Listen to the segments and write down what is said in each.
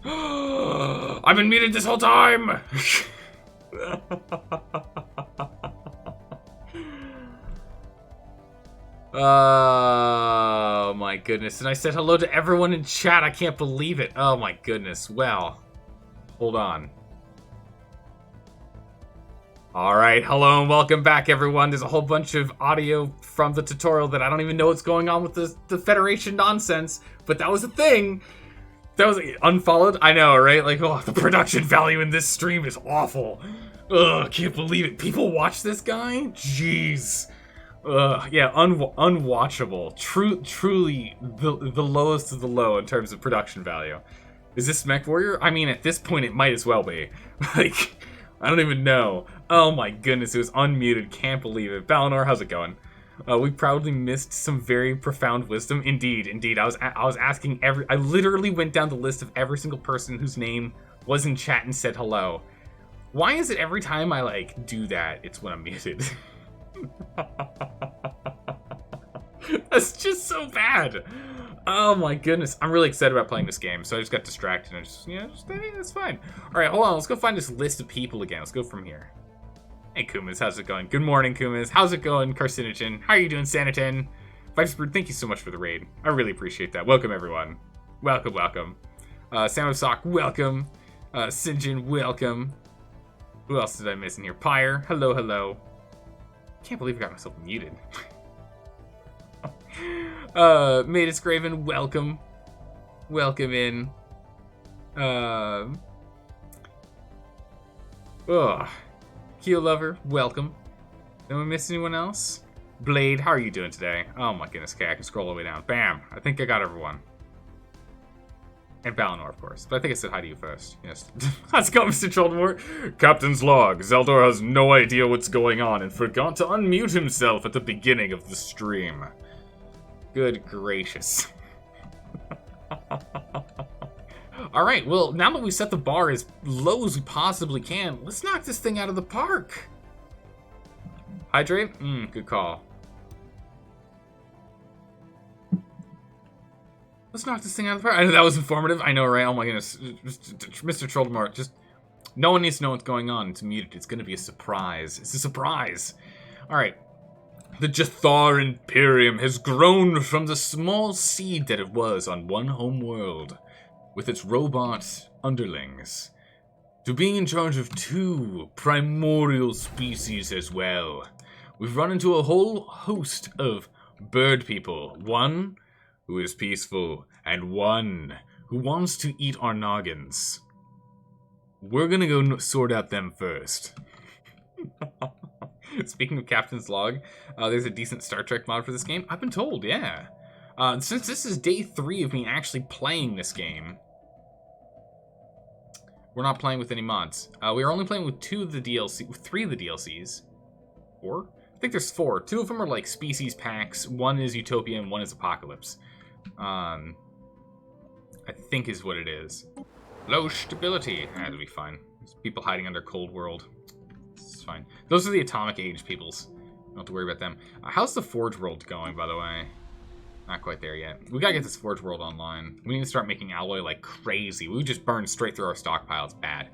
I've been muted this whole time! Oh my goodness. And I said hello to everyone in chat. I can't believe it. Oh my goodness. Well, hold on. Alright, hello and welcome back everyone. There's a whole bunch of audio from the tutorial that I don't even know what's going on with the Federation nonsense, but that was a thing. That was unfollowed? I know, right? Like, oh, the production value in this stream is awful. Ugh, can't believe it. People watch this guy? Jeez. Yeah, unwatchable. Truly the lowest of the low in terms of production value. Is this Mech Warrior? I mean, at this point, it might as well be. Like, I don't even know. Oh my goodness, it was unmuted. Can't believe it. Balinor, how's it going? We proudly missed some very profound wisdom. Indeed. I was asking I literally went down the list of every single person whose name was in chat and said hello. Why is it every time I, like, do that, it's when I'm muted? That's just so bad. Oh my goodness. I'm really excited about playing this game, so I just got distracted and hey, that's fine. Alright, hold on, let's go find this list of people again. Let's go from here. Hey Kumas, how's it going? Good morning, Kumas. How's it going, Carcinogen? How are you doing, Sanitin? Vicebird, thank you so much for the raid. I really appreciate that. Welcome, everyone. Welcome. Sound of Sock, welcome. Sinjin, welcome. Who else did I miss in here? Pyre, hello. Can't believe I got myself muted. Matus Graven, welcome. Welcome in. Heel Lover, welcome. Did we miss anyone else? Blade, how are you doing today? Oh my goodness, okay, I can scroll all the way down. Bam! I think I got everyone. And Balinor, of course. But I think I said hi to you first. Yes. Let's go, Mr. Trollmore. Captain's log. Zeldor has no idea what's going on and forgot to unmute himself at the beginning of the stream. Good gracious. Alright, well, now that we set the bar as low as we possibly can, let's knock this thing out of the park. Hydrate? Good call. Let's knock this thing out of the park. I know that was informative. I know, right? Oh my goodness. Mr. Trollmore, just... No one needs to know what's going on. It's muted. It's going to be a surprise. It's a surprise. Alright. The Jathar Imperium has grown from the small seed that it was on one home world, with its robot underlings, to being in charge of 2 primordial species as well. We've run into a whole host of bird people. One who is peaceful, and one who wants to eat our noggins. We're gonna go sort out them first. Speaking of Captain's Log, there's a decent Star Trek mod for this game. I've been told, yeah. Since this is day 3 of me actually playing this game, we're not playing with any mods. We are only playing with 3 of the DLCs. 4? I think there's 4. 2 of them are like species packs. 1 is Utopia and 1 is Apocalypse. I think is what it is. Low stability. That'll be fine. There's people hiding under Cold World. It's fine. Those are the Atomic Age peoples. Don't have to worry about them. How's the Forge World going, by the way? Not quite there yet. We gotta get this Forge World online. We need to start making alloy like crazy. We just burn straight through our stockpile. It's bad.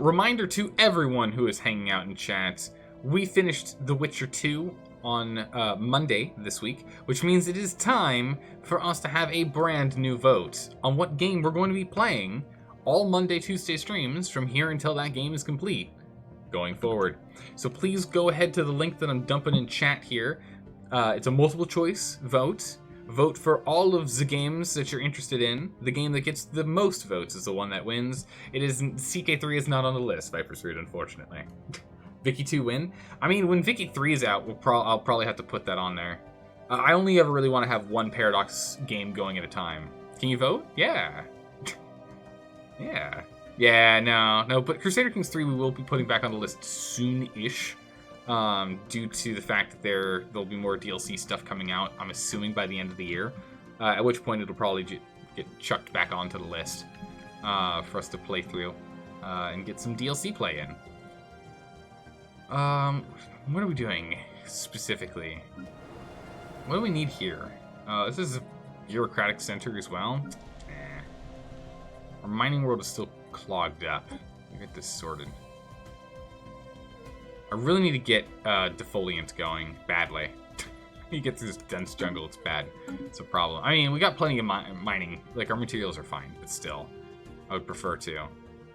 Reminder to everyone who is hanging out in chat. We finished The Witcher 2 on Monday this week, which means it is time for us to have a brand new vote on what game we're going to be playing all Monday, Tuesday streams from here until that game is complete going forward. So please go ahead to the link that I'm dumping in chat here. It's a multiple choice vote. Vote for all of the games that you're interested in. The game that gets the most votes is the one that wins. CK3 is not on the list, Viper's Root, unfortunately. Vicky 2 win? I mean, when Vicky 3 is out, I'll probably have to put that on there. I only ever really want to have one Paradox game going at a time. Can you vote? Yeah. Yeah, no, but Crusader Kings 3 we will be putting back on the list soon-ish. Due to the fact that there'll be more DLC stuff coming out, I'm assuming by the end of the year. At which point it'll probably get chucked back onto the list for us to play through and get some DLC play in. What are we doing specifically? What do we need here? This is a bureaucratic center as well. Our mining world is still clogged up. Let me get this sorted. I really need to get defoliant going badly. You get through this dense jungle, it's bad. It's a problem. I mean, we got plenty of mining. Like, our materials are fine, but still. I would prefer to.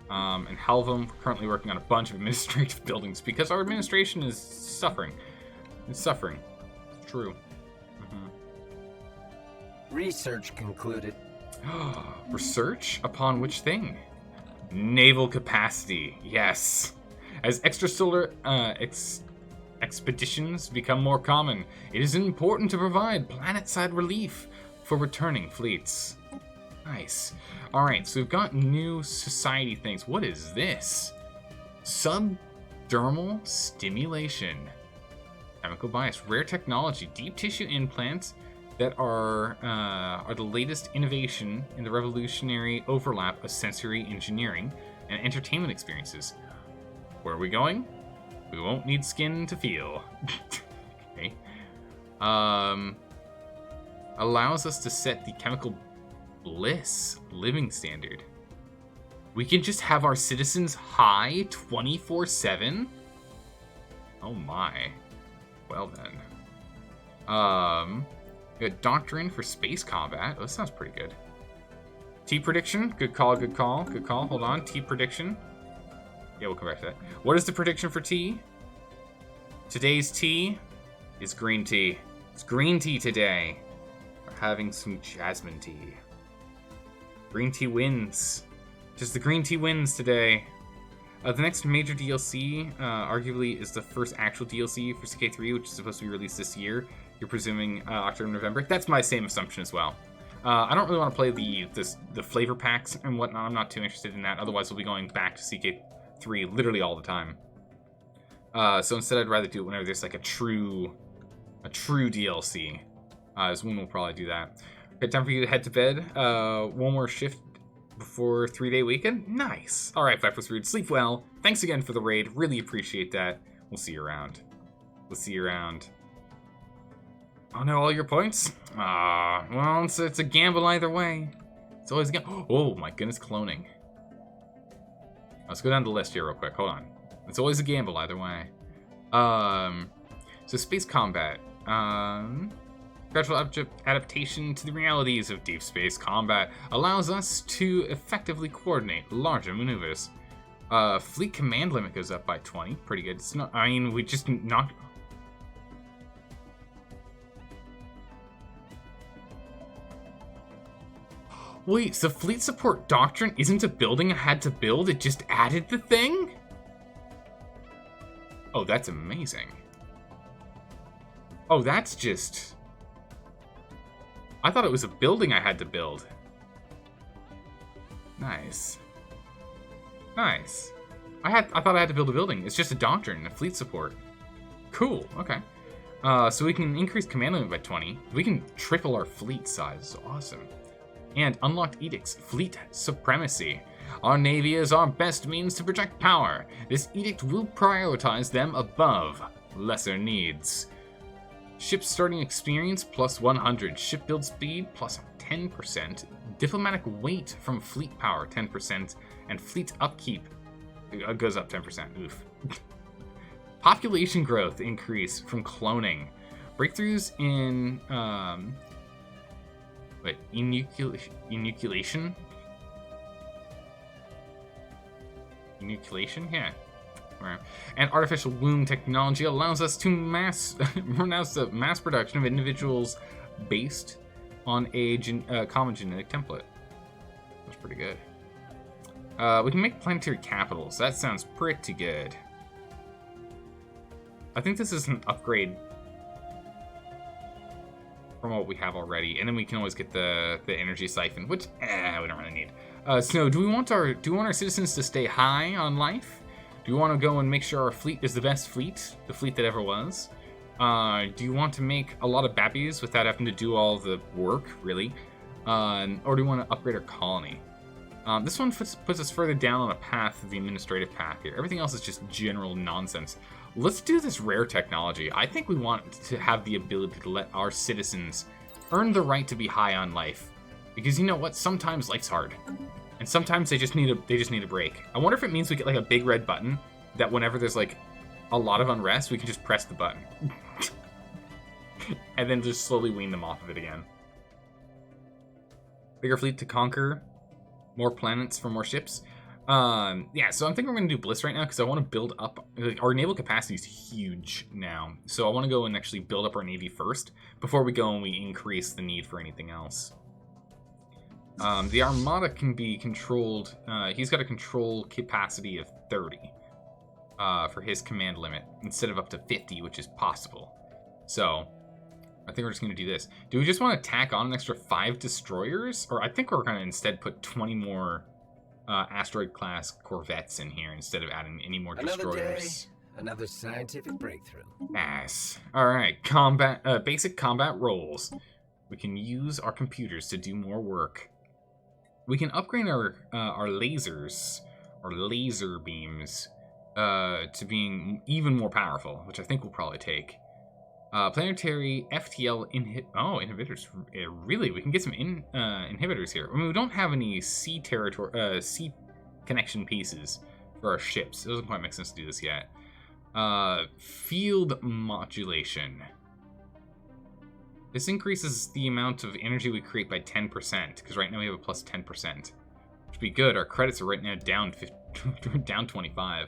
And Helvum, we're currently working on a bunch of administrative buildings because our administration is suffering. It's suffering. It's true. Research concluded. Research? Upon which thing? Naval capacity. Yes. As extrasolar expeditions become more common, it is important to provide planet-side relief for returning fleets. Nice. Alright, so we've got new society things. What is this? Subdermal stimulation. Chemical bias. Rare technology. Deep tissue implants that are the latest innovation in the revolutionary overlap of sensory engineering and entertainment experiences. Where are we going? We won't need skin to feel. Okay. Allows us to set the chemical bliss living standard. We can just have our citizens high 24/7? Oh my. Well then. We got doctrine for space combat. Oh, that sounds pretty good. T prediction. Good call, good call, good call. Hold on. T prediction. Yeah, we'll come back to that. What is the prediction for tea? Today's tea is green tea. It's green tea today. We're having some jasmine tea. Green tea wins. Just the green tea wins today. The next major DLC, arguably, is the first actual DLC for CK3, which is supposed to be released this year. You're presuming October, November. That's my same assumption as well. I don't really want to play the flavor packs and whatnot. I'm not too interested in that. Otherwise, we'll be going back to CK3 literally all the time. So instead, I'd rather do it whenever there's like a true DLC. Is when we'll probably do that. Okay, time for you to head to bed. One more shift before 3-day weekend. Nice. All right, 5 plus Rude. Sleep well. Thanks again for the raid. Really appreciate that. We'll see you around. We'll see you around. Oh no, all your points? Well, it's a gamble either way. It's always a gamble. Oh my goodness, cloning. Let's go down the list here real quick. Hold on. It's always a gamble either way. So space combat. Gradual adaptation to the realities of deep space combat allows us to effectively coordinate larger maneuvers. Fleet command limit goes up by 20. Pretty good. It's not. I mean, we just knocked. Wait, so fleet support doctrine isn't a building I had to build? It just added the thing? Oh, that's amazing. Oh, that's just... I thought it was a building I had to build. Nice. Nice. I thought I had to build a building. It's just a doctrine, a fleet support. Cool, okay. So we can increase command limit by 20. We can triple our fleet size. Awesome. And unlocked edicts. Fleet Supremacy. Our navy is our best means to project power. This edict will prioritize them above lesser needs. Ship starting experience plus 100. Ship build speed plus 10%. Diplomatic weight from fleet power 10%. And fleet upkeep goes up 10%. Oof. Population growth increase from cloning. Breakthroughs in enucleation? Enucleation? Yeah. Right. And artificial womb technology allows us to mass production of individuals based on a common genetic template. That's pretty good. We can make planetary capitals. That sounds pretty good. I think this is an upgrade from what we have already, and then we can always get the energy siphon, which we don't really need. Snow, do we want our citizens to stay high on life? Do we want to go and make sure our fleet is the best fleet, the fleet that ever was? Do you want to make a lot of babbies without having to do all the work, really? Or do we want to upgrade our colony? This one puts us further down on a path, the administrative path here. Everything else is just general nonsense. Let's do this rare technology. I think we want to have the ability to let our citizens earn the right to be high on life. Because you know what? Sometimes life's hard. And sometimes they just need a break. I wonder if it means we get like a big red button that whenever there's like a lot of unrest, we can just press the button. And then just slowly wean them off of it again. Bigger fleet to conquer. More planets for more ships. Yeah, so I'm thinking we're going to do Bliss right now because I want to build up... Like, our naval capacity is huge now. So I want to go and actually build up our navy first before we go and we increase the need for anything else. The Armada can be controlled... he's got a control capacity of 30 for his command limit instead of up to 50, which is possible. So... I think we're just going to do this. Do we just want to tack on an extra 5 destroyers? Or I think we're going to instead put 20 more asteroid-class corvettes in here instead of adding any more destroyers. Another day, another scientific breakthrough. Ass. Alright, combat, basic combat roles. We can use our computers to do more work. We can upgrade our lasers, our laser beams, to being even more powerful, which I think we'll probably take. Planetary FTL inhibitors. Really, we can get some inhibitors here. I mean, we don't have any sea connection pieces for our ships. It doesn't quite make sense to do this yet. Field modulation. This increases the amount of energy we create by 10%, because right now we have a plus 10%. Which would be good. Our credits are right now down down 25.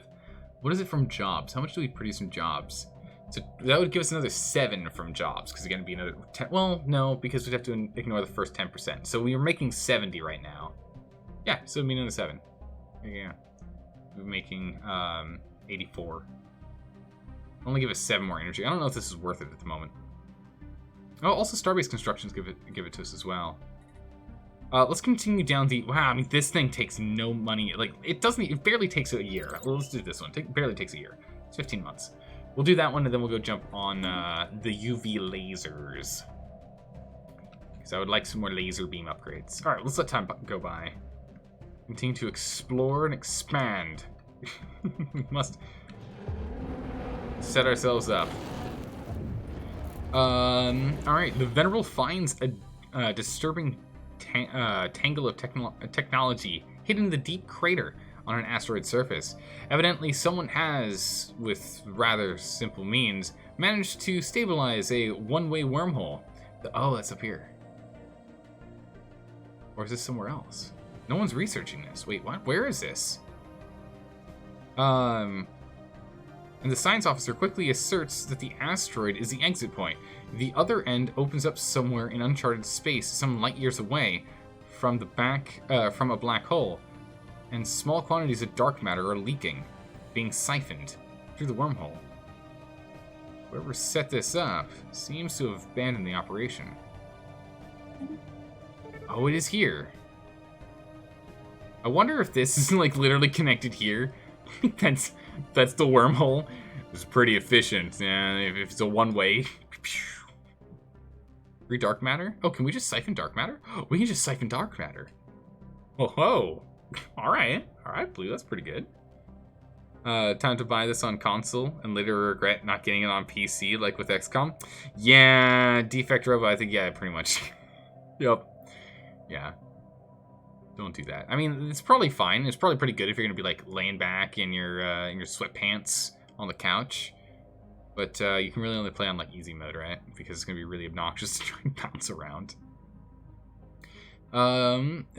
What is it from jobs? How much do we produce from jobs? So that would give us another 7 from jobs, because it's going to be another 10. Well, no, because we'd have to ignore the first 10%. So we are making 70 right now. Yeah, so it'd be another 7. Yeah. We're making 84. Only give us 7 more energy. I don't know if this is worth it at the moment. Oh, also Starbase Constructions give it to us as well. Let's continue down the... Wow, I mean, this thing takes no money. Like, it barely takes a year. Well, let's do this one. Barely takes a year. It's 15 months. We'll do that one, and then we'll go jump on the UV lasers. Because I would like some more laser beam upgrades. All right, let's let time go by. Continue to explore and expand. We must set ourselves up. All right, the Venerable finds a disturbing tangle of technology hidden in the deep crater on an asteroid surface. Evidently, someone has, with rather simple means, managed to stabilize a one-way wormhole. Oh, that's up here. Or is this somewhere else? No one's researching this. Wait, what? Where is this? And the science officer quickly asserts that the asteroid is the exit point. The other end opens up somewhere in uncharted space, some light years away from from a black hole. And small quantities of dark matter are leaking, being siphoned through the wormhole. Whoever set this up seems to have abandoned the operation. Oh, it is here. I wonder if this is like literally connected here. that's the wormhole. It's pretty efficient. Yeah, if it's a one-way. Free dark matter? Oh, can we just siphon dark matter? We can just siphon dark matter. Oh ho! All right, Blue. That's pretty good. Time to buy this on console and later regret not getting it on PC, like with XCOM. Yeah, defect robot. I think pretty much. Yep. Yeah. Don't do that. I mean, it's probably fine. It's probably pretty good if you're gonna be like laying back in your sweatpants on the couch. But you can really only play on like easy mode, right? Because it's gonna be really obnoxious to try and bounce around. A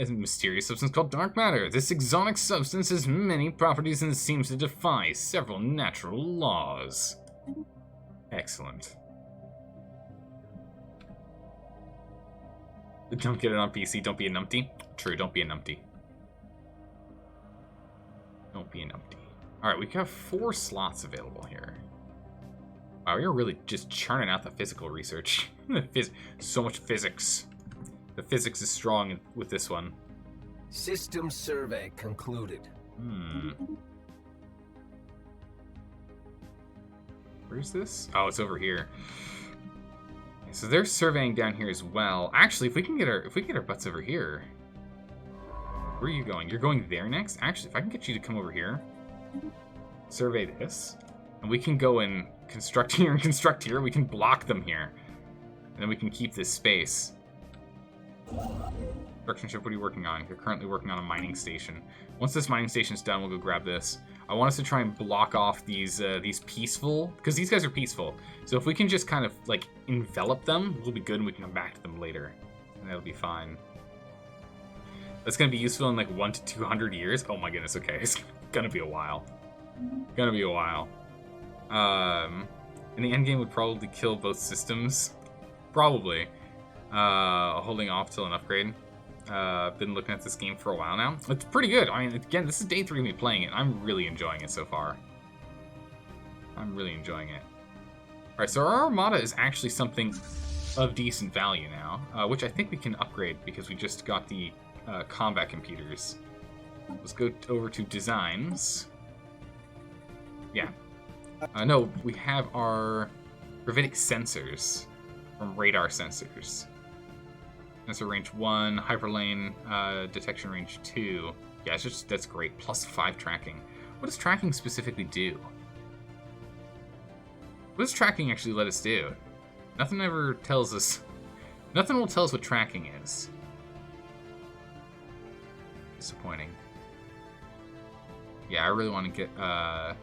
mysterious substance called dark matter. This exotic substance has many properties and seems to defy several natural laws. Excellent. Don't get it on PC. Don't be a numpty. True, don't be a numpty. Don't be a numpty. Alright, we have 4 slots available here. Wow, we're really just churning out the physical research. So much physics. The physics is strong with this one. System survey concluded. Where's this? Oh, it's over here. So they're surveying down here as well. Actually, if we can get our butts over here. Where are you going? You're going there next? Actually, if I can get you to come over here, survey this, and we can go and construct here and construct here. We can block them here, and then we can keep this space. Production ship, what are you working on? You're currently working on a mining station. Once this mining station's done, we'll go grab this. I want us to try and block off these peaceful, because these guys are peaceful. So if we can just kind of, like, envelop them, we'll be good and we can come back to them later. And that'll be fine. That's going to be useful in, like, 1 to 200 years. Oh my goodness, okay. It's going to be a while. Gonna be a while. And the endgame would probably kill both systems. Probably. Holding off till an upgrade. Been looking at this game for a while now. It's pretty good. I mean, again, this is day 3 of me playing it. I'm really enjoying it so far. I'm really enjoying it. Alright, so our Armada is actually something of decent value now, which I think we can upgrade because we just got the combat computers. Let's go over to designs. Yeah. No, we have our gravitic sensors from radar sensors. Sensor range 1, hyperlane detection range 2. Yeah, it's just, that's great. +5 tracking. What does tracking specifically do? What does tracking actually let us do? Nothing ever tells us. Nothing will tell us what tracking is. Disappointing. Yeah, I really want to get UV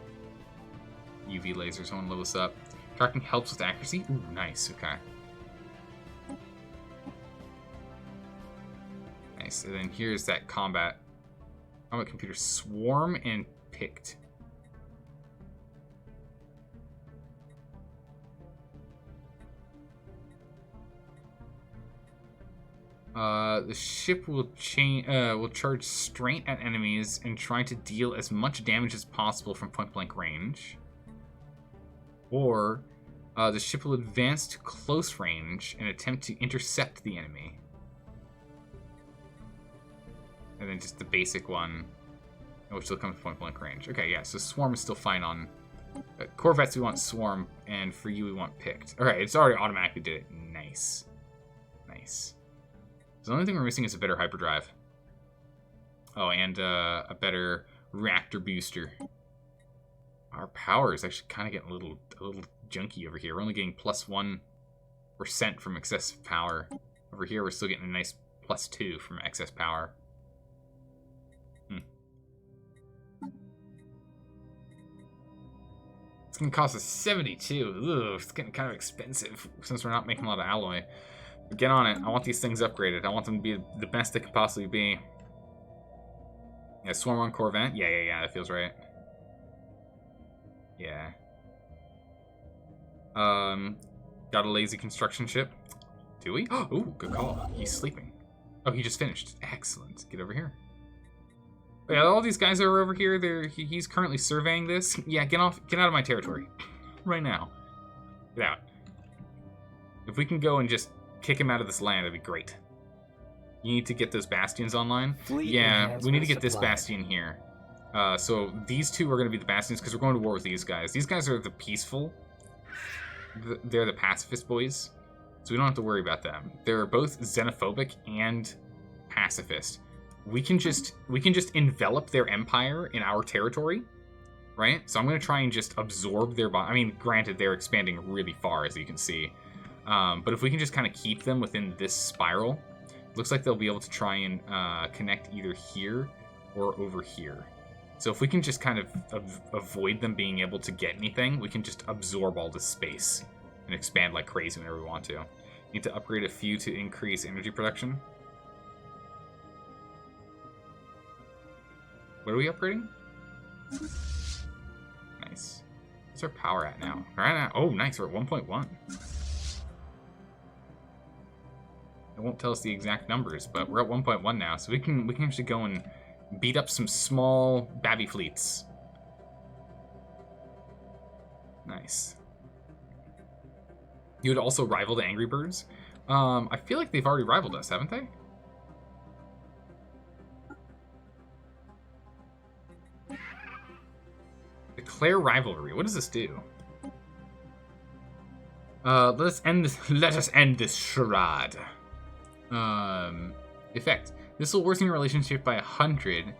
lasers. I want to level this up. Tracking helps with accuracy. Ooh, nice. Okay. Nice. And then here's that combat computer swarm and picked. The ship will charge straight at enemies and try to deal as much damage as possible from point-blank range. Or the ship will advance to close range and attempt to intercept the enemy. And then just the basic one, which will come to point-blank range. Okay, yeah, so swarm is still fine on Corvettes. We want swarm, and for you we want picked. All right, it's already automatically did it. Nice, nice. So the only thing we're missing is a better hyperdrive. Oh, and a better reactor booster. Our power is actually kind of getting a little junky over here. We're only getting +1% from excessive power. Over here, we're still getting a nice +2 from excess power. It's gonna cost us 72. Ugh, it's getting kind of expensive since we're not making a lot of alloy. But get on it. I want these things upgraded. I want them to be the best they can possibly be. Yeah, swarm on Corvette. Yeah. That feels right. Yeah. Got a lazy construction ship. Do we? Oh, good call. He's sleeping. Oh, he just finished. Excellent. Get over here. Yeah, all these guys that are over here, he's currently surveying this. Yeah, get out of my territory. Right now. Get out. If we can go and just kick him out of this land, that'd be great. You need to get those bastions online. Yeah, we need to get this bastion here. So these two are going to be the bastions because we're going to war with these guys. These guys are the peaceful. They're the pacifist boys. So we don't have to worry about them. They're both xenophobic and pacifist. We can just envelop their empire in our territory, right? So I'm going to try and just absorb their... I mean, granted, they're expanding really far, as you can see. But if we can just kind of keep them within this spiral, looks like they'll be able to try and connect either here or over here. So if we can just kind of avoid them being able to get anything, we can just absorb all this space and expand like crazy whenever we want to. Need to upgrade a few to increase energy production. What are we upgrading? Nice. What's our power at now? Right now, oh, nice. We're at 1.1. It won't tell us the exact numbers, but we're at 1.1 now, so we can actually go and beat up some small babby fleets. Nice. You would also rival the Angry Birds. I feel like they've already rivaled us, haven't they? Declare rivalry. What does this do? Let us end this charade. Effect. This will worsen your relationship by 100.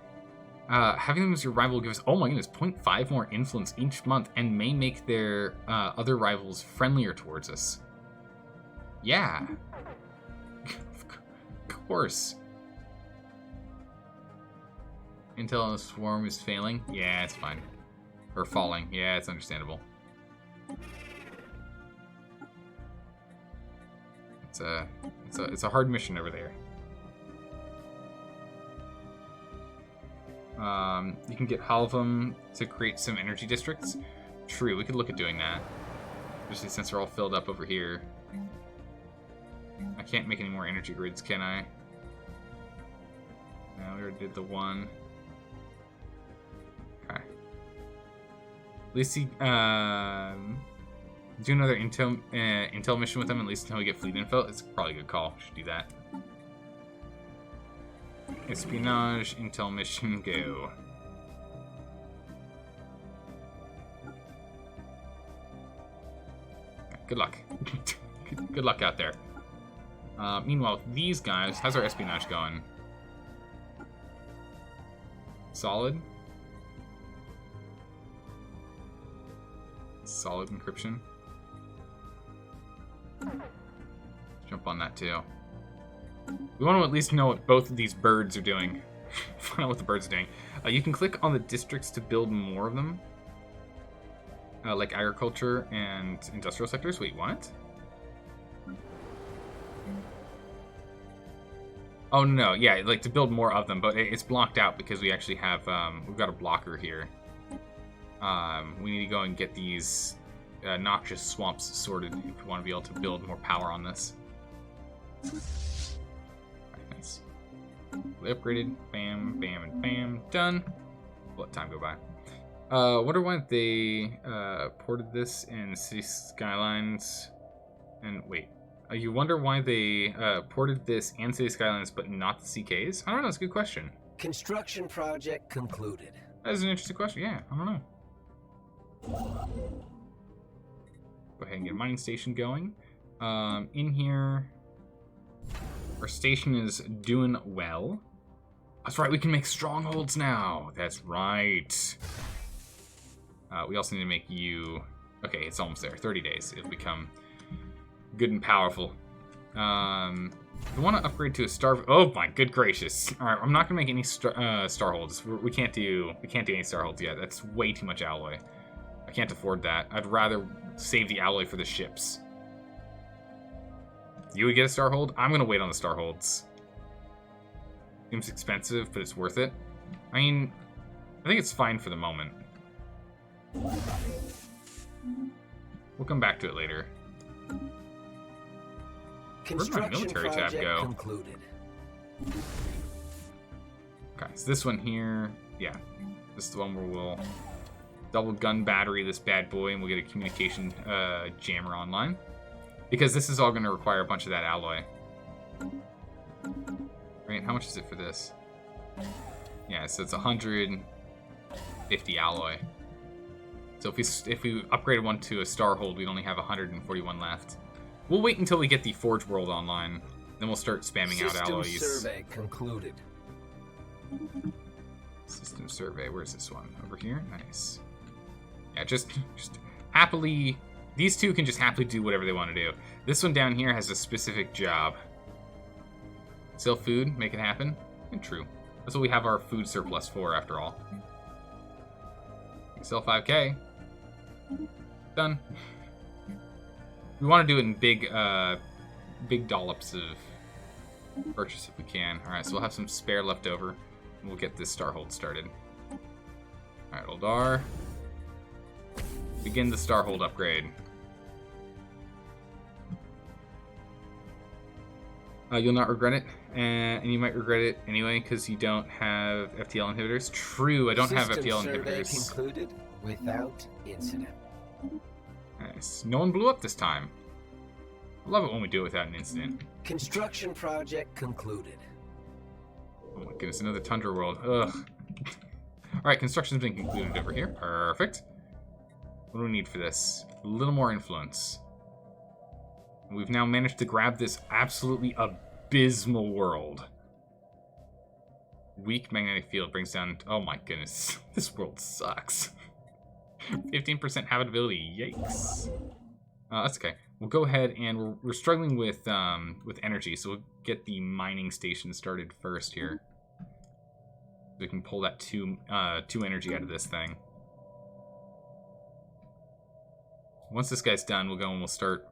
Having them as your rival gives, oh my goodness, 0.5 more influence each month and may make their other rivals friendlier towards us. Yeah. Of course. Intel on the swarm is failing. Yeah, it's fine. Or falling. Yeah, it's understandable. It's a hard mission over there. You can get Halvam to create some energy districts. True, we could look at doing that. Especially since they're all filled up over here. I can't make any more energy grids, can I? No, we already did the one. Okay. At least do another intel mission with them, at least until we get fleet info. It's probably a good call. Should do that. Espionage, intel mission, go. Good luck. Good luck out there. Meanwhile, these guys, how's our espionage going? Solid? Solid encryption. Jump on that too. We want to at least know what both of these birds are doing. Find out what the birds are doing. You can click on the districts to build more of them. Like agriculture and industrial sectors. Wait, what? Oh no, yeah, like to build more of them, but it's blocked out because we actually have, we've got a blocker here. We need to go and get these noxious swamps sorted if we want to be able to build more power on this. Alright, nice. We upgraded, bam, bam, and bam, done. Let time go by. Wonder why they ported this in City Skylines, and wait. You wonder why they ported this and City Skylines, but not the CKs? I don't know, that's a good question. Construction project concluded. That is an interesting question, yeah, I don't know. Go ahead and get a mining station going. In here, our station is doing well. That's right, we can make strongholds now. That's right. We also need to make you... Okay, it's almost there. 30 days. It'll become good and powerful. We want to upgrade to a star... Oh my good gracious. Alright, I'm not going to make any starholds. We can't do any starholds yet. That's way too much alloy. I can't afford that. I'd rather save the alloy for the ships. You would get a starhold? I'm going to wait on the starholds. Seems expensive, but it's worth it. I mean, I think it's fine for the moment. We'll come back to it later. Where'd my military tab go? Concluded. Okay, so this one here, yeah. This is the one where we'll double gun battery this bad boy and we'll get a communication jammer online. Because this is all going to require a bunch of that alloy. Right, how much is it for this? Yeah, so it's 150 alloy. So if we upgraded one to a starhold, we'd only have 141 left. We'll wait until we get the Forge World online. Then we'll start spamming out alloys. System survey concluded. System survey, where's this one? Over here? Nice. Yeah, just happily... These two can just happily do whatever they want to do. This one down here has a specific job. Sell food, make it happen. And true. That's what we have our food surplus for, after all. Sell 5k. Done. We want to do it in big dollops of purchase if we can. Alright, so we'll have some spare left over. And we'll get this starhold started. Alright, Oldar. Begin the starhold upgrade. You'll not regret it, and you might regret it anyway because you don't have FTL inhibitors. True, I don't have FTL inhibitors. Concluded without incident. Nice. No one blew up this time. I love it when we do it without an incident. Construction project concluded. Oh my goodness, another Tundra world. Ugh. Alright, construction's been concluded over here. Perfect. What do we need for this? A little more influence. We've now managed to grab this absolutely abysmal world. Weak magnetic field brings down... Oh my goodness. This world sucks. 15% habitability. Yikes. That's okay. We'll go ahead and we're struggling with energy, so we'll get the mining station started first here. We can pull that two energy out of this thing. Once this guy's done, we'll go and we'll start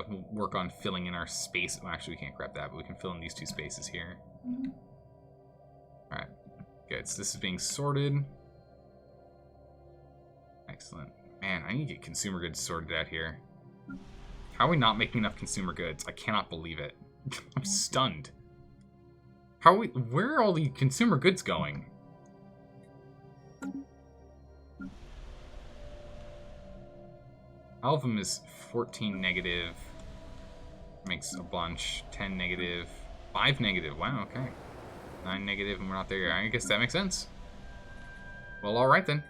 we'll work on filling in our space. Well, actually, we can't grab that, but we can fill in these two spaces here. All right, good. So this is being sorted. Excellent. Man, I need to get consumer goods sorted out here. How are we not making enough consumer goods? I cannot believe it. I'm stunned. How are we? Where are all the consumer goods going? All of them is 14 negative. Makes a bunch. 10 negative. 5 negative. Wow, okay. 9 negative, and we're not there yet. I guess that makes sense. Well, alright then.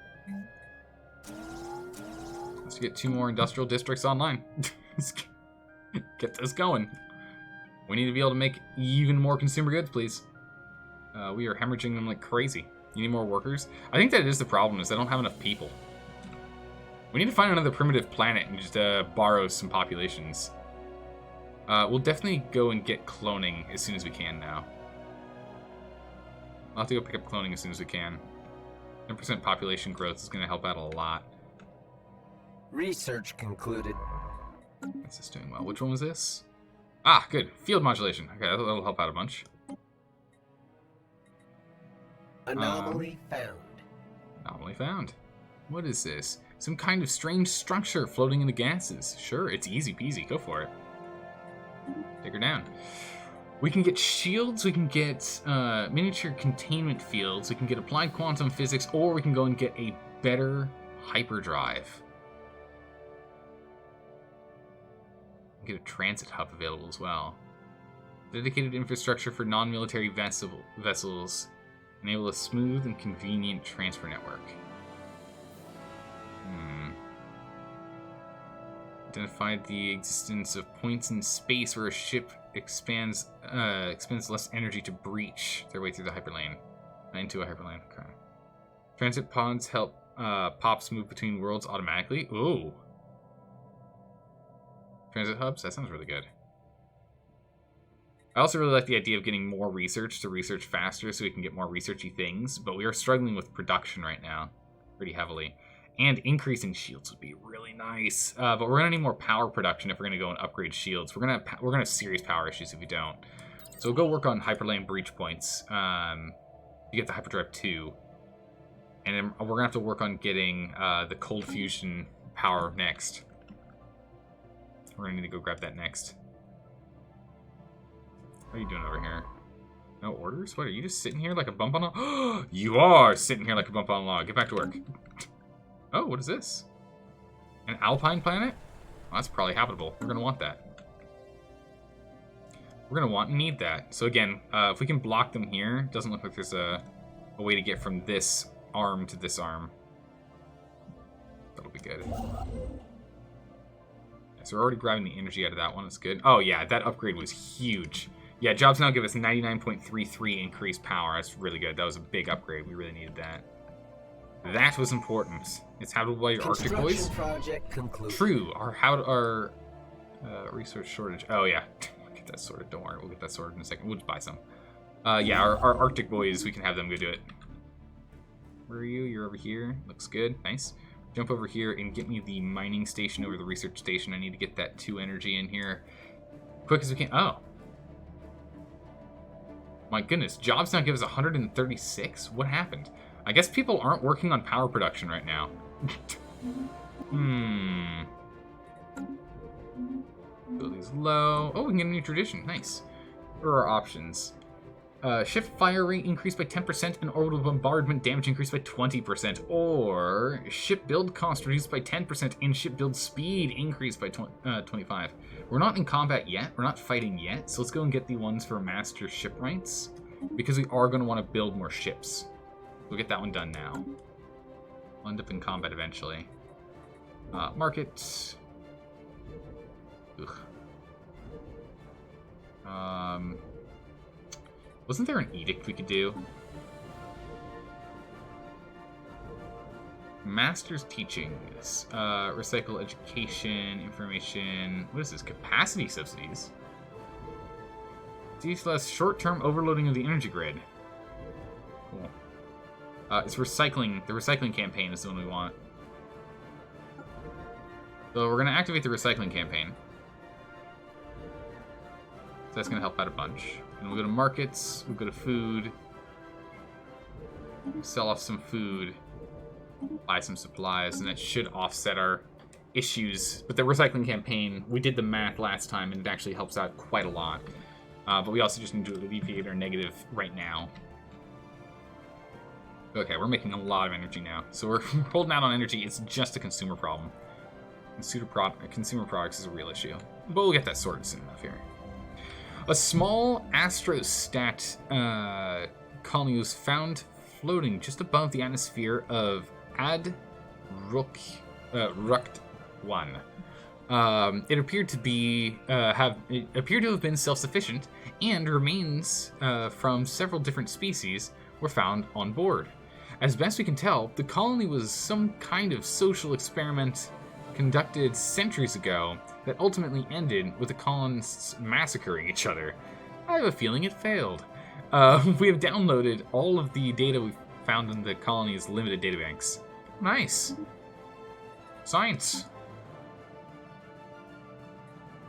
Let's get 2 more industrial districts online. Get this going. We need to be able to make even more consumer goods, please. We are hemorrhaging them like crazy. You need more workers? I think that is the problem, is I don't have enough people. We need to find another primitive planet and just borrow some populations. We'll definitely go and get cloning as soon as we can now. I'll have to go pick up cloning as soon as we can. 10% population growth is going to help out a lot. Research concluded. This is doing well. Which one was this? Ah, good. Field modulation. Okay, that'll help out a bunch. Anomaly found. Anomaly found. What is this? Some kind of strange structure floating in the gases. Sure, it's easy peasy. Go for it. Take her down. We can get shields, we can get miniature containment fields, we can get applied quantum physics, or we can go and get a better hyperdrive. Get a transit hub available as well. Dedicated infrastructure for non-military vessels. Enable a smooth and convenient transfer network. Identified the existence of points in space where a ship expends less energy to breach their way through the hyperlane. Into a hyperlane. Okay. Transit pods help pops move between worlds automatically. Ooh. Transit hubs? That sounds really good. I also really like the idea of getting more research to research faster so we can get more researchy things, but we are struggling with production right now pretty heavily. And increasing shields would be really nice. But we're gonna need more power production if we're gonna go and upgrade shields. We're gonna have serious power issues if we don't. So we'll go work on hyperlane breach points to get the hyperdrive 2. And then we're gonna have to work on getting the cold fusion power next. We're gonna need to go grab that next. What are you doing over here? No orders? What, are you just sitting here like a bump on a log? You are sitting here like a bump on a log. Get back to work. Oh, what is this? An alpine planet? Well, that's probably habitable. We're going to want that. We're going to want and need that. So again, if we can block them here, it doesn't look like there's a way to get from this arm to this arm. That'll be good. So we're already grabbing the energy out of that one. That's good. Oh yeah, that upgrade was huge. Yeah, jobs now give us 99.33 increased power. That's really good. That was a big upgrade. We really needed that. That was important. It's habitable by your Arctic boys. Project concluded. True. Our resource shortage. Oh yeah, get that sorted. Don't worry, we'll get that sorted in a second. We'll just buy some. Yeah, our Arctic boys, we can have them go do it. Where are you? You're over here. Looks good. Nice. Jump over here and get me the mining station over the research station. I need to get that 2 energy in here quick as we can. Oh. My goodness, jobs now give us 136? What happened? I guess people aren't working on power production right now. Ability's low. Oh, we can get a new tradition. Nice. What are our options? Ship fire rate increased by 10% and orbital bombardment damage increased by 20%. Or ship build cost reduced by 10% and ship build speed increased by 25%. We're not in combat yet. We're not fighting yet. So let's go and get the ones for master shipwrights. Because we are going to want to build more ships. We'll get that one done now. We'll end up in combat eventually. Market. Ugh. Wasn't there an edict we could do? Master's teachings. Recycle education, information. What is this? Capacity subsidies. These less short-term overloading of the energy grid. Cool. It's recycling. The recycling campaign is the one we want. So we're going to activate the recycling campaign. So that's going to help out a bunch. And we'll go to markets, we'll go to food, sell off some food, buy some supplies, and that should offset our issues. But the recycling campaign, we did the math last time, and it actually helps out quite a lot. But we also just need to alleviate our negative right now. Okay, we're making a lot of energy now. So we're holding out on energy. It's just a consumer problem. Consumer products is a real issue. But we'll get that sorted soon enough here. A small astrostat colony was found floating just above the atmosphere of Rukt 1. It appeared to have been self-sufficient, and remains from several different species were found on board. As best we can tell, the colony was some kind of social experiment conducted centuries ago that ultimately ended with the colonists massacring each other. I have a feeling it failed. We have downloaded all of the data we found in the colony's limited databanks. Nice. Science.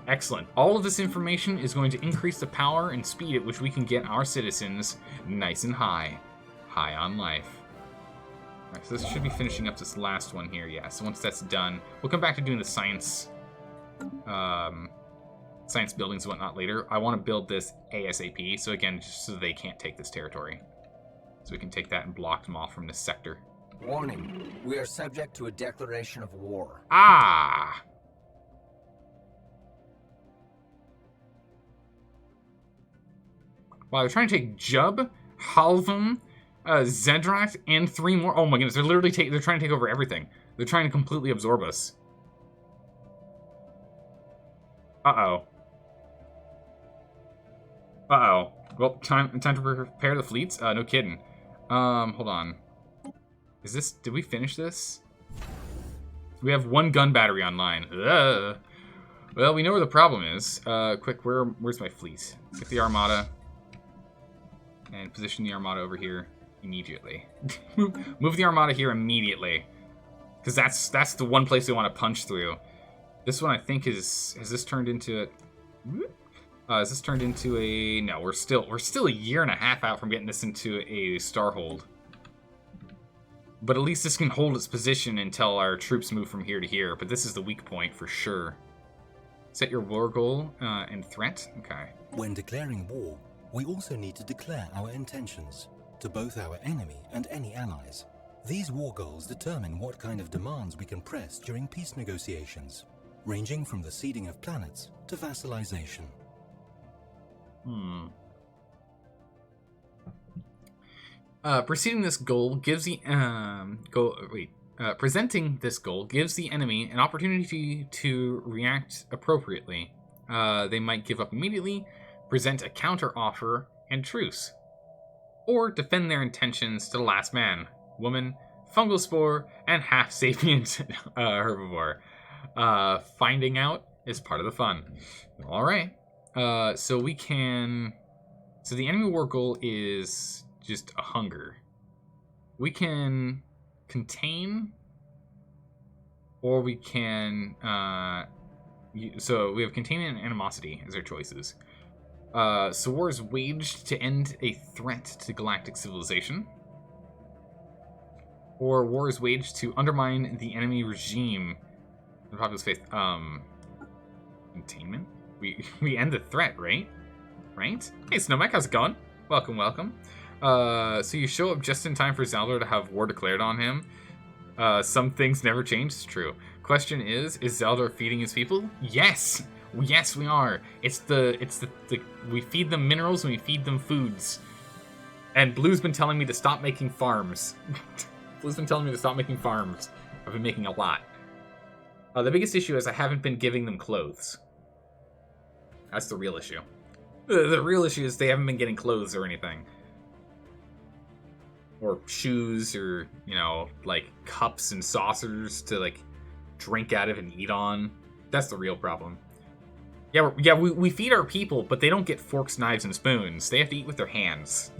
Excellent. All of this information is going to increase the power and speed at which we can get our citizens nice and high. High on life. Alright, so this should be finishing up this last one here, yeah. So once that's done, we'll come back to doing the science science buildings and whatnot later. I want to build this ASAP, so again, just so they can't take this territory. So we can take that and block them off from this sector. Warning, we are subject to a declaration of war. Ah! Wow, they're trying to take Jub, Halvam, Zedrat, and 3 more. Oh my goodness, they're trying to take over everything. They're trying to completely absorb us. Uh-oh. Uh-oh. Well, time to prepare the fleets? No kidding. Hold on. Did we finish this? We have 1 gun battery online. Ugh. Well, we know where the problem is. Quick, where's my fleet? Let's get the Armada. And position the Armada over here immediately. Move the Armada here immediately. Because that's the one place they want to punch through. This one, I think, has this turned into a... is this turned into a... No, we're still a year and a half out from getting this into a Starhold. But at least this can hold its position until our troops move from here to here. But this is the weak point for sure. Set your war goal and threat. Okay. When declaring war, we also need to declare our intentions to both our enemy and any allies. These war goals determine what kind of demands we can press during peace negotiations, ranging from the ceding of planets to vassalization. Presenting this goal gives the enemy an opportunity to react appropriately. They might give up immediately, present a counter-offer, and truce. Or defend their intentions to the last man, woman, fungal spore, and half-sapient herbivore. Finding out is part of the fun. Alright. So we can... So the enemy war goal is just a hunger. We can contain, or we can... so we have containment and animosity as our choices. So war is waged to end a threat to galactic civilization. Or war is waged to undermine the enemy regime. The populous faith. Containment? We end the threat, right? Right? Hey, Snowmac, how's it going? Welcome, welcome. So you show up just in time for Zaldar to have war declared on him. Some things never change, it's true. Question is Zaldar feeding his people? Yes! Yes, we are. It's the we feed them minerals and we feed them foods. And Blue's been telling me to stop making farms. Blue's been telling me to stop making farms. I've been making a lot. The biggest issue is I haven't been giving them clothes. That's the real issue. The real issue is they haven't been getting clothes or anything. Or shoes or, like cups and saucers to like drink out of and eat on. That's the real problem. Yeah, we feed our people, but they don't get forks, knives, and spoons. They have to eat with their hands.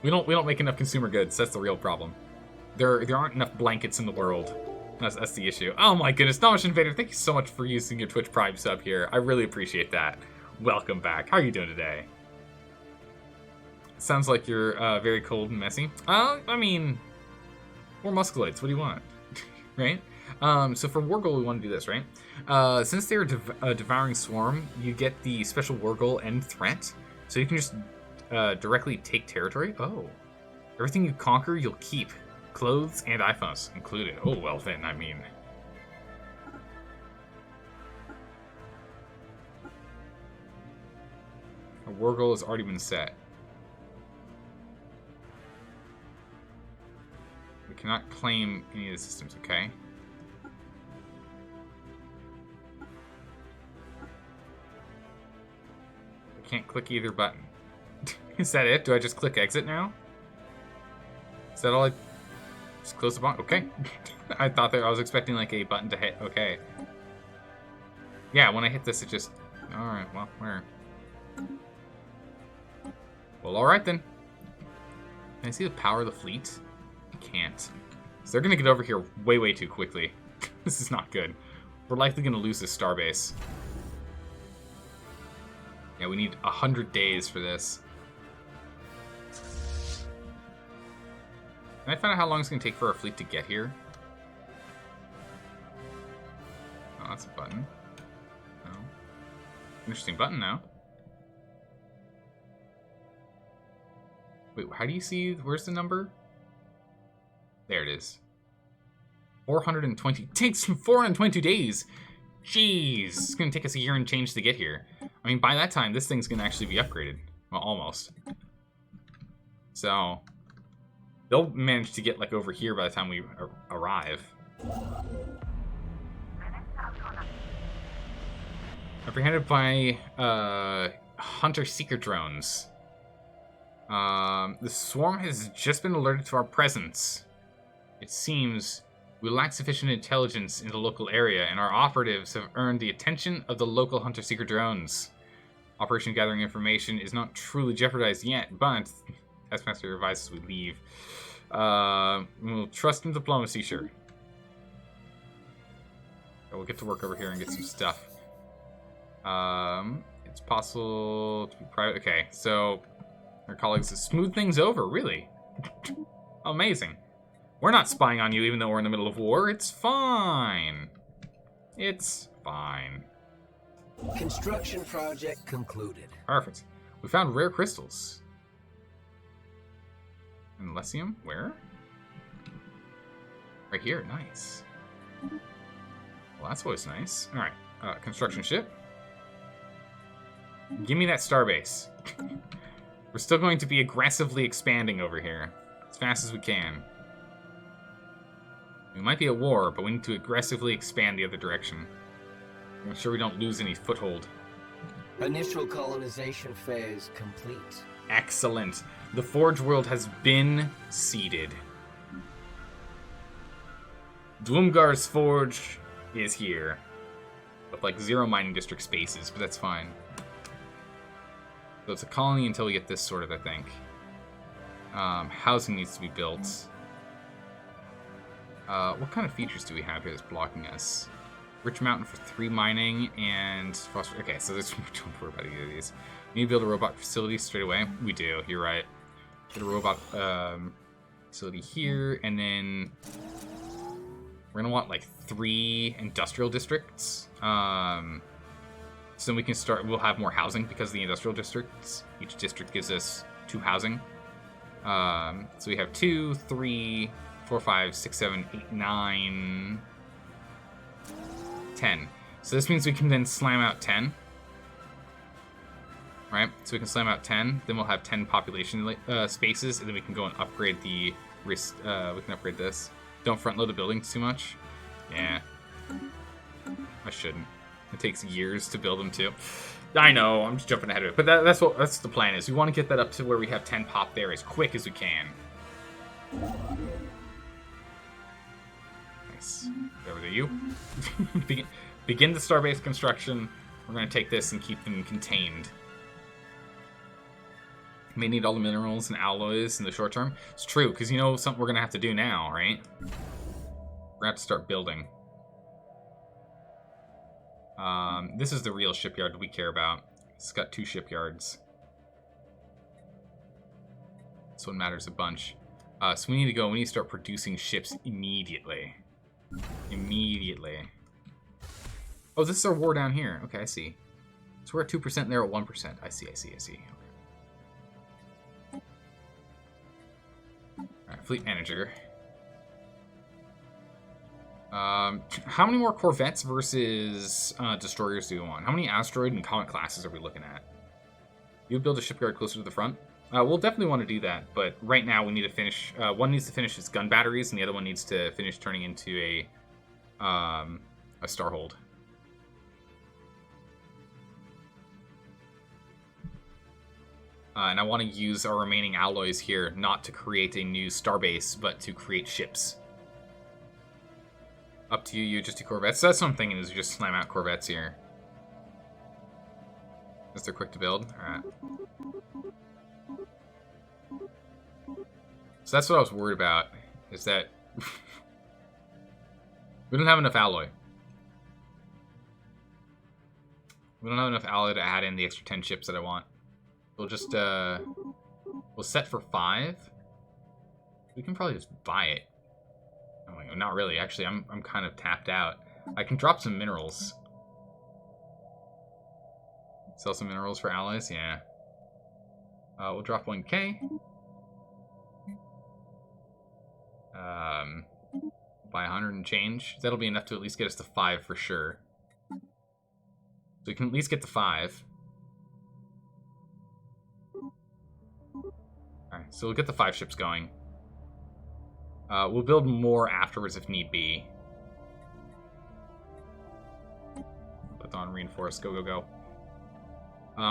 We don't make enough consumer goods. That's the real problem. There aren't enough blankets in the world. That's the issue. Oh my goodness, Domination Invader, thank you so much for using your Twitch Prime sub here. I really appreciate that. Welcome back. How are you doing today? Sounds like you're very cold and messy. I mean, more musculoids. What do you want? Right? So for War Goal, we want to do this, right? Since they're a devouring swarm, you get the special War Goal end threat. So you can just directly take territory. Oh. Everything you conquer, you'll keep. Clothes and iPhones included. Oh, well then, I mean. A War Goal has already been set. We cannot claim any of the systems, okay? I can't click either button. Is that it? Do I just click exit now? Is that all I... Just close the button? Okay. I thought that I was expecting like a button to hit. Okay. Yeah, when I hit this, it just... Alright, well, where? Well, alright then. Can I see the power of the fleet? I can't. So they're gonna get over here way, way too quickly. This is not good. We're likely gonna lose this starbase. Yeah, we need 100 days for this. Can I find out how long it's going to take for our fleet to get here? Oh, that's a button. Oh. Interesting button now. Wait, how do you see... Where's the number? There it is. 420... Takes 422 days! Jeez! It's going to take us a year and change to get here. I mean, by that time, this thing's going to actually be upgraded. Well, almost. So... They'll manage to get, like, over here by the time we arrive. Apprehended by, hunter-seeker drones. The swarm has just been alerted to our presence. It seems we lack sufficient intelligence in the local area, and our operatives have earned the attention of the local hunter-seeker drones. Operation gathering information is not truly jeopardized yet, but... Taskmaster advises we leave. We'll trust in diplomacy, sure. We'll get to work over here and get some stuff. It's possible to be private. Okay, so our colleagues to smooth things over, really. Amazing. We're not spying on you even though we're in the middle of war. It's fine. It's fine. Construction project concluded. Perfect. We found rare crystals. And Lesium? Where? Right here. Nice. Well, that's always nice. Alright. Construction ship. Give me that starbase. We're still going to be aggressively expanding over here. As fast as we can. We might be at war, but we need to aggressively expand the other direction. Make sure we don't lose any foothold. Initial colonization phase complete. Excellent. The Forge world has been seeded. Dwumgar's Forge is here. With like 0 mining district spaces, but that's fine. So it's a colony until we get this sorted, I think. Housing needs to be built. What kind of features do we have here that's blocking us? Rich Mountain for 3 mining and foster. Okay, so there's don't worry about either of these. We need to build a robot facility straight away. We do. You're right. Get a robot facility here, and then we're gonna want like 3 industrial districts. So then we can start. We'll have more housing because of the industrial districts. Each district gives us 2 housing. So we have 2, 3, 4, 5, 6, 7, 8, 9, 10. So this means we can then slam out 10. Right? So we can slam out 10. Then we'll have 10 population spaces, and then we can go and upgrade the wrist. We can upgrade this. Don't front load the buildings too much. Yeah. I shouldn't. It takes years to build them too. I know, I'm just jumping ahead of it. But that's the plan is. We want to get that up to where we have 10 pop there as quick as we can. Nice. Over to you. Begin the starbase construction. We're going to take this and keep them contained. May need all the minerals and alloys in the short term. It's true, because you know something we're going to have to do now, right? We're going to have to start building. This is the real shipyard we care about. It's got 2 shipyards. This one matters a bunch. So we need to go. We need to start producing ships immediately. Immediately. Oh, this is our war down here. Okay, I see. So we're at 2% and they're at 1%. I see. Alright, fleet manager. How many more corvettes versus destroyers do we want? How many asteroid and comet classes are we looking at? You build a shipyard closer to the front? We'll definitely want to do that, but right now we need to finish... one needs to finish its gun batteries, and the other one needs to finish turning into a starhold. And I want to use our remaining alloys here, not to create a new starbase, but to create ships. Up to you, you just do corvettes. So that's what I'm thinking, is just slam out corvettes here. Because they're quick to build. Alright. So that's what I was worried about, is that we don't have enough alloy. We don't have enough alloy to add in the extra 10 ships that I want. We'll just, we'll set for 5. We can probably just buy it. Oh, not really. Actually, I'm kind of tapped out. I can drop some minerals. Sell some minerals for allies? Yeah. We'll drop 1k. Buy 100 and change. That'll be enough to at least get us to 5 for sure. So we can at least get to 5. Alright, so we'll get the 5 ships going. We'll build more afterwards if need be. Put on reinforce. Go, go, go.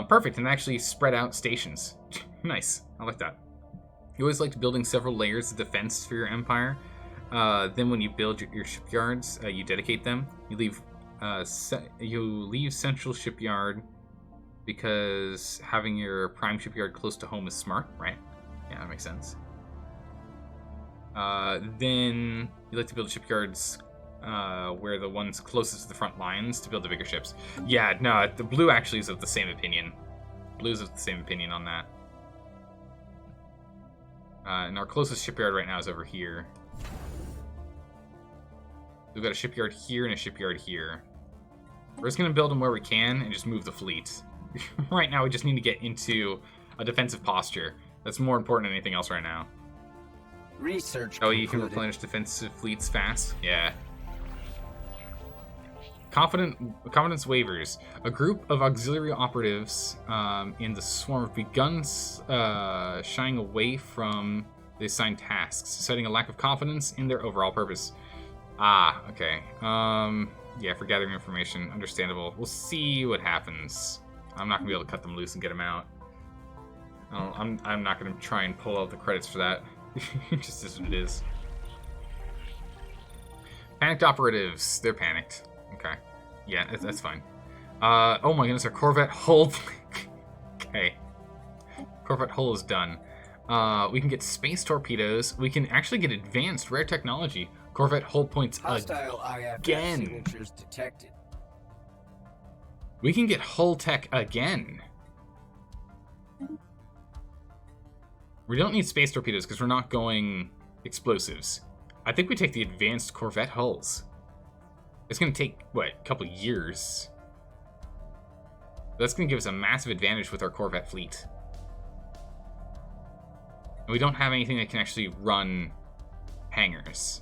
Perfect, and actually spread out stations. Nice. I like that. You always liked building several layers of defense for your empire. Then when you build your shipyards, you dedicate them. You leave central shipyard because having your prime shipyard close to home is smart, right? Yeah, that makes sense. Then you like to build shipyards where the ones closest to the front lines to build the bigger ships. Yeah, no, the blue actually is of the same opinion. Blue's of the same opinion on that. And our closest shipyard right now is over here. We've got a shipyard here and a shipyard here. We're just going to build them where we can and just move the fleet. Right now we just need to get into a defensive posture. That's more important than anything else right now. Research Oh, you can concluded. replenish defensive fleets fast? Yeah. Confidence waivers. A group of auxiliary operatives in the swarm have begun shying away from the assigned tasks, citing a lack of confidence in their overall purpose. Ah, okay. Yeah, for gathering information. Understandable. We'll see what happens. I'm not going to be able to cut them loose and get them out. I'm not going to try and pull out the credits for that. It just is what it is. Panicked operatives. They're panicked. Okay. Yeah, that's fine. Oh my goodness, our Corvette hull. Okay. Corvette hull is done. We can get space torpedoes. We can actually get advanced rare technology. Corvette hull points Hostile again. IFF signatures detected. We can get hull tech again. We don't need space torpedoes because we're not going explosives. I think we take the advanced Corvette hulls. It's going to take, what, a couple years? That's going to give us a massive advantage with our Corvette fleet. And we don't have anything that can actually run hangars.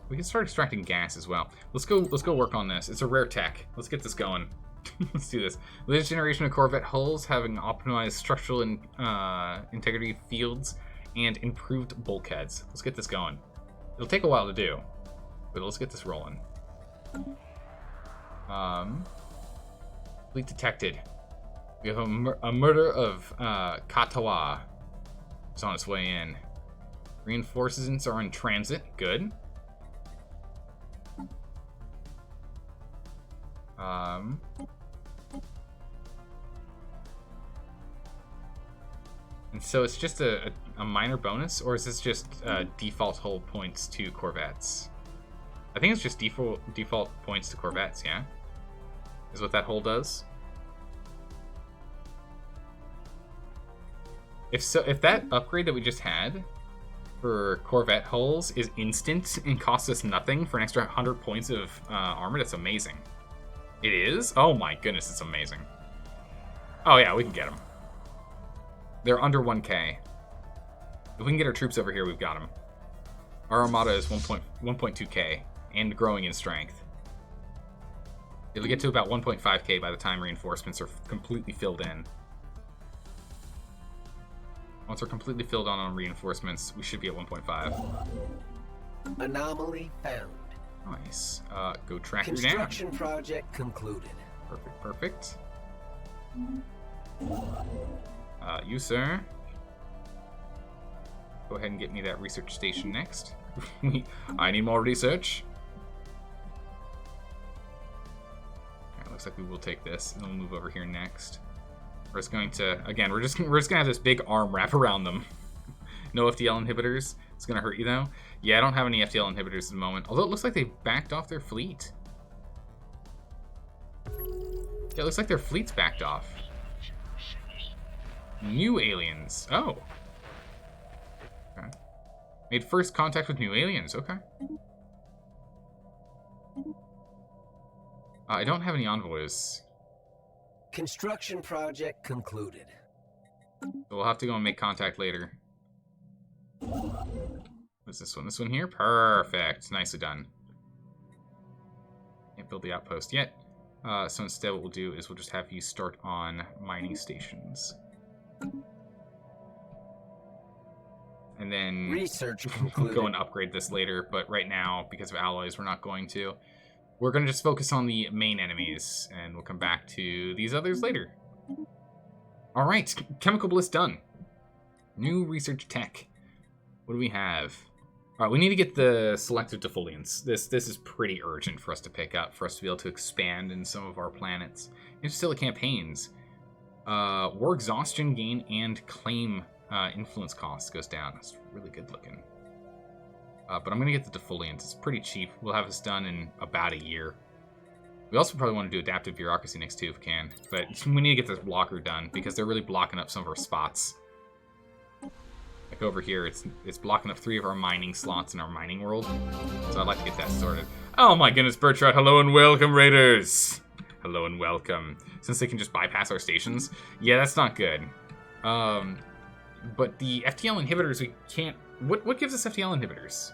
We can start extracting gas as well. Let's go work on this. It's a rare tech. Let's get this going. Let's do this. Latest generation of Corvette hulls having optimized structural and integrity fields and improved bulkheads. Let's get this going. It'll take a while to do, but let's get this rolling. Fleet detected. We have a murder of Katawa. It's on its way in. Reinforcements are in transit. Good. And so it's just a minor bonus, or is this just default hull points to corvettes? I think it's just default points to corvettes, yeah? Is what that hull does? If that upgrade that we just had for corvette hulls is instant and costs us nothing for an extra 100 points of armor, that's amazing. It is? Oh my goodness, it's amazing. Oh yeah, we can get them. They're under 1k. If we can get our troops over here, we've got them. Our armada is 1.2k and growing in strength. It'll get to about 1.5k by the time reinforcements are completely filled in. Once we're completely filled on reinforcements, we should be at 1.5. Anomaly found. Nice. Go track her down. Construction project concluded. Perfect. You, sir. Go ahead and get me that research station next. I need more research. Alright, looks like we will take this, and then we'll move over here next. We're just going to, again, we're just gonna have this big arm wrap around them. No FTL inhibitors. It's gonna hurt you though. Yeah, I don't have any FTL inhibitors at the moment. Although it looks like they backed off their fleet. Yeah, it looks like their fleet's backed off. New aliens. Oh. Okay. Made first contact with new aliens. Okay. I don't have any envoys. Construction project concluded. So we'll have to go and make contact later. What's this one? This one here? Perfect. Nicely done. Can't build the outpost yet. So instead what we'll do is we'll just have you start on mining stations. And then Research we'll concluded. go and upgrade this later, but right now, because of alloys, we're not going to. We're going to just focus on the main enemies, and we'll come back to these others later. Alright, Chemical Bliss done. New research tech. What do we have? Alright, we need to get the selective defoliants. This is pretty urgent for us to pick up, for us to be able to expand in some of our planets. Interstellar campaigns. War exhaustion gain and claim influence cost goes down. That's really good looking. But I'm going to get the defoliants. It's pretty cheap. We'll have this done in about a year. We also probably want to do adaptive bureaucracy next too if we can. But we need to get this blocker done because they're really blocking up some of our spots. Like over here, it's blocking up 3 of our mining slots in our mining world. So I'd like to get that sorted. Oh my goodness, Bertrand. Hello and welcome, Raiders. Hello and welcome. Since they can just bypass our stations. Yeah, that's not good. But the FTL inhibitors, we can't... What gives us FTL inhibitors?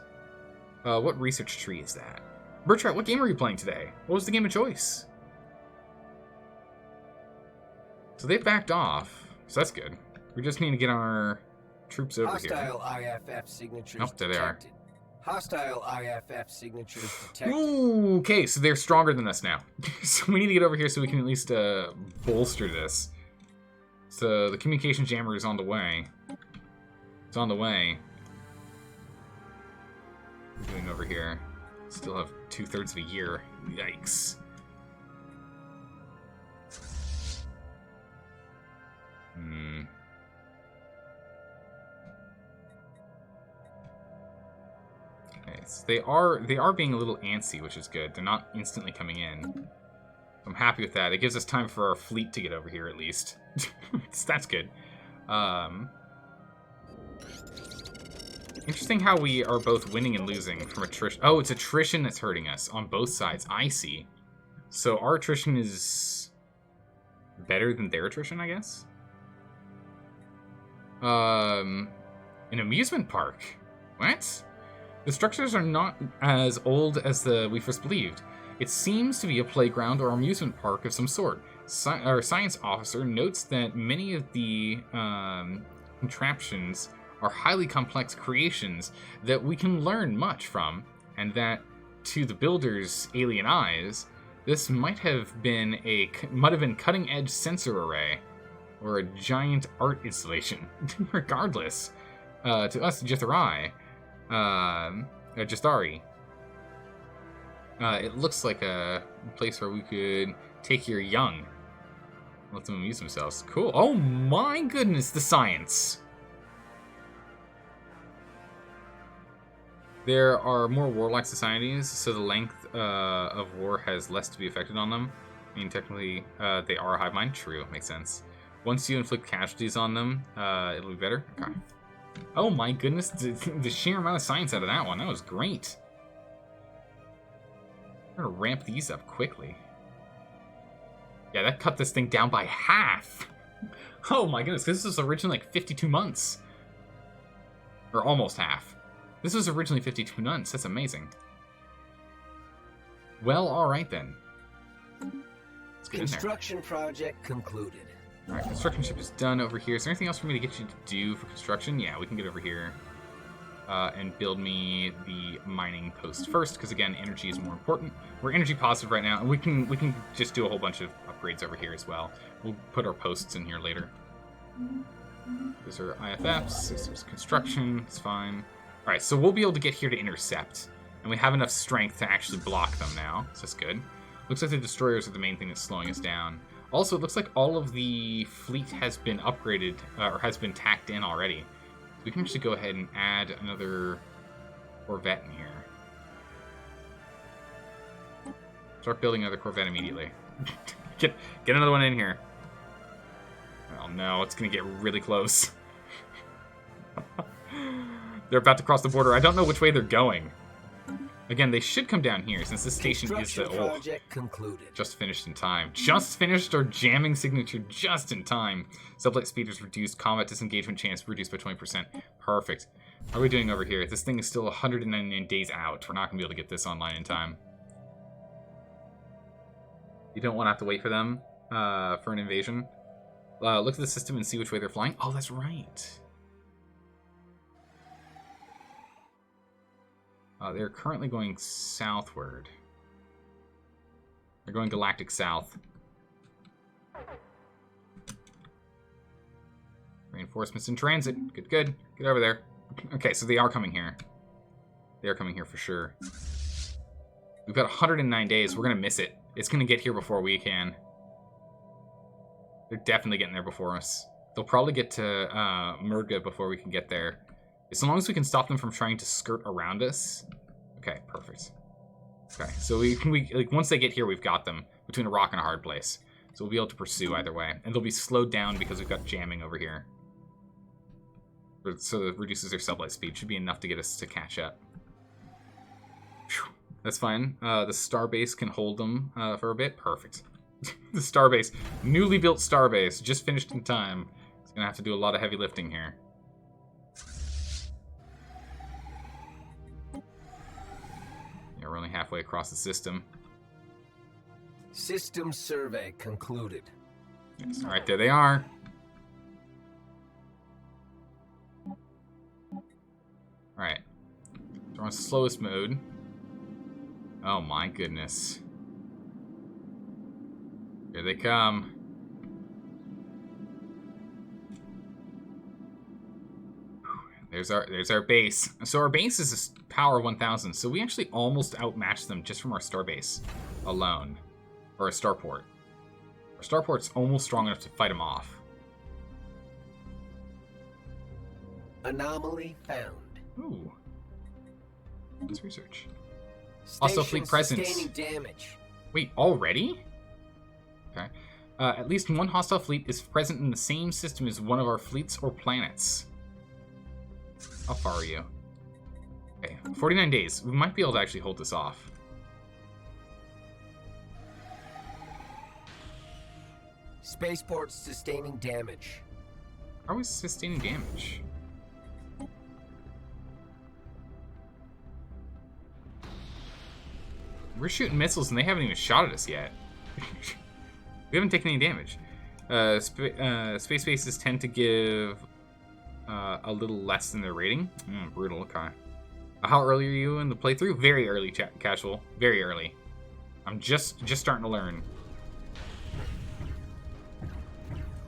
What research tree is that? Bertrand, what game are you playing today? What was the game of choice? So they backed off. So that's good. We just need to get our troops over Hostile here. IFF signatures Oh, there they are. detected. Hostile IFF signatures detected. Ooh, okay, so they're stronger than us now. So we need to get over here so we can at least bolster this. So the communication jammer is on the way. It's on the way. What are we doing over here? Still have 2/3 of a year. Yikes. Okay, so they are being a little antsy, which is good. They're not instantly coming in. I'm happy with that. It gives us time for our fleet to get over here at least. So that's good. Interesting how we are both winning and losing from attrition. Oh, it's attrition that's hurting us on both sides. I see. So our attrition is better than their attrition, I guess? An amusement park. What? The structures are not as old as we first believed. It seems to be a playground or amusement park of some sort. Our science officer notes that many of the contraptions are highly complex creations that we can learn much from, and that, to the builder's alien eyes, this might have been cutting-edge sensor array, or a giant art installation. Regardless, to us, Jithari, it looks like a place where we could take your young, let them amuse themselves. Cool. Oh my goodness, the science. There are more warlock societies, so the length of war has less to be affected on them. I mean, technically, they are a hive mind. True, makes sense. Once you inflict casualties on them, it'll be better. Okay. Oh my goodness, the sheer amount of science out of that one. That was great. I'm gonna ramp these up quickly. Yeah, that cut this thing down by half. Oh my goodness, this was originally like 52 months. Or almost half. This was originally 52 months. That's amazing. Well, alright then. Let's get in there. Construction project concluded. Alright, construction ship is done over here. Is there anything else for me to get you to do for construction? Yeah, we can get over here and build me the mining post first, because again, energy is more important. We're energy positive right now, and we can just do a whole bunch of upgrades over here as well. We'll put our posts in here later. These are IFFs, this is construction, it's fine. Alright, so we'll be able to get here to intercept, and we have enough strength to actually block them now, so that's good. Looks like the destroyers are the main thing that's slowing us down. Also, it looks like all of the fleet has been upgraded, or has been tacked in already. We can actually go ahead and add another Corvette in here. Start building another Corvette immediately. Get another one in here. Oh no, it's gonna get really close. They're about to cross the border. I don't know which way they're going. Again, they should come down here since this station is the project concluded. Just finished in time. Just finished our jamming signature just in time. Sublight speed is reduced. Combat disengagement chance reduced by 20%. Perfect. How are we doing over here? This thing is still 199 days out. We're not going to be able to get this online in time. You don't want to have to wait for them for an invasion. Look at the system and see which way they're flying. Oh, that's right. They're currently going southward. They're going galactic south. Reinforcements in transit. Good, good. Get over there. Okay, so they are coming here. They are coming here for sure. We've got 109 days. We're going to miss it. It's going to get here before we can. They're definitely getting there before us. They'll probably get to Murga before we can get there. As long as we can stop them from trying to skirt around us. Okay, perfect. Okay, so like once they get here, we've got them between a rock and a hard place. So we'll be able to pursue either way. And they'll be slowed down because we've got jamming over here. So it reduces their sublight speed. Should be enough to get us to catch up. Whew, that's fine. The Starbase can hold them for a bit. Perfect. The Starbase. Newly built Starbase. Just finished in time. It's going to have to do a lot of heavy lifting here. Yeah, we're only halfway across the system. System survey concluded. Yes, alright, there they are. Alright. They're on slowest mode. Oh my goodness. Here they come. There's our base. So our base is a power 1000. So we actually almost outmatched them just from our starbase alone, or a starport. Our starport's almost strong enough to fight them off. Anomaly found. Ooh. Let's research. Also, fleet presence. Sustaining damage. Wait, already? Okay. At least one hostile fleet is present in the same system as one of our fleets or planets. How far are you? Okay, 49 days. We might be able to actually hold this off. Spaceport sustaining damage. How are we sustaining damage? We're shooting missiles and they haven't even shot at us yet. We haven't taken any damage. Space bases tend to give a little less than their rating. Brutal, okay. How early are you in the playthrough? Very early, casual. Very early. I'm just starting to learn.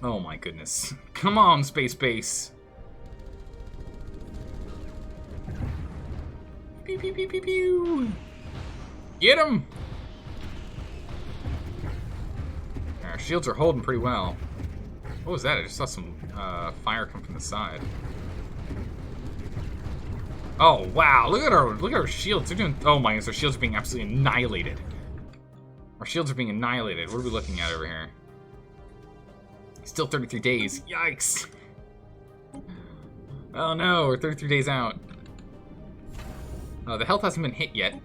Oh my goodness. Come on, space base. Pew, pew, pew, pew, pew. Get him! Our shields are holding pretty well. What was that? I just saw some fire come from the side. Oh wow! Look at our shields. They're doing. Oh my goodness, our shields are being absolutely annihilated. Our shields are being annihilated. What are we looking at over here? Still 33 days. Yikes! Oh no, we're 33 days out. The health hasn't been hit yet.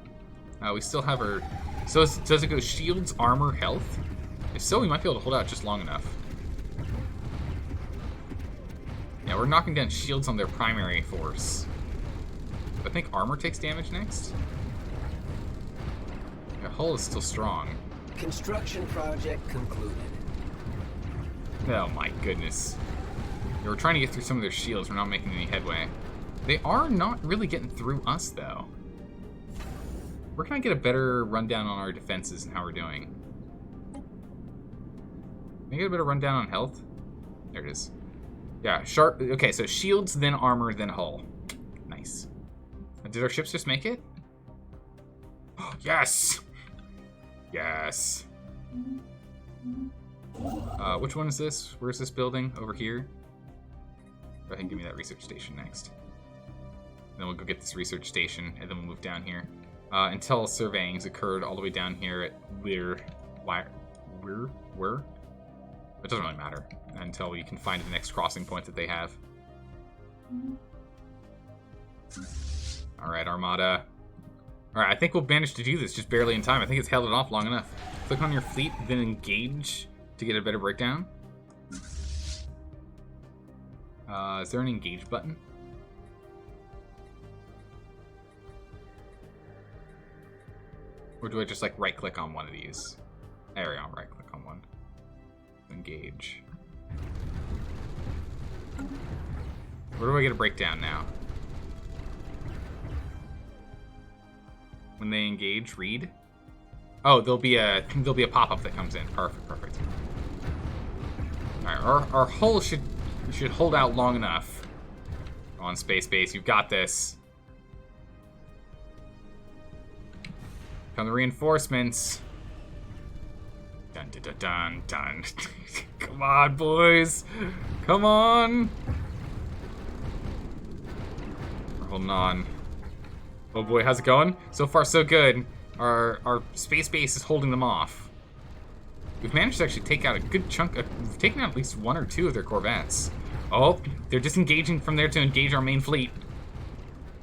We still have our... So does it go shields, armor, health? If so, we might be able to hold out just long enough. Yeah, we're knocking down shields on their primary force. I think armor takes damage next. Yeah, hull is still strong. Construction project concluded. Oh my goodness. Yeah, we're trying to get through some of their shields. We're not making any headway. They are not really getting through us, though. Where can I get a better rundown on our defenses and how we're doing? Can I get a better rundown on health? There it is. Yeah, sharp. Okay, so shields, then armor, then hull. Nice. Did our ships just make it? Oh, yes! Yes. Which one is this? Where's this building? Over here? Go ahead and give me that research station next. And then we'll go get this research station, and then we'll move down here. Until surveying's occurred all the way down here at where? It doesn't really matter until we can find the next crossing point that they have. Alright, Armada. Alright, I think we'll manage to do this just barely in time. I think it's held it off long enough. Click on your fleet, then engage to get a better breakdown. Is there an engage button? Or do I just like right click on one of these? There we go, right click on one. Engage. Where do I get a breakdown now? When they engage, read. Oh, there'll be a pop-up that comes in. Perfect. Alright, our hull should hold out long enough. Come on, space base, you've got this. Come the reinforcements. Dun dun dun dun dun. Come on, boys. Come on. We're holding on. Oh boy, how's it going? So far, so good. Our space base is holding them off. We've managed to actually take out a good chunk of... We've taken out at least one or two of their corvettes. Oh, they're disengaging from there to engage our main fleet.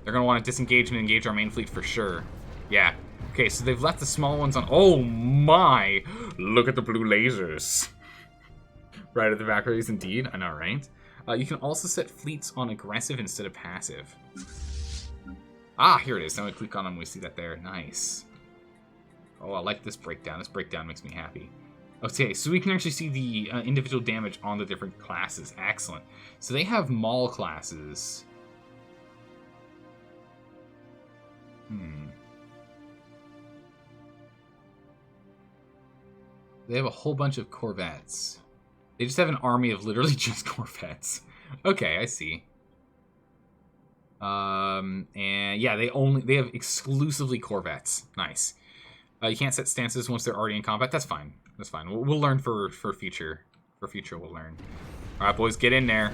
They're going to want to disengage and engage our main fleet for sure. Yeah. Okay, so they've left the small ones on... Oh my! Look at the blue lasers. Right at the back of these, indeed. I know, right? You can also set fleets on aggressive instead of passive. Ah, here it is. Now we click on them, we see that there. Nice. Oh, I like this breakdown. This breakdown makes me happy. Okay, so we can actually see the individual damage on the different classes. Excellent. So they have Maul classes. They have a whole bunch of corvettes. They just have an army of literally just corvettes. Okay, I see. And yeah, they have exclusively corvettes. Nice. You can't set stances once they're already in combat. That's fine. That's fine. We'll learn for future. For future, we'll learn. All right, boys, get in there.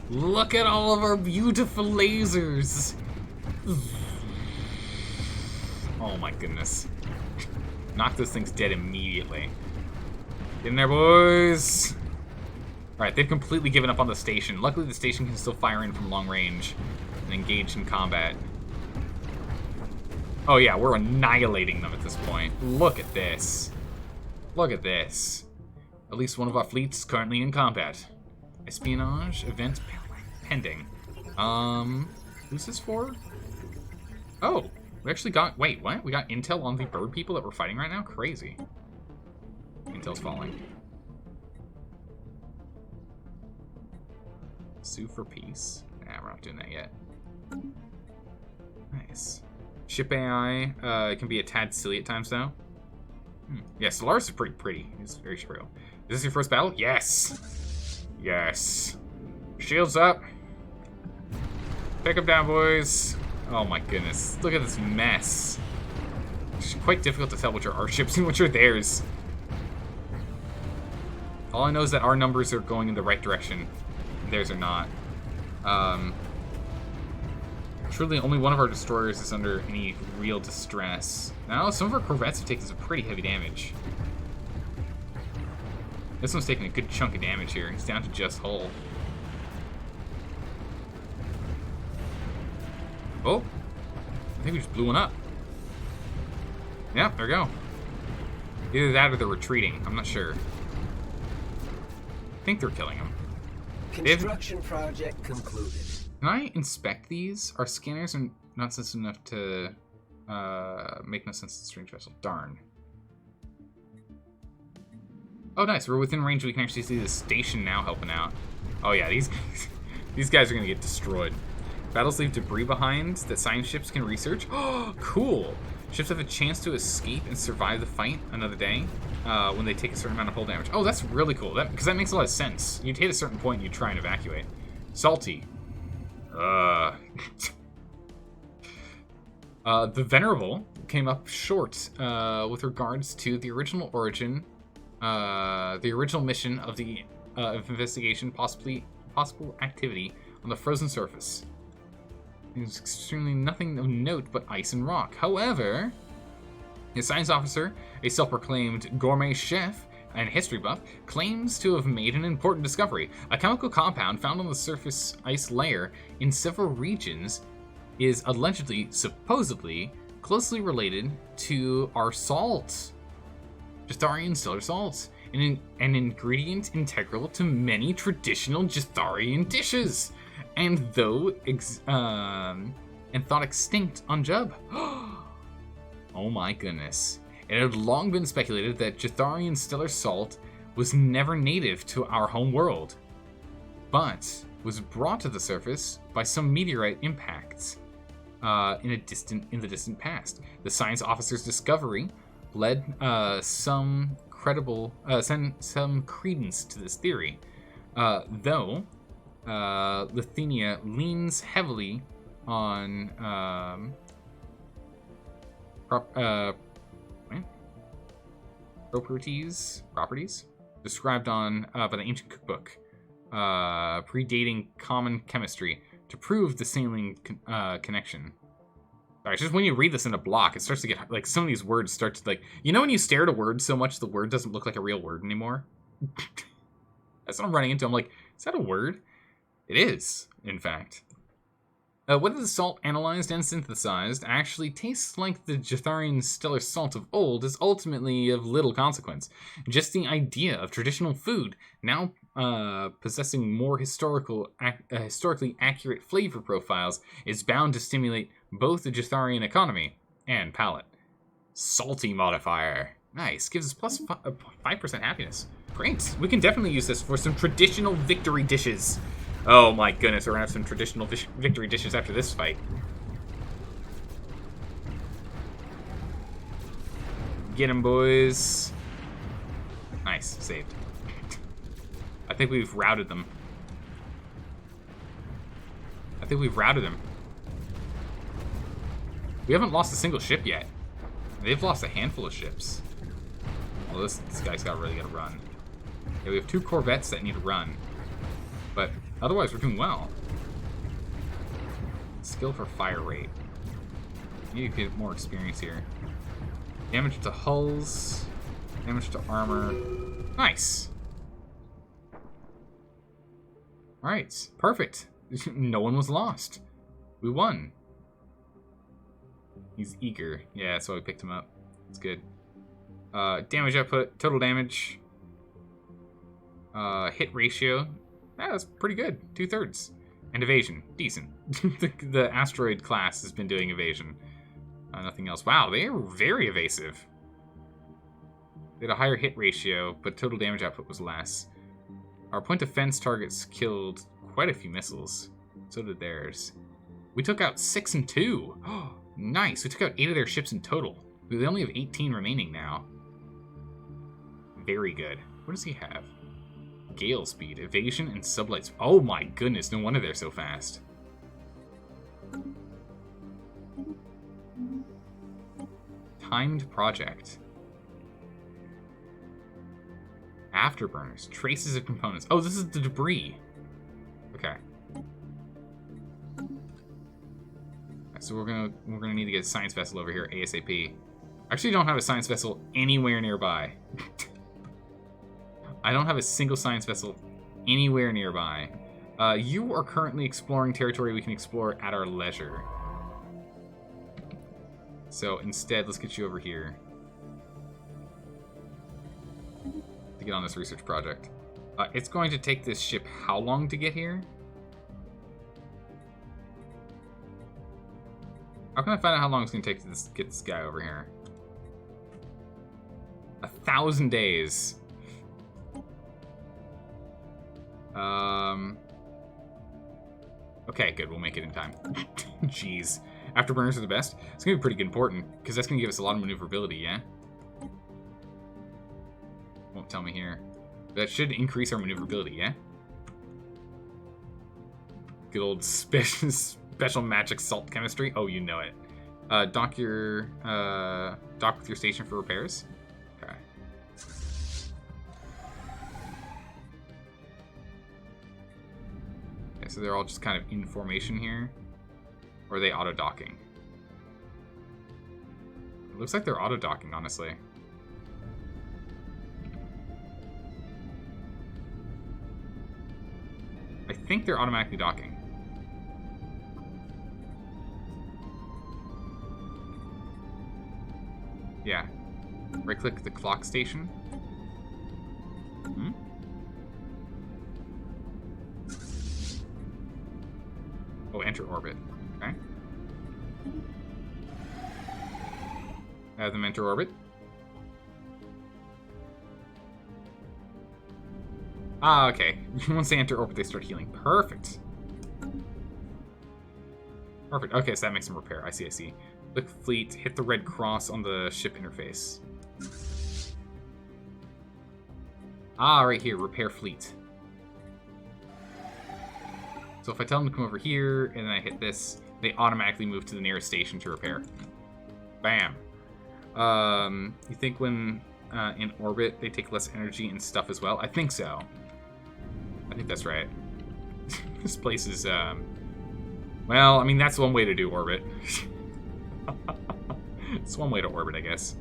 Look at all of our beautiful lasers. Oh my goodness. Knock those things dead immediately. Get in there, boys. All right, they've completely given up on the station. Luckily, the station can still fire in from long range and engage in combat. Oh yeah, we're annihilating them at this point. Look at this. Look at this. At least one of our fleets is currently in combat. Espionage event pending. Who's this for? Oh, we actually got... Wait, what? We got intel on the bird people that we're fighting right now? Crazy. Intel's falling. Sue for peace. Nah, we're not doing that yet. Nice. Ship AI can be a tad silly at times, though. Yeah, Stellaris is pretty. It's very true. Is this your first battle? Yes. Yes. Shields up. Pick them down, boys. Oh my goodness. Look at this mess. It's quite difficult to tell which are our ships and which are theirs. All I know is that our numbers are going in the right direction. Theirs are not. Truly, only one of our destroyers is under any real distress. Now, some of our corvettes have taken some pretty heavy damage. This one's taking a good chunk of damage here. It's down to just hull. Oh, I think we just blew one up. Yeah, there we go. Either that or they're retreating. I'm not sure. I think they're killing him. Construction project concluded. Can I inspect these? Our scanners are not sensitive enough to make no sense to the strange vessel. Darn. Oh, nice. We're within range. We can actually see the station now helping out. Oh, yeah. These guys are going to get destroyed. Battles leave debris behind that science ships can research. Oh, cool. Ships have a chance to escape and survive the fight another day when they take a certain amount of hull damage. Oh, that's really cool. Because that makes a lot of sense. You'd hit a certain point and you'd try and evacuate. Salty. The Venerable came up short with regards to the original origin, the original mission of the investigation, possible activity on the frozen surface. There's extremely nothing of note but ice and rock. However, a science officer, a self-proclaimed gourmet chef, and history buff, claims to have made an important discovery. A chemical compound found on the surface ice layer in several regions is allegedly, supposedly, closely related to our salt. Jatharian stellar salt. An ingredient integral to many traditional Jatharian dishes. And thought extinct on Jub. Oh my goodness. It had long been speculated that Jatharian stellar salt was never native to our home world, but was brought to the surface by some meteorite impacts in the distant past. The science officer's discovery led some credence to this theory, though Lithuania leans heavily on properties described on by the ancient cookbook, predating common chemistry, to prove the saline connection. Sorry, it's just when you read this in a block, it starts to get, like, some of these words start to, like, you know when you stare at a word so much the word doesn't look like a real word anymore? That's what I'm running into. I'm like, is that a word? It is, in fact. Whether the salt analyzed and synthesized actually tastes like the Jatharian stellar salt of old is ultimately of little consequence. Just the idea of traditional food now possessing more historically accurate flavor profiles is bound to stimulate both the Jatharian economy and palate. Salty modifier. Nice. Gives us plus 5% happiness. Great. We can definitely use this for some traditional victory dishes. Oh my goodness, we're gonna have some traditional victory dishes after this fight. Get him, boys. Nice, saved. I think we've routed them. We haven't lost a single ship yet. They've lost a handful of ships. Well, this guy's really gotta run. Yeah, we have 2 corvettes that need to run. But otherwise, we're doing well. Skill for fire rate. Need to get more experience here. Damage to hulls. Damage to armor. Nice. Alright, perfect. No one was lost. We won. He's eager. Yeah, that's why we picked him up. It's good. Damage output, total damage. Hit ratio. Yeah, that's pretty good. 2/3. And evasion. Decent. The asteroid class has been doing evasion. Nothing else. Wow, they are very evasive. They had a higher hit ratio, but total damage output was less. Our point defense targets killed quite a few missiles. So did theirs. We took out 6 and 2. Oh, nice. We took out 8 of their ships in total. We only have 18 remaining now. Very good. What does he have? Gale speed, evasion, and sublights. Oh my goodness, no wonder they're so fast. Timed project. Afterburners, traces of components. Oh, this is the debris. Okay. So we're gonna need to get a science vessel over here ASAP. I actually don't have a science vessel anywhere nearby. I don't have a single science vessel anywhere nearby. You are currently exploring territory we can explore at our leisure. So instead, let's get you over here to get on this research project. It's going to take this ship how long to get here? How can I find out how long it's going to take to get this guy over here? 1,000 days. Okay, good. We'll make it in time. Jeez. Afterburners are the best. It's going to be pretty important, because that's going to give us a lot of maneuverability, yeah? Won't tell me here. That should increase our maneuverability, yeah? Good old special magic salt chemistry. Oh, you know it. Dock with your station for repairs. Okay. Okay, so they're all just kind of in formation here. Or are they auto-docking? It looks like they're auto-docking, honestly. I think they're automatically docking. Yeah. Right-click the clock station. Hmm? Oh, enter orbit. Okay. Have them enter orbit. Ah, okay. Once they enter orbit, they start healing. Perfect. Perfect. Okay, so that makes them repair. I see, I see. Click fleet, hit the red cross on the ship interface. Ah, right here, repair fleet. So if I tell them to come over here, and then I hit this, they automatically move to the nearest station to repair. Bam. You think when in orbit, they take less energy and stuff as well? I think so. I think that's right. This place is, well, I mean, that's one way to do orbit. It's one way to orbit, I guess.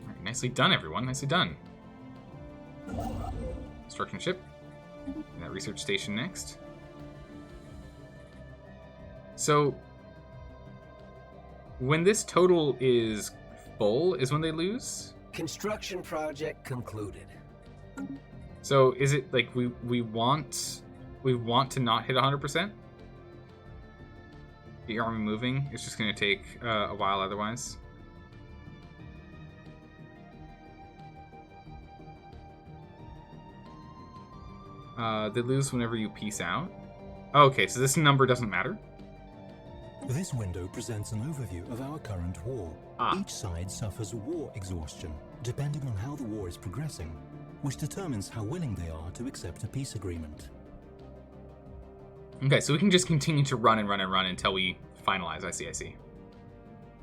All right, nicely done, everyone. Nicely done. Construction ship. And that research station next. So, when this total is full, is when they lose? Construction project concluded. So, is it like we want to not hit 100%? Get your army moving. It's just going to take a while otherwise. They lose whenever you peace out. Okay, so this number doesn't matter. This window presents an overview of our current war. Each side suffers war exhaustion, depending on how the war is progressing, which determines how willing they are to accept a peace agreement. Okay, so we can just continue to run and run and run until we finalize. I see.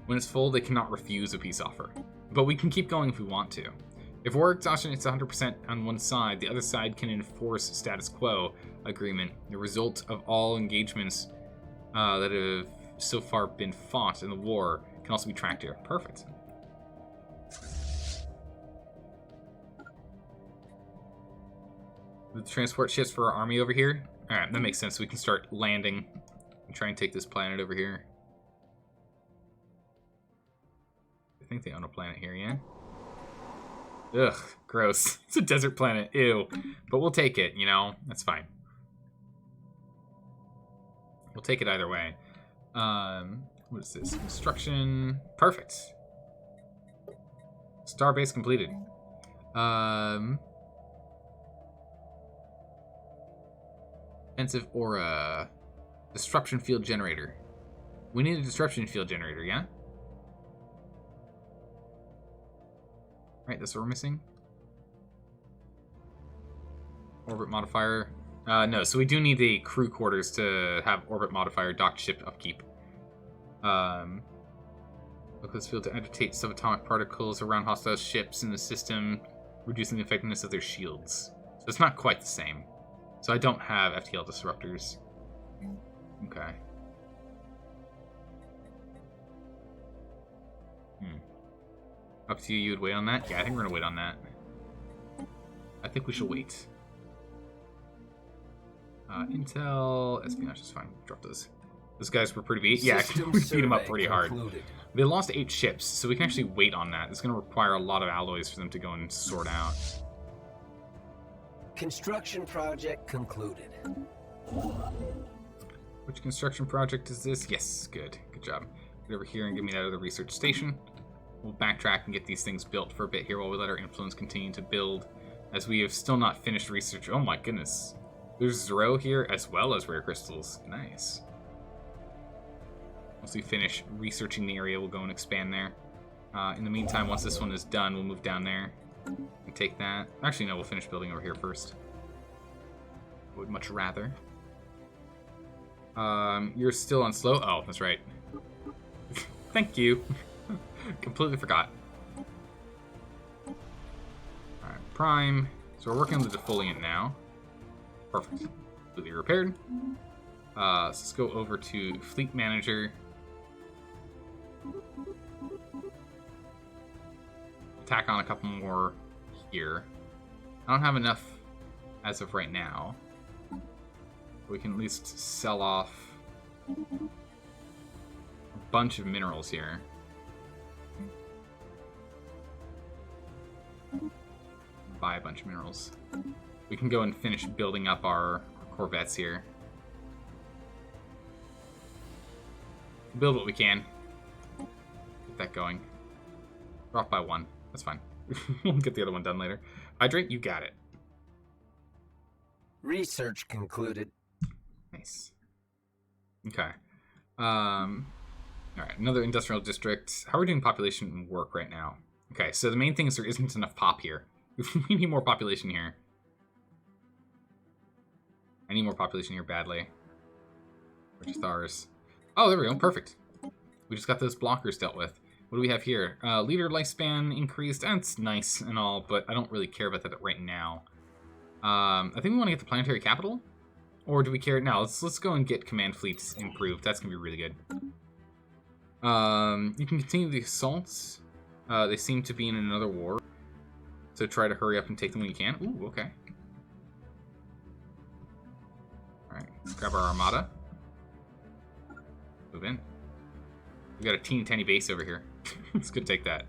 When it's full, they cannot refuse a peace offer. But we can keep going if we want to. If war exhaustion is 100% on one side, the other side can enforce status quo agreement. The result of all engagements that have so far been fought in the war can also be tracked here. Perfect. The transport ships for our army over here. Alright, that makes sense. We can start landing and try and take this planet over here. I think they own a planet here, yeah? Ugh, gross. It's a desert planet. Ew. But we'll take it, you know? That's fine. We'll take it either way. What is this? Construction. Perfect. Starbase completed. Offensive aura. Disruption field generator. We need a disruption field generator, yeah? Right, that's what we're missing. Orbit modifier. No, so we do need the crew quarters to have orbit modifier docked ship upkeep. Look this field to agitate subatomic particles around hostile ships in the system, reducing the effectiveness of their shields. So it's not quite the same. So I don't have FTL disruptors. Okay. Up to you. You would wait on that? Yeah, I think we're gonna wait on that. I think we should wait. Intel, espionage is fine. Drop those. Those guys were pretty beat. Yeah, we beat them up pretty hard. They lost 8 ships, so we can actually wait on that. It's going to require a lot of alloys for them to go and sort out. Construction project concluded. Which construction project is this? Yes, good. Good job. Get over here and give me that other research station. We'll backtrack and get these things built for a bit here while we let our influence continue to build, as we have still not finished research. Oh my goodness. There's Zero here as well as rare crystals. Nice. Once we finish researching the area, we'll go and expand there. In the meantime, once this one is done, we'll move down there and take that. Actually, no, we'll finish building over here first. Would much rather. You're still on slow. Oh, that's right. Thank you. Completely forgot. Alright, Prime. So we're working on the defoliant now. Perfect. Completely repaired. So let's go over to Fleet Manager. Tack on a couple more here. I don't have enough as of right now. We can at least sell off a bunch of minerals here. Buy a bunch of minerals. We can go and finish building up our corvettes here. Build what we can. Get that going. Drop by 1. That's fine. We'll get the other one done later. Hydrate, you got it. Research concluded. Nice. Okay. Alright, another industrial district. How are we doing population and work right now? Okay, so the main thing is there isn't enough pop here. We need more population here. I need more population here badly. Which stars? Oh, there we go. Perfect. We just got those blockers dealt with. What do we have here? Leader lifespan increased. That's nice and all, but I don't really care about that right now. I think we want to get the planetary capital. Or do we care? No, let's go and get command fleets improved. That's going to be really good. You can continue the assaults. They seem to be in another war. So try to hurry up and take them when you can. Ooh, okay. Alright, grab our armada. Move in. We got a teeny tiny base over here. Let's go take that.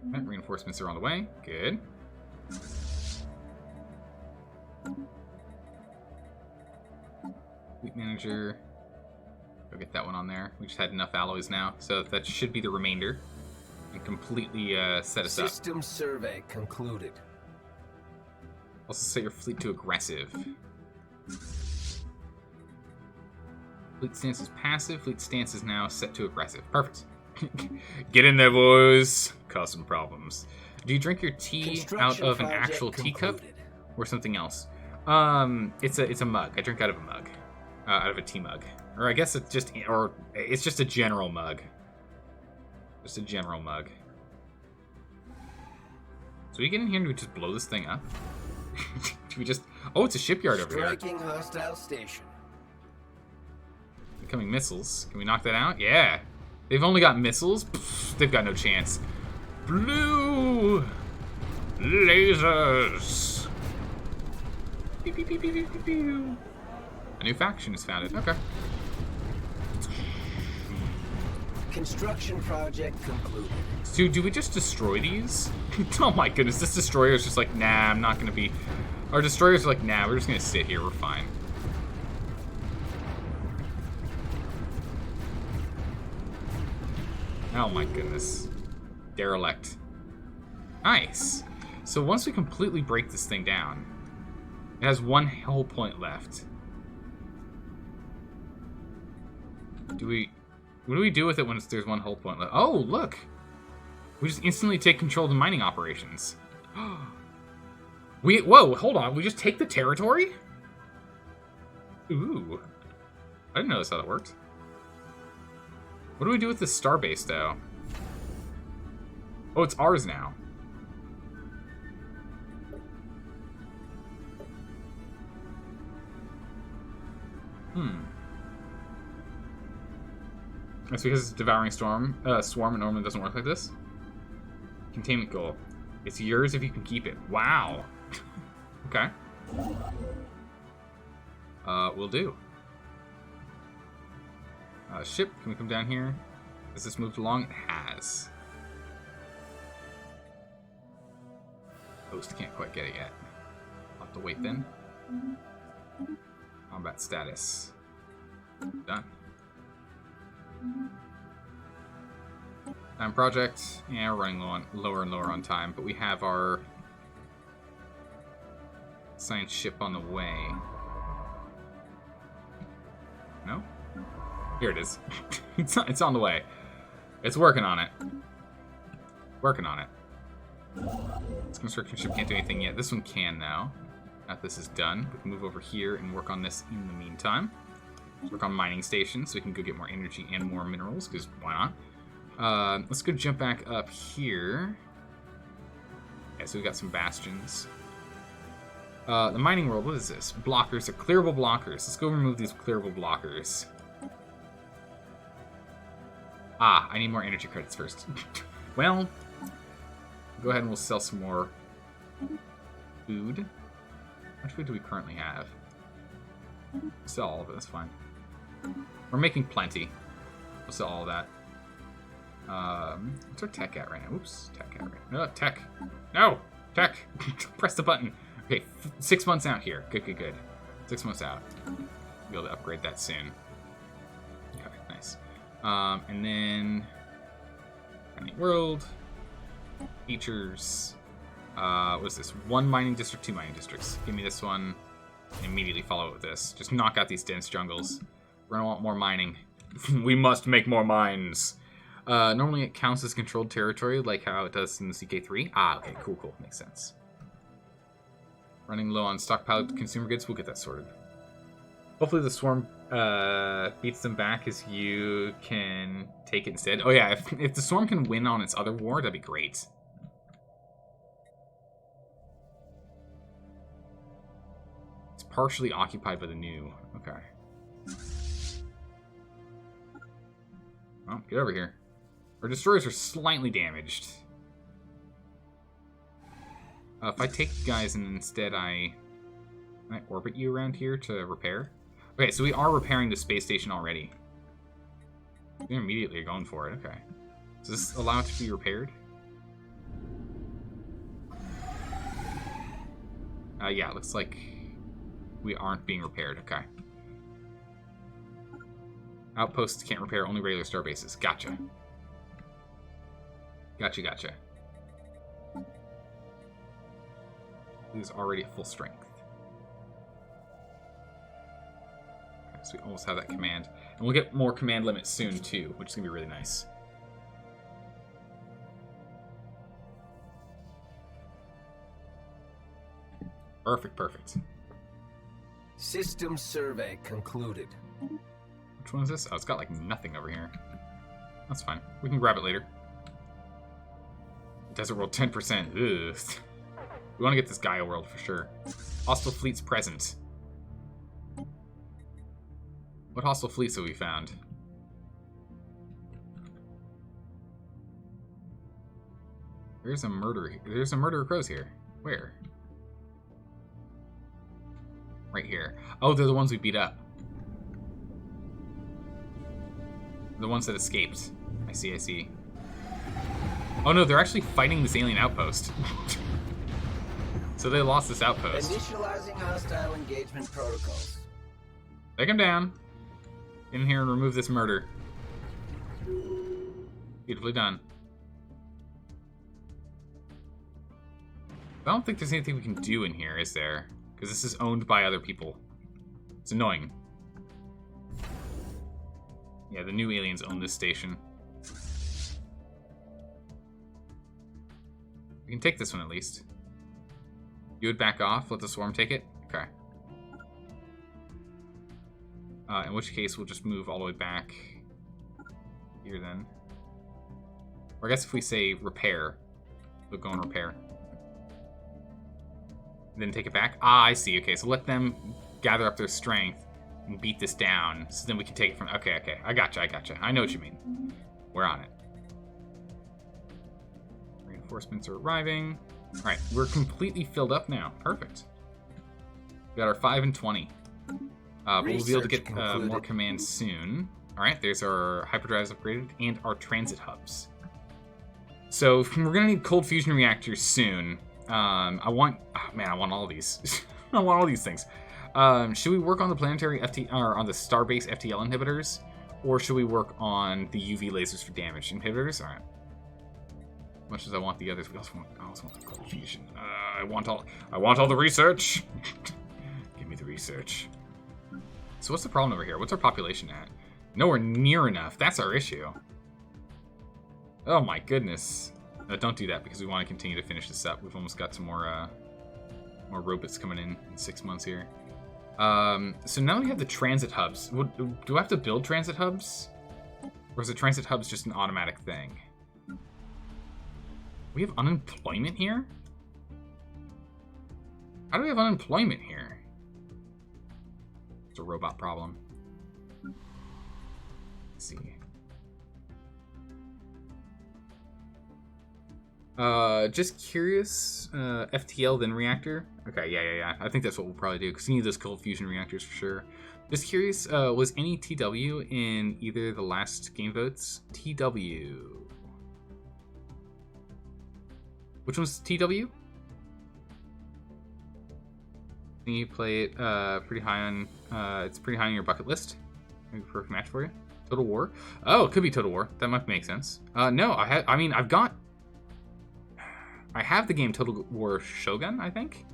Right, reinforcements are on the way. Good. Fleet manager. Go get that one on there. We just had enough alloys now, so that should be the remainder. And completely set us up. System survey concluded. Also set your fleet to aggressive. Fleet stance is passive. Fleet stance is now set to aggressive. Perfect. Get in there, boys. Cause some problems. Do you drink your tea out of an actual teacup or something else? It's a mug. I drink out of a mug. Out of a tea mug. Or I guess it's just a general mug. Just a general mug. So we get in here and we just blow this thing up. Do we just... Oh, it's a shipyard over here. Striking hostile station. Incoming missiles. Can we knock that out? Yeah. They've only got missiles? Pfft, they've got no chance. Blue lasers. Pew, pew, pew, pew, pew, pew, pew. A new faction is founded. Okay. Construction project concluded. So do we just destroy these? Oh my goodness, this destroyer is just like, nah, I'm not gonna be... Our destroyers are like, nah, we're just gonna sit here, we're fine. Oh my goodness. Derelict. Nice. So once we completely break this thing down, it has one hull point left. What do we do with it when there's one hull point left? Oh, look! We just instantly take control of the mining operations. Whoa, hold on. We just take the territory? Ooh. I didn't know that's how that worked. What do we do with this starbase, though? Oh, it's ours now. That's because it's devouring swarm. It normally doesn't work like this. Containment goal. It's yours if you can keep it. Wow. Okay. Will do. Ship, can we come down here? Has this moved along? It has. Host can't quite get it yet. I'll have to wait then. Combat status. Done. Time project. Yeah, we're running lower and lower on time, but we have our science ship on the way. No? Here it is. It's on the way. It's working on it. Working on it. This construction ship can't do anything yet. This one can now. Now that this is done, we can move over here and work on this in the meantime. Work on mining stations so we can go get more energy and more minerals, because why not? Let's go jump back up here. Yeah, so we got some bastions. The mining world, what is this? Blockers, they're clearable blockers. Let's go remove these clearable blockers. Ah, I need more energy credits first. Well, go ahead and we'll sell some more food. How much food do we currently have? Sell all of it, that's fine. We're making plenty. We'll sell all of that. What's our tech at right now? Oops, tech at right now. No, tech. No! Tech! Press the button. Okay, 6 months out here. Good, good, good. 6 months out. Be able to upgrade that soon. Okay, nice. And then... World. Features. What is this? 1 mining district, 2 mining districts. Give me this one. And immediately follow it with this. Just knock out these dense jungles. We're gonna want more mining. We must make more mines. Normally it counts as controlled territory, like how it does in the CK3. Ah, okay, cool, cool. Makes sense. Running low on stockpiled consumer goods. We'll get that sorted. Hopefully the swarm beats them back as you can take it instead. Oh yeah, if the swarm can win on its other war, that'd be great. It's partially occupied by the new. Okay. Oh, get over here. Our destroyers are slightly damaged. If I take you guys and instead I orbit you around here to repair. Okay, so we are repairing the space station already. We immediately are going for it. Okay. Does this allow it to be repaired? Yeah, it looks like we aren't being repaired. Okay. Outposts can't repair, only regular star bases. Gotcha. Gotcha, gotcha. It is already at full strength. Okay, so we almost have that command. And we'll get more command limits soon, too, which is going to be really nice. Perfect, perfect. System survey concluded. Which one is this? Oh, it's got like nothing over here. That's fine. We can grab it later. Desert World 10%. Ugh. We want to get this Gaia world for sure. Hostile fleets present. What hostile fleets have we found? There's a murder. There's a murder of crows here. Where? Right here. Oh, they're the ones we beat up. The ones that escaped. I see, I see. Oh no, they're actually fighting this alien outpost. So they lost this outpost. Initializing hostile engagement protocols. Take him down. Get in here and remove this murder. Beautifully done. I don't think there's anything we can do in here, is there? Because this is owned by other people. It's annoying. Yeah, the new aliens own this station. We can take this one at least. You would back off, let the swarm take it? Okay. In which case, we'll just move all the way back here then. Or I guess if we say repair, we'll go and repair. Then take it back? Ah, I see. Okay, so let them gather up their strength. and beat this down, so then we can take it from... Okay. I gotcha. I know what you mean. We're on it. Reinforcements are arriving. All right, we're completely filled up now. Perfect. We got our 5 and 20. But we'll be able to get more commands soon. All right, there's our hyperdrives upgraded and our transit hubs. So we're gonna need cold fusion reactors soon. I want all these. I want all these things. Should we work on the planetary or on the Starbase FTL inhibitors, or should we work on the UV lasers for damage inhibitors? All right. Much as I want the others, I also want the cold fusion. I want all the research. Give me the research. So what's the problem over here? What's our population at? Nowhere near enough. That's our issue. Oh my goodness. Don't do that because we want to continue to finish this up. We've almost got some more robots coming in 6 months here. So now we have the transit hubs. Do I have to build transit hubs? Or is the transit hubs just an automatic thing? We have unemployment here? How do we have unemployment here? It's a robot problem. Let's see. Just curious, FTL then reactor. Okay, yeah. I think that's what we'll probably do, because we need those cold fusion reactors for sure. Just curious, was any TW in either of the last game votes? TW. Which one's TW? Can you play it pretty high on, it's pretty high on your bucket list? Maybe a perfect match for you? Total War? Oh, it could be Total War. That might make sense. No, I have the game Total War Shogun, I think.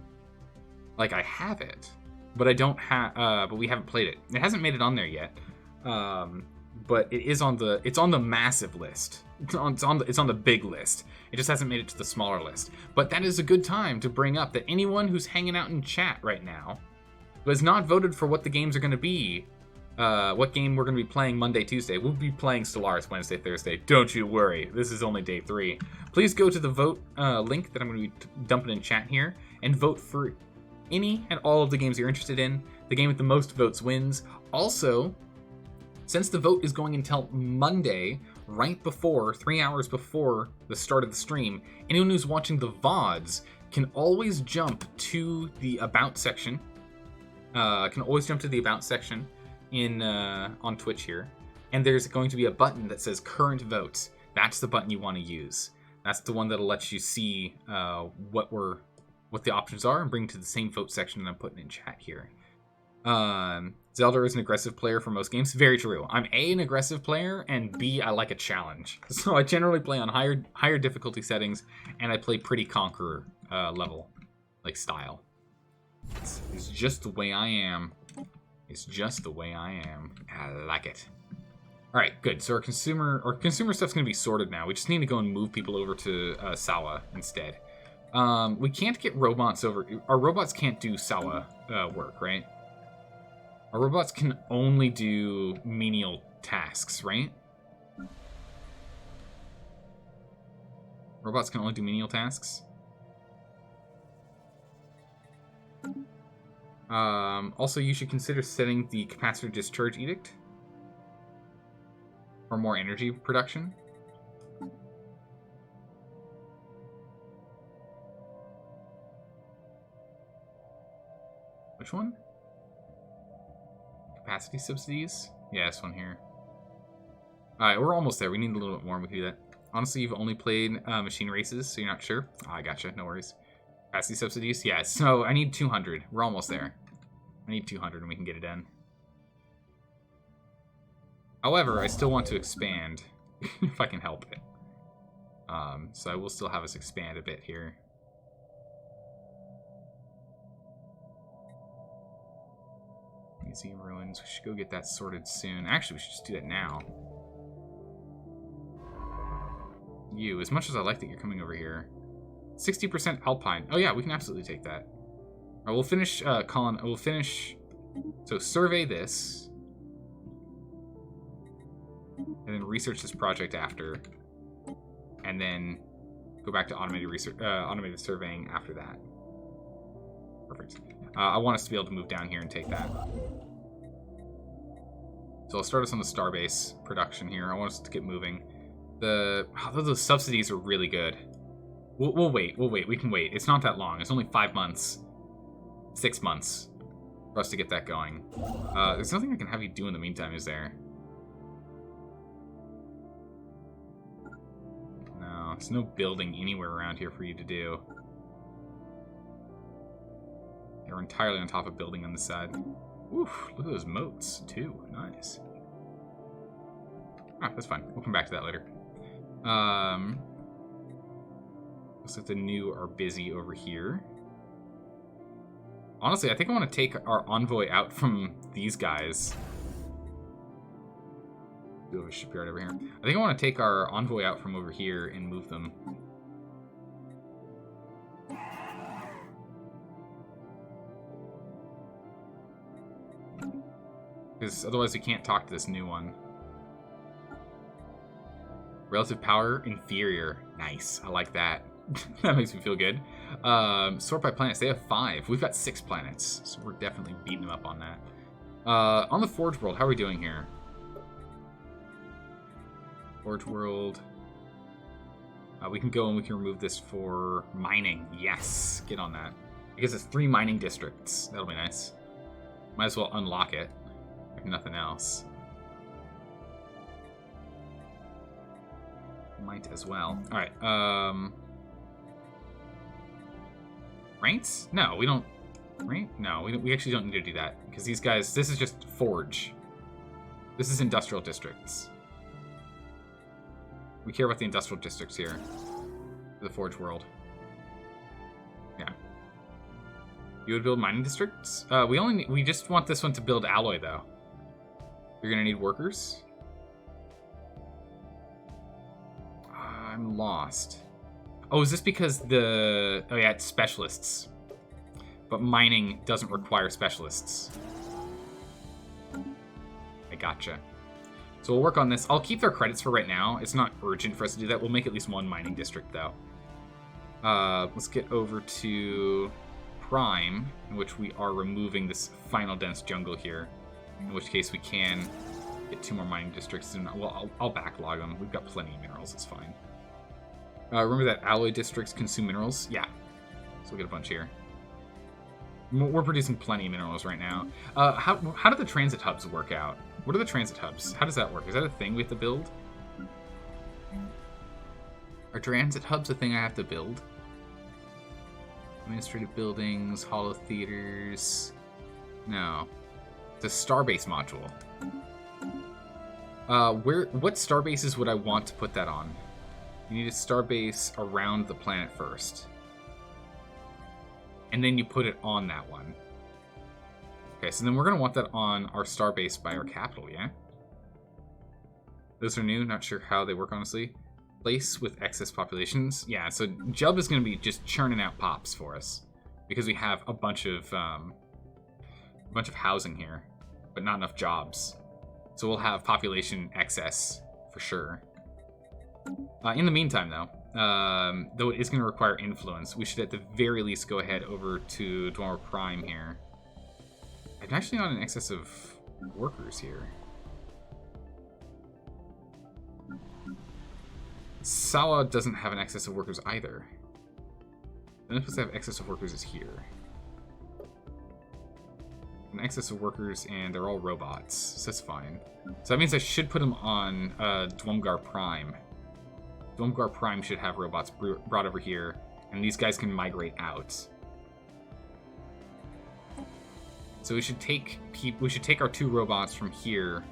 Like, I have it, but I don't have. But we haven't played it. It hasn't made it on there yet. But it is on the. It's on the massive list. It's on the big list. It just hasn't made it to the smaller list. But that is a good time to bring up that anyone who's hanging out in chat right now, who has not voted for what the games are going to be. What game we're going to be playing Monday, Tuesday. We'll be playing Stellaris Wednesday, Thursday. Don't you worry. This is only day 3. Please go to the vote link that I'm going to be dumping in chat here and vote for any and all of the games you're interested in. The game with the most votes wins. Also, since the vote is going until Monday, right before, 3 hours before the start of the stream, anyone who's watching the VODs can always jump to the About section. On Twitch here, and there's going to be a button that says current votes. That's the button you want to use. That's the one that'll let you see what the options are and bring to the same vote section that I'm putting in chat here. Zelda is an aggressive player for most games. Very true. I'm A, an aggressive player, and B, I like a challenge. So I generally play on higher difficulty settings, and I play pretty conqueror level, like style. It's just the way I am. It's just the way I am. I like it. All right, good. So our consumer stuff's gonna be sorted now. We just need to go and move people over to Sawa instead. We can't get robots over. Our robots can't do Sawa work, right? Our robots can only do menial tasks, right? Robots can only do menial tasks. Also, you should consider setting the capacitor discharge edict for more energy production. Which one? Capacity subsidies? Yeah, this one here. Alright, we're almost there. We need a little bit more. We can do that. Honestly, you've only played machine races, so you're not sure? Oh, I gotcha. No worries. Capacity subsidies? Yeah, so I need 200. We're almost there. I need 200 and we can get it done. However, I still want to expand, if I can help it. So I will still have us expand a bit here. Museum ruins. We should go get that sorted soon. Actually, we should just do that now. You, as much as I like that you're coming over here. 60% Alpine. Oh yeah, we can absolutely take that. I will finish, Colin. I will finish. So survey this, and then research this project after, and then go back to automated research, automated surveying after that. Perfect. I want us to be able to move down here and take that. So I'll start us on the Starbase Production here. I want us to get moving. Those subsidies are really good. We'll wait. We can wait. It's not that long. It's only 5 months. 6 months for us to get that going. There's nothing I can have you do in the meantime, is there? No, there's no building anywhere around here for you to do. You're entirely on top of building on this side. Oof, look at those moats, too. Nice. Ah, that's fine. We'll come back to that later. Looks like the new are busy over here. Honestly, I think I want to take our envoy out from these guys. Do have a shipyard over here. I think I want to take our envoy out from over here and move them. Because otherwise we can't talk to this new one. Relative power inferior. Nice. I like that. That makes me feel good. Sort by planets. They have 5. We've got 6 planets, so we're definitely beating them up on that. On the Forge World, how are we doing here? Forge World. We can go and we can remove this for mining. Yes, get on that. Because it's 3 mining districts. That'll be nice. Might as well unlock it, if nothing else. Might as well. All right. Raints? No, we don't. Right? No, we actually don't need to do that because these guys. This is just forge. This is industrial districts. We care about the industrial districts here. The Forge World. Yeah. You would build mining districts? We just want this one to build alloy though. You're gonna need workers. I'm lost. Oh, is this because the... Oh yeah, it's specialists. But mining doesn't require specialists. I gotcha. So we'll work on this. I'll keep their credits for right now. It's not urgent for us to do that. We'll make at least 1 mining district, though. Let's get over to Prime, in which we are removing this final dense jungle here. In which case we can get 2 more mining districts. And I'll backlog them. We've got plenty of minerals. It's fine. Remember that alloy districts consume minerals? Yeah. So we'll get a bunch here. We're producing plenty of minerals right now. How do the transit hubs work out? What are the transit hubs? How does that work? Is that a thing we have to build? Are transit hubs a thing I have to build? Administrative buildings, hollow theaters. No. It's a Starbase module. What Starbases would I want to put that on? You need a Starbase around the planet first. And then you put it on that one. Okay, so then we're going to want that on our Starbase by our capital, yeah? Those are new, not sure how they work, honestly. Place with excess populations. Yeah, so Jub is going to be just churning out pops for us. Because we have a bunch of housing here, but not enough jobs. So we'll have population excess for sure. In the meantime, though it is going to require influence, we should at the very least go ahead over to Dwemer Prime here. I'm actually not in excess of workers here. Sawa doesn't have an excess of workers either. The only place to have excess of workers is here. An excess of workers, and they're all robots, so that's fine. So that means I should put them on Dwemer Prime. Dwemer Prime should have robots brought over here, and these guys can migrate out. So we should take our 2 robots from here.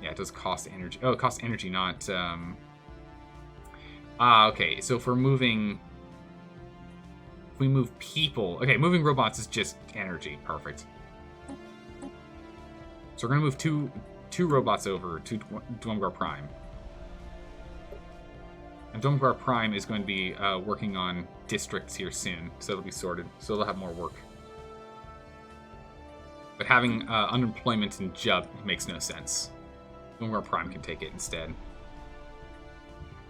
Yeah, it does cost energy. Oh, it costs energy, not. Okay. So if we move people. Okay, moving robots is just energy. Perfect. So we're gonna move two robots over to Dwemer Prime. And Dwemer Prime is going to be working on districts here soon, so it'll be sorted. So they'll have more work. But having unemployment in Jub makes no sense. Dwemer Prime can take it instead.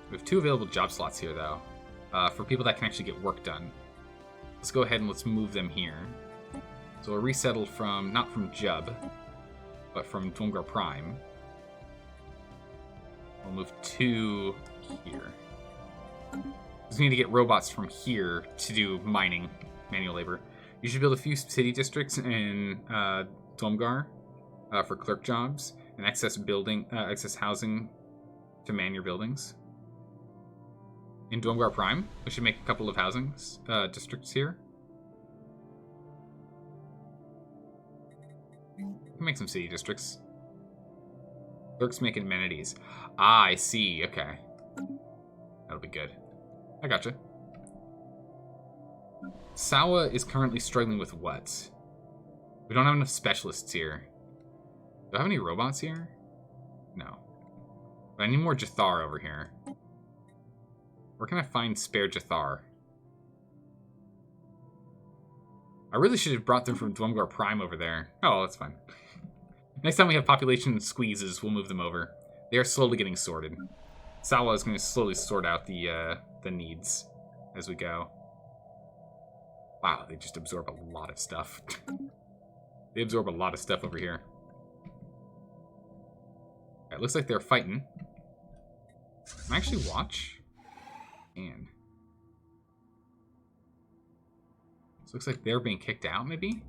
We have 2 available job slots here, though, for people that can actually get work done. Let's go ahead and let's move them here. So we'll resettle from, not from Jub. but from Dwumgar Prime. We'll move 2 here. Just need to get robots from here to do mining, manual labor. You should build a few city districts in Dwumgar for clerk jobs and excess housing to man your buildings. In Dwumgar Prime, we should make a couple of housing districts here. We can make some city districts. Clerks make amenities. Ah, I see. Okay. That'll be good. I gotcha. Sawa is currently struggling with what? We don't have enough specialists here. Do I have any robots here? No. But I need more Jathar over here. Where can I find spare Jathar? I really should have brought them from Dwumgar Prime over there. Oh, that's fine. Next time we have population squeezes, we'll move them over. They are slowly getting sorted. Sawa is going to slowly sort out the needs as we go. Wow, they just absorb a lot of stuff. They absorb a lot of stuff over here. It looks like they're fighting. Can I actually watch? And this looks like they're being kicked out, maybe?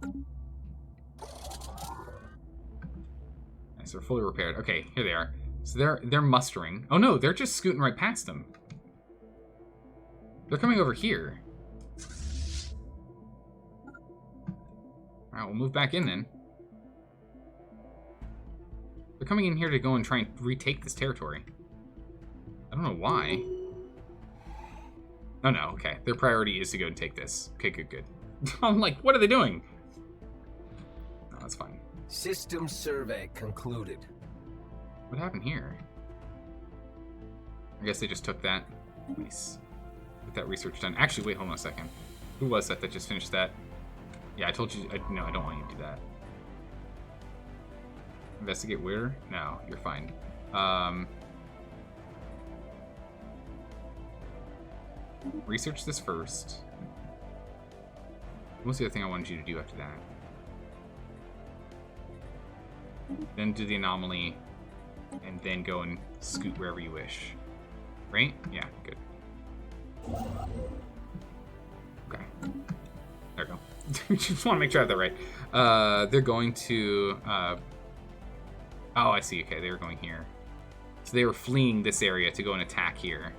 Nice, they're fully repaired. Okay, here they are. So they're mustering. Oh no, they're just scooting right past them. They're coming over here. Alright, we'll move back in then. They're coming in here to go and try and retake this territory. I don't know why. Oh no, okay. Their priority is to go and take this. Okay, good, good. I'm like, what are they doing? No, that's fine. System survey concluded. What happened here? I guess they just took that. Nice. Get that research done. Actually, wait, hold on a second. Who was that just finished that? Yeah, I told you. No, I don't want you to do that. Investigate where? No, you're fine. Research this first. What's the other thing I wanted you to do after that? Then do the anomaly, and then go and scoot wherever you wish. Right? Yeah, good. Okay. There we go. Just want to make sure I have that right. They're going to... oh, I see. Okay, they were going here. So they were fleeing this area to go and attack here.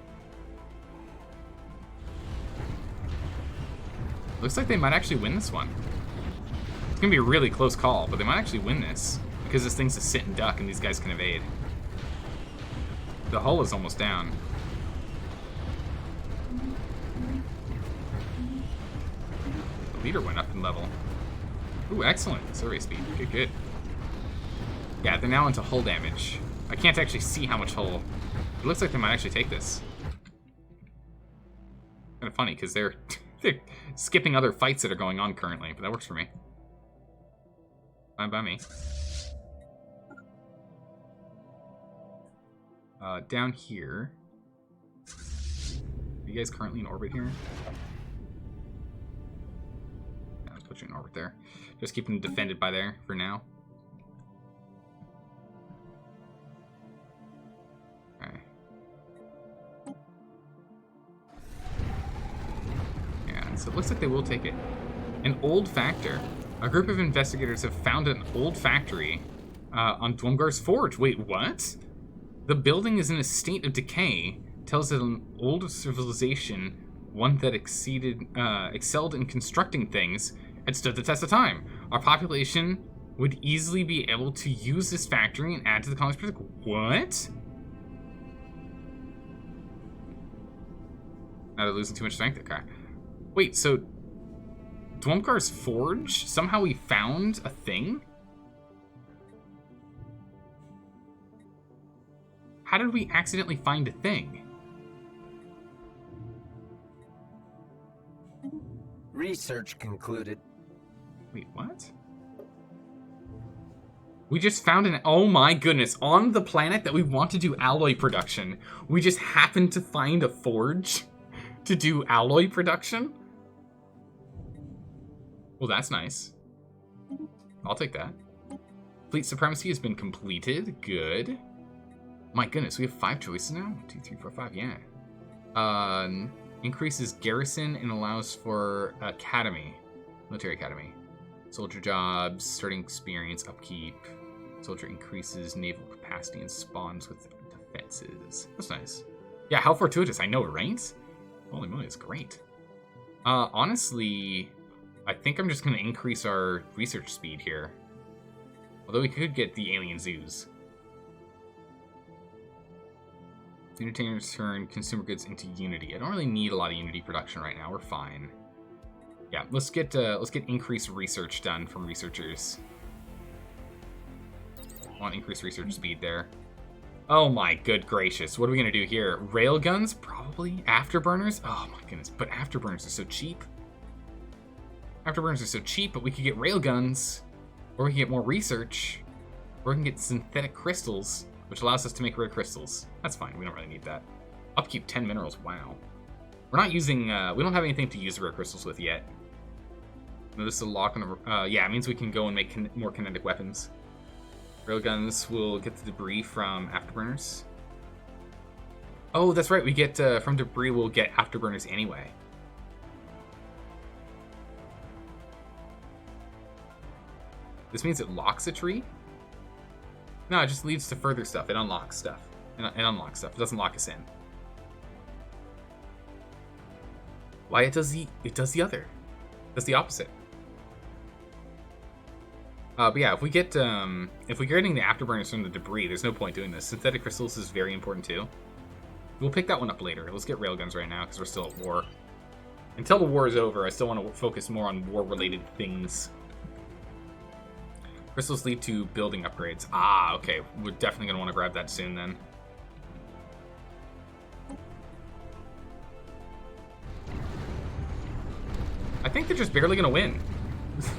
Looks like they might actually win this one. It's going to be a really close call, but they might actually win this. Because this thing's a sit and duck, and these guys can evade. The hull is almost down. The leader went up in level. Ooh, excellent. Survey speed. Good, good. Yeah, they're now into hull damage. I can't actually see how much hull. It looks like they might actually take this. Kind of funny, because they're skipping other fights that are going on currently, but that works for me. Fine by me. Down here. Are you guys currently in orbit here? Yeah, let's put you in orbit there. Just keep them defended by there for now. Okay. Yeah, so it looks like they will take it. An old factor. A group of investigators have found an old factory on Dwumgar's Forge. Wait, what? The building is in a state of decay. Tells that an old civilization, one that excelled in constructing things, had stood the test of time. Our population would easily be able to use this factory and add to the colony's production. What? Now they're losing too much strength? Okay. Wait, so Dwumgar's Forge? Somehow we found a thing? How did we accidentally find a thing? Research concluded. Wait, what? We just found an... Oh my goodness. On the planet that we want to do alloy production, we just happened to find a forge to do alloy production? Well, that's nice. I'll take that. Fleet Supremacy has been completed. Good. My goodness, we have 5 choices now? 1, 2, 3, 4, 5, yeah. Increases garrison and allows for academy. Military academy. Soldier jobs, starting experience, upkeep. Soldier increases naval capacity and spawns with defenses. That's nice. Yeah, how fortuitous. I know, right? Holy moly, it's great. Honestly, I think I'm just going to increase our research speed here. Although we could get the alien zoos. Entertainers turn consumer goods into Unity. I don't really need a lot of Unity production right now. We're fine. Yeah, let's get increased research done from researchers. I want increased research speed there. Oh my good gracious. What are we going to do here? Railguns? Probably. Afterburners? Oh my goodness. But afterburners are so cheap. Afterburners are so cheap, but we could get railguns. Or we can get more research. Or we can get synthetic crystals, which allows us to make rare crystals. That's fine. We don't really need that. Upkeep 10 minerals. Wow. We're not using... we don't have anything to use rare crystals with yet. No, this is a lock on the... yeah, it means we can go and make more kinetic weapons. Railguns will get the debris from afterburners. Oh, that's right. We get... from debris, we'll get afterburners anyway. This means it locks a tree? No, it just leads to further stuff. It unlocks stuff. It unlocks stuff. It doesn't lock us in. Why it does the other. It does the opposite. But yeah, if we're getting the afterburners from the debris, there's no point doing this. Synthetic crystals is very important too. We'll pick that one up later. Let's get railguns right now because we're still at war. Until the war is over, I still want to focus more on war-related things. Crystals lead to building upgrades. Ah, okay. We're definitely going to want to grab that soon then. I think they're just barely going to win.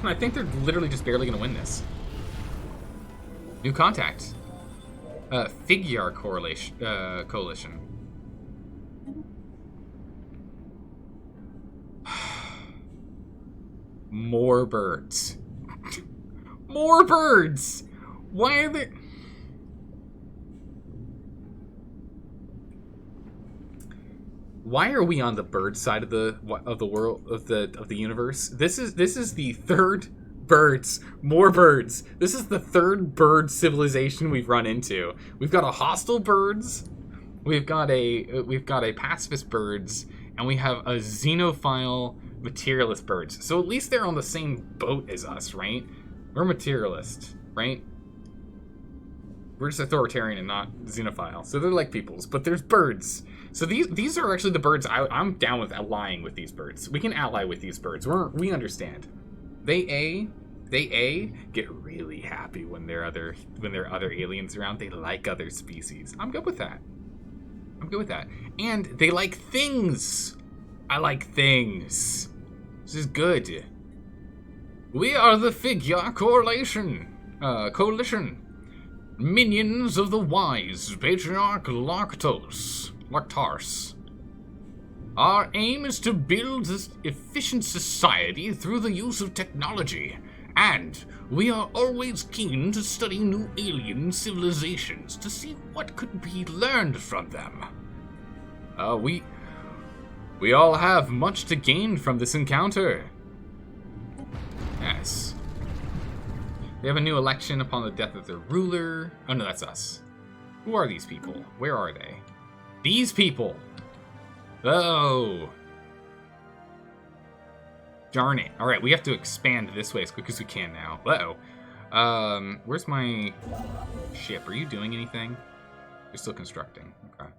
I think they're literally just barely going to win this. New contact. Figuar coalition. More birds. More birds! Why are they... Why are we on the bird side of the world of the universe? This is the third birds. More birds. This is the third bird civilization we've run into. We've got a hostile birds, we've got a pacifist birds, and we have a xenophile materialist birds. So at least they're on the same boat as us, right? We're materialist, right? We're just authoritarian and not xenophile. So they're like peoples, but there's birds. So these are actually the birds I'm down with allying with these birds. We can ally with these birds. We understand. They get really happy when there are other aliens around. They like other species. I'm good with that. And they like things. I like things. This is good. We are the Figuar Coalition. Minions of the wise patriarch Lactars. Our aim is to build this efficient society through the use of technology, and we are always keen to study new alien civilizations to see what could be learned from them. We all have much to gain from this encounter. Yes. They have a new election upon the death of their ruler. Oh no, that's us. Who are these people? Where are they? These people! Oh! Darn it. Alright, we have to expand this way as quick as we can now. Uh-oh. Where's my ship? Are you doing anything? You're still constructing. Okay.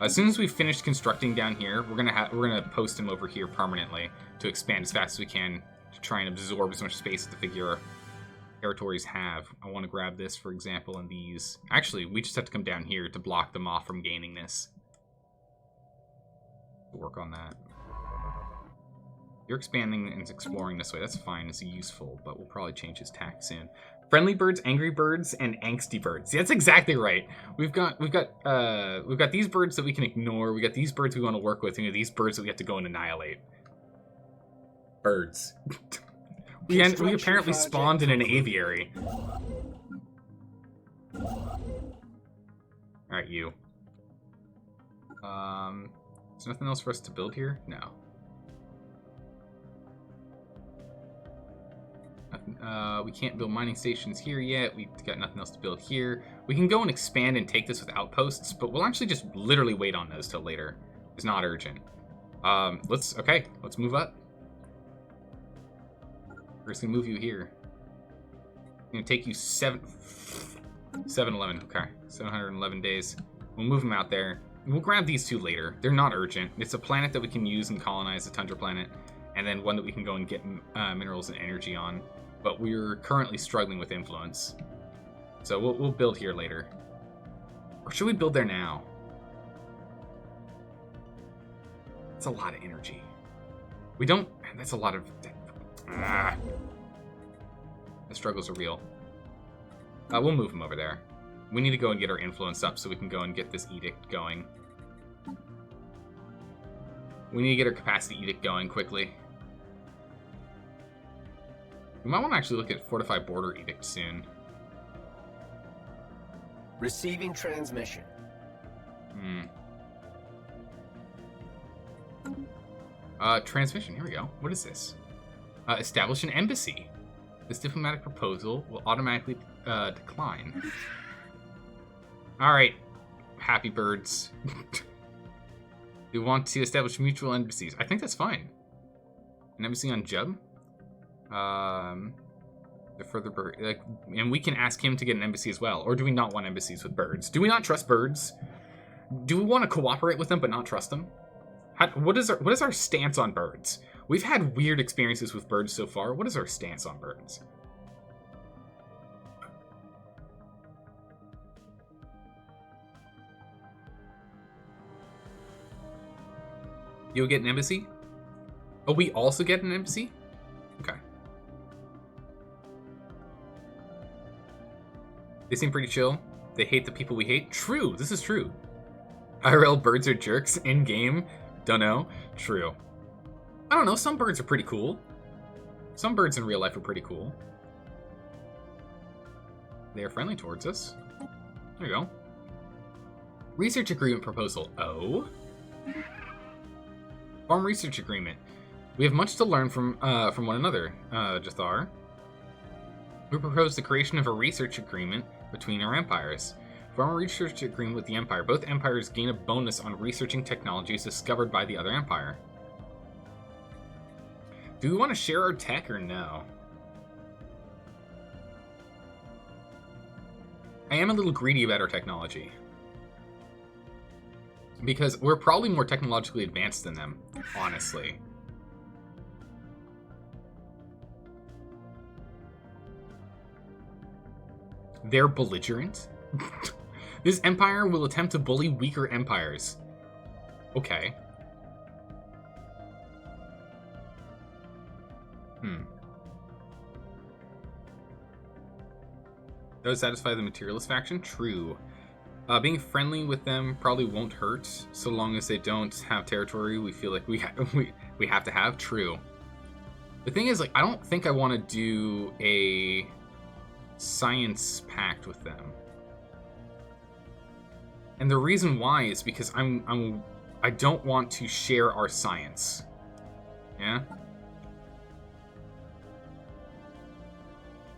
As soon as we finish constructing down here, we're gonna post him over here permanently to expand as fast as we can to try and absorb as much space as the figure territories have. I want to grab this, for example, and these. Actually, we just have to come down here to block them off from gaining this. Work on that. You're expanding and exploring this way. That's fine. It's useful, but we'll probably change his tack soon. Friendly birds, angry birds, and angsty birds. That's exactly right. We've got these birds that we can ignore. We got these birds we want to work with. And these birds that we have to go and annihilate. Birds. we apparently spawned in an aviary. Alright, you. Is there nothing else for us to build here? No. Nothing, we can't build mining stations here yet. We've got nothing else to build here. We can go and expand and take this with outposts, but we'll actually just literally wait on those till later. It's not urgent. Let's move up. We're just gonna move you here. It's gonna take you 711, okay. 711 days. We'll move them out there. We'll grab these two later. They're not urgent. It's a planet that we can use and colonize, a tundra planet, and then one that we can go and get minerals and energy on. But we're currently struggling with influence. So we'll build here later. Or should we build there now? That's a lot of energy. We don't... That's a lot of... The struggles are real. We'll move them over there. We need to go and get our influence up so we can go and get this edict going. We need to get our capacity edict going quickly. We might want to actually look at fortified border edict soon. Receiving transmission. Transmission, here we go. What is this? Establish an embassy. This diplomatic proposal will automatically decline. Alright, happy birds. We want to establish mutual embassies. I think that's fine. An embassy on Jub? The further bird, and we can ask him to get an embassy as well. Or do we not want embassies with birds? Do we not trust birds? Do we want to cooperate with them but not trust them? What is our stance on birds? We've had weird experiences with birds so far. What is our stance on birds? You'll get an embassy? Oh, we also get an embassy? Okay. They seem pretty chill. They hate the people we hate. True, this is true. IRL birds are jerks in-game. Dunno. True. I don't know, some birds are pretty cool. Some birds in real life are pretty cool. They are friendly towards us. There you go. Research agreement proposal. Oh. Farm research agreement. We have much to learn from one another, Jathar. We propose the creation of a research agreement between our empires. From a research agreement with the Empire, both empires gain a bonus on researching technologies discovered by the other empire. Do we want to share our tech or no? I am a little greedy about our technology. Because we're probably more technologically advanced than them, honestly. They're belligerent? This empire will attempt to bully weaker empires. Okay. Does satisfy the materialist faction? True. Being friendly with them probably won't hurt, so long as they don't have territory we feel like we have to have. True. The thing is, like, I don't think I want to do a science pact with them. And the reason why is because I don't want to share our science. Yeah?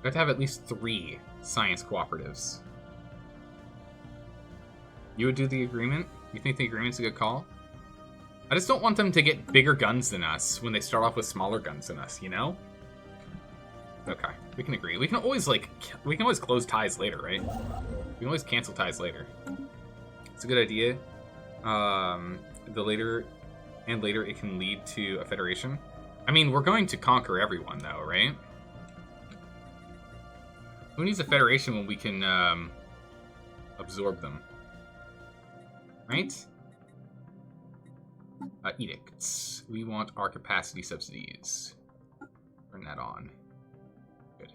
We have to have at least 3 science cooperatives. You would do the agreement? You think the agreement's a good call? I just don't want them to get bigger guns than us when they start off with smaller guns than us, you know? Okay, we can agree. We can always close ties later, right? We can always cancel ties later. It's a good idea. The later it can lead to a federation. I mean, we're going to conquer everyone, though, right? Who needs a federation when we can absorb them? Right? Edicts. We want our capacity subsidies. Turn that on. Good.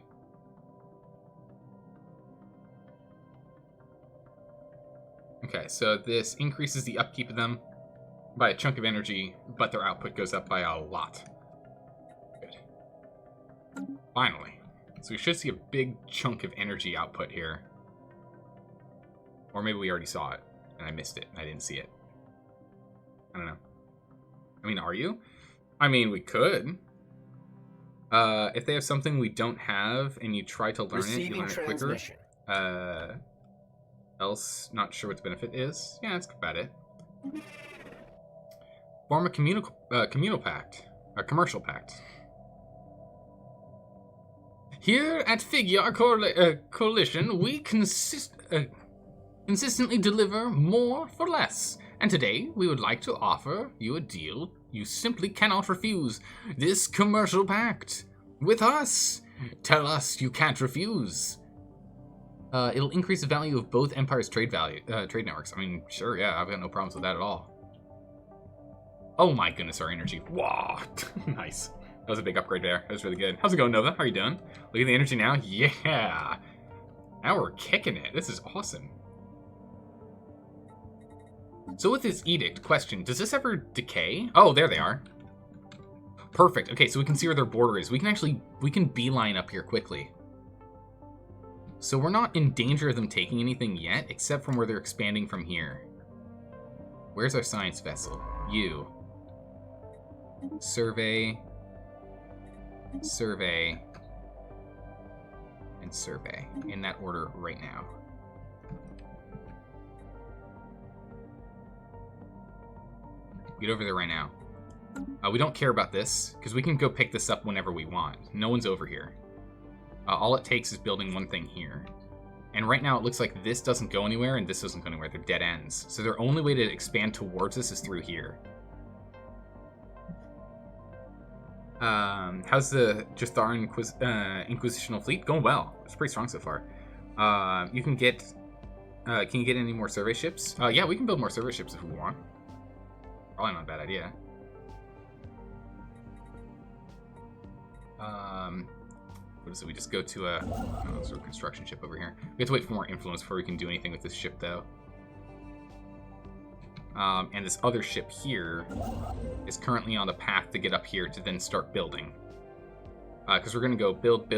Okay, so this increases the upkeep of them by a chunk of energy, but their output goes up by a lot. Good. Finally. So we should see a big chunk of energy output here. Or maybe we already saw it, and I missed it, and I didn't see it. I don't know. I mean, are you? I mean, we could. If they have something we don't have, and you try to learn it, you learn it quicker. Else, not sure what the benefit is. Yeah, that's about it. Form a communal pact. A commercial pact. Here at Figure Coalition, we consistently deliver more for less. And today, we would like to offer you a deal you simply cannot refuse. This commercial pact. With us. Tell us you can't refuse. It'll increase the value of both empires' trade networks. I mean, sure, yeah, I've got no problems with that at all. Oh my goodness, our energy. Wow. Nice. That was a big upgrade there. That was really good. How's it going, Nova? How are you doing? Look at the energy now. Yeah. Now we're kicking it. This is awesome. So with this edict, question, does this ever decay? Oh, there they are. Perfect. Okay, so we can see where their border is. We can beeline up here quickly. So we're not in danger of them taking anything yet, except from where they're expanding from here. Where's our science vessel? You. Survey. Survey. And survey. In that order right now. Get over there right now. We don't care about this, because we can go pick this up whenever we want. No one's over here. All it takes is building one thing here. And right now it looks like this doesn't go anywhere and this doesn't go anywhere. They're dead ends. So their only way to expand towards us is through here. How's the Jathar Inquisitional fleet? Going well. It's pretty strong so far. Can you get any more survey ships? Yeah, we can build more survey ships if we want. Probably not a bad idea. What is it? We just go to a sort of construction ship over here. We have to wait for more influence before we can do anything with this ship, though. And this other ship here is currently on the path to get up here to then start building. Because we're going to go build.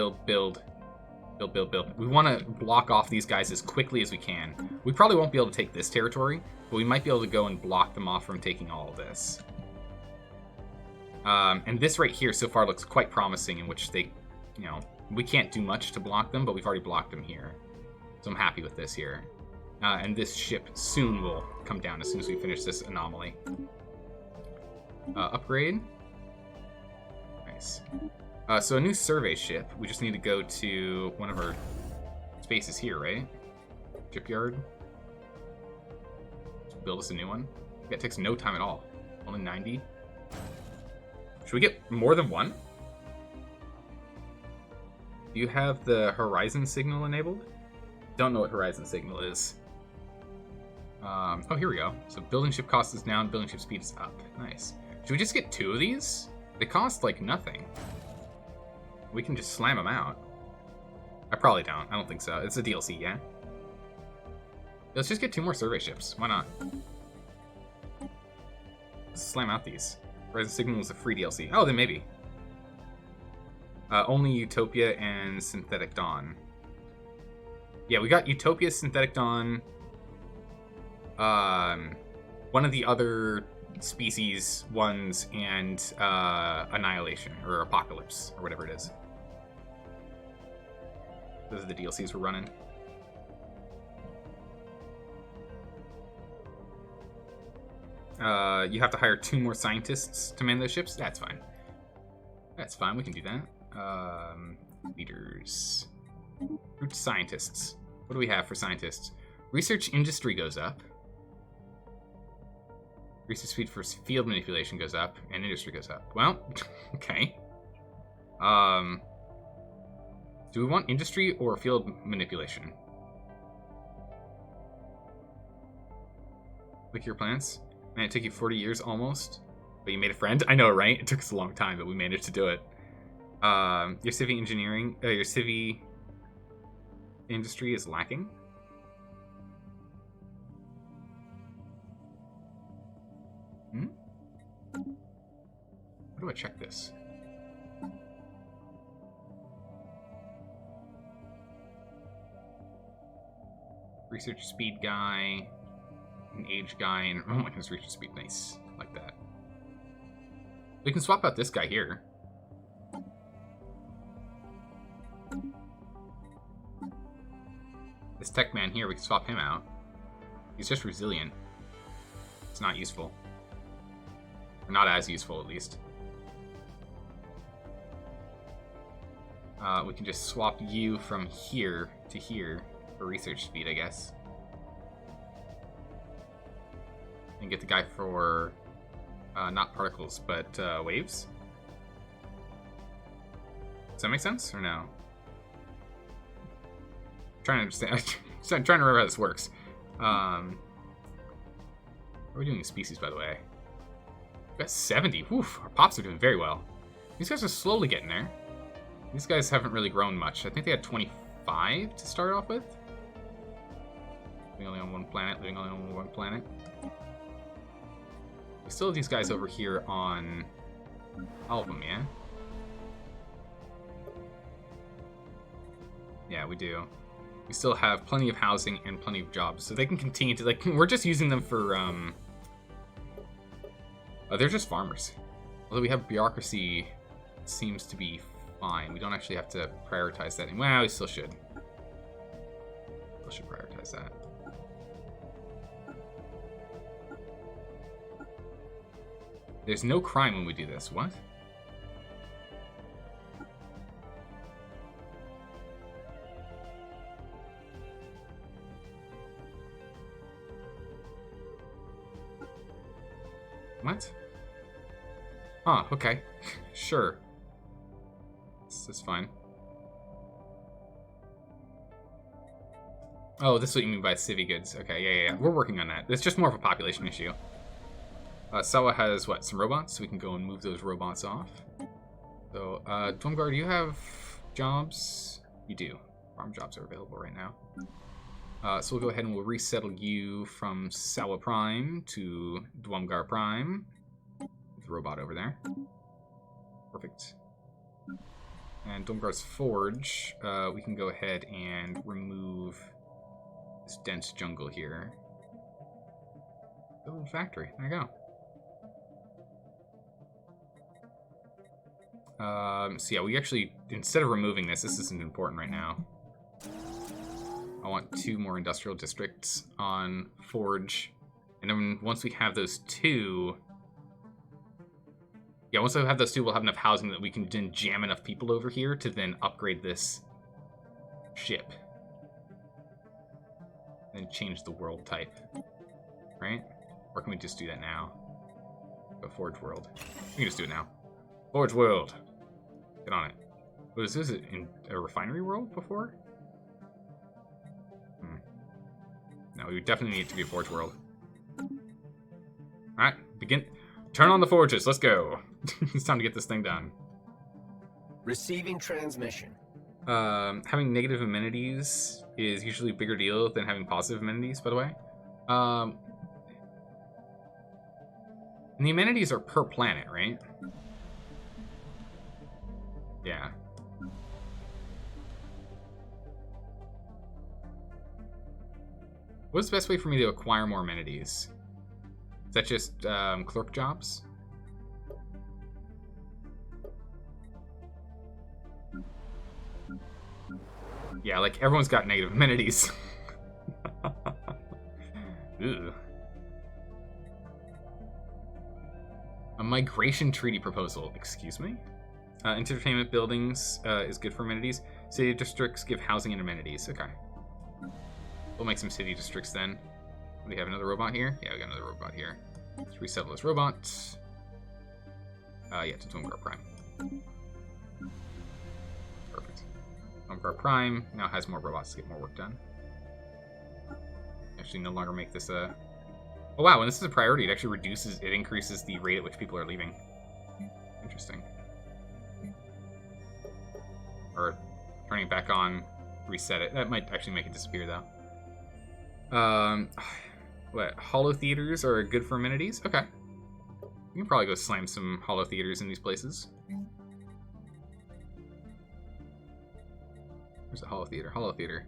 We want to block off these guys as quickly as we can. We probably won't be able to take this territory, but we might be able to go and block them off from taking all of this. And this right here so far looks quite promising, in which they, you know, we can't do much to block them, but we've already blocked them here. So I'm happy with this here. And this ship soon will come down as soon as we finish this anomaly. Upgrade. Nice. So a new survey ship. We just need to go to one of our spaces here, right? Shipyard. Build us a new one. That takes no time at all. Only 90. Should we get more than one? Do you have the horizon signal enabled? Don't know what horizon signal is. Oh, here we go. So building ship cost is down, building ship speed is up. Nice. Should we just get 2 of these? They cost like nothing. We can just slam them out. I probably don't. I don't think so. It's a DLC, yeah? Let's just get 2 more survey ships. Why not? Let's slam out these. Horizon Signal was a free DLC. Oh, then maybe. Only Utopia and Synthetic Dawn. Yeah, we got Utopia, Synthetic Dawn. One of the other species ones, and Annihilation, or Apocalypse, or whatever it is. Those are the DLCs we're running. You have to hire 2 more scientists to man those ships? That's fine. That's fine, we can do that. Leaders. Recruit scientists. What do we have for scientists? Research industry goes up. Research speed for field manipulation goes up, and industry goes up. Well, okay. Do we want industry or field manipulation? Click your plans. Man, it took you 40 years almost, but you made a friend? I know, right? It took us a long time, but we managed to do it. Your civvy engineering, your civvy industry is lacking. How do I check this? Research speed guy, an age guy, and oh my goodness, research speed, nice, like that. We can swap out this guy here. This tech man here, we can swap him out. He's just resilient. It's not useful. Or not as useful, at least. We can just swap you from here to here for research speed, I guess. And get the guy for, not particles, but waves? Does that make sense, or no? I'm trying to understand. I'm trying to remember how this works. What are we doing in species, by the way? We've got 70. Woof, our pops are doing very well. These guys are slowly getting there. These guys haven't really grown much. I think they had 25 to start off with. Living only on one planet, living only on one planet. We still have these guys over here on all of them, yeah? Yeah, we do. We still have plenty of housing and plenty of jobs, so they can continue to, like, we're just using them for, they're just farmers. Although we have bureaucracy, it seems to be fine. We don't actually have to prioritize that. Well, we still should. Still should prioritize that. There's no crime when we do this. What? What? Huh, okay. Sure. This is fine. Oh, this is what you mean by civvy goods. Okay, yeah. We're working on that. It's just more of a population issue. Sawa has, what, some robots? So we can go and move those robots off. So, Dwumgar, do you have jobs? You do. Farm jobs are available right now. So we'll go ahead and we'll resettle you from Sawa Prime to Dwumgar Prime. The robot over there. Perfect. And Dwumgar's Forge, we can go ahead and remove this dense jungle here. The little factory. There you go. So yeah, we actually, instead of removing this isn't important right now. I want 2 more industrial districts on Forge. And then once we have those 2... Yeah, once we have those 2, we'll have enough housing that we can then jam enough people over here to then upgrade this ship. Then change the world type. Right? Or can we just do that now? Go Forge World. We can just do it now. Forge World. Get on it. Was this in a refinery world before? No, we definitely need it to be a Forge World. Alright, begin. Turn on the forges. Let's go. It's time to get this thing done. Receiving transmission. Having negative amenities is usually a bigger deal than having positive amenities, by the way. And the amenities are per planet, right? Yeah. What's the best way for me to acquire more amenities? Is that just clerk jobs? Yeah, like everyone's got negative amenities. Ooh. A migration treaty proposal. Excuse me? Entertainment buildings is good for amenities. City districts give housing and amenities. Okay. We'll make some city districts then. Do we have another robot here? Yeah, we got another robot here. Let's resettle this robot. Yeah, to Dwumgar Prime. Perfect. Dwumgar Prime now has more robots to get more work done. Actually, no longer make this a... Oh wow, when this is a priority, it actually increases the rate at which people are leaving. Interesting. Or turning it back on, reset it. That might actually make it disappear, though. What? Holo theaters are good for amenities? Okay. You can probably go slam some holo theaters in these places. Where's the holo theater? Holo theater.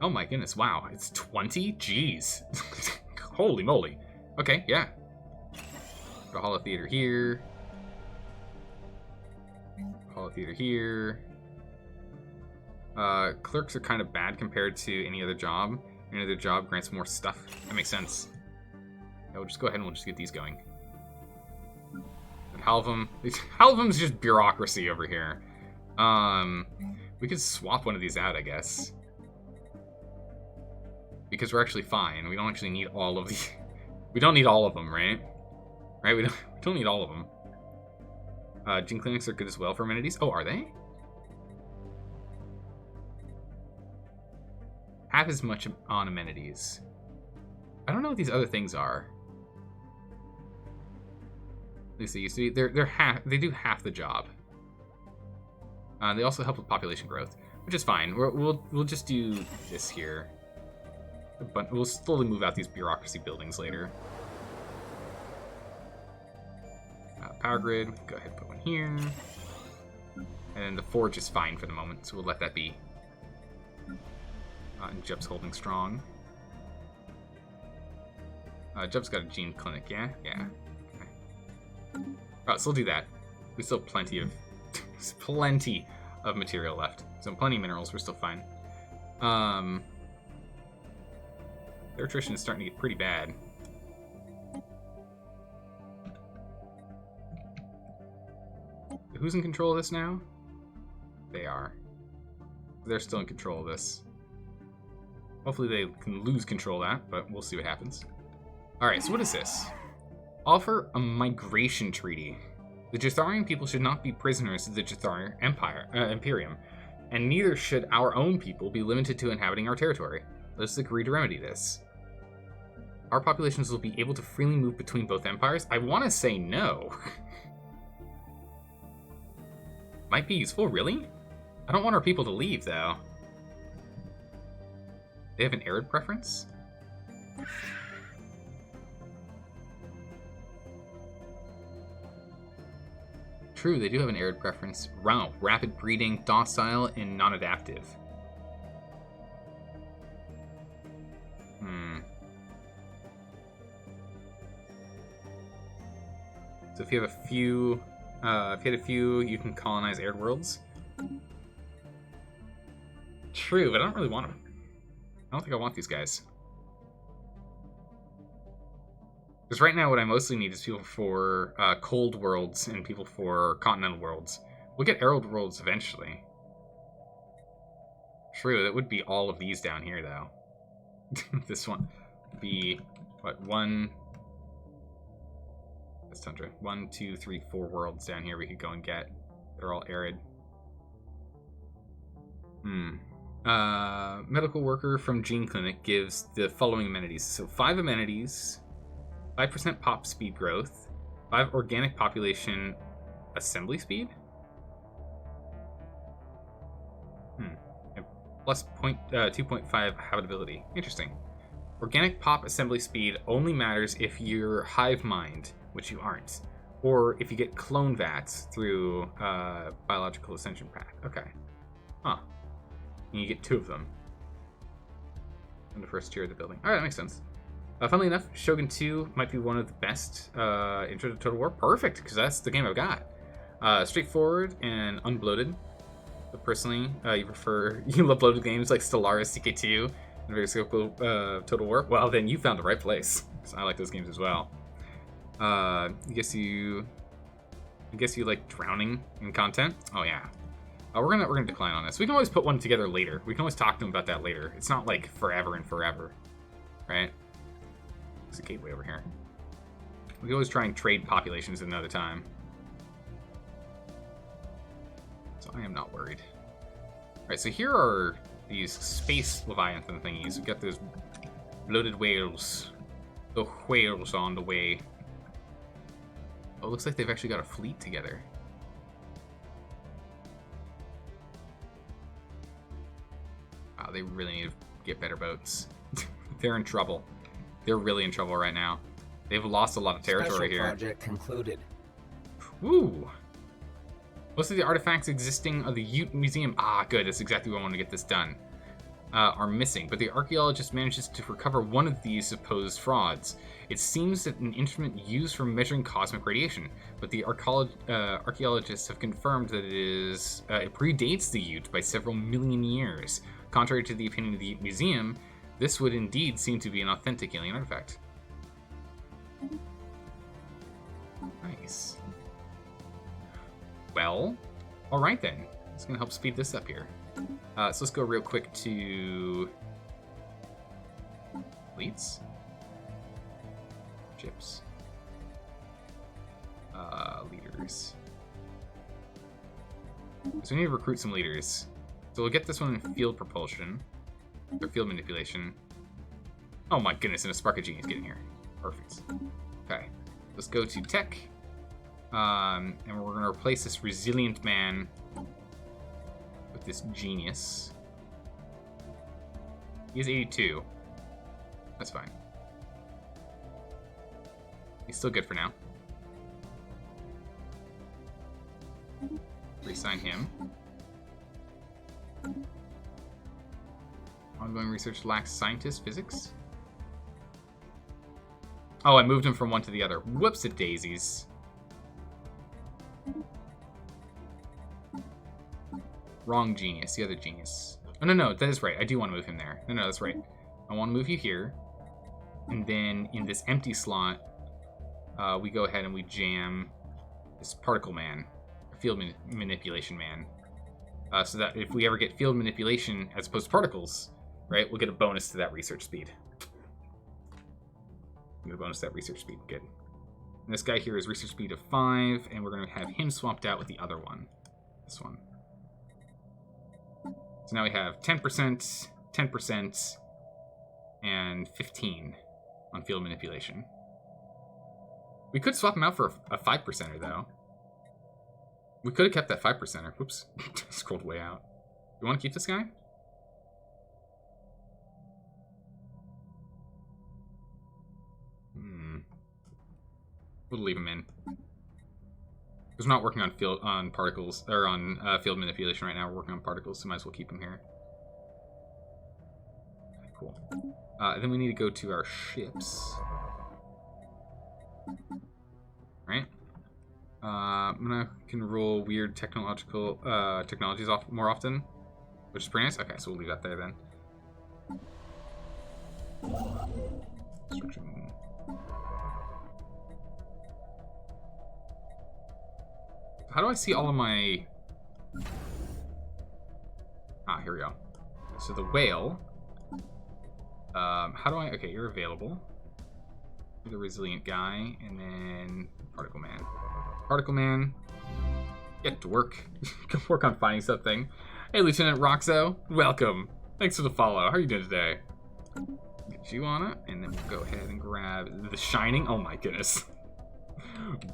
Oh my goodness, wow. It's 20? Jeez. Holy moly. Okay, yeah. Got a holo theater here. Holo theater here. Clerks are kind of bad compared to any other job. Any other job grants more stuff. That makes sense. Yeah, we'll just go ahead and we'll just get these going. And Halvum's just bureaucracy over here. We could swap one of these out, I guess. Because we're actually fine. We don't actually need all of the... We don't need all of them, right? Right? We don't need all of them. Gene clinics are good as well for amenities. Oh, are they? Half as much on amenities. I don't know what these other things are. At least they used to be. They do half the job. They also help with population growth, which is fine. We'll just do this here. But we'll slowly move out these bureaucracy buildings later. Power grid, we can go ahead and put one here. And then the forge is fine for the moment, so we'll let that be. And Jeb's holding strong. Jeb's got a gene clinic, yeah? Yeah. Okay. Alright, so we'll do that. We still have plenty of material left. So plenty of minerals, we're still fine. Their attrition is starting to get pretty bad. Who's in control of this now? They are. They're still in control of this. Hopefully they can lose control of that, but we'll see what happens. Alright, so what is this? Offer a migration treaty. The Jatharian people should not be prisoners of the Jathar Imperium, and neither should our own people be limited to inhabiting our territory. Let's agree to remedy this. Our populations will be able to freely move between both empires? I want to say no. Might be useful, really? I don't want our people to leave, though. They have an arid preference? True, they do have an arid preference. Wow, rapid breeding, docile, and non-adaptive. So if you have a few, you can colonize arid worlds. True, but I don't really want them. I don't think I want these guys. Because right now what I mostly need is people for cold worlds and people for continental worlds. We'll get arid worlds eventually. True, that would be all of these down here, though. This one would be, what, one... That's tundra. 1, 2, 3, 4 worlds down here we could go and get. They're all arid. Medical worker from Gene Clinic gives the following amenities. So 5 amenities, 5% pop speed growth, 5 organic population assembly speed? And plus 2.5 habitability. Interesting. Organic pop assembly speed only matters if you're hive mind, which you aren't, or if you get clone VATs through biological ascension pack. Okay. Huh. And you get 2 of them in the first tier of the building. Alright, that makes sense. Funnily enough, Shogun 2 might be one of the best intro to Total War. Perfect, because that's the game I've got. Straightforward and unbloated. But personally, you love bloated games like Stellaris, CK2, and very simple Total War. Well, then you found the right place. I like those games as well. I guess you like drowning in content. Oh yeah. We're gonna decline on this. We can always put one together later. We can always talk to them about that later. It's not like forever and forever, right? There's a gateway over here. We can always try and trade populations another time. So I am not worried. All right, so here are these space Leviathan thingies. We've got those bloated whales. The whales on the way. Oh, it looks like they've actually got a fleet together. Wow, they really need to get better boats. They're in trouble. They're really in trouble right now. They've lost a lot of territory here. Project concluded. Woo! Most of the artifacts existing of the Ute Museum. Ah, good. That's exactly what I want to get this done. are missing, but the archaeologist manages to recover one of these supposed frauds. It seems that an instrument used for measuring cosmic radiation, but the archaeologists have confirmed that it predates the Ute by several million years. Contrary to the opinion of the Ute Museum, this would indeed seem to be an authentic alien artifact. Nice. Well, alright then. It's going to help speed this up here. So let's go real quick to fleets, ships, leaders. So we need to recruit some leaders. So we'll get this one in field propulsion, or field manipulation. Oh my goodness, and a spark of genius getting here. Perfect. Okay, let's go to tech, and we're going to replace this resilient man with this genius. He has 82. That's fine. He's still good for now. Reassign him. Ongoing research lacks scientist physics. Oh, I moved him from one to the other. Whoops it daisies. Wrong genius, the other genius. Oh, no, that is right. I do want to move him there. No, that's right. I want to move you here. And then in this empty slot, we go ahead and we jam this particle man, field manipulation man. So that if we ever get field manipulation as opposed to particles, right, we'll get a bonus to that research speed. We'll get a bonus to that research speed. Good. And this guy here is research speed of 5, and we're going to have him swapped out with the other one. This one. So now we have 10%, 10%, and 15 on field manipulation. We could swap him out for a 5%er, though. We could have kept that 5%er. Whoops. Scrolled way out. You want to keep this guy? We'll leave him in. Because we're not working on particles, or on field manipulation right now. We're working on particles, so might as well keep him here. Okay, cool. Then we need to go to our ships. Right? I'm can roll weird technological technologies more often, which is pretty nice. Okay, so we'll leave that there then. Switching. How do I see all of my... Ah, here we go. So the whale. How do I... Okay, you're available. You're the resilient guy, and then Particle Man. Particle Man, get to work. Go work on finding something. Hey, Lieutenant Roxo, welcome. Thanks for the follow. How are you doing today? Get you on it, and then we'll go ahead and grab the Shining. Oh my goodness.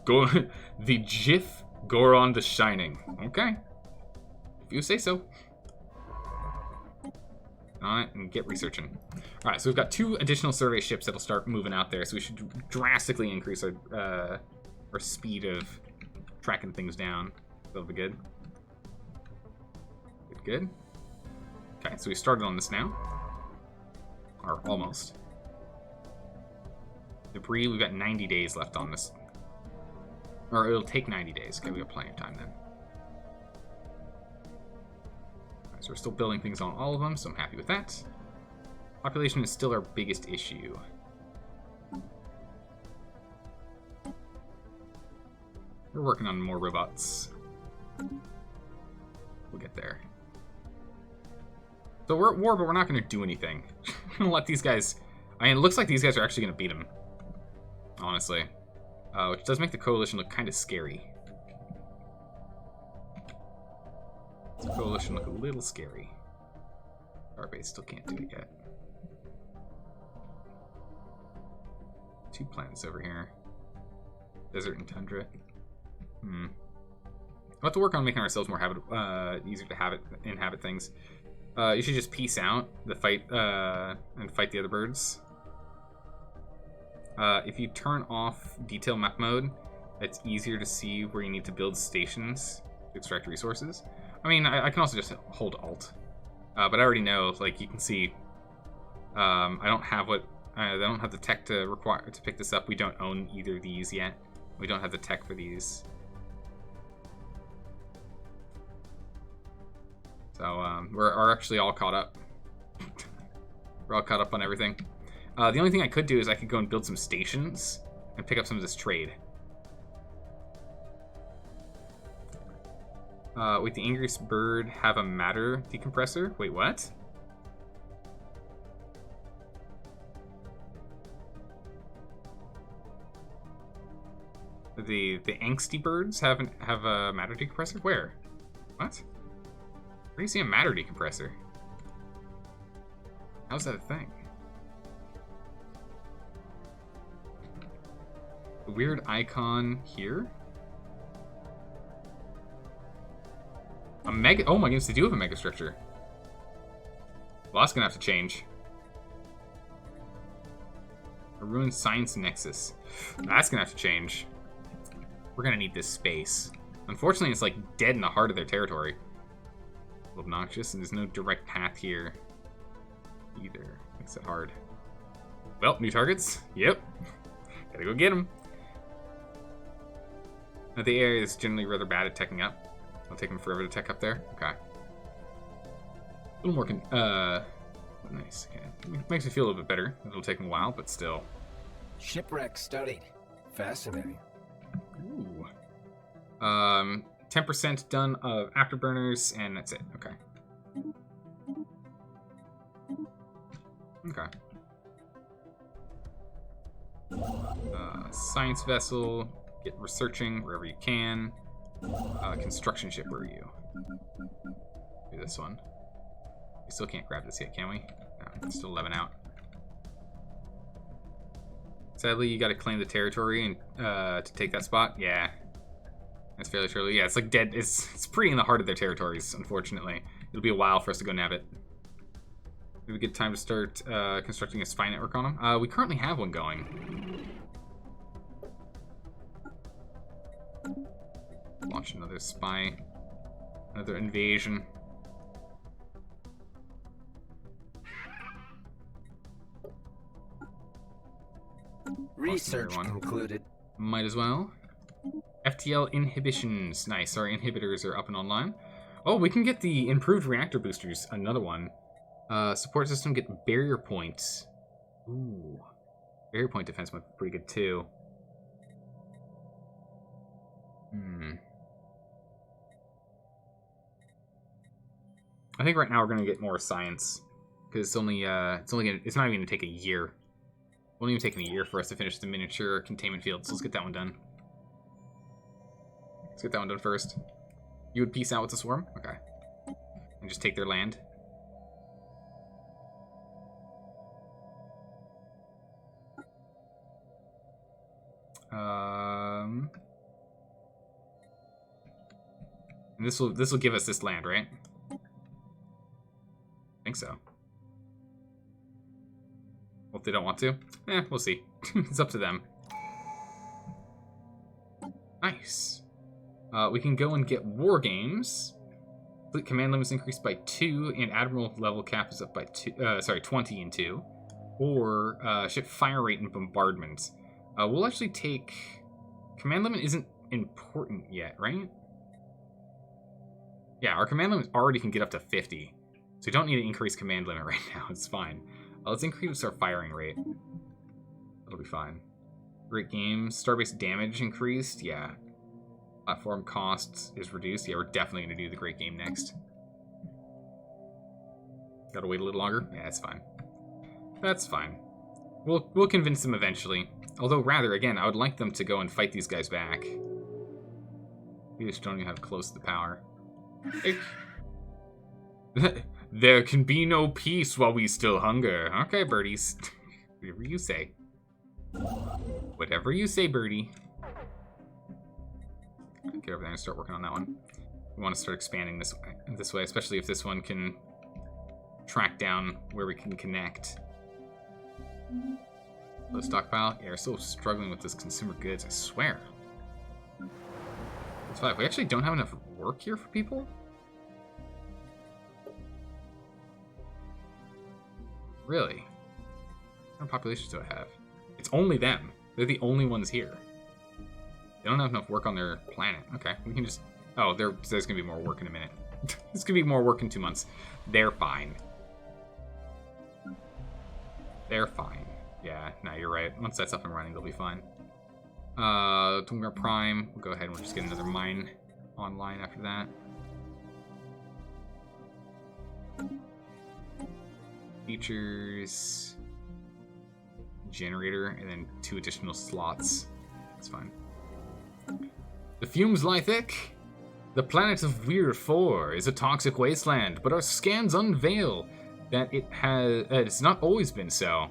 Go the GIF Goron the Shining. Okay. If you say so. Alright, and get researching. Alright, so we've got 2 additional survey ships that'll start moving out there, so we should drastically increase our speed of tracking things down. That'll be good. Good. Okay, so we started on this now. Or almost. Debris, we've got 90 days left on this. Or it'll take 90 days. Okay, we got plenty of time then. Right, so we're still building things on all of them, so I'm happy with that. Population is still our biggest issue. We're working on more robots. We'll get there. So we're at war, but we're not going to do anything. We're going to let these guys... I mean, it looks like these guys are actually going to beat them. Honestly. Which does make the coalition look kind of scary. The coalition look a little scary. Starbase still can't do it yet. 2 planets over here. Desert and tundra. We'll have to work on making ourselves more easier to inhabit things. You should just peace out the fight and fight the other birds. If you turn off detail map mode, it's easier to see where you need to build stations to extract resources. I mean, I can also just hold Alt. But I already know, like you can see, I don't have the tech to pick this up. We don't own either of these yet. We don't have the tech for these. So we're actually all caught up. We're all caught up on everything. The only thing I could do is I could go and build some stations and pick up some of this trade. Wait, the angriest bird have a matter decompressor? Wait, what? The angsty birds have a matter decompressor? Where? What? Where do you see a matter decompressor? How's that a thing? The weird icon here? A mega... Oh my goodness, they do have a mega structure. Well, that's gonna have to change. A ruined science nexus. That's gonna have to change. We're gonna need this space. Unfortunately, it's like dead in the heart of their territory. A little obnoxious, and there's no direct path here either. Makes it hard. Well, new targets? Yep. Gotta go get them. The area is generally rather bad at teching up. It'll take them forever to tech up there. Okay. A little more nice. Okay. Makes me feel a little bit better. It'll take them a while, but still. Shipwreck studied. Fascinating. Ooh. 10% done of afterburners, and that's it. Okay. Okay. Science vessel. Get researching wherever you can. Construction ship, where are you? Do this one. We still can't grab this yet, can we? No, it's still 11 out. Sadly, you gotta claim the territory and to take that spot. Yeah. That's fairly surely. Yeah, it's like dead. It's pretty in the heart of their territories, unfortunately. It'll be a while for us to go nab it. Maybe a good time to start constructing a spy network on them. We currently have one going. Launch another spy, another invasion. Research concluded. Might as well. FTL inhibitions. Nice. Our inhibitors are up and online. Oh, we can get the improved reactor boosters. Another one. Support system get barrier points. Ooh. Barrier point defense might be pretty good too. I think right now we're gonna get more science because it's not even gonna take a year. It won't even take a year for us to finish the miniature containment field. So let's get that one done. Let's get that one done first. You would peace out with the swarm, okay? And just take their land. And this will give us this land, right? I think so. Well, if they don't want to, we'll see. It's up to them. Nice. We can go and get war games. Fleet command limit is increased by 2, and admiral level cap is up by 20 and 2. Or ship fire rate and bombardment. We'll actually take... Command limit isn't important yet, right? Yeah, our command limit already can get up to 50. So we don't need to increase command limit right now. It's fine. Let's increase our firing rate. That'll be fine. Great game. Starbase damage increased. Yeah. Platform costs is reduced. Yeah, we're definitely going to do the great game next. Gotta wait a little longer? Yeah, that's fine. That's fine. We'll convince them eventually. Although, rather, again, I would like them to go and fight these guys back. We just don't even have close to the power. There can be no peace while we still hunger. Okay, birdies. Whatever you say. Whatever you say, birdie. Get over there and start working on that one. We want to start expanding this way, especially if this one can track down where we can connect. Low stockpile? Yeah, we're still struggling with this consumer goods, I swear. It's 5. We actually don't have enough work here for people? Really? What populations do I have? It's only them. They're the only ones here. They don't have enough work on their planet. Okay, we can just... Oh, there's going to be more work in a minute. There's going to be more work in 2 months. They're fine. They're fine. Yeah, no, you're right. Once that's up and running, they'll be fine. Tungar Prime. We'll go ahead and we'll just get another mine online after that. Features. Generator, and then 2 additional slots. That's fine. The fumes lie thick. The planet of Weir 4 is a toxic wasteland, but our scans unveil that it's not always been so.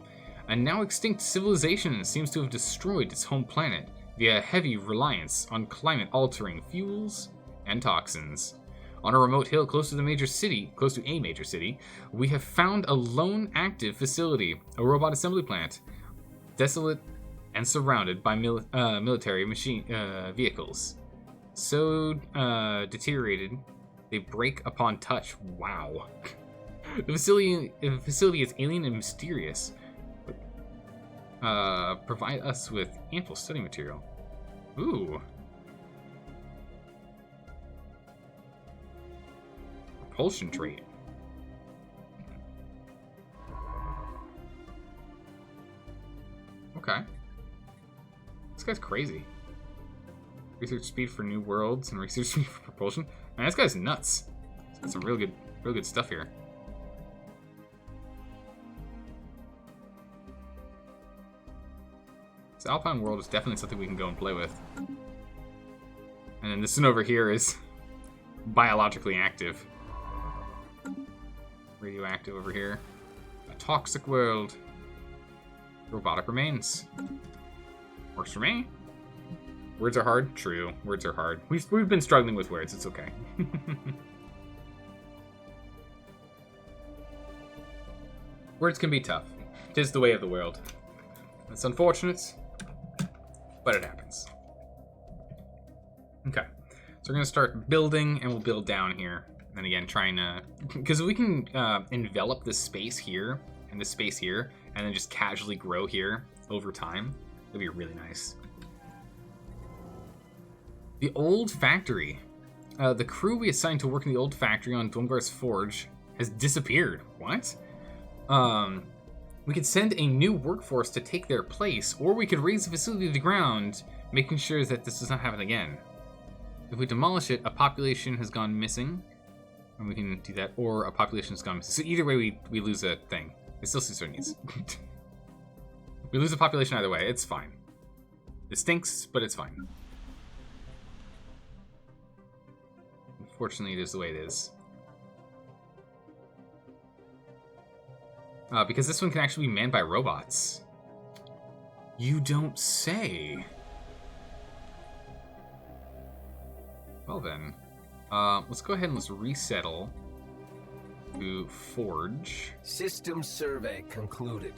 A now extinct civilization seems to have destroyed its home planet via heavy reliance on climate-altering fuels and toxins. On a remote hill close to a major city, we have found a lone active facility, a robot assembly plant, desolate and surrounded by military machine vehicles. So deteriorated, they break upon touch. Wow. The facility is alien and mysterious. Provide us with ample study material. Ooh. Propulsion trait. Okay. This guy's crazy. Research speed for new worlds and research speed for propulsion. Man, this guy's nuts. He's got some real good stuff here. This Alpine world is definitely something we can go and play with. And then this one over here is biologically active. Radioactive over here. A toxic world. Robotic remains. Works for me. Words are hard? True. Words are hard. We've been struggling with words. It's okay. Words can be tough. 'Tis the way of the world. It's unfortunate, but it happens. Okay. So we're going to start building, and we'll build down here. And again, trying to... Because we can envelop this space here, and this space here, and then just casually grow here over time. It'll be really nice. The old factory. The crew we assigned to work in the old factory on Dwumgar's Forge has disappeared. What? We could send a new workforce to take their place, or we could raise the facility to the ground, making sure that this does not happen again. If we demolish it, a population has gone missing, and we can do that, or a population has gone missing. So either way, we lose a thing. It still suits our needs. We lose a population either way. It's fine. It stinks, but it's fine. Unfortunately, it is the way it is. Because this one can actually be manned by robots. You don't say. Well then, let's go ahead and let's resettle to Forge. System survey concluded.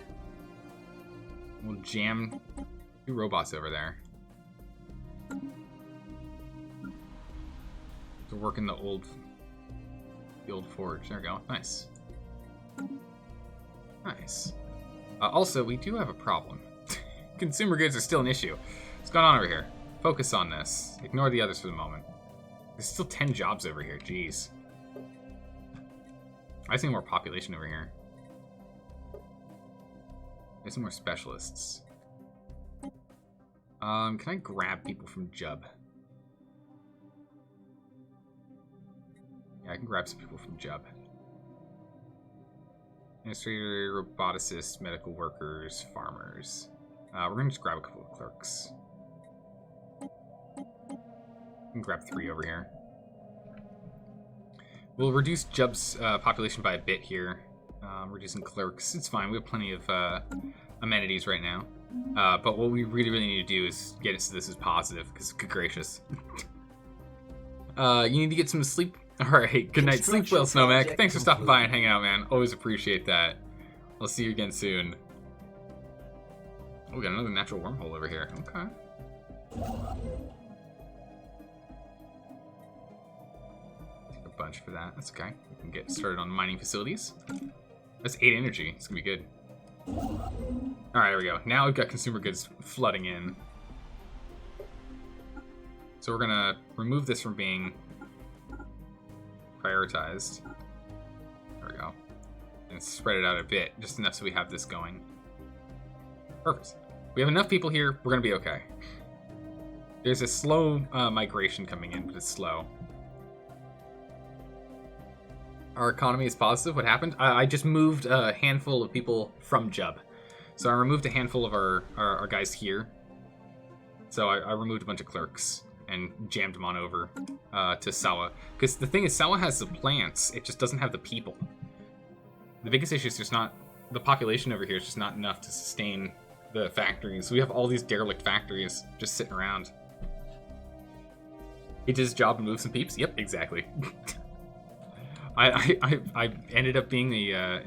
We'll jam 2 robots over there. To work in the old Forge. There we go. Nice. Nice. Also, we do have a problem. Consumer goods are still an issue. What's going on over here? Focus on this. Ignore the others for the moment. There's still 10 jobs over here. Jeez. I see more population over here. There's some more specialists. Can I grab people from Jub? Yeah, I can grab some people from Jub. Administrator, roboticists, medical workers, farmers. We're gonna just grab a couple of clerks. We can grab 3 over here. We'll reduce Jub's population by a bit here. Reducing clerks. It's fine. We have plenty of amenities right now. But what we really need to do is get it so this is positive, because good gracious. You need to get some sleep. Alright, good night. Sleep well, Snowmac. Thanks for stopping by and hanging out, man. Always appreciate that. I'll see you again soon. Oh, we got another natural wormhole over here. Okay. Take a bunch for that. That's okay. We can get started on mining facilities. That's 8 energy. It's gonna be good. Alright, there we go. Now we've got consumer goods flooding in. So we're gonna remove this from being prioritized. There we go. And spread it out a bit, just enough so we have this going. Perfect. We have enough people here, we're gonna be okay. There's a slow migration coming in, but it's slow. Our economy is positive. What happened? I just moved a handful of people from Jub. So I removed a handful of our guys here. So I removed a bunch of clerks and jammed them on over to Sawa. Because the thing is, Sawa has the plants, it just doesn't have the people. The biggest issue is just not, the population over here is just not enough to sustain the factories. We have all these derelict factories just sitting around. He did his job and moved some peeps? Yep, exactly. I ended up being a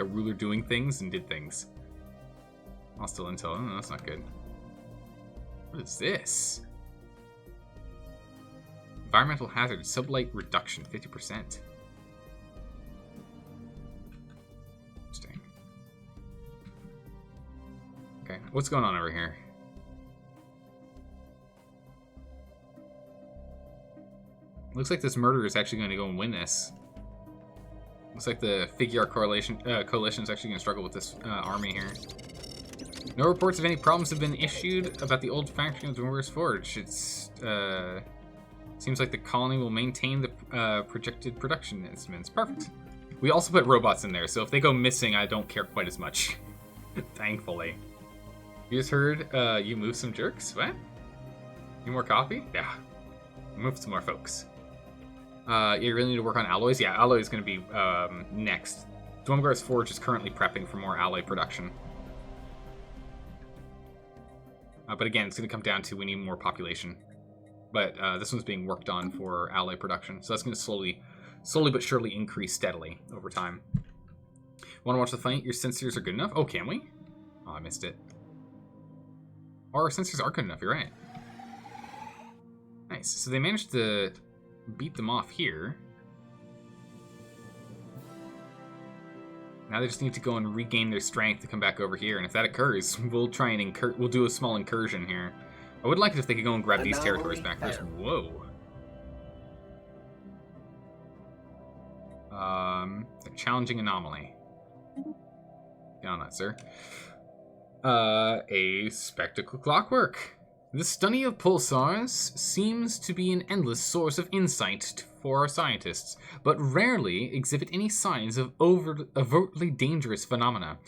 ruler doing things and did things. Hostile intel. Oh, that's not good. What is this? Environmental hazard. Sublight reduction. 50%. Interesting. Okay, what's going on over here? Looks like this murderer is actually going to go and win this. Looks like the Figure coalition is actually going to struggle with this army here. No reports of any problems have been issued about the old factory of the Warrior's Forge. It's seems like the colony will maintain the projected production instruments. Perfect. We also put robots in there, so if they go missing, I don't care quite as much. Thankfully. You just heard you moved some jerks? What? Need more coffee? Yeah. Move some more folks. You really need to work on alloys? Yeah, alloy is going to be next. Dwemergar's Forge is currently prepping for more alloy production. But again, it's going to come down to we need more population. But this one's being worked on for alloy production. So that's going to slowly but surely increase steadily over time. Want to watch the fight? Your sensors are good enough? Oh, can we? Oh, I missed it. Oh, our sensors are good enough, you're right. Nice. So they managed to beat them off here. Now they just need to go and regain their strength to come back over here, and if that occurs, we'll try and we'll do a small incursion here. I would like it if they could go and grab these territories back first. Whoa. A challenging anomaly. Get on that, sir. A spectacle clockwork. The study of pulsars seems to be an endless source of insight for our scientists, but rarely exhibit any signs of overtly dangerous phenomena.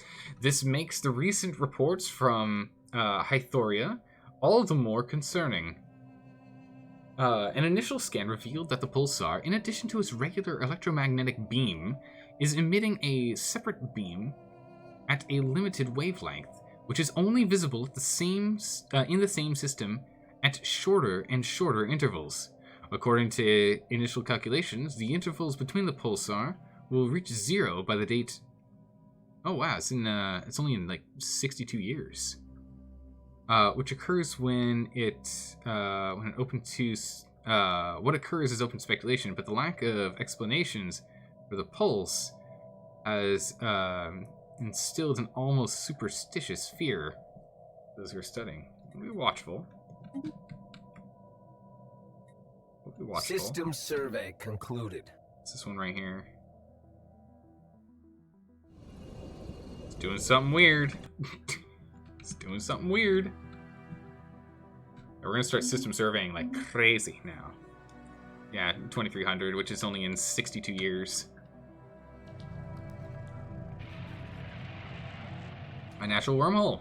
This makes the recent reports from Hythoria all the more concerning. An initial scan revealed that the pulsar, in addition to its regular electromagnetic beam, is emitting a separate beam at a limited wavelength, which is only visible at in the same system at shorter and shorter intervals. According to initial calculations, the intervals between the pulsar will reach 0 by the date. Oh wow, it's only in like 62 years, which occurs when it open to. What occurs is open speculation, but the lack of explanations for the pulse has instilled an almost superstitious fear. Those who are studying, be watchful. Be watchful. System survey concluded. It's this one right here. It's doing something weird. It's doing something weird. We're gonna start system surveying like crazy now. Yeah, 2300, which is only in 62 years. A natural wormhole.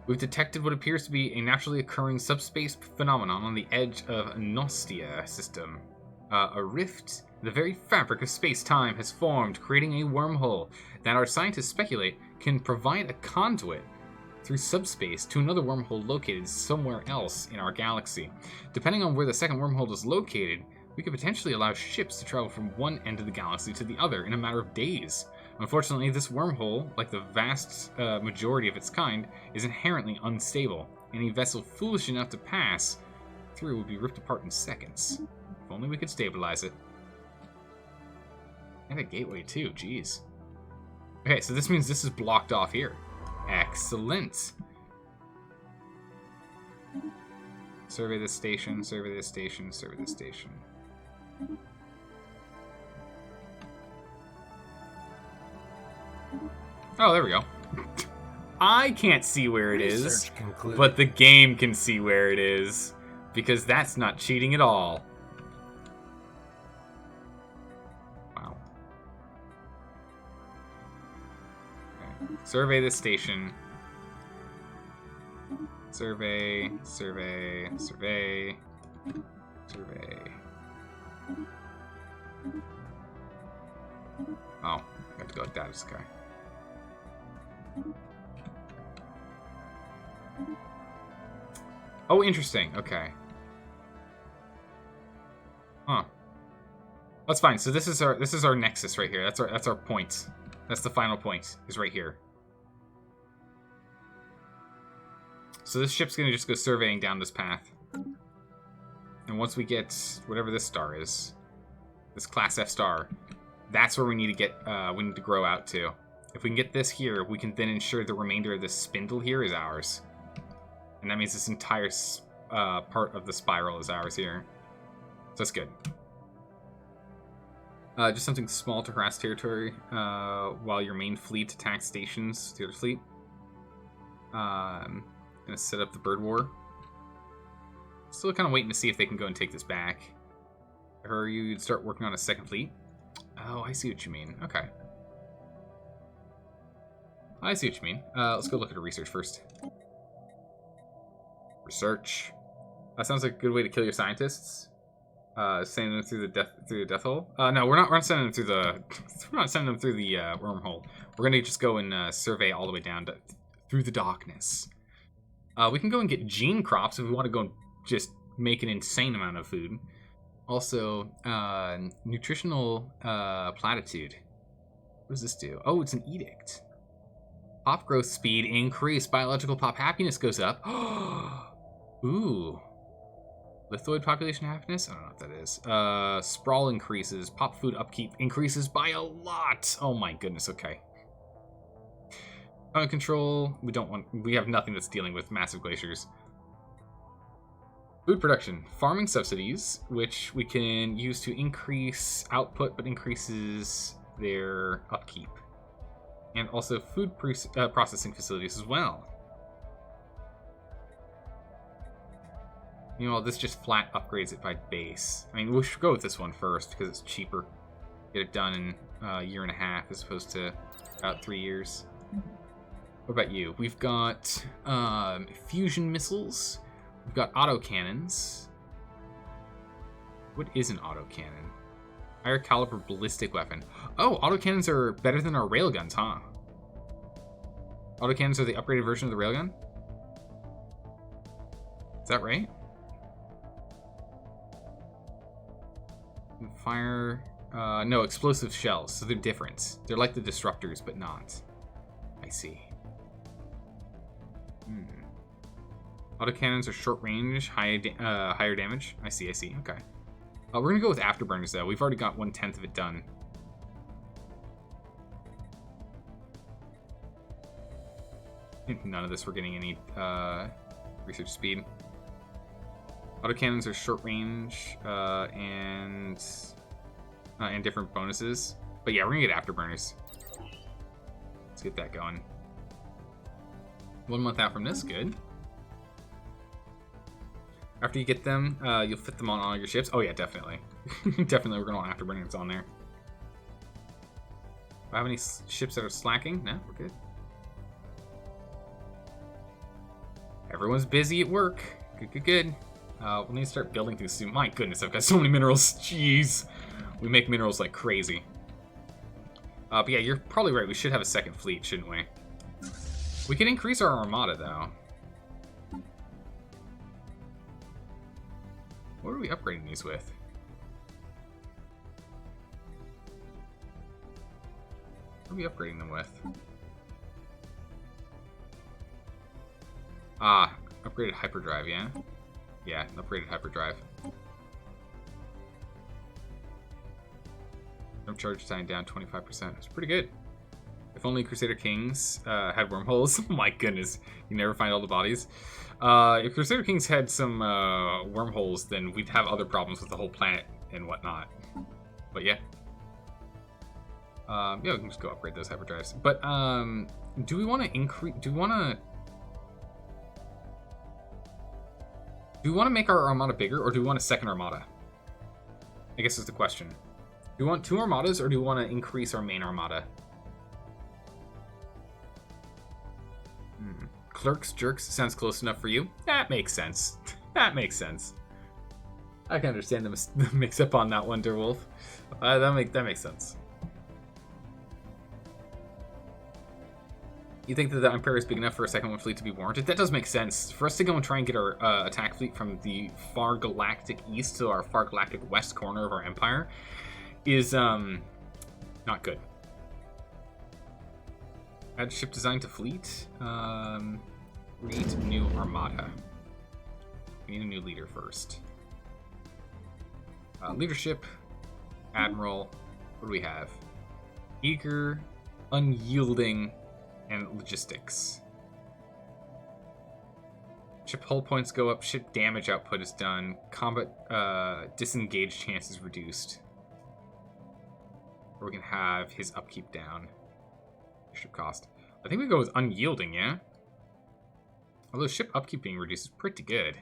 We've detected what appears to be a naturally occurring subspace phenomenon on the edge of a Nostia system. A rift, the very fabric of space-time, has formed, creating a wormhole that our scientists speculate can provide a conduit through subspace to another wormhole located somewhere else in our galaxy. Depending on where the second wormhole is located, we could potentially allow ships to travel from one end of the galaxy to the other in a matter of days. Unfortunately, this wormhole, like the vast majority of its kind, is inherently unstable. Any vessel foolish enough to pass through would be ripped apart in seconds. If only we could stabilize it. And a gateway too, jeez. Okay, so this means this is blocked off here. Excellent. Survey this station, survey this station, survey this station. Oh, there we go. I can't see where it is, but the game can see where it is, because that's not cheating at all. Wow. Okay. Survey this station. Survey, survey, survey, survey. Oh, I have to go like that. It's okay. Oh, interesting. Okay. Huh. That's fine. So this is our nexus right here. That's our point. That's the final point. Is right here. So this ship's gonna just go surveying down this path. And once we get whatever this star is, this Class F star, that's where we need to get. We need to grow out to. If we can get this here, we can then ensure the remainder of this spindle here is ours. And that means this entire part of the spiral is ours here. So that's good. Just something small to harass territory while your main fleet attacks stations, the other fleet. Gonna set up the bird war. Still kind of waiting to see if they can go and take this back. Or you'd start working on a second fleet. Oh, I see what you mean. Okay. I see what you mean. Let's go look at the research first. Research. That sounds like a good way to kill your scientists. Sending them through the death hole. No, we're not sending them through the. We're not sending them through the wormhole. We're gonna just go and survey all the way down through the darkness. We can go and get gene crops if we want to go and just make an insane amount of food. Also, nutritional platitude. What does this do? Oh, it's an edict. Pop growth speed increased. Biological pop happiness goes up. Ooh. Lithoid population happiness? I don't know what that is. Sprawl increases. Pop food upkeep increases by a lot. Oh my goodness, okay. Climate control. We have nothing that's dealing with massive glaciers. Food production. Farming subsidies, which we can use to increase output, but increases their upkeep. And also food processing facilities as well. You know, this just flat upgrades it by base. I mean, we should go with this one first because it's cheaper. Get it done in a year and a half as opposed to about 3 years. What about you? We've got fusion missiles. We've got autocannons. What is an autocannon? Higher caliber ballistic weapon. Oh, autocannons are better than our railguns, huh? Autocannons are the upgraded version of the railgun? Is that right? Fire... no, explosive shells, so they're different. They're like the disruptors, but not. I see. Autocannons are short range, higher damage. I see, okay. We're gonna go with afterburners, though. We've already got 1/10 of it done. None of this we're getting any research speed. Autocannons are short range and different bonuses. But yeah, we're gonna get afterburners. Let's get that going. 1 month out from this, good. After you get them, you'll fit them on all your ships. Oh yeah, definitely. Definitely we're gonna want afterburners on there. Do I have any ships that are slacking? No, we're good. Everyone's busy at work. Good. We'll need to start building things soon. My goodness, I've got so many minerals. Jeez. We make minerals like crazy. But yeah, you're probably right. We should have a second fleet, shouldn't we? We can increase our armada, though. What are we upgrading these with? What are we upgrading them with? Upgraded hyperdrive, yeah? Yeah, upgraded hyperdrive. charge time down 25%. It's pretty good. If only Crusader Kings had wormholes. Oh my goodness, you never find all the bodies. If Crusader Kings had some wormholes, then we'd have other problems with the whole planet and whatnot. But yeah. Yeah, we can just go upgrade those hyperdrives. But do we want to increase? Do we want to make our armada bigger, or do we want a second armada? I guess is the question. Do we want 2 armadas, or do we want to increase our main armada? Clerks, jerks, sounds close enough for you. That makes sense. That makes sense. I can understand the mix-up on that one, Derwolf. That makes sense. You think that the Empire is big enough for a second one fleet to be warranted? That does make sense. For us to go and try and get our attack fleet from the far galactic east to our far galactic west corner of our empire is not good. Add ship design to fleet. Create new armada. We need a new leader first. Leadership, admiral. What do we have? Eager, unyielding, and logistics. Ship hull points go up. Ship damage output is done. Combat disengage chance is reduced. Or we can have his upkeep down. Ship cost. I think we go with unyielding, yeah? Although ship upkeep being reduced is pretty good.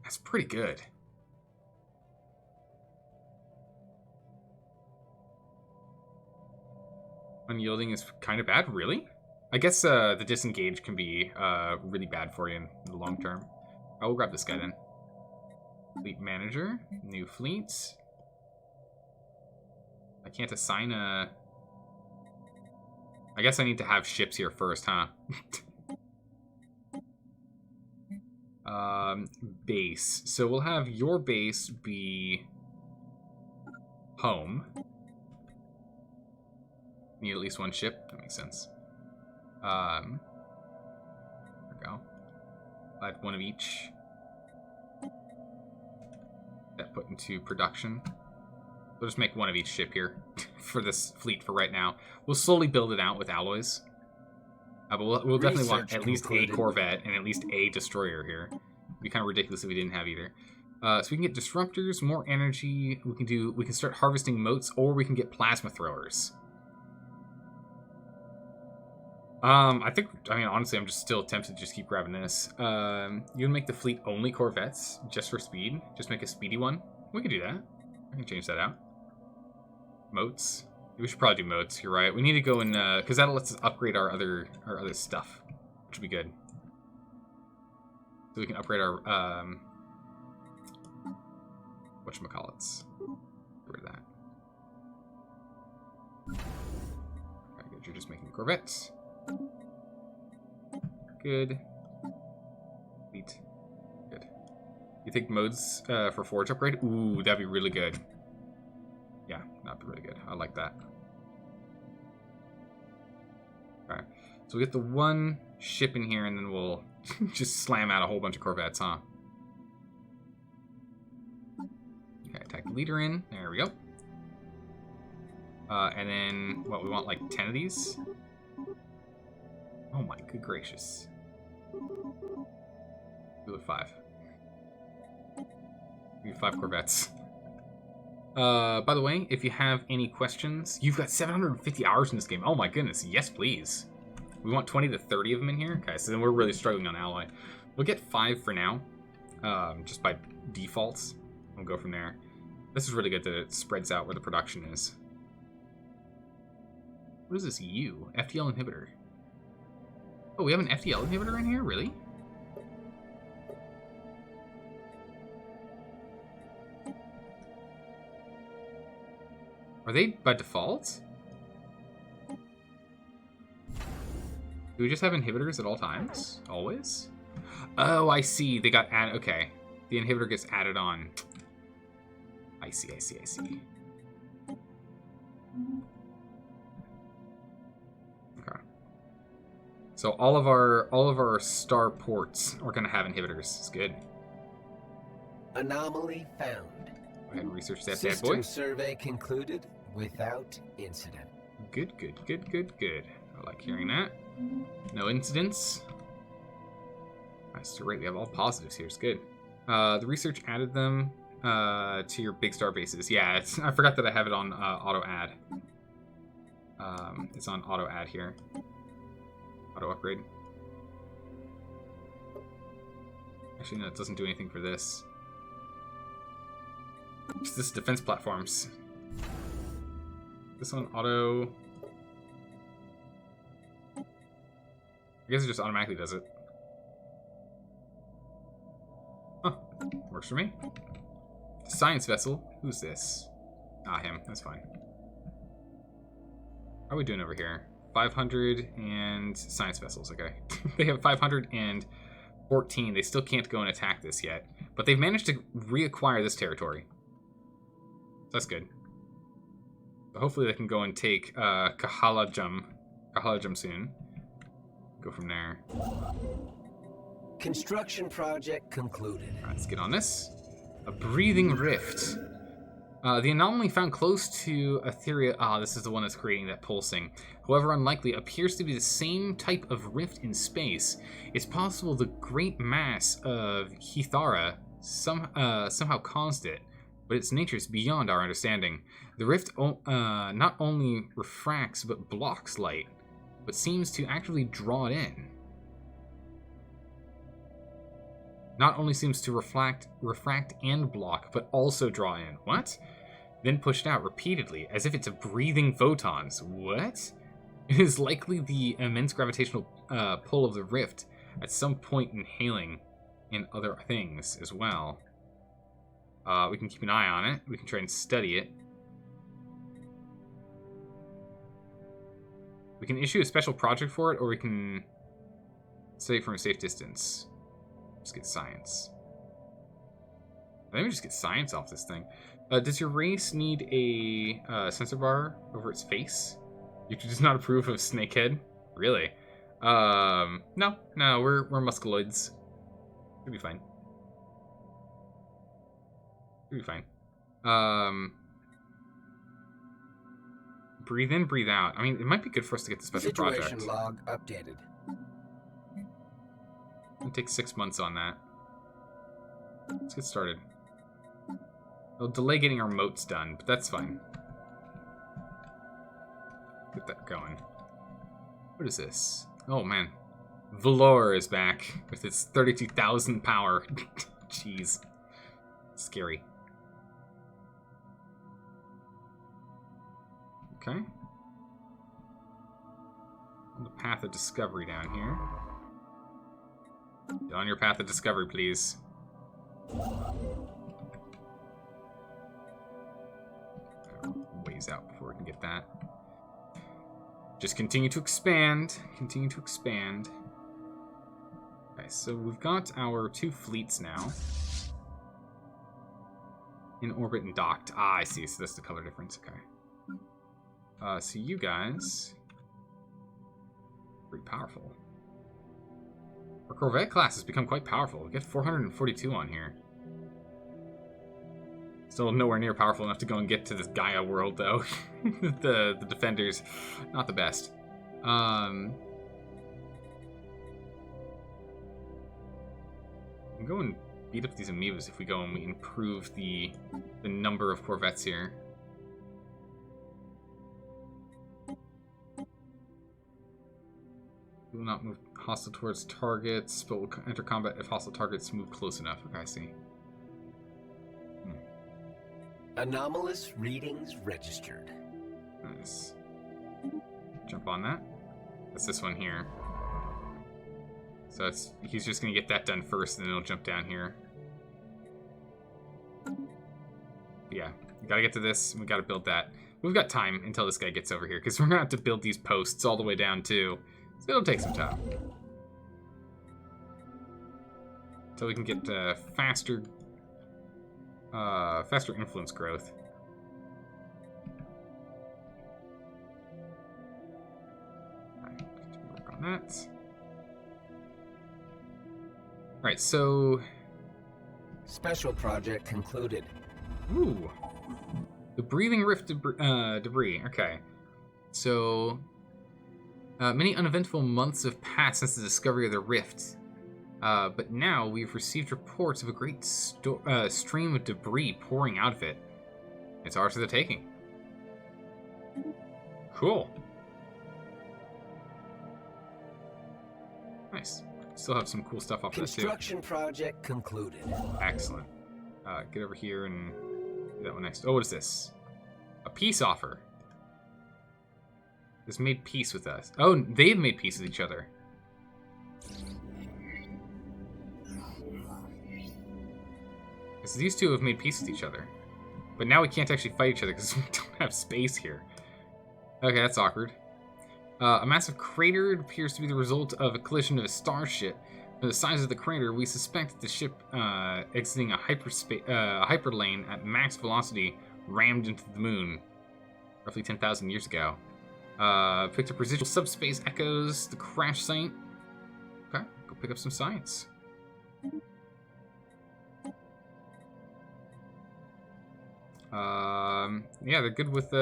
That's pretty good. Unyielding is kind of bad, really? I guess the disengage can be really bad for you in the long term. I will grab this guy then. Fleet manager, new fleets. I can't assign a... I guess I need to have ships here first, huh? Base. So we'll have your base be home. Need at least one ship. That makes sense. There we go. I have one of each. That put into production. We'll just make one of each ship here for this fleet for right now. We'll slowly build it out with alloys. But we'll definitely want at least a corvette and at least a destroyer here. It'd be kind of ridiculous if we didn't have either. So we can get disruptors, more energy. We can start harvesting motes, or we can get plasma throwers. Honestly, I'm just still tempted to just keep grabbing this. You can make the fleet only corvettes, just for speed. Just make a speedy one. We can do that. I can change that out. Motes. We should probably do motes, you're right. We need to go and, because that'll let us upgrade our other stuff, which would be good. So we can upgrade our, whatchamacallits. Get rid of that. Okay, good. You're just making corvettes. Good. Sweet. Good. You think modes for forge upgrade? Ooh, that'd be really good. Yeah, that'd be really good. I like that. Okay. So we get the one ship in here, and then we'll just slam out a whole bunch of corvettes, huh? Okay, attack the leader in. There we go. And then, what, we want like 10 of these? Oh my good gracious. Do it 5. We have 5 corvettes. By the way, if you have any questions, you've got 750 hours in this game. Oh my goodness, yes please. We want 20 to 30 of them in here. Okay, so then we're really struggling on ally. We'll get 5 for now, just by default. We'll go from there. This is really good that it spreads out where the production is. What is this U? FTL inhibitor. Oh, we have an FTL inhibitor in here? Really? Are they by default? Do we just have inhibitors at all times? Always? Oh, I see. They got added. Okay. The inhibitor gets added on. I see. Okay. So all of our star ports are going to have inhibitors. It's good. Anomaly found. ahead and research that bad System boy. survey concluded without incident. Good, good, good, good, good. I like hearing that. No incidents. That's great. We have all positives here. It's good. The research added them to your big star bases. Yeah, I forgot that I have it on auto add. It's on auto add here. Auto upgrade. Actually, no, it doesn't do anything for this. This is defense platforms. This one auto. I guess it just automatically does it. Huh. Works for me. Science vessel. Who's this? Ah, him. That's fine. How are we doing over here? 500 and science vessels. Okay. They have 514. They still can't go and attack this yet. But they've managed to reacquire this territory. That's good. But hopefully they can go and take Kahalajum soon. Go from there. Construction project concluded. Alright, let's get on this. A breathing rift. The anomaly found close to Etheria. This is the one that's creating that pulsing. However unlikely, appears to be the same type of rift in space. It's possible the great mass of Hithara somehow caused it, but its nature is beyond our understanding. The rift not only refracts but blocks light, but seems to actively draw it in. Not only seems to refract and block, but also draw in. What? Then pushed out repeatedly, as if it's breathing photons. What? It is likely the immense gravitational pull of the rift, at some point inhaling in other things as well. We can keep an eye on it. We can try and study it. We can issue a special project for it, or we can study it from a safe distance. Just get science. I think we just get science off this thing. Does your race need a sensor bar over its face? You does not approve of Snakehead? Really? No, we're musculoids. We'll be fine. We'll be fine. Breathe in, breathe out. I mean, it might be good for us to get the special project. Situation log updated. It'll take 6 months on that. Let's get started. It'll delay getting our moats done, but that's fine. Get that going. What is this? Oh, man. Valor is back with its 32,000 power. Jeez. Scary. Okay. On the path of discovery down here. Get on your path of discovery, please. Ways out before we can get that. Just continue to expand. Continue to expand. Okay, so we've got our 2 fleets now. In orbit and docked. Ah, I see. So that's the color difference. Okay. So you guys... pretty powerful. Our Corvette class has become quite powerful. We get 442 on here. Still nowhere near powerful enough to go and get to this Gaia world, though. the defenders, not the best. We can go and beat up these amoebas if we go and we improve the number of Corvettes here. We will not move hostile towards targets, but will enter combat if hostile targets move close enough. Okay, I see. Anomalous readings registered. Nice. Jump on that. That's this one here. So he's just going to get that done first, and then he'll jump down here. Yeah, we got to get to this, and we got to build that. We've got time until this guy gets over here, because we're going to have to build these posts all the way down, too. So it'll take some time. Until we can get faster influence growth. Alright, work on that. Alright, so... Special project concluded. Ooh. The breathing rift debris. Okay. So, many uneventful months have passed since the discovery of the rift. But now we've received reports of a great stream of debris pouring out of it. It's ours for the taking. Cool. Nice. Still have some cool stuff off of this too. Construction project concluded. Excellent. Get over here and do that one next. Oh, what is this? A peace offer. This made peace with us. Oh, they've made peace with each other. So these two have made peace with each other. But now we can't actually fight each other because we don't have space here. Okay, that's awkward. A massive crater appears to be the result of a collision of a starship. From the size of the crater, we suspect that the ship exiting a hyperlane at max velocity rammed into the moon roughly 10,000 years ago. Picked up residual subspace echoes, the crash site. Okay, go pick up some science. Yeah, they're good with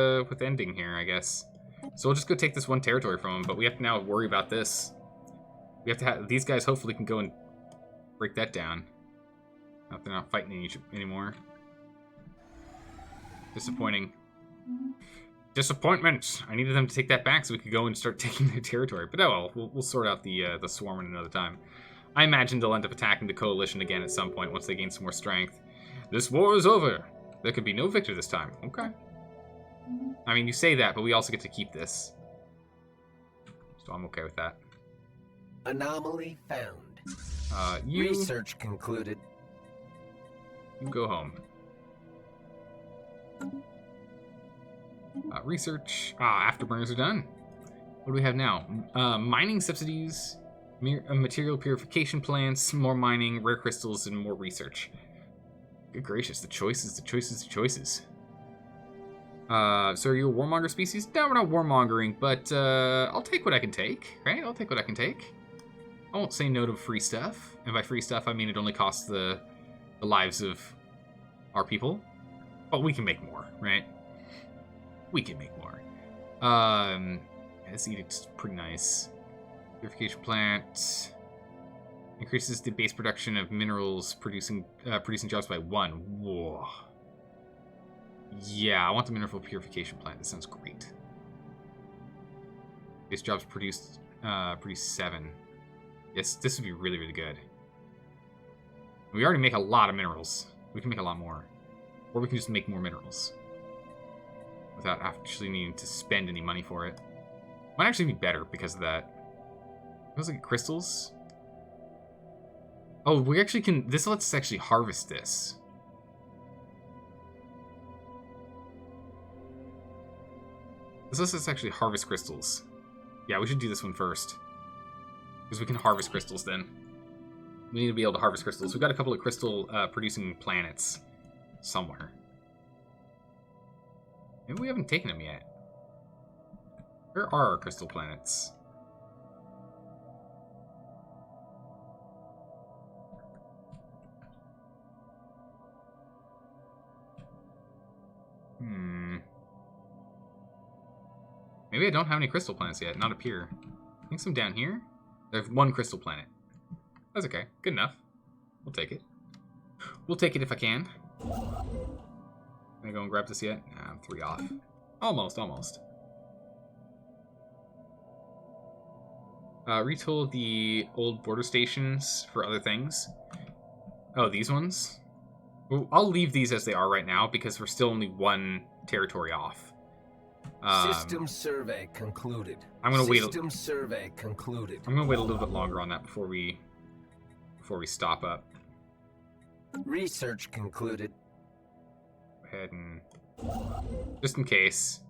ending here, I guess. So we'll just go take this one territory from them, but we have to now worry about this. We have to have these guys. Hopefully, can go and break that down. They're not fighting anymore. Disappointing. Disappointment. I needed them to take that back so we could go and start taking their territory. But oh well, we'll sort out the swarm at another time. I imagine they'll end up attacking the coalition again at some point once they gain some more strength. This war is over. There could be no victor this time. Okay. I mean, you say that, but we also get to keep this. So I'm okay with that. Anomaly found. You... Research concluded. You go home. Research. Afterburners are done. What do we have now? Mining subsidies, material purification plants, more mining, rare crystals, and more research. Good gracious, the choices, the choices, the choices. So are you a warmonger species? No, we're not warmongering, but I'll take what I can take, right? I'll take what I can take. I won't say no to free stuff. And by free stuff, I mean it only costs the lives of our people. But we can make more, right? We can make more. This edict's pretty nice. Purification plant increases the base production of minerals, producing jobs by 1. Whoa. Yeah, I want the mineral purification plant. That sounds great. Base jobs produce 7. Yes, this would be really, really good. We already make a lot of minerals. We can make a lot more. Or we can just make more minerals. Without actually needing to spend any money for it. Might actually be better because of that. Those like crystals. Oh, we actually can... This lets us actually harvest this. This lets us actually harvest crystals. Yeah, we should do this one first. Because we can harvest crystals then. We need to be able to harvest crystals. We've got a couple of crystal producing planets somewhere. Maybe we haven't taken them yet. Where are our crystal planets? Maybe I don't have any crystal planets yet. Not up here. I think some down here. There's one crystal planet. That's okay. Good enough. We'll take it. We'll take it if I can. Can I go and grab this yet? Nah, I'm 3 off. Almost, almost. Retool the old border stations for other things. Oh, these ones? Well, I'll leave these as they are right now because we're still only 1 territory off. System survey concluded. I'm gonna wait. System survey concluded. I'm gonna wait a little bit longer on that before we stop up. Research concluded. Go ahead and just in case.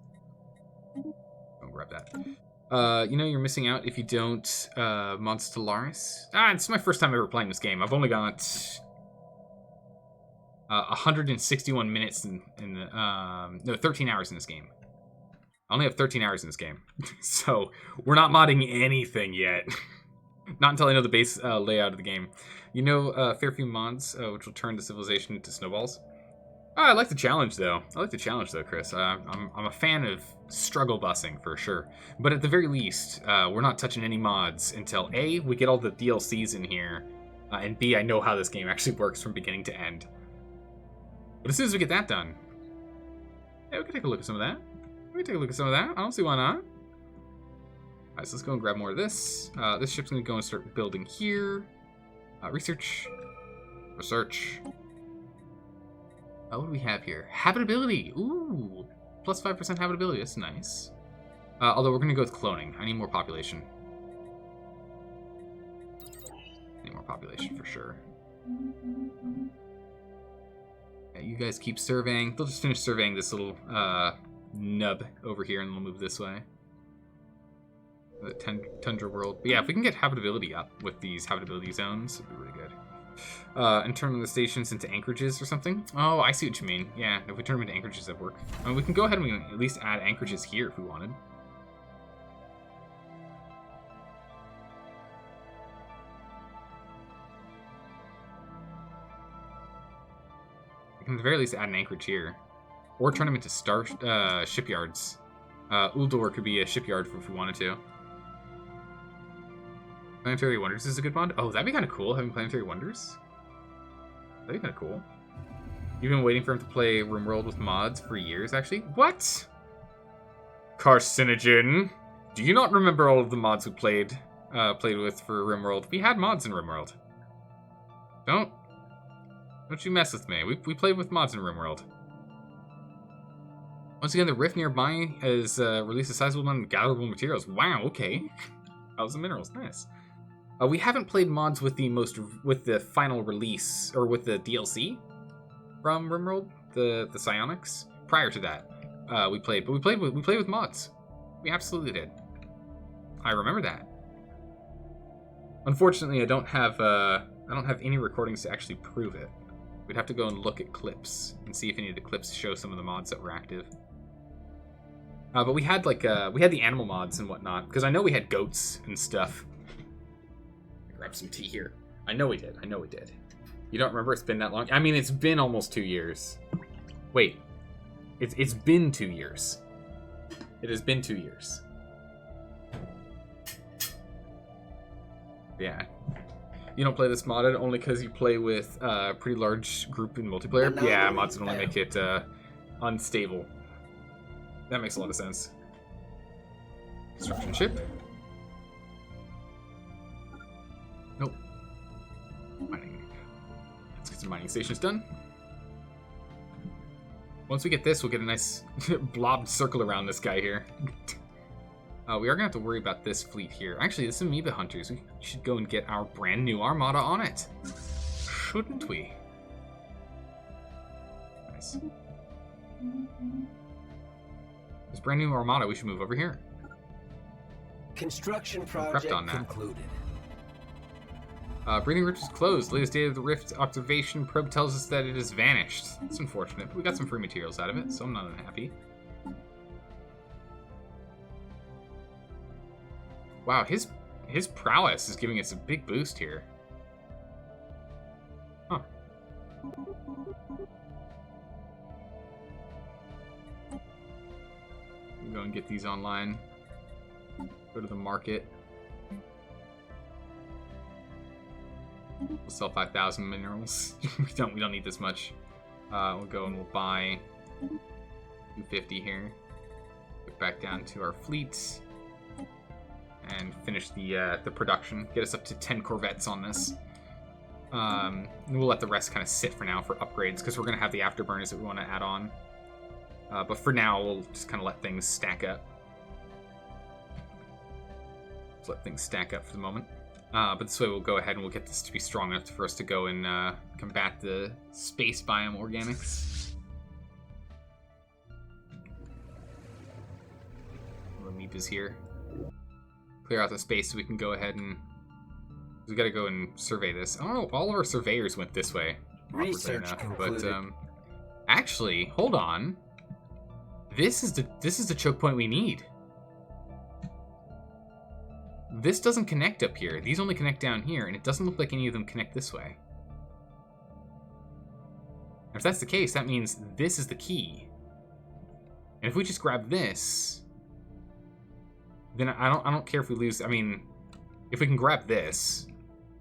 I'll grab that. You know you're missing out if you don't mod Stellaris. It's my first time ever playing this game. I've only got 161 minutes in the no 13 hours in this game. I only have 13 hours in this game, so we're not modding anything yet. Not until I know the base layout of the game. You know, fair few mods which will turn the civilization into snowballs. Oh, I like the challenge, though. Chris. I'm a fan of struggle busing, for sure. But at the very least, we're not touching any mods until A, we get all the DLCs in here, and B, I know how this game actually works from beginning to end. But as soon as we get that done, yeah, we can take a look at some of that. I don't see why not. Alright, so let's go and grab more of this. This ship's going to go and start building here. Research. What do we have here? Habitability. Ooh, plus 5% habitability. That's nice. Although we're going to go with cloning. I need more population. For sure. Yeah, you guys keep surveying. They'll just finish surveying this little nub over here, and we'll move this way. The tundra world. But yeah, if we can get habitability up with these habitability zones, it'd be really good. And turn the stations into anchorages or something. Oh, I see what you mean. Yeah, if we turn them into anchorages, that work. I mean, we can go ahead and we can at least add anchorages here if we wanted. We can at the very least add an anchorage here. Or turn them into shipyards. Uldor could be a shipyard if we wanted to. Planetary Wonders is a good mod. Oh, that'd be kind of cool, having Planetary Wonders. That'd be kind of cool. You've been waiting for him to play RimWorld with mods for years, actually? What? Carcinogen. Do you not remember all of the mods we played with for RimWorld? We had mods in RimWorld. Don't you mess with me. We played with mods in RimWorld. Once again, the rift nearby has released a sizable amount of gatherable materials. Wow, okay. Thousand minerals, nice. We haven't played mods with the final release or with the DLC from RimWorld, the Psionics. Prior to that, we played with mods. We absolutely did. I remember that. Unfortunately, I don't have any recordings to actually prove it. We'd have to go and look at clips and see if any of the clips show some of the mods that were active. But we had the animal mods and whatnot, because I know we had goats and stuff. Grab some tea here. I know we did. You don't remember? It's been that long? I mean, it's been almost 2 years. Wait. It's been 2 years. It has been 2 years. Yeah. You don't play this modded only because you play with a pretty large group in multiplayer? Yeah, mods would only make it unstable. That makes a lot of sense. Construction ship. Nope. Mining. Let's get some mining stations done. Once we get this, we'll get a nice blob circle around this guy here. We are going to have to worry about this fleet here. Actually, this Amoeba Hunters. We should go and get our brand new armada on it. Shouldn't we? Nice. This brand new armada, we should move over here. Construction project concluded. Breeding Rift is closed. Latest data of the Rift observation probe tells us that it has vanished. It's unfortunate, but we got some free materials out of it, so I'm not unhappy. Wow, his prowess is giving us a big boost here. Huh. We'll go and get these online. Go to the market. We'll sell 5,000 minerals. we don't need this much. We'll go and we'll buy 250 here. Get back down to our fleet and finish the production. Get us up to 10 corvettes on this. We'll let the rest kind of sit for now for upgrades because we're going to have the afterburners that we want to add on. But for now, we'll just kind of let things stack up. Just let things stack up for the moment. But this way we'll go ahead and we'll get this to be strong enough for us to go and combat the space biome organics. Amoebas here. Clear out the space so we can go ahead and... We gotta go and survey this. Oh, all of our surveyors went this way. Research concluded. But actually, hold on. This is the choke point we need. This doesn't connect up here. These only connect down here, and it doesn't look like any of them connect this way. If that's the case, that means this is the key. And if we just grab this, then I don't care if we lose. I mean, if we can grab this,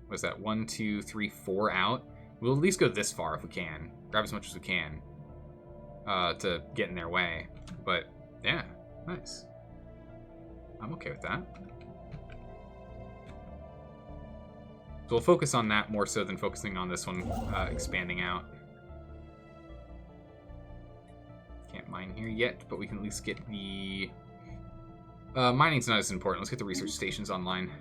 what is that? 1, 2, 3, 4 out. We'll at least go this far if we can. Grab as much as we can to get in their way. But yeah, nice. I'm okay with that. So we'll focus on that more so than focusing on this one expanding out. Can't mine here yet, but we can at least get the... mining's not as important. Let's get the research stations online.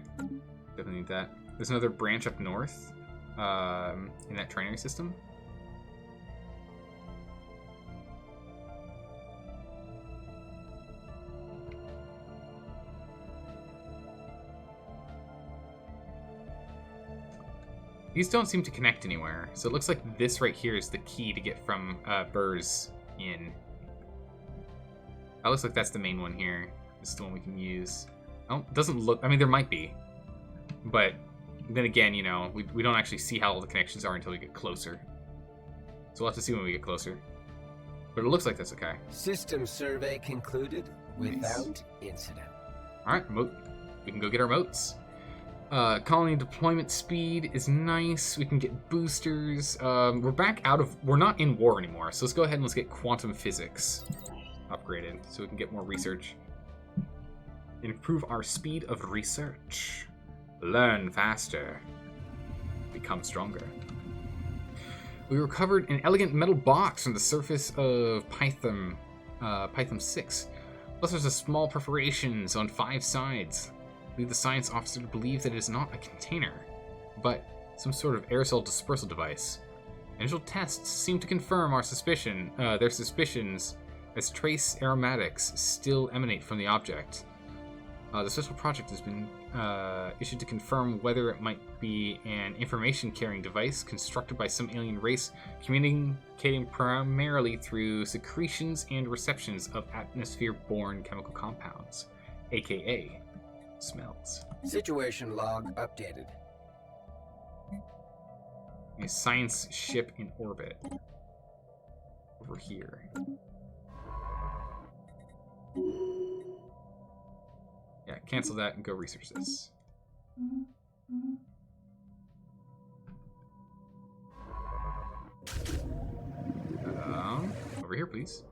Definitely need that. There's another branch up north in that trinary system. These don't seem to connect anywhere, so it looks like this right here is the key to get from Burrs in. That looks like that's the main one here. This is the one we can use. Oh, it doesn't look... I mean, there might be. But then again, you know, we don't actually see how all the connections are until we get closer. So we'll have to see when we get closer. But it looks like that's okay. System survey concluded without incident. Alright, we can go get our moats. Colony deployment speed is nice. We can get boosters. We're back out of... We're not in war anymore, so let's go ahead and let's get quantum physics upgraded so we can get more research. Improve our speed of research. Learn faster. Become stronger. We recovered an elegant metal box from the surface of Python 6. Plus there's a small perforations on 5 sides. Lead the science officer to believe that it is not a container, but some sort of aerosol dispersal device. Initial tests seem to confirm their suspicions, as trace aromatics still emanate from the object. The special project has been issued to confirm whether it might be an information-carrying device constructed by some alien race, communicating primarily through secretions and receptions of atmosphere-borne chemical compounds, aka smells. Situation log updated. A science ship in orbit. Over here. Yeah, cancel that and go research this. Over here, please.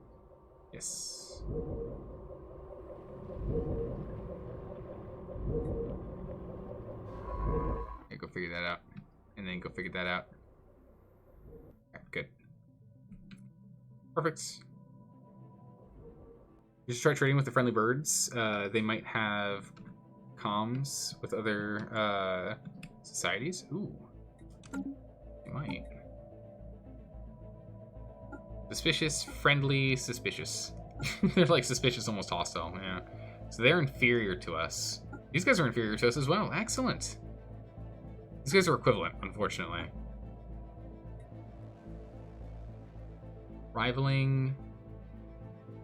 Yes. Okay, go figure that out. And then go figure that out. Okay, good. Perfect. Just try trading with the friendly birds. They might have comms with other societies. Ooh. They might. Suspicious, friendly, suspicious. They're like suspicious, almost hostile, yeah. So they're inferior to us. These guys are inferior to us as well. Excellent. These guys are equivalent, unfortunately. Rivaling.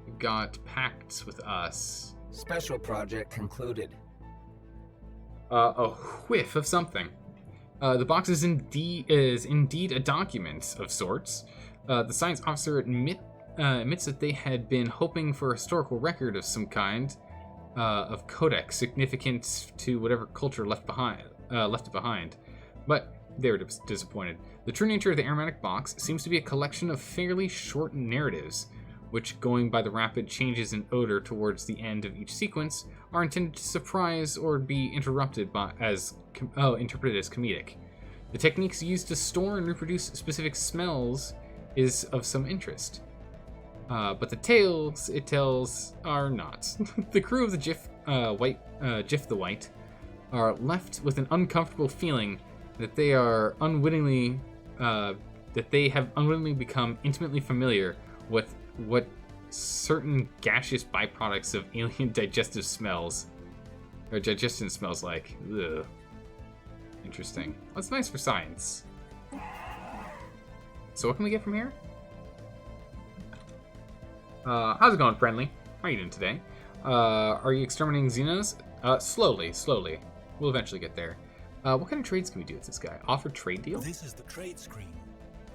We've got pacts with us. Special project concluded. A whiff of something. The box is indeed a document of sorts. The science officer admits that they had been hoping for a historical record of some kind, of codex significant to whatever culture left it behind. But they were disappointed. The true nature of the aromatic box seems to be a collection of fairly short narratives, which, going by the rapid changes in odor towards the end of each sequence, are intended to surprise or be interrupted interpreted as comedic. The techniques used to store and reproduce specific smells is of some interest. But the tales it tells are not. The crew of the Jiff the White are left with an uncomfortable feeling that they have unwittingly become intimately familiar with what certain gaseous byproducts of alien digestion smells like. Ugh. Interesting. That's nice for science. So what can we get from here? How's it going, friendly? How are you doing today? Are you exterminating Xenos? Slowly. We'll eventually get there. What kind of trades can we do with this guy? Offer trade deal? This is the trade screen.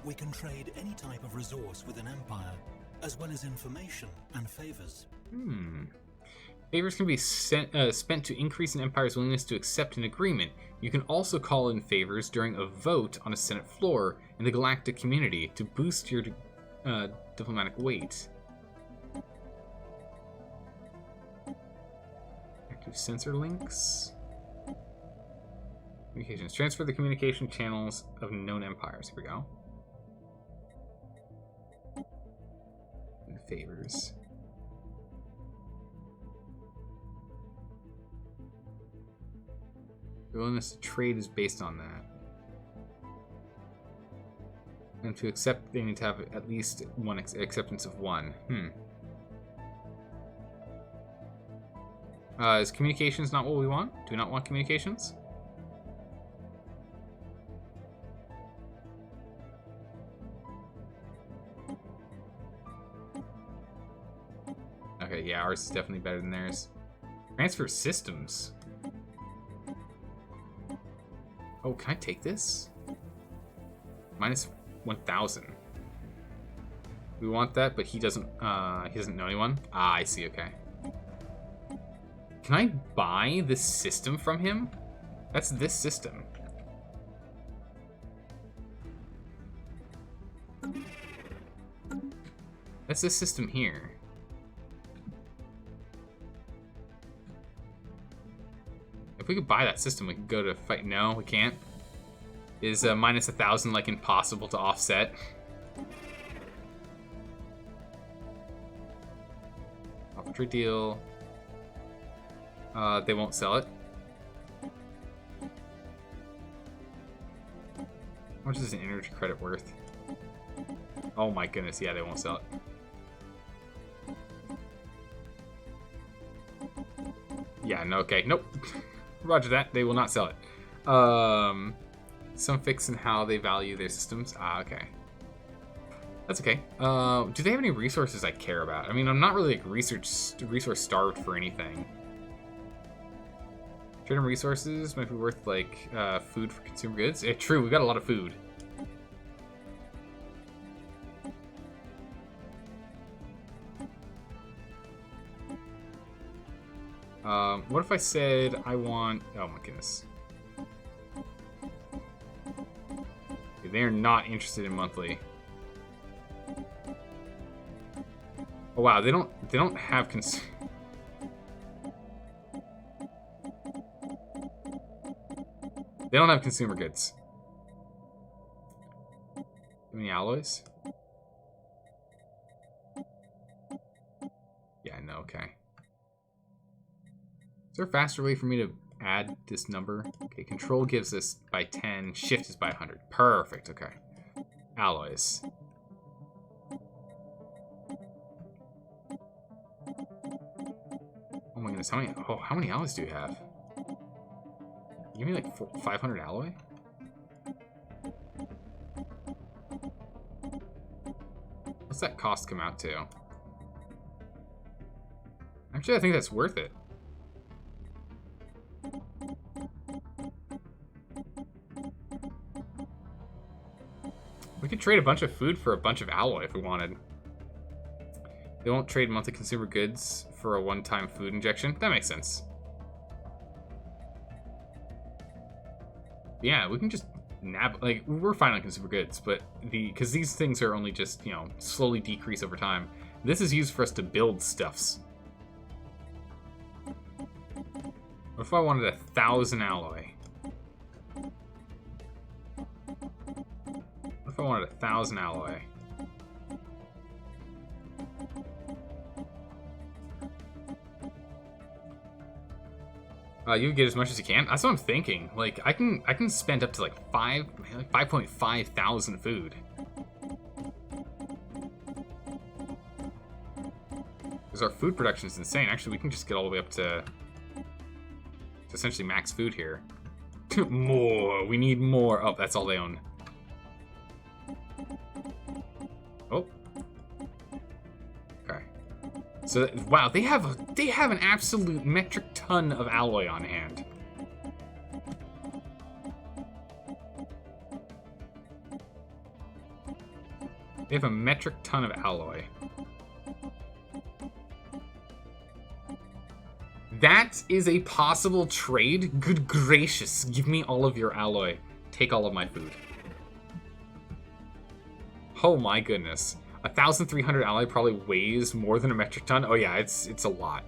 We can trade any type of resource with an empire, as well as information and favors. Favors can be spent to increase an empire's willingness to accept an agreement. You can also call in favors during a vote on a Senate floor in the galactic community to boost your diplomatic weight. Active sensor links. Communications. Transfer the communication channels of known empires. Here we go. And favors. The willingness to trade is based on that. And to accept, they need to have at least one acceptance of 1. Is communications not what we want? Do we not want communications? Okay, yeah, ours is definitely better than theirs. Transfer systems. Oh, can I take this? Minus 1,000. We want that, but he doesn't know anyone. Ah, I see, okay. Can I buy this system from him? That's this system. That's this system here. If we could buy that system, we could go to fight. No, we can't. Is minus 1,000 like impossible to offset? Offer trade deal. They won't sell it. How much is an energy credit worth? Oh my goodness, yeah, they won't sell it. Yeah, no, okay, nope. Roger that, they will not sell it. Some fix in how they value their systems. Ah, okay. That's okay. Do they have any resources I care about? I mean, I'm not really like resource starved for anything. Trading resources might be worth like food for consumer goods. Yeah, true, we got a lot of food. What if I said I want... Oh my goodness. Okay, they're not interested in monthly. Oh wow, they don't have They don't have consumer goods. Any alloys? Yeah, no, okay. Is there a faster way for me to add this number? Okay, control gives us by 10, shift is by 100. Perfect, okay. Alloys. Oh my goodness, how many alloys do you have? Give me like 500 alloy? What's that cost come out to? Actually, I think that's worth it. We could trade a bunch of food for a bunch of alloy if we wanted. They won't trade monthly consumer goods for a one-time food injection. That makes sense. Yeah, we can just nab, like, we're fine on consumer goods, but because these things are only just, you know, slowly decrease over time. This is used for us to build stuffs. What if I wanted 1,000 alloy? What if I wanted 1,000 alloy? You get as much as you can. That's what I'm thinking. Like I can spend up to like 5.5 thousand food. Because our food production is insane. Actually, we can just get all the way up to essentially max food here. More. We need more. Oh, that's all they own. Oh. Okay. So wow, they have an absolute metric ton of alloy on hand. We have a metric ton of alloy. That is a possible trade? Good gracious. Give me all of your alloy. Take all of my food. Oh my goodness. 1,300 alloy probably weighs more than a metric ton. Oh yeah, it's a lot.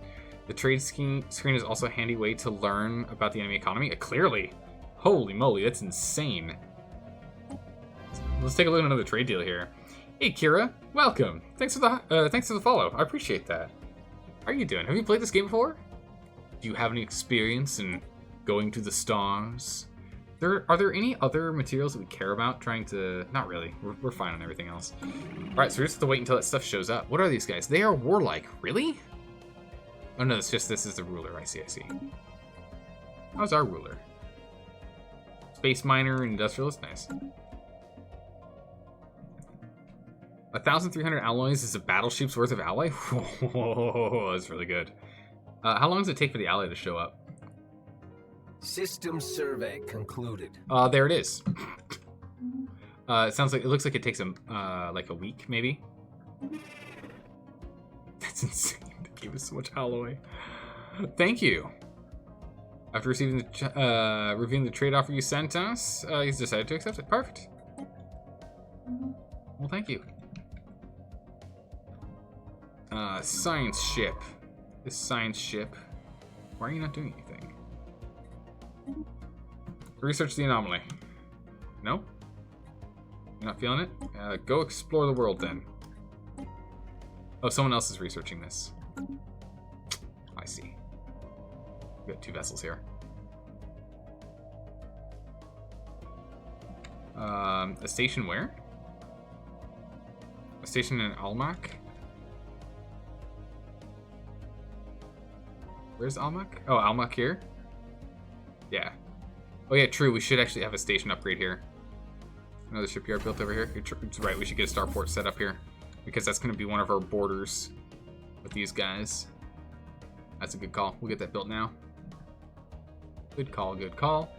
The trade screen is also a handy way to learn about the enemy economy. Clearly. Holy moly, that's insane. Let's take a look at another trade deal here. Hey Kira, welcome. Thanks for the follow. I appreciate that. How are you doing? Have you played this game before? Do you have any experience in going to the stars? Are there any other materials that we care about trying to... Not really. We're fine on everything else. Alright, so we just have to wait until that stuff shows up. What are these guys? They are warlike. Really? Oh no, it's just this is the ruler. I see. How's our ruler? Space miner and industrialist? Nice. 1,300 alloys is a battleship's worth of alloy? Whoa, that's really good. How long does it take for the alloy to show up? System survey concluded. There it is. It looks like it takes like a week, maybe. That's insane. They gave us so much alloy. Thank you. After receiving reviewing the trade offer you sent us, he's decided to accept it. Perfect. Well, thank you. Science ship. This science ship. Why are you not doing anything? Research the anomaly. No? You're not feeling it? Go explore the world then. Oh, someone else is researching this. I see. We got 2 vessels here. A station where? A station in Almac? Where's Almac? Oh, Almac here? Yeah. Oh yeah, true. We should actually have a station upgrade here. Another shipyard built over here. It's right, we should get a starport set up here. Because that's going to be one of our borders with these guys. That's a good call. We'll get that built now. Good call, good call.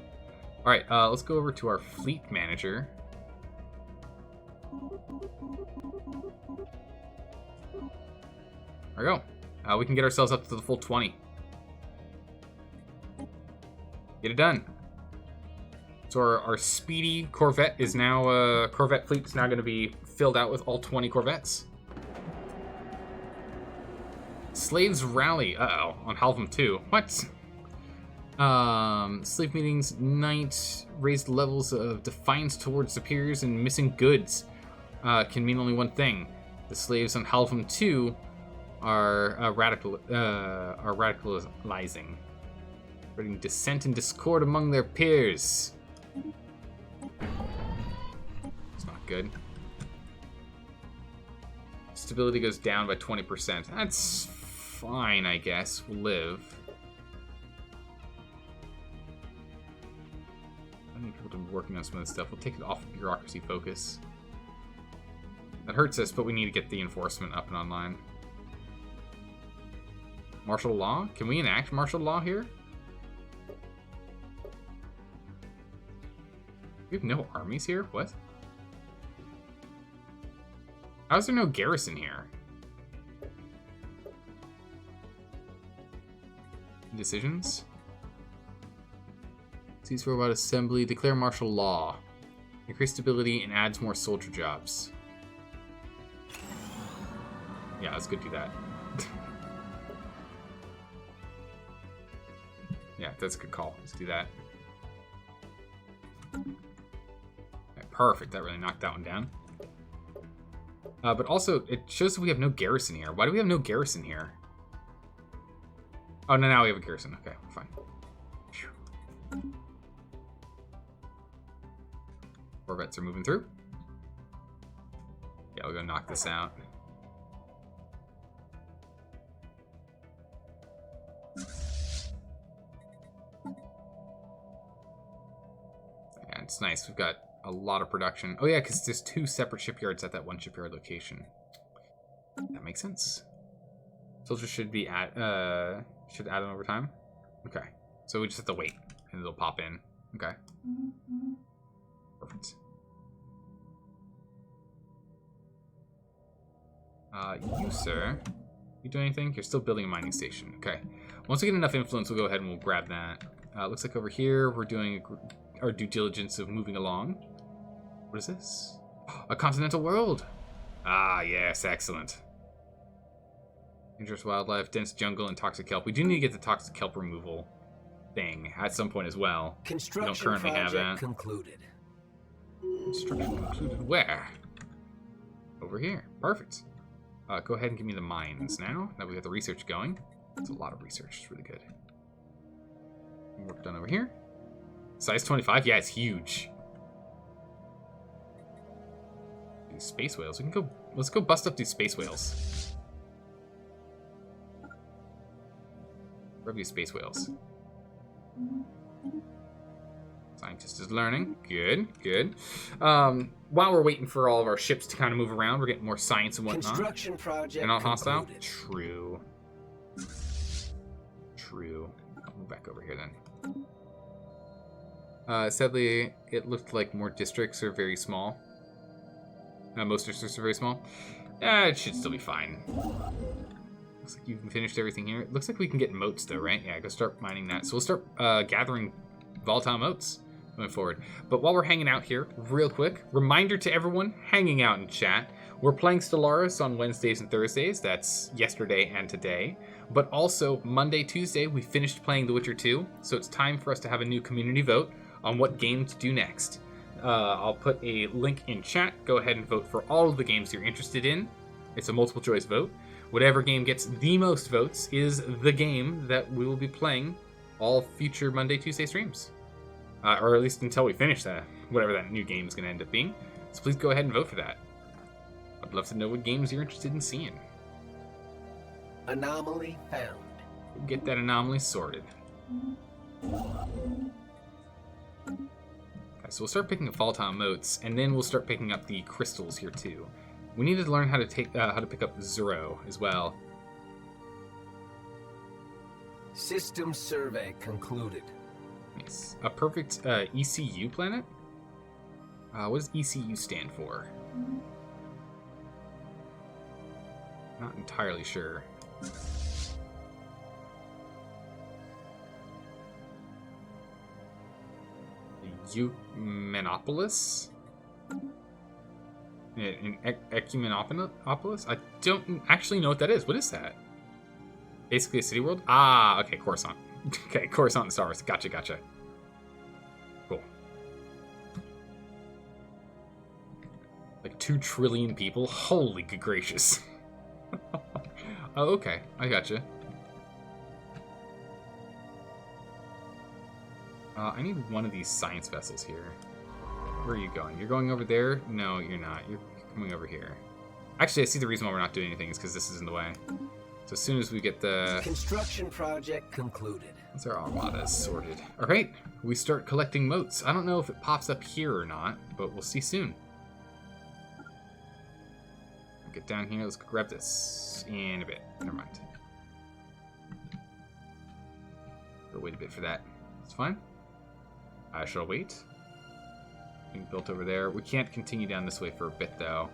Alright, let's go over to our fleet manager. There we go. We can get ourselves up to the full 20. Get it done. So our speedy Corvette is now, Corvette fleet is now going to be filled out with all 20 Corvettes. Slaves rally. Uh-oh. On Halvam 2. What? Slave meetings, night, raised levels of defiance towards superiors and missing goods. Can mean only one thing. The slaves on Halvam 2 are radicalizing. Spreading dissent and discord among their peers. It's not good. Stability goes down by 20%. That's fine, I guess. We'll live. I need people to be working on some of this stuff. We'll take it off of bureaucracy focus. That hurts us, but we need to get the enforcement up and online. Martial law? Can we enact martial law here? We have no armies here? What? How is there no garrison here? Decisions? Cease robot assembly. Declare martial law. Increase stability and adds more soldier jobs. Yeah, let's go do that. Yeah, that's a good call. Let's do that. Perfect, that really knocked that one down. But also, it shows that we have no garrison here. Why do we have no garrison here? Oh, no, now we have a garrison. Okay, fine. Whew. Corvettes are moving through. Yeah, we'll go knock this out. Yeah, it's nice. We've got a lot of production. Oh yeah, because there's 2 separate shipyards at that one shipyard location. That makes sense. Soldiers should be add on over time. Okay, so we just have to wait, and it'll pop in. Okay. Perfect. You, sir, you doing anything? You're still building a mining station. Okay. Once we get enough influence, we'll go ahead and we'll grab that. Looks like over here we're doing our due diligence of moving along. What is this? A continental world. Ah, yes, excellent. Dangerous wildlife, dense jungle, and toxic kelp. We do need to get the toxic kelp removal thing at some point as well. Construction we don't currently have that. Concluded. Construction concluded where? Over here. Perfect. Go ahead and give me the mines now. Now we got the research going. That's a lot of research. It's really good. Work done over here. Size 25. Yeah, it's huge. These space whales. We can go. Let's go bust up these space whales. Where are these space whales? Scientist is learning. Good, good. While we're waiting for all of our ships to kind of move around, we're getting more science and whatnot. Construction project They're not hostile? concluded. True. True. I'll move back over here then. Sadly, it looked like more districts are very small. Most districts are very small. It should still be fine. Looks like you've finished everything here. It looks like we can get moats though, right? Yeah, go start mining that. So we'll start gathering volatile moats going forward. But while we're hanging out here, real quick, reminder to everyone hanging out in chat, we're playing Stellaris on Wednesdays and Thursdays. That's yesterday and today. But also Monday, Tuesday, we finished playing The Witcher 2. So it's time for us to have a new community vote on what game to do next. I'll put a link in chat. Go ahead and vote for all of the games you're interested in. It's a multiple choice vote. Whatever game gets the most votes is the game that we will be playing all future Monday, Tuesday streams. Or at least until we finish that, whatever that new game is going to end up being. So please go ahead and vote for that. I'd love to know what games you're interested in seeing. Anomaly found. We'll get that anomaly sorted. Okay, so we'll start picking up volatile motes, and then we'll start picking up the crystals here too. We need to learn how to pick up Zero as well. System survey concluded. Nice. A perfect ECU planet? What does ECU stand for? Not entirely sure. Eumenopolis? In Ecumenopolis? I don't actually know what that is. What is that? Basically a city world? Ah, okay, Coruscant. Okay, Coruscant and Star Wars. Gotcha. Cool. Like 2 trillion people? Holy good gracious. Oh, okay. I gotcha. I need one of these science vessels here. Where are you going? You're going over there? No, you're not. You're coming over here. Actually, I see the reason why we're not doing anything is because this is in the way. So as soon as we get the... Construction project concluded. That's our armada sorted. Alright, we start collecting motes. I don't know if it pops up here or not, but we'll see soon. Get down here, let's grab this in a bit. Never mind. We'll wait a bit for that. It's fine. I shall wait. Being built over there. We can't continue down this way for a bit though.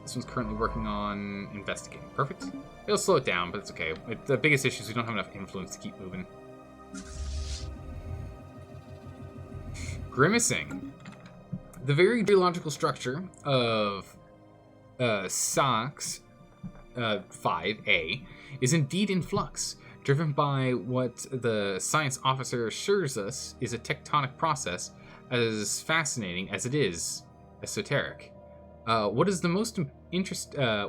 This one's currently working on investigating. Perfect. It'll slow it down, but it's okay. The biggest issue is we don't have enough influence to keep moving. Grimacing. The very logical structure of SOX 5A is indeed in flux, driven by what the science officer assures us is a tectonic process as fascinating as it is esoteric. What is the most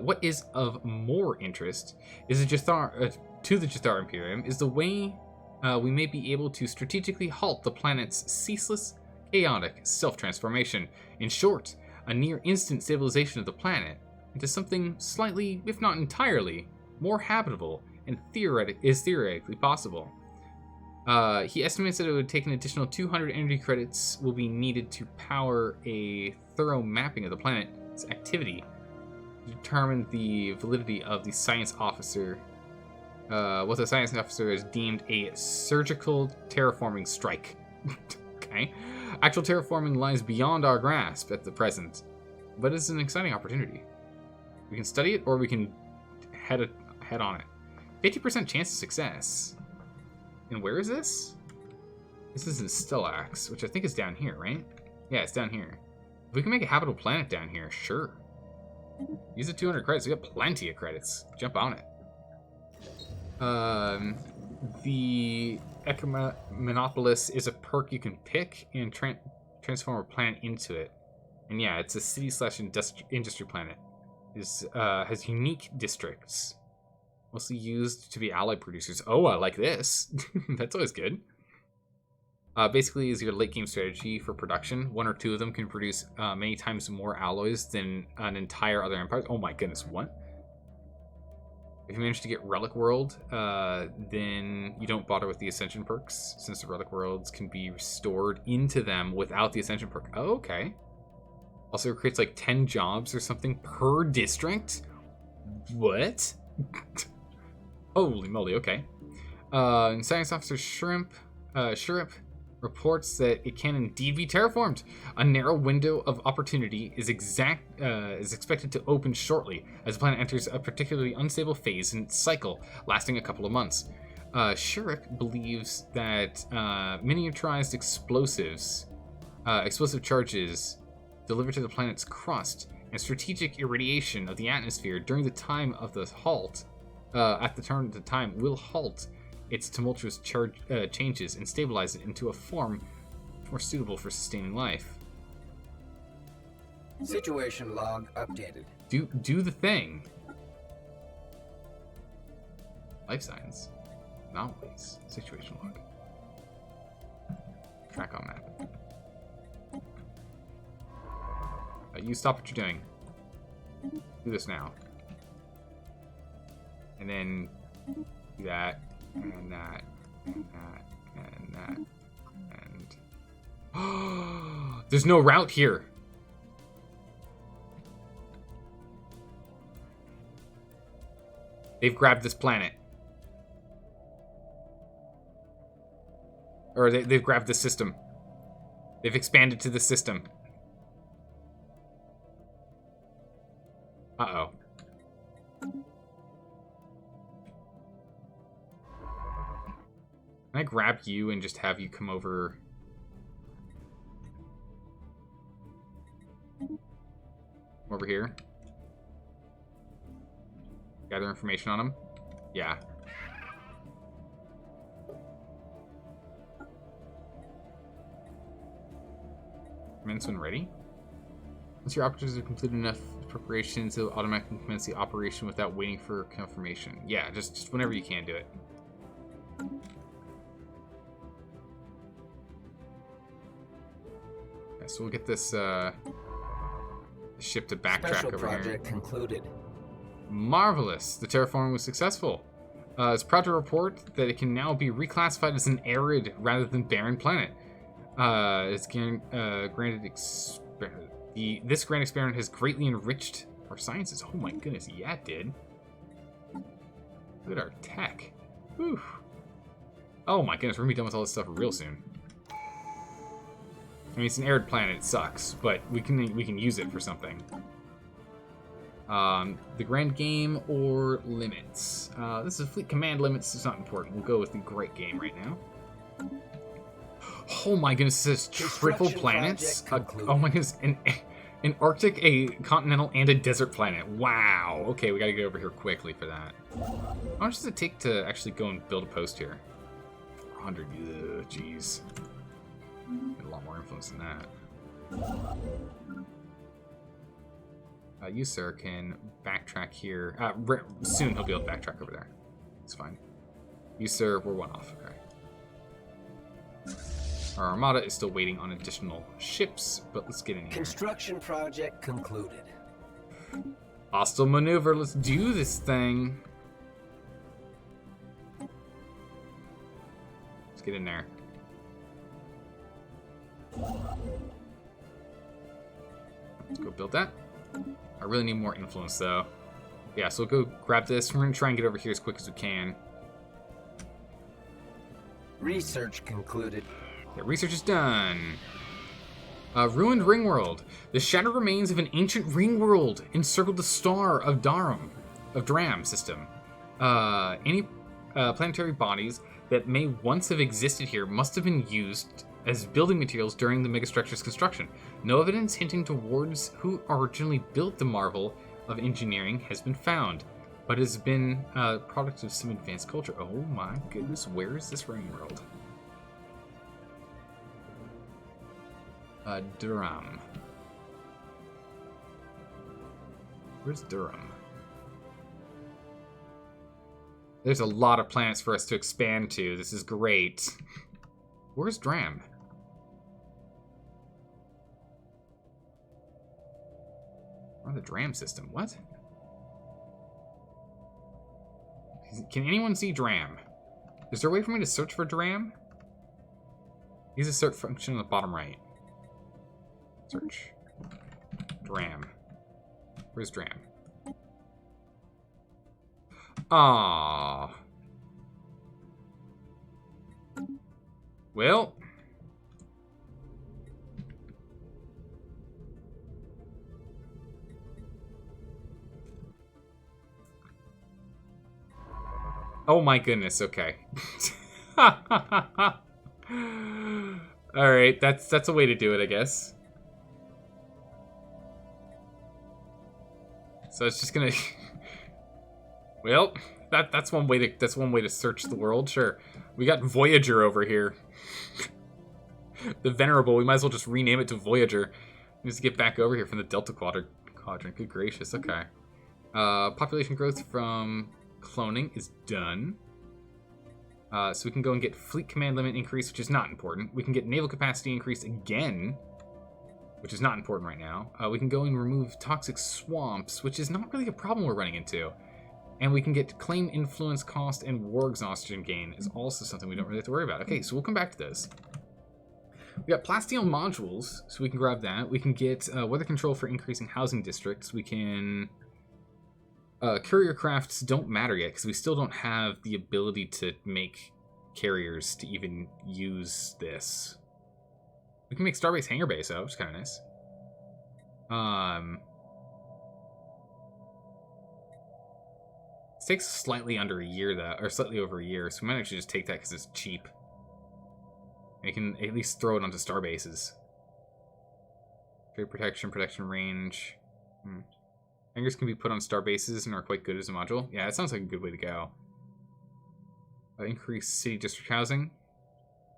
what is of more interest is to the Jathar Imperium is the way we may be able to strategically halt the planet's ceaseless, chaotic self-transformation. In short, a near-instant stabilization of the planet into something slightly, if not entirely, more habitable and theoretically possible. He estimates that it would take an additional 200 energy credits will be needed to power a thorough mapping of the planet's activity to determine the validity of the science officer, what the science officer has deemed a surgical terraforming strike. Okay. Actual terraforming lies beyond our grasp at the present, but it's an exciting opportunity. We can study it, or we can head on it. 50% chance of success. And where is this? This is in Stellaris, which I think is down here, right? Yeah, it's down here. If we can make a habitable planet down here, sure. Use the 200 credits. We got plenty of credits. Jump on it. The Monopolis is a perk you can pick and transform a planet into it. And yeah, it's a city/industry planet. Has unique districts. Mostly used to be ally producers. Oh, I like this. That's always good. Basically, is your late game strategy for production. 1 or 2 of them can produce many times more alloys than an entire other empire. Oh my goodness, what? If you manage to get Relic World, then you don't bother with the Ascension perks, since the Relic Worlds can be restored into them without the Ascension perk. Oh, okay. Also, it creates like 10 jobs or something per district. What? Holy moly, okay. And Science Officer Shrimp reports that it can indeed be terraformed. A narrow window of opportunity is expected to open shortly as the planet enters a particularly unstable phase in its cycle, lasting a couple of months. Shirip believes that miniaturized explosive charges delivered to the planet's crust and strategic irradiation of the atmosphere during the time of the halt, at the turn of the time, will halt its tumultuous changes and stabilize it into a form more suitable for sustaining life. Situation log updated. Do the thing. Life signs. Anomalies. Situation log. Track on map. You stop what you're doing. Do this now. And then do that. And that, and that, and that, and... There's no route here! They've grabbed this planet. Or they've grabbed the system. They've expanded to the system. Uh-oh. Can I grab you and just have you come over? Over here? Gather information on him? Yeah. Commence when ready? Once your operators have completed enough preparations, they'll automatically commence the operation without waiting for confirmation. Yeah, just whenever you can do it. So we'll get this ship to backtrack Special over here. project concluded. Marvelous! The terraforming was successful. It's proud to report that it can now be reclassified as an arid rather than barren planet. This grand experiment has greatly enriched our sciences. Oh my goodness, yeah, it did. Look at our tech. Whew. Oh my goodness, we're gonna be done with all this stuff real soon. I mean, it's an arid planet, it sucks, but we can use it for something. The grand game or limits. This is fleet command limits, it's not important. We'll go with the great game right now. Oh my goodness, it says triple planets? Oh my goodness, an Arctic, a continental, and a desert planet. Wow. Okay, we gotta get over here quickly for that. How much does it take to actually go and build a post here? 400, jeez. Get a lot more influence than that. You, sir, can backtrack here. Soon he'll be able to backtrack over there. It's fine. You, sir, we're one off. Okay. Our armada is still waiting on additional ships, but let's get in here. Construction project concluded. Hostile maneuver. Let's do this thing. Let's get in there. Let's go build that. I really need more influence, though. Yeah, so we'll go grab this. We're going to try and get over here as quick as we can. Research concluded. Yeah, research is done. Ruined ring world. The shattered remains of an ancient ring world encircled the star of Dram system. Any planetary bodies that may once have existed here must have been used as building materials during the megastructure's construction. No evidence hinting towards who originally built the marvel of engineering has been found, but has been a product of some advanced culture. Oh my goodness, where is this ring world? Durham. Where's Durham? There's a lot of planets for us to expand to. This is great. Where's Dram? On the Dram system. What? Can anyone see Dram? Is there a way for me to search for Dram? Use the search function on the bottom right. Search. Dram. Where's Dram? Ah. Well. Oh my goodness, okay. Alright, that's a way to do it, I guess. So it's just gonna well, that's one way to search the world, sure. We got Voyager over here. The Venerable, we might as well just rename it to Voyager. Just get back over here from the Delta Quadrant. Good gracious, okay. Population growth from cloning is done. So we can go and get fleet command limit increase, which is not important. We can get naval capacity increase again, which is not important right now. We can go and remove toxic swamps, which is not really a problem we're running into. And we can get claim influence cost and war exhaustion gain is also something we don't really have to worry about. Okay, so we'll come back to this. We got plasteel modules, so we can grab that. We can get weather control for increasing housing districts. We can... courier crafts don't matter yet, because we still don't have the ability to make carriers to even use this. We can make Starbase hangar base, though, which is kind of nice. It takes slightly under a year, though, or slightly over a year, so we might actually just take that because it's cheap. And you can at least throw it onto Starbases. Trade protection, protection range. Hangars can be put on Starbases and are quite good as a module. Yeah, that sounds like a good way to go. Increase city district housing.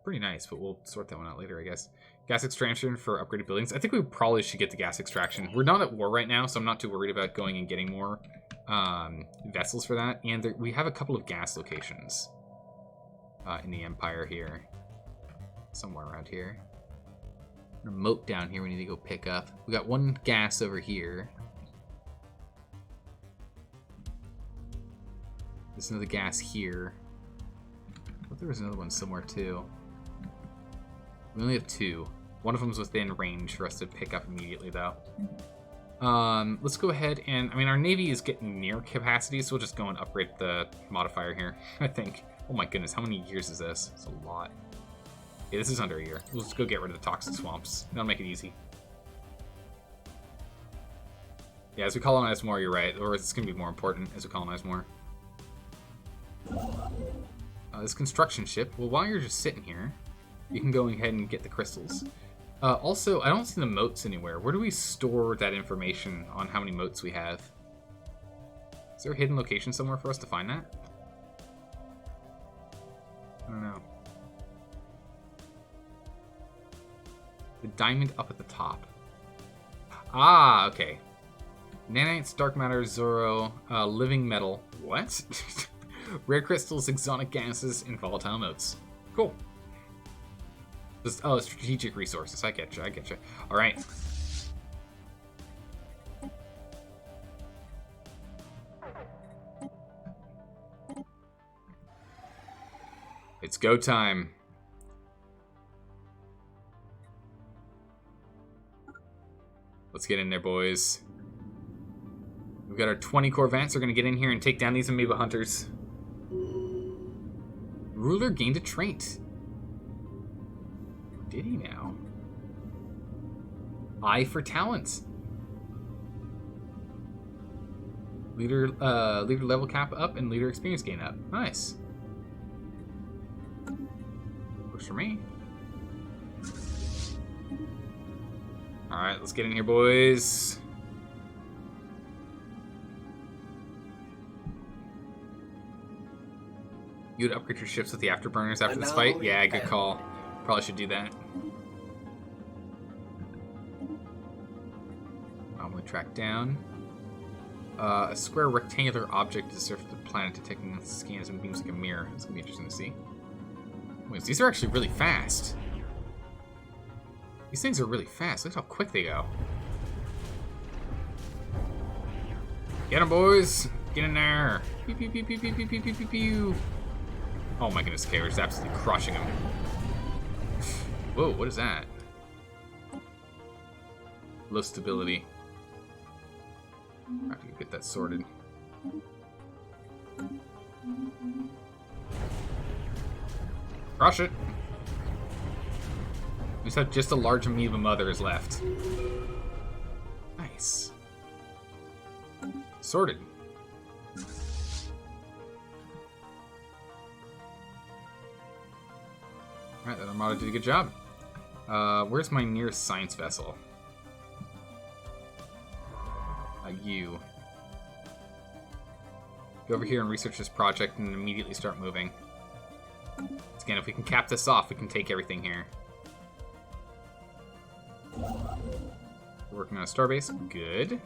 Pretty nice, but we'll sort that one out later, I guess. Gas extraction for upgraded buildings. I think we probably should get the gas extraction. We're not at war right now, so I'm not too worried about going and getting more vessels for that. And there, we have a couple of gas locations in the Empire here. Somewhere around here. A moat down here we need to go pick up. We got one gas over here. There's another gas here. I thought there was another one somewhere too. We only have two. One of them's within range for us to pick up immediately, though. Let's go ahead and... I mean, our Navy is getting near capacity, so we'll just go and upgrade the modifier here, I think. Oh my goodness, how many years is this? It's a lot. Yeah, this is under a year. We'll just go get rid of the toxic swamps. That'll make it easy. Yeah, as we colonize more, you're right. Or it's going to be more important as we colonize more. This construction ship. Well, while you're just sitting here, you can go ahead and get the crystals. Also, I don't see the moats anywhere. Where do we store that information on how many moats we have? Is there a hidden location somewhere for us to find that? I don't know. The diamond up at the top. Ah, okay. Nanites, dark matter, Zoro, living metal. What? Rare crystals, exotic gases, and volatile motes. Cool. Just, oh, strategic resources. I get you. All right. It's go time. Let's get in there, boys. We've got our 20 Corvettes. We're going to get in here and take down these amoeba hunters. Ruler gained a trait. Did he now? Eye for talent. Leader level cap up and leader experience gain up. Nice. Works for me. Alright, let's get in here, boys. You would upgrade your ships with the afterburners after this fight? Yeah, good call. Probably should do that. Anomaly track down. A square rectangular object is the surface of the planet, detecting scans and beams like a mirror. It's gonna be interesting to see. Wait, these are actually really fast. These things are really fast. Look how quick they go. Get them, boys! Get in there! Pew, pew, pew, pew, pew, pew, pew, pew, pew, pew. Oh my goodness, okay, we're just absolutely crushing them. Whoa, what is that? Low stability. I have to get that sorted. Crush it! We just have just a large amoeba mothers left. Nice. Sorted. Alright, that Armada did a good job. Where's my nearest science vessel? You. Go over here and research this project and immediately start moving. Again, if we can cap this off, we can take everything here. We're working on a starbase. Good.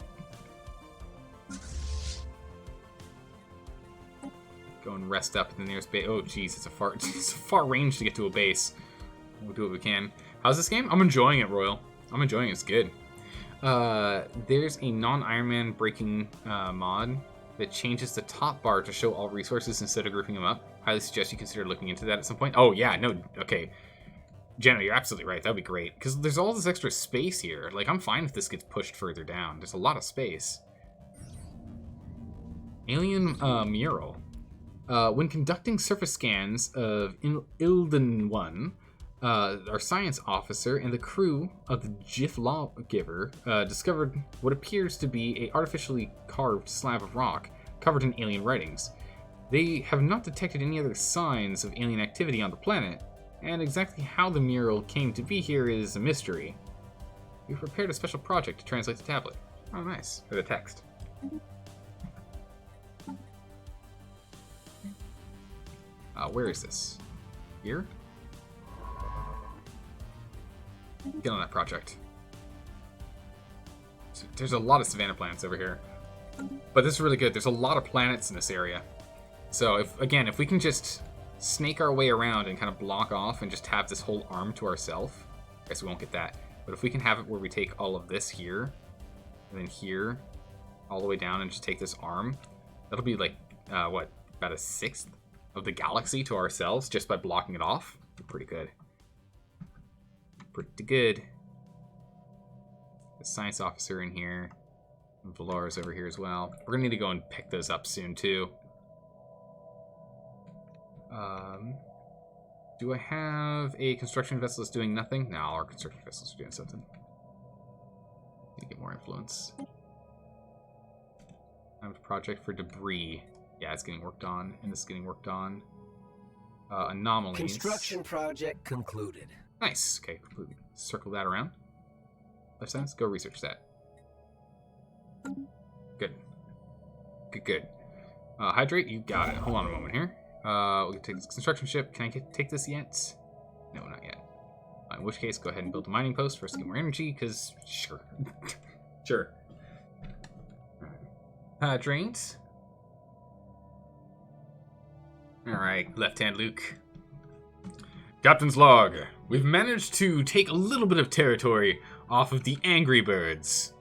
Go and rest up in the nearest base. Oh, jeez, it's a far range to get to a base. We'll do what we can. How's this game? I'm enjoying it, Royal. I'm enjoying it. It's good. There's a non-Iron Man breaking mod that changes the top bar to show all resources instead of grouping them up. Highly suggest you consider looking into that at some point. Oh, yeah, no, okay. Jenna, you're absolutely right. That would be great. Because there's all this extra space here. Like, I'm fine if this gets pushed further down. There's a lot of space. Alien mural. When conducting surface scans of Ilden 1, our science officer and the crew of the GIF Lawgiver discovered what appears to be an artificially carved slab of rock covered in alien writings. They have not detected any other signs of alien activity on the planet, and exactly how the mural came to be here is a mystery. We've prepared a special project to translate the tablet. Oh, nice. For the text. Where is this? Here? Get on that project. So there's a lot of savannah planets over here. But this is really good. There's a lot of planets in this area. So, if we can just snake our way around and kind of block off and just have this whole arm to ourselves, I guess we won't get that. But if we can have it where we take all of this here, and then here, all the way down, and just take this arm, that'll be like, about a sixth of the galaxy to ourselves just by blocking it off. Pretty good. Pretty good. The science officer in here. And Valara's over here as well. We're gonna need to go and pick those up soon too. Do I have a construction vessel that's doing nothing? No, our construction vessels are doing something. Need to get more influence. I have a project for debris. Yeah, it's getting worked on, and this is getting worked on. Anomalies. Construction project concluded. Nice. Okay, circle that around. Life science, go research that. Good. Good. Hydrate, you got it. Hold on a moment here. We can take this construction ship. Can I take this yet? No, not yet. In which case, go ahead and build a mining post for us to get more energy, because sure. Sure. Hydrate. Alright, left-hand Luke. Captain's log. We've managed to take a little bit of territory off of the Angry Birds.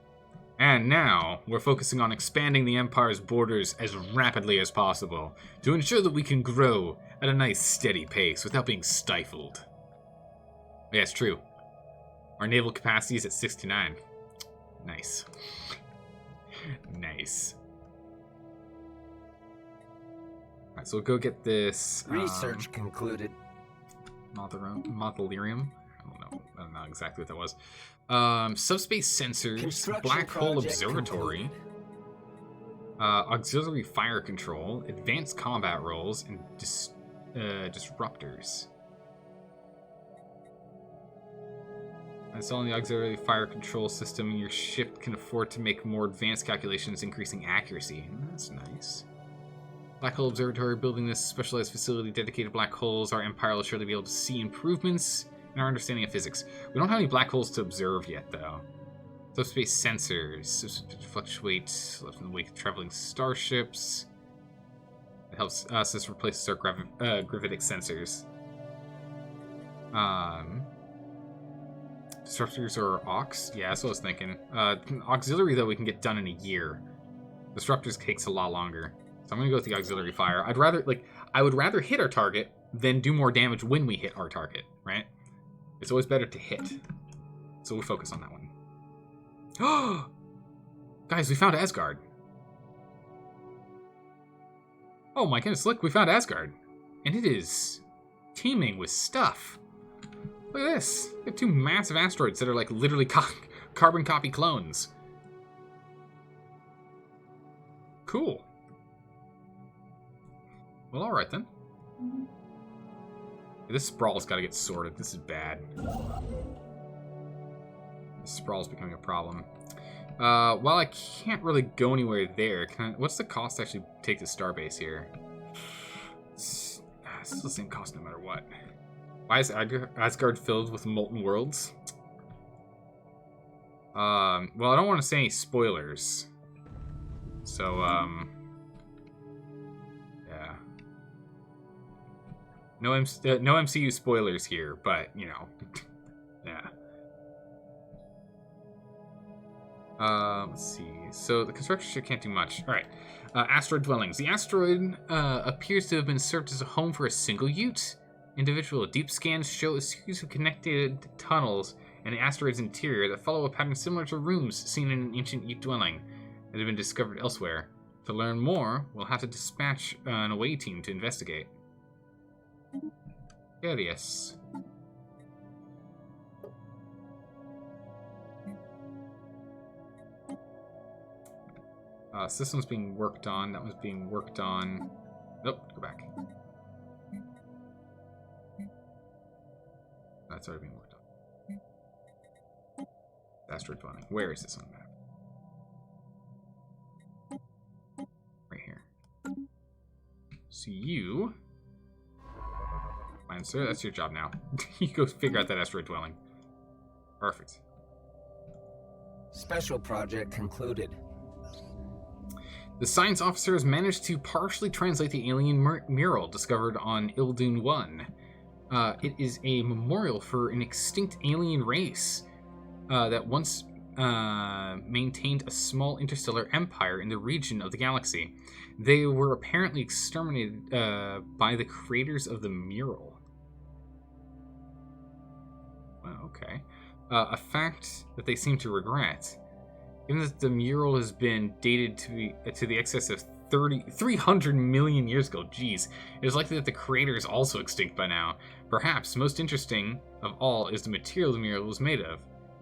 And now, we're focusing on expanding the Empire's borders as rapidly as possible to ensure that we can grow at a nice steady pace without being stifled. Yeah, it's true. Our naval capacity is at 69. Nice. Nice. So we'll go get this Research concluded. Modularium. I don't know exactly what that was. Subspace sensors, Construction black hole project observatory, completed. auxiliary fire control, advanced combat roles, and disruptors. Installing the auxiliary fire control system, your ship can afford to make more advanced calculations, increasing accuracy. That's nice. Black hole observatory, building this specialized facility dedicated to black holes. Our empire will surely be able to see improvements in our understanding of physics. We don't have any black holes to observe yet, though. Subspace sensors fluctuate left in the wake of traveling starships. It helps us. This replaces our gravitic sensors. Disruptors or aux? Yeah, that's what I was thinking. Auxiliary, though, we can get done in a year. Disruptors takes a lot longer. So I'm gonna go with the auxiliary fire. I would rather hit our target than do more damage when we hit our target, right? It's always better to hit. So we'll focus on that one. Oh! Guys, we found Asgard. Oh my goodness, look, we found Asgard. And it is teeming with stuff. Look at this. We have two massive asteroids that are like literally carbon copy clones. Cool. Well, alright then. This sprawl's gotta get sorted. This is bad. This sprawl's becoming a problem. While I can't really go anywhere there, what's the cost to actually take the Starbase here? It's the same cost no matter what. Why is Asgard filled with molten worlds? Well, I don't want to say any spoilers. So, yeah. No MCU spoilers here, but, you know, yeah. Let's see. So the construction ship can't do much. All right. Asteroid dwellings. The asteroid appears to have been served as a home for a single Ute individual. Deep scans show a series of connected tunnels in the asteroid's interior that follow a pattern similar to rooms seen in an ancient Ute dwelling that have been discovered elsewhere. To learn more, we'll have to dispatch an away team to investigate. Curious. System's being worked on. That was being worked on. Nope, go back. That's already being worked on. Asteroid dwelling. Where is this on the map? Right here. So you... Fine, sir. That's your job now. You go figure out that asteroid dwelling. Perfect. Special project concluded. The science officer has managed to partially translate the alien mural discovered on Ildun 1. It is a memorial for an extinct alien race that once maintained a small interstellar empire in the region of the galaxy. They were apparently exterminated by the creators of the mural. Well, okay. A fact that they seem to regret. Given that the mural has been dated to the excess of 300 million years ago, geez, it is likely that the creator is also extinct by now. Perhaps most interesting of all is the material the mural was made of.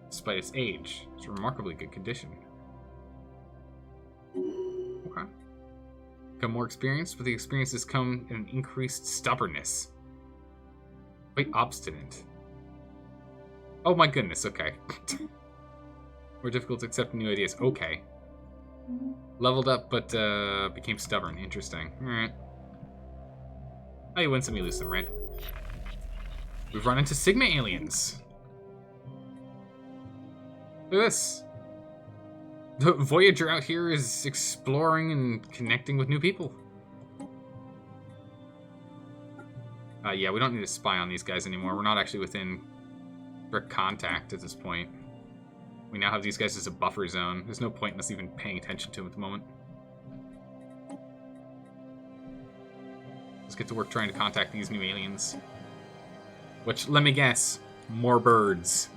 Despite its age, it's in remarkably good condition. Okay. Become more experienced, but the experiences come in an increased stubbornness. Quite obstinate. Oh my goodness, okay. More difficult to accept new ideas. Okay. Leveled up, but became stubborn. Interesting. Alright. Oh, you win some, you lose some, right? We've run into Sigma aliens. Look at this. The Voyager out here is exploring and connecting with new people. Yeah, we don't need to spy on these guys anymore. We're not actually within direct contact at this point. We now have these guys as a buffer zone. There's no point in us even paying attention to them at the moment. Let's get to work trying to contact these new aliens. Which, let me guess, more birds.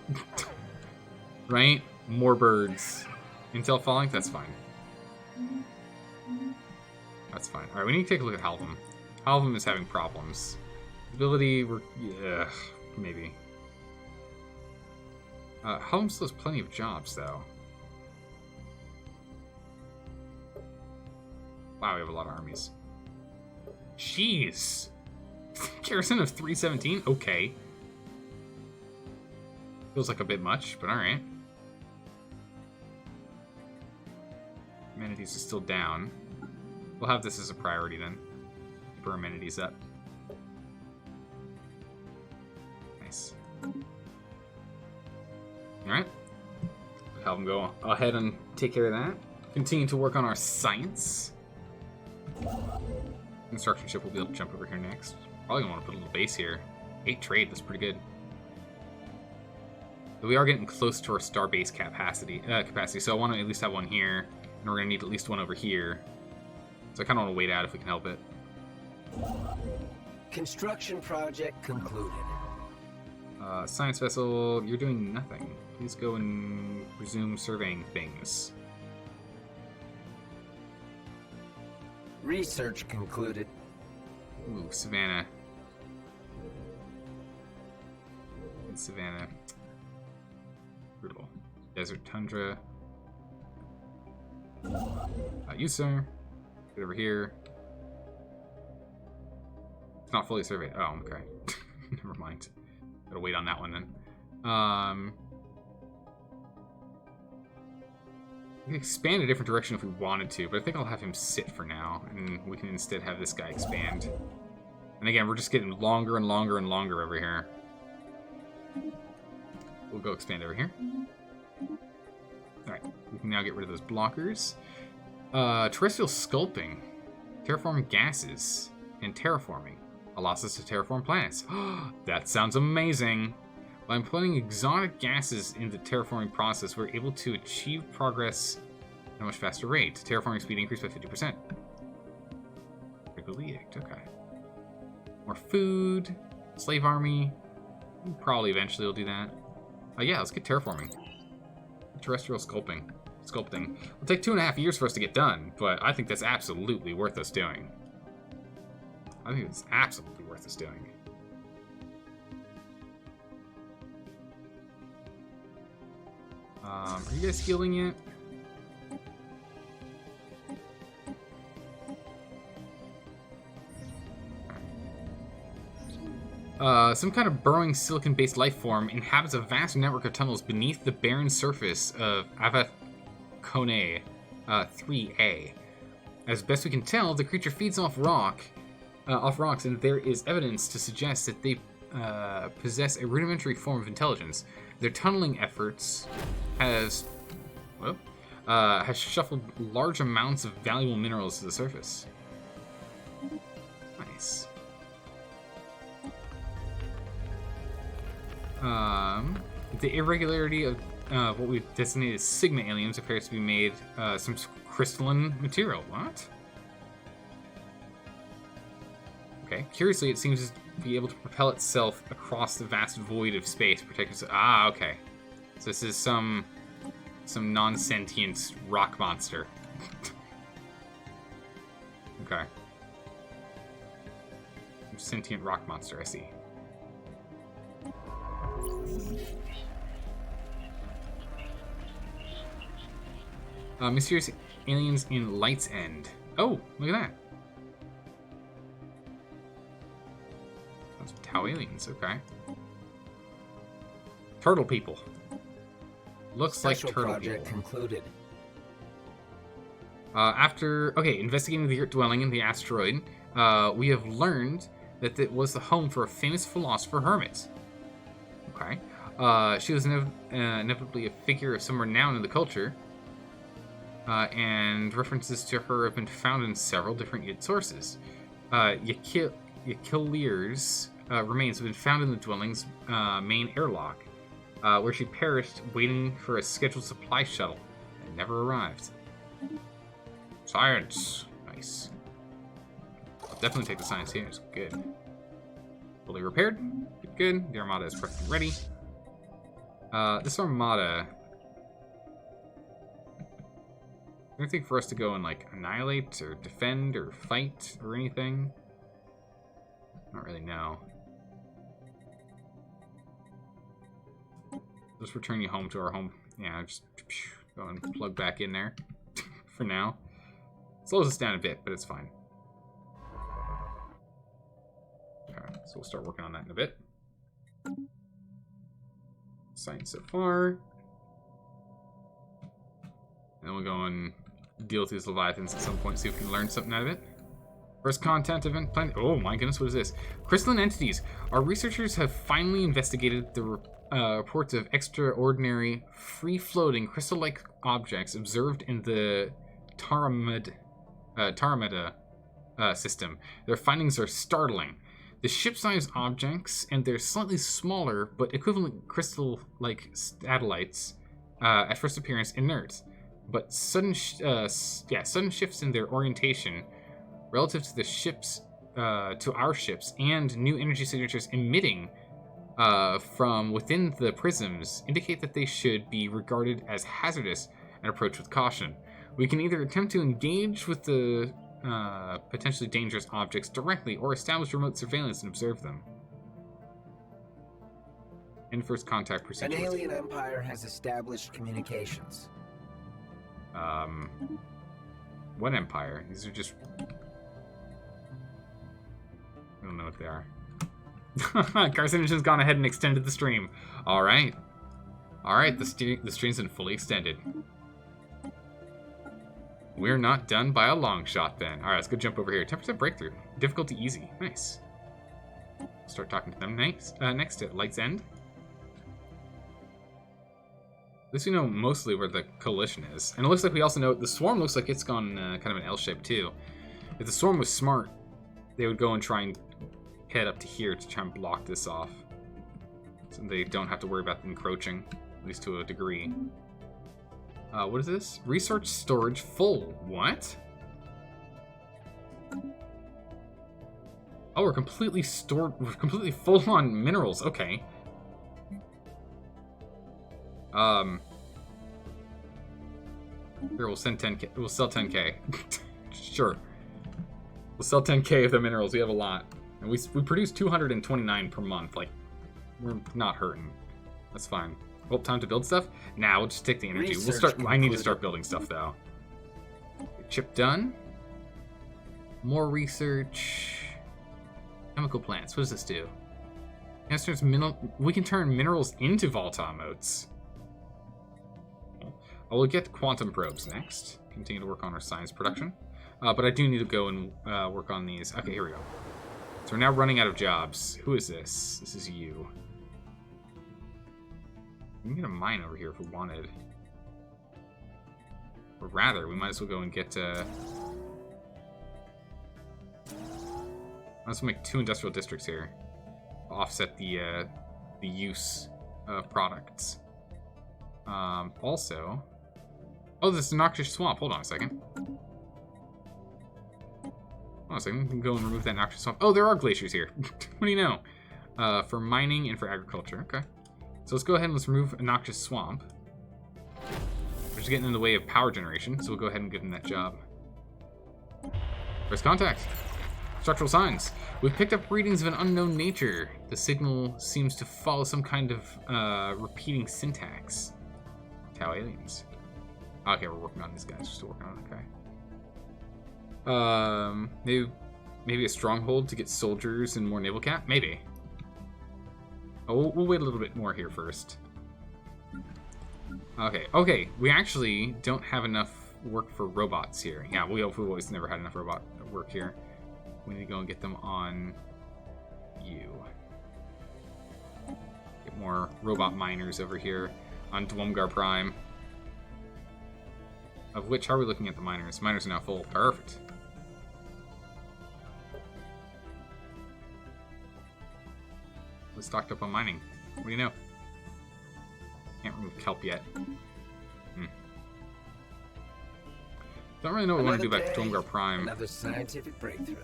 Right? More birds. Intel falling? That's fine. That's fine. Alright, we need to take a look at Halvam. Halvam is having problems. Ability, maybe. Helm still has plenty of jobs, though. Wow, we have a lot of armies. Jeez. Garrison of 317? Okay. Feels like a bit much, but alright. Amenities is still down. We'll have this as a priority then. Keep our amenities up. Nice. Alright. Have them go ahead and take care of that. Continue to work on our science. Construction ship will be able to jump over here next. Probably gonna want to put a little base here. 8 trade, that's pretty good. But we are getting close to our starbase capacity, so I want to at least have one here, and we're gonna need at least one over here. So I kind of want to wait out if we can help it. Construction project concluded. Science vessel, you're doing nothing. Please go and resume surveying things. Research concluded. Ooh, Savannah. Savannah. Brutal. Desert tundra. You, sir. Get over here. It's not fully surveyed. Oh, okay. Never mind. Gotta wait on that one then. We can expand a different direction if we wanted to, but I think I'll have him sit for now, and we can instead have this guy expand. And again, we're just getting longer and longer and longer over here. We'll go expand over here. Alright, we can now get rid of those blockers. Terrestrial sculpting, terraforming gases, and terraforming allows us to terraform planets. That sounds amazing! By employing exotic gases in the terraforming process, we're able to achieve progress at a much faster rate. Terraforming speed increased by 50%. Critical edict, okay. More food, slave army. Probably eventually we'll do that. Yeah, let's get terraforming. Terrestrial sculpting. It'll take 2.5 years for us to get done, but I think that's absolutely worth us doing. I think it's absolutely worth us doing. Are you guys healing yet? Some kind of burrowing silicon-based life form inhabits a vast network of tunnels beneath the barren surface of Avacone 3A. As best we can tell, the creature feeds off rocks, and there is evidence to suggest that they possess a rudimentary form of intelligence. Their tunneling efforts has shuffled large amounts of valuable minerals to the surface. Nice. The irregularity of what we've designated as Sigma aliens appears to be made some crystalline material. What? Okay. Curiously, it seems to be able to propel itself across the vast void of space, protected. Okay. So this is some non-sentient rock monster. Okay. Sentient rock monster, I see. Mysterious aliens in Light's End. Oh, look at that. Those are Tau aliens, okay. Turtle people. Looks Special like turtle project people. Concluded. After investigating the Earth dwelling in the asteroid, we have learned that it was the home for a famous philosopher hermit. Okay. She was inevitably a figure of some renown in the culture, and references to her have been found in several different sources. Yakilir's remains have been found in the dwelling's main airlock, where she perished waiting for a scheduled supply shuttle and never arrived. Science. Nice. I'll definitely take the science here. It's good. Fully repaired. Good. The Armada is perfectly ready. This Armada... anything for us to go and, like, annihilate or defend or fight or anything? I don't really know. just return you home to our home. Yeah, just go and plug back in there for now. Slows us down a bit, but it's fine. Okay, so we'll start working on that in a bit. Science so far. And then we'll go and deal with these Leviathans at some point, see if we can learn something out of it. First content event plan. Oh my goodness, what is this? Crystalline entities. Our researchers have finally investigated the reports of extraordinary, free-floating, crystal-like objects observed in the Tarameda system. Their findings are startling. The ship-sized objects and their slightly smaller but equivalent crystal-like satellites at first appearance inert, but sudden shifts in their orientation relative to the ships, to our ships, and new energy signatures emitting from within the prisms indicate that they should be regarded as hazardous and approached with caution. We can either attempt to engage with the potentially dangerous objects directly or establish remote surveillance and observe them. In first contact procedure. An alien empire has established communications. What empire? These are just... I don't know what they are. Carcinogen's gone ahead and extended the stream. Alright. Alright, the stream's been fully extended. We're not done by a long shot then. Alright, let's go jump over here. 10% breakthrough. Difficulty easy. Nice. Start talking to them next at Light's End. At least we know mostly where the coalition is. And it looks like we also know the swarm looks like it's gone kind of an L shape too. If the swarm was smart, they would go and try and head up to here to try and block this off. So they don't have to worry about encroaching, at least to a degree. What is this? Research storage full. What? Oh, we're completely stored. We're completely full on minerals. Okay. Here, we'll send 10k. We'll sell 10k. Sure. We'll sell 10k of the minerals. We have a lot. And we produce 229 per month. Like, we're not hurting. That's fine. Well, time to build stuff? Nah, we'll just take the energy. We'll start. I need to start building stuff, though. Chip done. More research. Chemical plants. What does this do? We can turn minerals into volatile motes. We'll get quantum probes next. Continue to work on our science production. But I do need to go and work on these. Okay, here we go. So we're now running out of jobs. Who is this? This is you. We can get a mine over here if we wanted. Or rather, we might as well go and get... Let's make 2 industrial districts here. Offset the use of products. Also... Oh, this is a noxious swamp. Hold on a second. Hold on a second. We can go and remove that noxious swamp. Oh, there are glaciers here. What do you know? For mining and for agriculture. Okay. So let's go ahead and let's remove a noxious swamp. Which is getting in the way of power generation, so we'll go ahead and give them that job. First contact. Structural signs. We've picked up readings of an unknown nature. The signal seems to follow some kind of repeating syntax. Tau aliens. Okay, we're working on these guys. We're still working on it. Okay. Maybe a stronghold to get soldiers and more naval cap? Maybe. Oh, we'll wait a little bit more here first. Okay. We actually don't have enough work for robots here. Yeah, we've always never had enough robot work here. We need to go and get them on you. Get more robot miners over here on Dwumgar Prime. Of which, how are we looking at the miners? Miners are now full. Perfect. We're stocked up on mining. What do you know? Can't remove kelp yet. Don't really know what we want to do back to Dwumgar Prime. Another scientific breakthrough.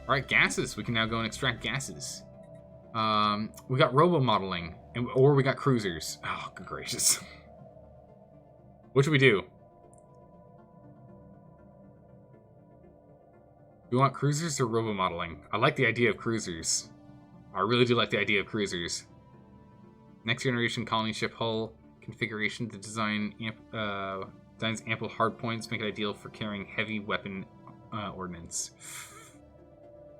Alright, gases. We can now go and extract gases. We got robo-modeling. Or we got cruisers. Oh, good gracious. What should we do? Do we want cruisers or robo-modeling? I like the idea of cruisers. I really do like the idea of cruisers. Next generation colony ship hull configuration to designs ample hard points, make it ideal for carrying heavy weapon ordnance.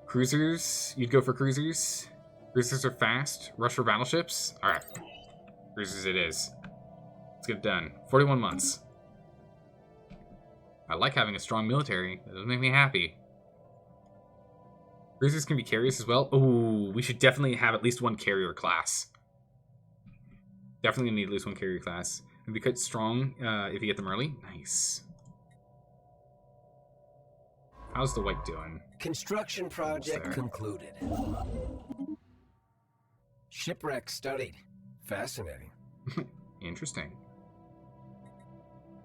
Cruisers, you'd go for cruisers. Cruisers are fast. Rush for battleships. All right, cruisers it is. Let's get it done. 41 months. I like having a strong military. That does make me happy. Cruisers can be carriers as well. Ooh, we should definitely have at least one carrier class. Definitely need at least one carrier class. And be quite strong if you get them early. Nice. How's the white doing? Construction project concluded. Shipwreck studied. Fascinating. Interesting.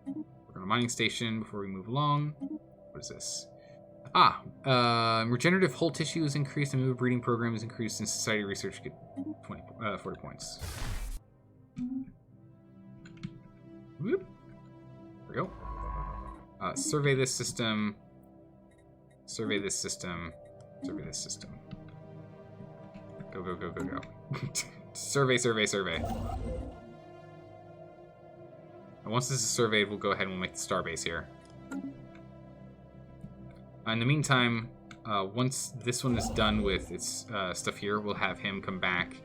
We're on a mining station before we move along. What is this? Regenerative hull tissue is increased and move breeding program is increased, and society research get 40 points. Whoop. There we go. Survey this system. Survey this system. Survey this system. Go, go, go, go, go. Survey, survey, survey. And once this is surveyed, we'll go ahead and we'll make the starbase here. In the meantime, once this one is done with its stuff here, we'll have him come back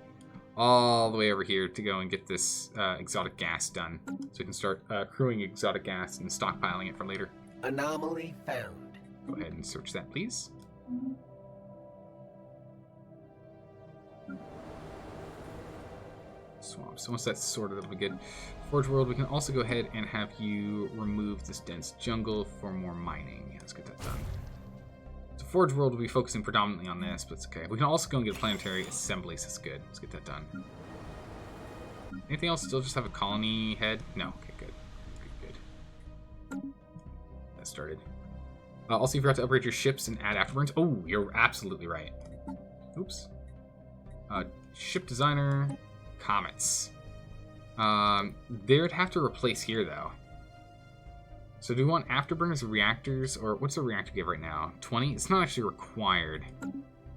all the way over here to go and get this exotic gas done. So we can start crewing exotic gas and stockpiling it for later. Anomaly found. Go ahead and search that, please. Swamp. So once that's sorted, that'll be good. Forge World, we can also go ahead and have you remove this dense jungle for more mining. Yeah, let's get that done. So Forge World will be focusing predominantly on this, but it's okay. We can also go and get planetary assemblies. That's good. Let's get that done. Anything else? Still just have a colony head? No. Okay, good. Good, good. That started. Also, you forgot to upgrade your ships and add afterburns. Oh, you're absolutely right. Oops. Ship designer, comets. They'd have to replace here, though. So do we want afterburners or reactors, or what's the reactor give right now? 20? It's not actually required.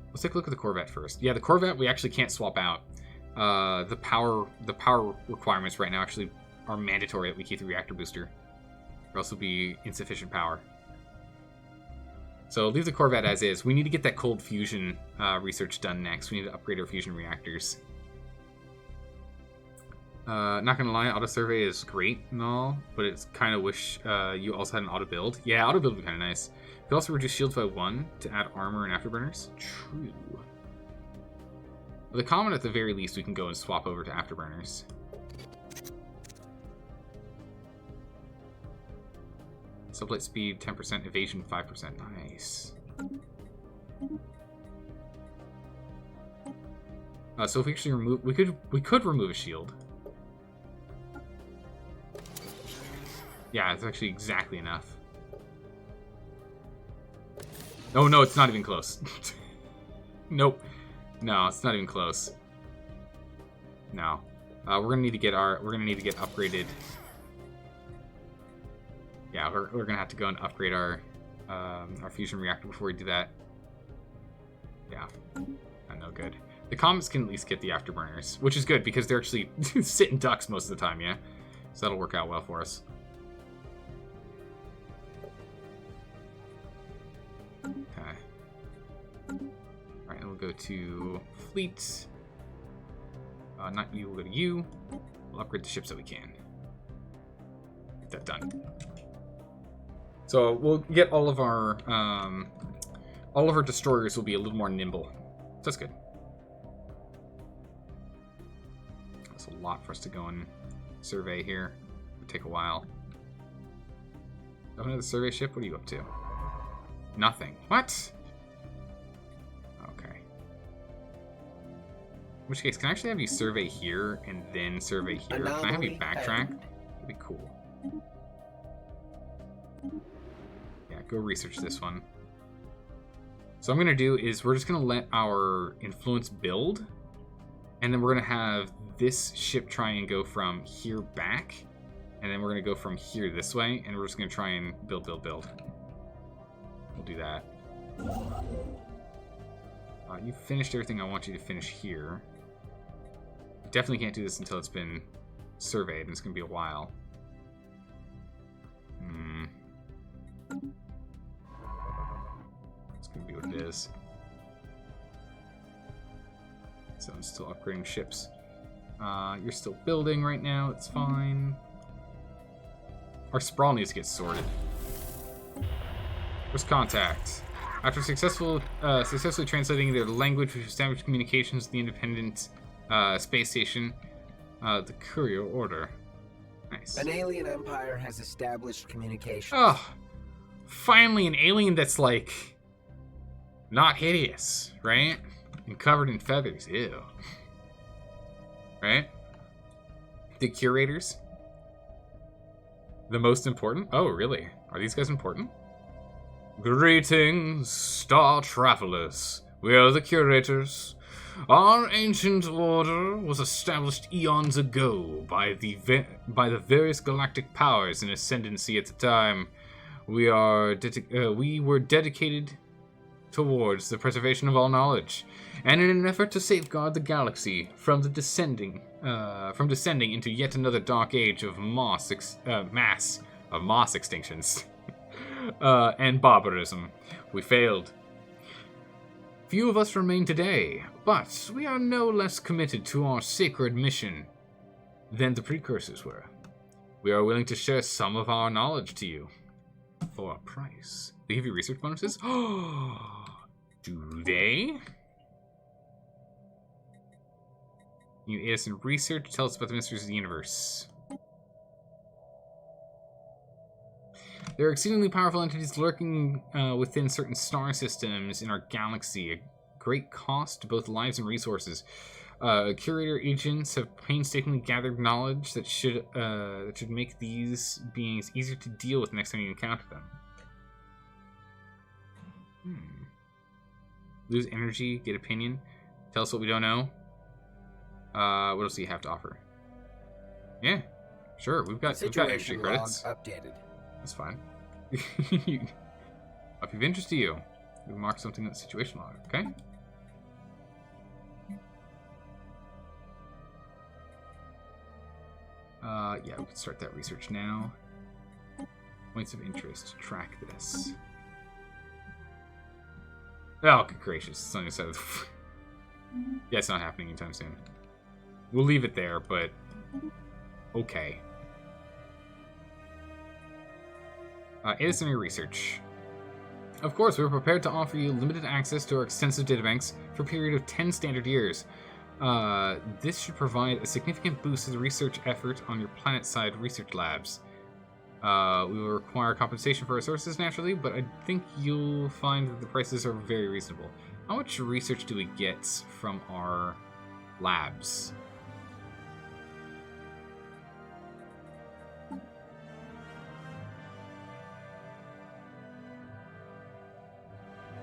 Let's take a look at the Corvette first. Yeah, the Corvette we actually can't swap out. The power requirements right now actually are mandatory that we keep the reactor booster, or else it'll be insufficient power. So leave the Corvette as is. We need to get that cold fusion research done next. We need to upgrade our fusion reactors. Not gonna lie, auto survey is great and all, but it's kind of wish you also had an auto build. Yeah, auto build would be kind of nice. You could also reduce shields by 1 to add armor and afterburners. True. With the comet, at the very least, we can go and swap over to afterburners. Sublight speed 10%, evasion 5%. Nice. So if we actually remove, we could remove a shield. Yeah, it's actually exactly enough. Oh no, it's not even close. Nope. No, it's not even close. No. We're gonna need to get upgraded. Yeah, we're gonna have to go and upgrade our fusion reactor before we do that. Yeah, no good. The comets can at least get the afterburners, which is good because they're actually sitting ducks most of the time. Yeah, so that'll work out well for us. Okay. All right, and we'll go to fleet. Not you. We'll go to you. We'll upgrade the ships that we can. Get that done. So we'll get all of our destroyers will be a little more nimble. So that's good. That's a lot for us to go and survey here. It'll take a while. Another survey ship? What are you up to? Nothing. What? Okay. In which case, can I actually have you survey here and then survey here? Can I have you backtrack? That'd be cool. Yeah, go research this one. So what I'm going to do is we're just going to let our influence build. And then we're going to have this ship try and go from here back. And then we're going to go from here this way. And we're just going to try and build. We'll do that. You finished everything I want you to finish here. Definitely can't do this until it's been surveyed, and it's going to be a while. It's going to be what it is. So I'm still upgrading ships. You're still building right now. It's fine. Our sprawl needs to get sorted. First contact. After successfully translating their language, we've established communications with the independent space station, the Courier Order. Nice. An alien empire has established communication. Oh, finally an alien that's like not hideous, right? And covered in feathers. Ew. Right? The curators. The most important? Oh, really? Are these guys important? Greetings, star travelers. We are the curators. Our ancient order was established eons ago by the various galactic powers in ascendancy at the time. We were dedicated towards the preservation of all knowledge, and in an effort to safeguard the galaxy from descending into yet another dark age of mass extinctions and barbarism, we failed. Few of us remain today, but we are no less committed to our sacred mission than the precursors were. We are willing to share some of our knowledge to you for a price. They give you research bonuses? Do they? You aid us in research. Tell us about the mysteries of the universe. There are exceedingly powerful entities lurking within certain star systems in our galaxy, at great cost to both lives and resources. Curator agents have painstakingly gathered knowledge that should make these beings easier to deal with next time you encounter them. Lose energy, get opinion, tell us what we don't know. What else do you have to offer? Yeah, sure. We've got extra credits. Updated. That's fine. If of interest to you, we mark something in the situation log. Okay. Yeah, we can start that research now. Points of interest. Track this. Oh, good gracious! It's on the side of the... Yeah, it's not happening anytime soon. We'll leave it there, but okay. Aid us in your research. Of course, we're prepared to offer you limited access to our extensive databanks for a period of 10 standard years. This should provide a significant boost to the research effort on your planet-side research labs. We will require compensation for our sources, naturally, but I think you'll find that the prices are very reasonable. How much research do we get from our labs?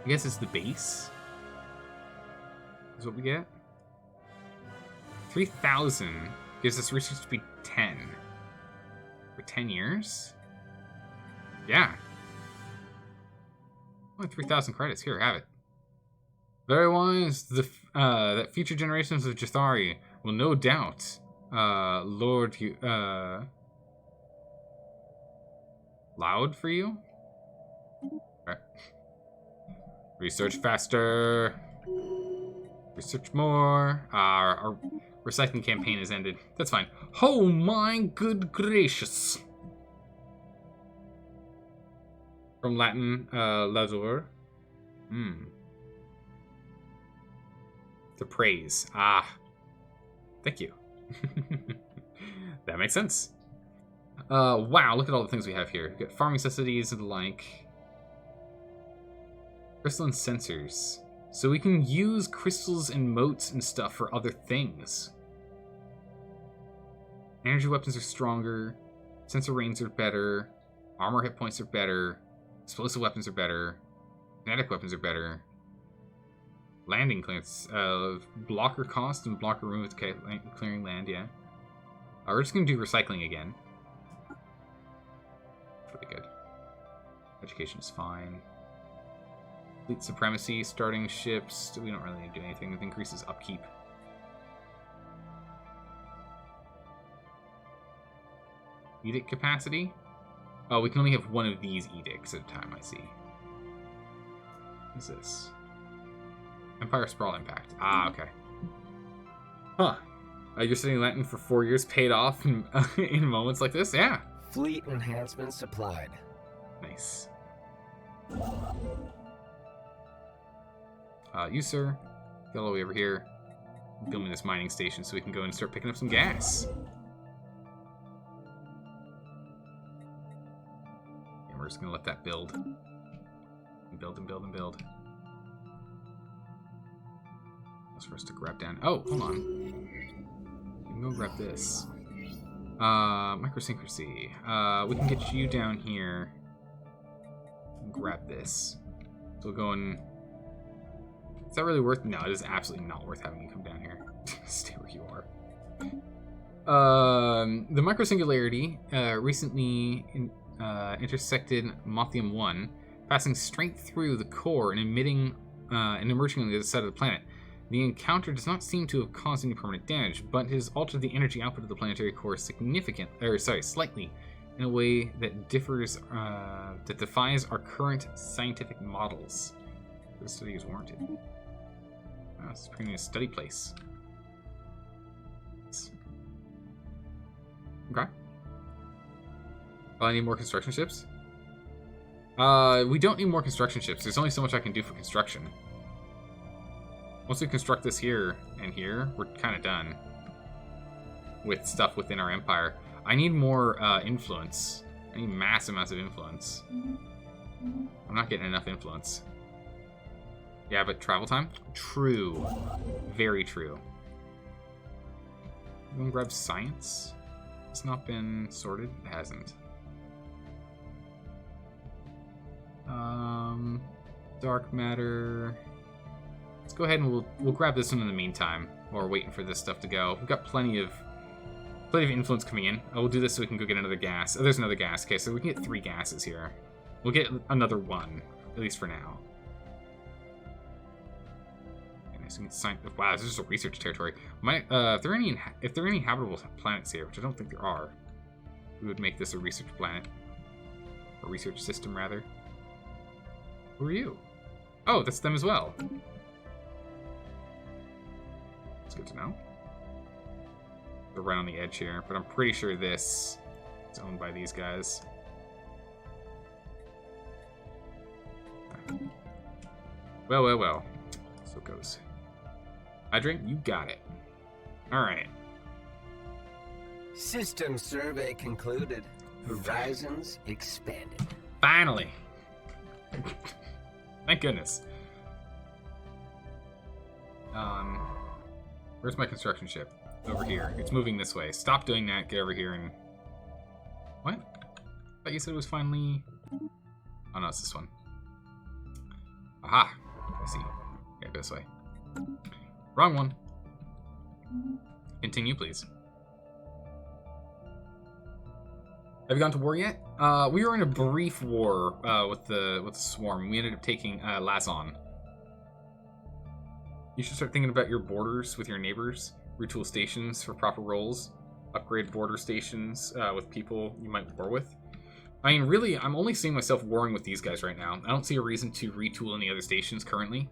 I guess it's the base is what we get. 3,000 gives us research to be 10. For 10 years? Yeah. Only 3,000 credits. Here, have it. Very wise. That future generations of Jathari will no doubt lord you loud for you. Okay. Research faster. Research more. Our recycling campaign has ended. That's fine. Oh my good gracious. From Latin, lazur. To praise. Ah. Thank you. That makes sense. Wow, look at all the things we have here. We've got farming necessities and the like. Crystalline sensors. So we can use crystals and motes and stuff for other things. Energy weapons are stronger. Sensor ranges are better. Armor hit points are better. Explosive weapons are better. Kinetic weapons are better. Landing clearance. Blocker cost and blocker room with clearing land, yeah. We're just going to do recycling again. Pretty good. Education is fine. Fleet Supremacy, starting ships. We don't really need to do anything. It increases upkeep. Edict capacity? Oh, we can only have one of these edicts at a time, I see. What is this? Empire Sprawl Impact. Ah, okay. Huh. You're studying Latin for 4 years, paid off in, in moments like this? Yeah. Fleet enhancement supplied. Nice. You, sir. Get all the way over here. Build me this mining station so we can go and start picking up some gas. And we're just going to let that build. And build and build and build. That's for us to grab down. Oh, hold on. We can go grab this. Microsyncrasy. We can get you down here. And grab this. So we'll go and... Is that really worth... No, it is absolutely not worth having you come down here. Stay where you are. The microsingularity recently intersected Mothium 1, passing straight through the core and emitting and emerging on the other side of the planet. The encounter does not seem to have caused any permanent damage, but has altered the energy output of the planetary core slightly, in a way that that defies our current scientific models. This study is warranted. Wow, this is pretty neat study place. Okay. I need more construction ships. We don't need more construction ships. There's only so much I can do for construction. Once we construct this here and here, we're kind of done with stuff within our empire. I need more influence. I need massive amounts of influence. I'm not getting enough influence. Yeah, but travel time? True. Very true. You want to grab science? It's not been sorted? It hasn't. Dark matter. Let's go ahead and we'll grab this one in the meantime while we're waiting for this stuff to go. We've got plenty of influence coming in. We'll do this so we can go get another gas. Oh, there's another gas. Okay, so we can get 3 gases here. We'll get another one, at least for now. Okay, so we can wow, this is just a research territory. If there are any habitable planets here, which I don't think there are, we would make this a research planet. A research system, rather. Who are you? Oh, that's them as well. It's good to know. They're right on the edge here, but I'm pretty sure this is owned by these guys. Okay. Well, well, well. So it goes. Hydrant, you got it. Alright. System survey concluded. Horizons expanded. Finally! Thank goodness. Where's my construction ship? Over here. It's moving this way. Stop doing that. Get over here and... What? I thought you said it was finally... Oh no, it's this one. Aha! I see. Okay, go this way. Wrong one. Continue, please. Have you gone to war yet? We were in a brief war with the swarm. We ended up taking Lazon. You should start thinking about your borders with your neighbors. Retool stations for proper roles. Upgrade border stations with people you might war with. I mean, really, I'm only seeing myself warring with these guys right now. I don't see a reason to retool any other stations currently.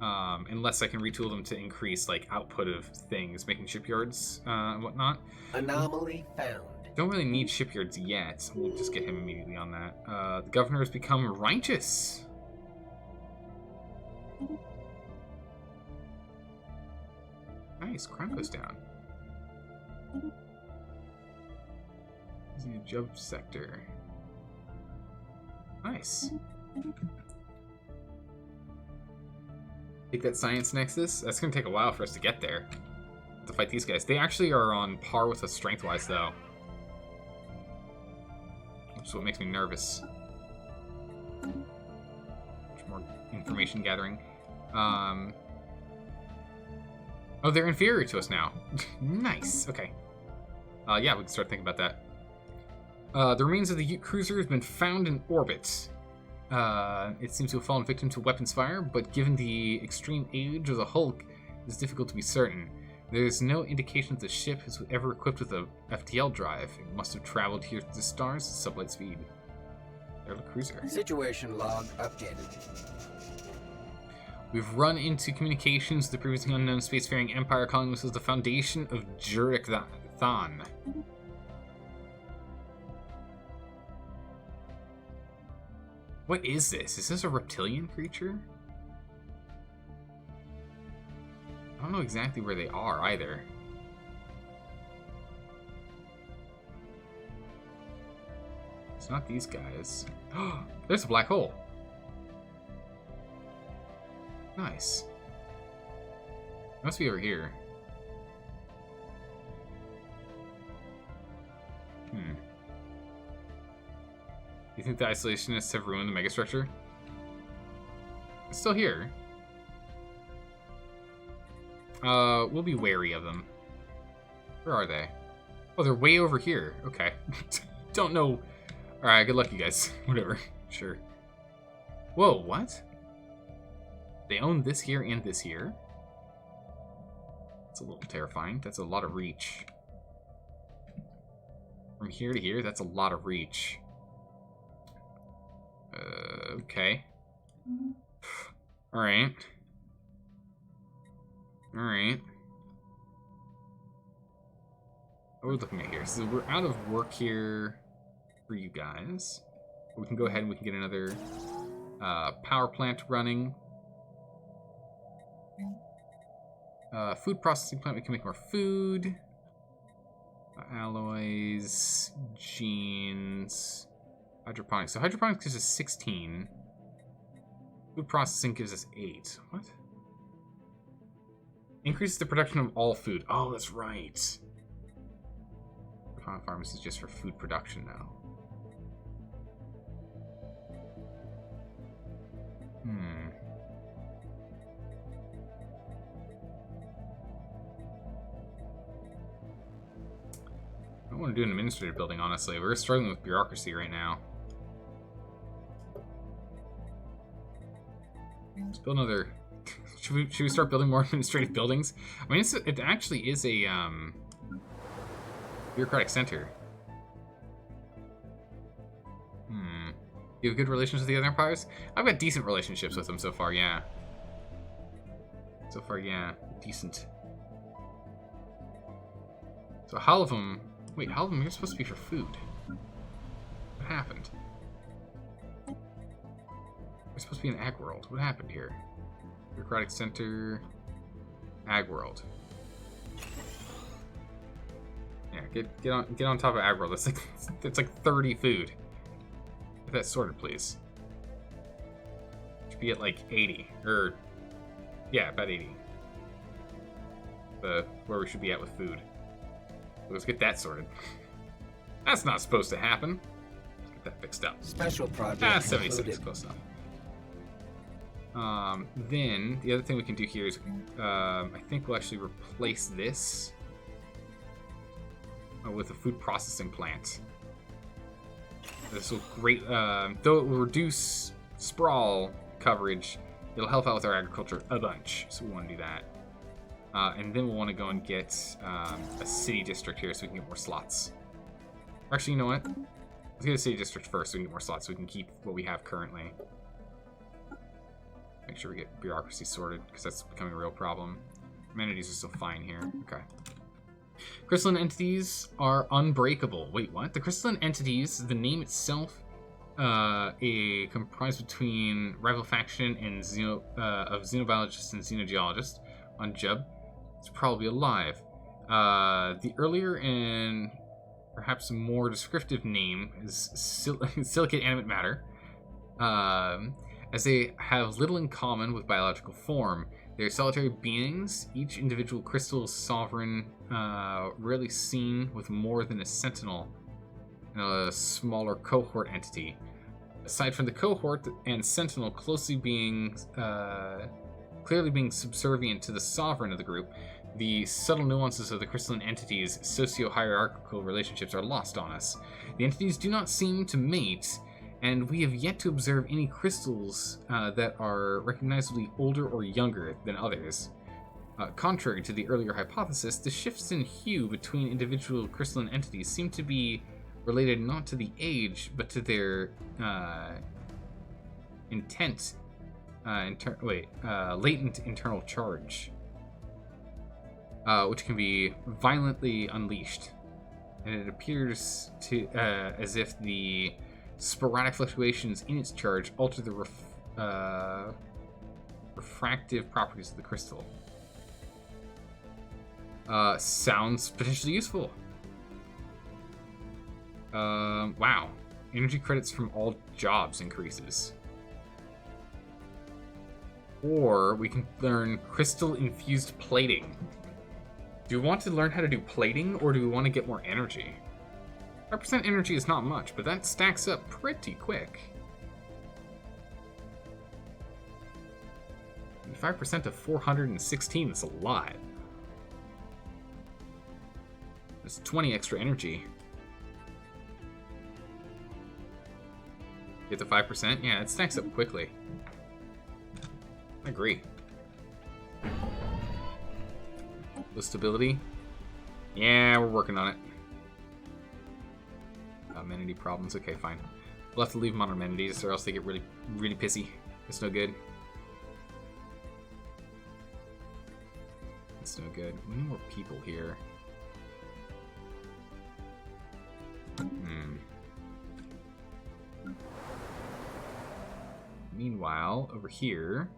Unless I can retool them to increase like output of things, making shipyards and whatnot. Anomaly found. Don't really need shipyards yet. We'll just get him immediately on that. The governor has become righteous. Nice, crime goes down. This is a job sector. Nice. Take that science nexus. That's gonna take a while for us to get there. To fight these guys. They actually are on par with us strength-wise, though. Which is what makes me nervous. Much more information gathering. Oh, they're inferior to us now. Nice. Okay. Yeah, we can start thinking about that. The remains of the cruiser has been found in orbit. It seems to have fallen victim to weapons fire, but given the extreme age of the Hulk, it's difficult to be certain. There's no indication that the ship is ever equipped with a FTL drive. It must have traveled here to the stars at sublight speed. There's a cruiser. Situation log updated. We've run into communications with the previously unknown spacefaring empire calling themselves the Foundation of Jurik-Than. What is this? Is this a reptilian creature? I don't know exactly where they are either. It's not these guys. There's a black hole. Nice. It must be over here. You think the isolationists have ruined the megastructure? It's still here. We'll be wary of them. Where are they? Oh, they're way over here. Okay. Don't know. Alright, good luck, you guys. Whatever. Sure. Whoa, what? They own this here and this here? That's a little terrifying. That's a lot of reach. From here to here, that's a lot of reach. Okay. Alright. Alright. What are we looking at here? So we're out of work here for you guys. We can go ahead and we can get another power plant running. Food processing plant, we can make more food. Alloys, genes, hydroponics. So hydroponics gives us 16. Food processing gives us 8. What? Increases the production of all food. Oh, that's right. Pharmacy is just for food production now. I don't want to do an administrative building, honestly. We're struggling with bureaucracy right now. Let's build another... should we start building more administrative buildings? I mean, it actually is a bureaucratic center. You have good relations with the other empires? I've got decent relationships with them so far, yeah. So far, yeah. Decent. So half of them... Wait, half of them are supposed to be for food. What happened? We're supposed to be in Ag World. What happened here? Bureaucratic Center... Ag World. Yeah, get on top of Ag World. That's like 30 food. Get that sorted, please. Should be at like 80. Or, yeah, about 80. Where we should be at with food. Let's get that sorted. That's not supposed to happen. Let's get that fixed up. Special project. 76, close enough. Then, the other thing we can do here is, I think we'll actually replace this with a food processing plant. This will though it will reduce sprawl coverage, it'll help out with our agriculture a bunch, so we want to do that. And then we'll want to go and get a city district here so we can get more slots. Actually, you know what? Let's get a city district first so we can get more slots so we can keep what we have currently. Make sure we get bureaucracy sorted, because that's becoming a real problem. Amenities are still fine here. Okay. Crystalline entities are unbreakable. Wait, what? The crystalline entities, the name itself, a comprised between rival faction and of xenobiologists and xenogeologists on Jub. It's probably alive. The earlier and perhaps more descriptive name is silicate animate matter. As they have little in common with biological form, they're solitary beings. Each individual crystal is sovereign, rarely seen with more than a sentinel and a smaller cohort entity. Aside from the cohort and sentinel closely clearly being subservient to the sovereign of the group, the subtle nuances of the crystalline entities' socio-hierarchical relationships are lost on us. The entities do not seem to mate, and we have yet to observe any crystals that are recognizably older or younger than others. Contrary to the earlier hypothesis, the shifts in hue between individual crystalline entities seem to be related not to the age, but to their latent internal charge, which can be violently unleashed. And it appears to as if the sporadic fluctuations in its charge alter the refractive properties of the crystal. Sounds potentially useful. Wow. Energy credits from all jobs increases. Or we can learn crystal-infused plating. Do we want to learn how to do plating, or do we want to get more energy? 5% energy is not much, but that stacks up pretty quick. 5% of 416, that's a lot. That's 20 extra energy. Get the 5%? Yeah, it stacks up quickly. I agree. The stability? Yeah, we're working on it. Amenity problems. Okay, fine. We'll have to leave them on amenities, or else they get really, really pissy. It's no good. It's no good. We need more people here. Meanwhile, over here...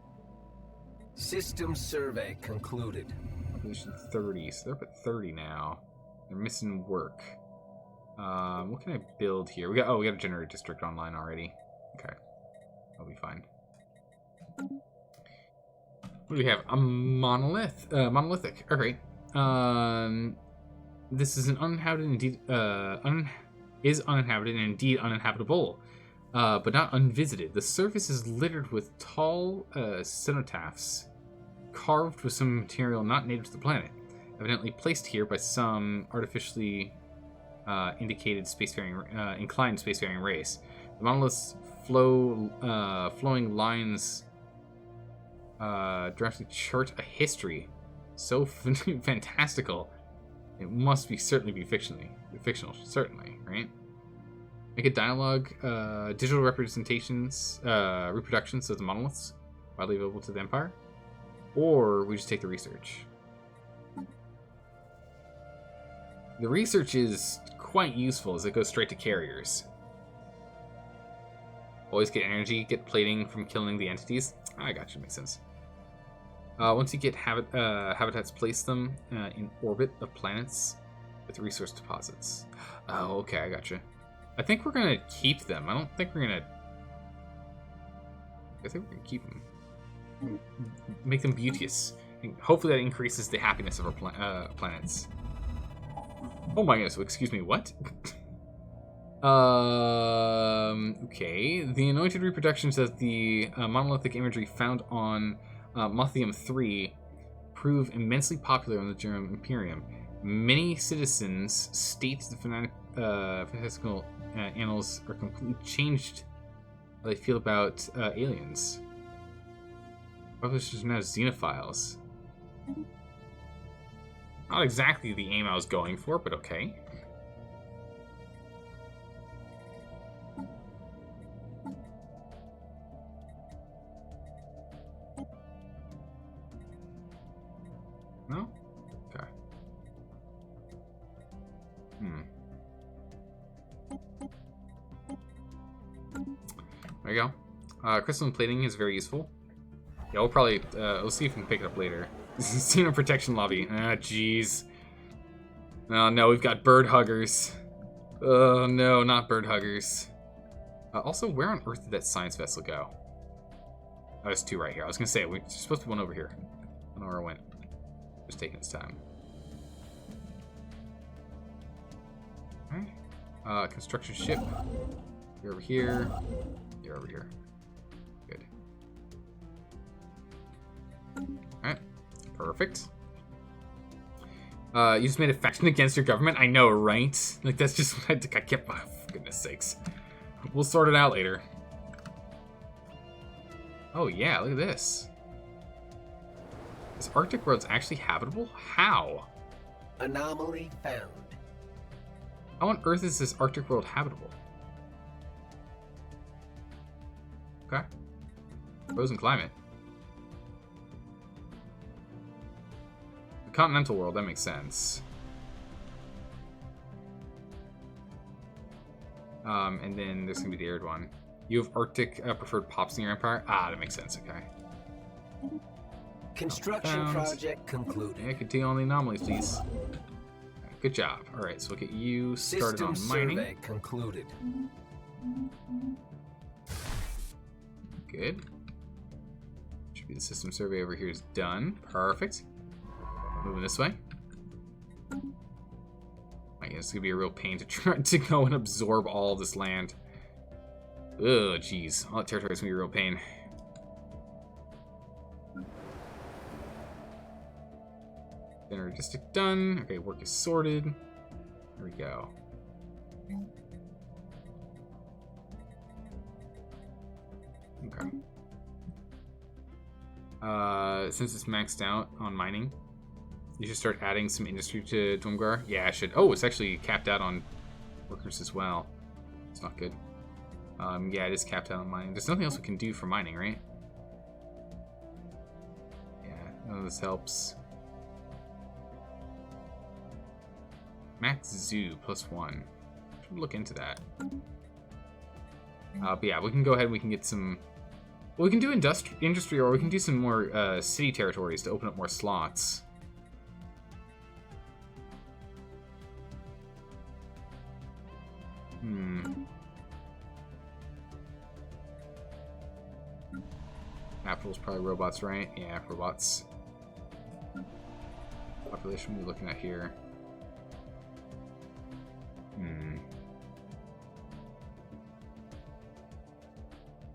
System survey concluded. Population 30, so they're up at 30 now. They're missing work. What can I build here? We got a generator district online already. Okay, that'll be fine. What do we have? A monolith. Monolithic. All right. This is an uninhabited, is uninhabited and indeed uninhabitable, but not unvisited. The surface is littered with tall cenotaphs, carved with some material not native to the planet, evidently placed here by some artificially indicated inclined spacefaring race. The monoliths flowing lines directly chart a history so fantastical. It must certainly be fictional, certainly, right? Make a dialogue, digital representations, reproductions of the monoliths, widely available to the Empire, or we just take the research. The research is quite useful as it goes straight to carriers. Always get energy, get plating from killing the entities. I got you, makes sense. Once you get habitats, place them in orbit of planets with resource deposits. Oh, okay, I got you. I think we're gonna keep them. I think we're gonna keep them. Make them beauteous. And hopefully that increases the happiness of our planets. Oh my goodness, excuse me, what? Okay. The anointed reproductions of the monolithic imagery found on Mothium 3 prove immensely popular in the German Imperium. Many citizens state the fantastical annals are completely changed how they feel about aliens. Publishers are now xenophiles. Not exactly the aim I was going for, but okay. No? Okay. There you go. Crystalline plating is very useful. Yeah, we'll probably, we'll see if we can pick it up later. Xeno Protection Lobby. Ah, jeez. Oh no, we've got bird huggers. Oh no, not bird huggers. Also, where on earth did that science vessel go? Oh, there's two right here. I was gonna say, we're supposed to be one over here. I don't know where it went. Just taking its time. Alright. Construction ship. You're over here. You're over here. Good. Alright. Perfect. You just made a faction against your government? I know, right? Like, that's just what I kept... Oh, for goodness sakes. We'll sort it out later. Oh, yeah, look at this. This Arctic world's actually habitable? How? Anomaly found. How on Earth is this Arctic world habitable? Okay. Frozen climate. The continental world, that makes sense. And then there's gonna be the arid one. You have Arctic preferred pops in your empire? Ah, that makes sense, okay. Construction project concluded. Yeah, continue on the anomalies, please. Good job. Alright, so we'll get you started on mining. Survey concluded. Good. Should be the system survey over here is done. Perfect. Moving this way. I guess it's gonna be a real pain to try to go and absorb all of this land. Oh, jeez. All that territory is gonna be a real pain. Synergistic done. Okay, work is sorted. There we go. Okay. Since it's maxed out on mining, you should start adding some industry to Dwumgar. Yeah, I should. Oh, it's actually capped out on workers as well. It's not good. Yeah, it is capped out on mining. There's nothing else we can do for mining, right? Yeah, none of this helps. Max Zoo +1. Should look into that. But yeah, we can go ahead and we can get some... Well, we can do industry, or we can do some more city territories to open up more slots. Capital's probably robots, right? Yeah, robots. Population we're looking at here.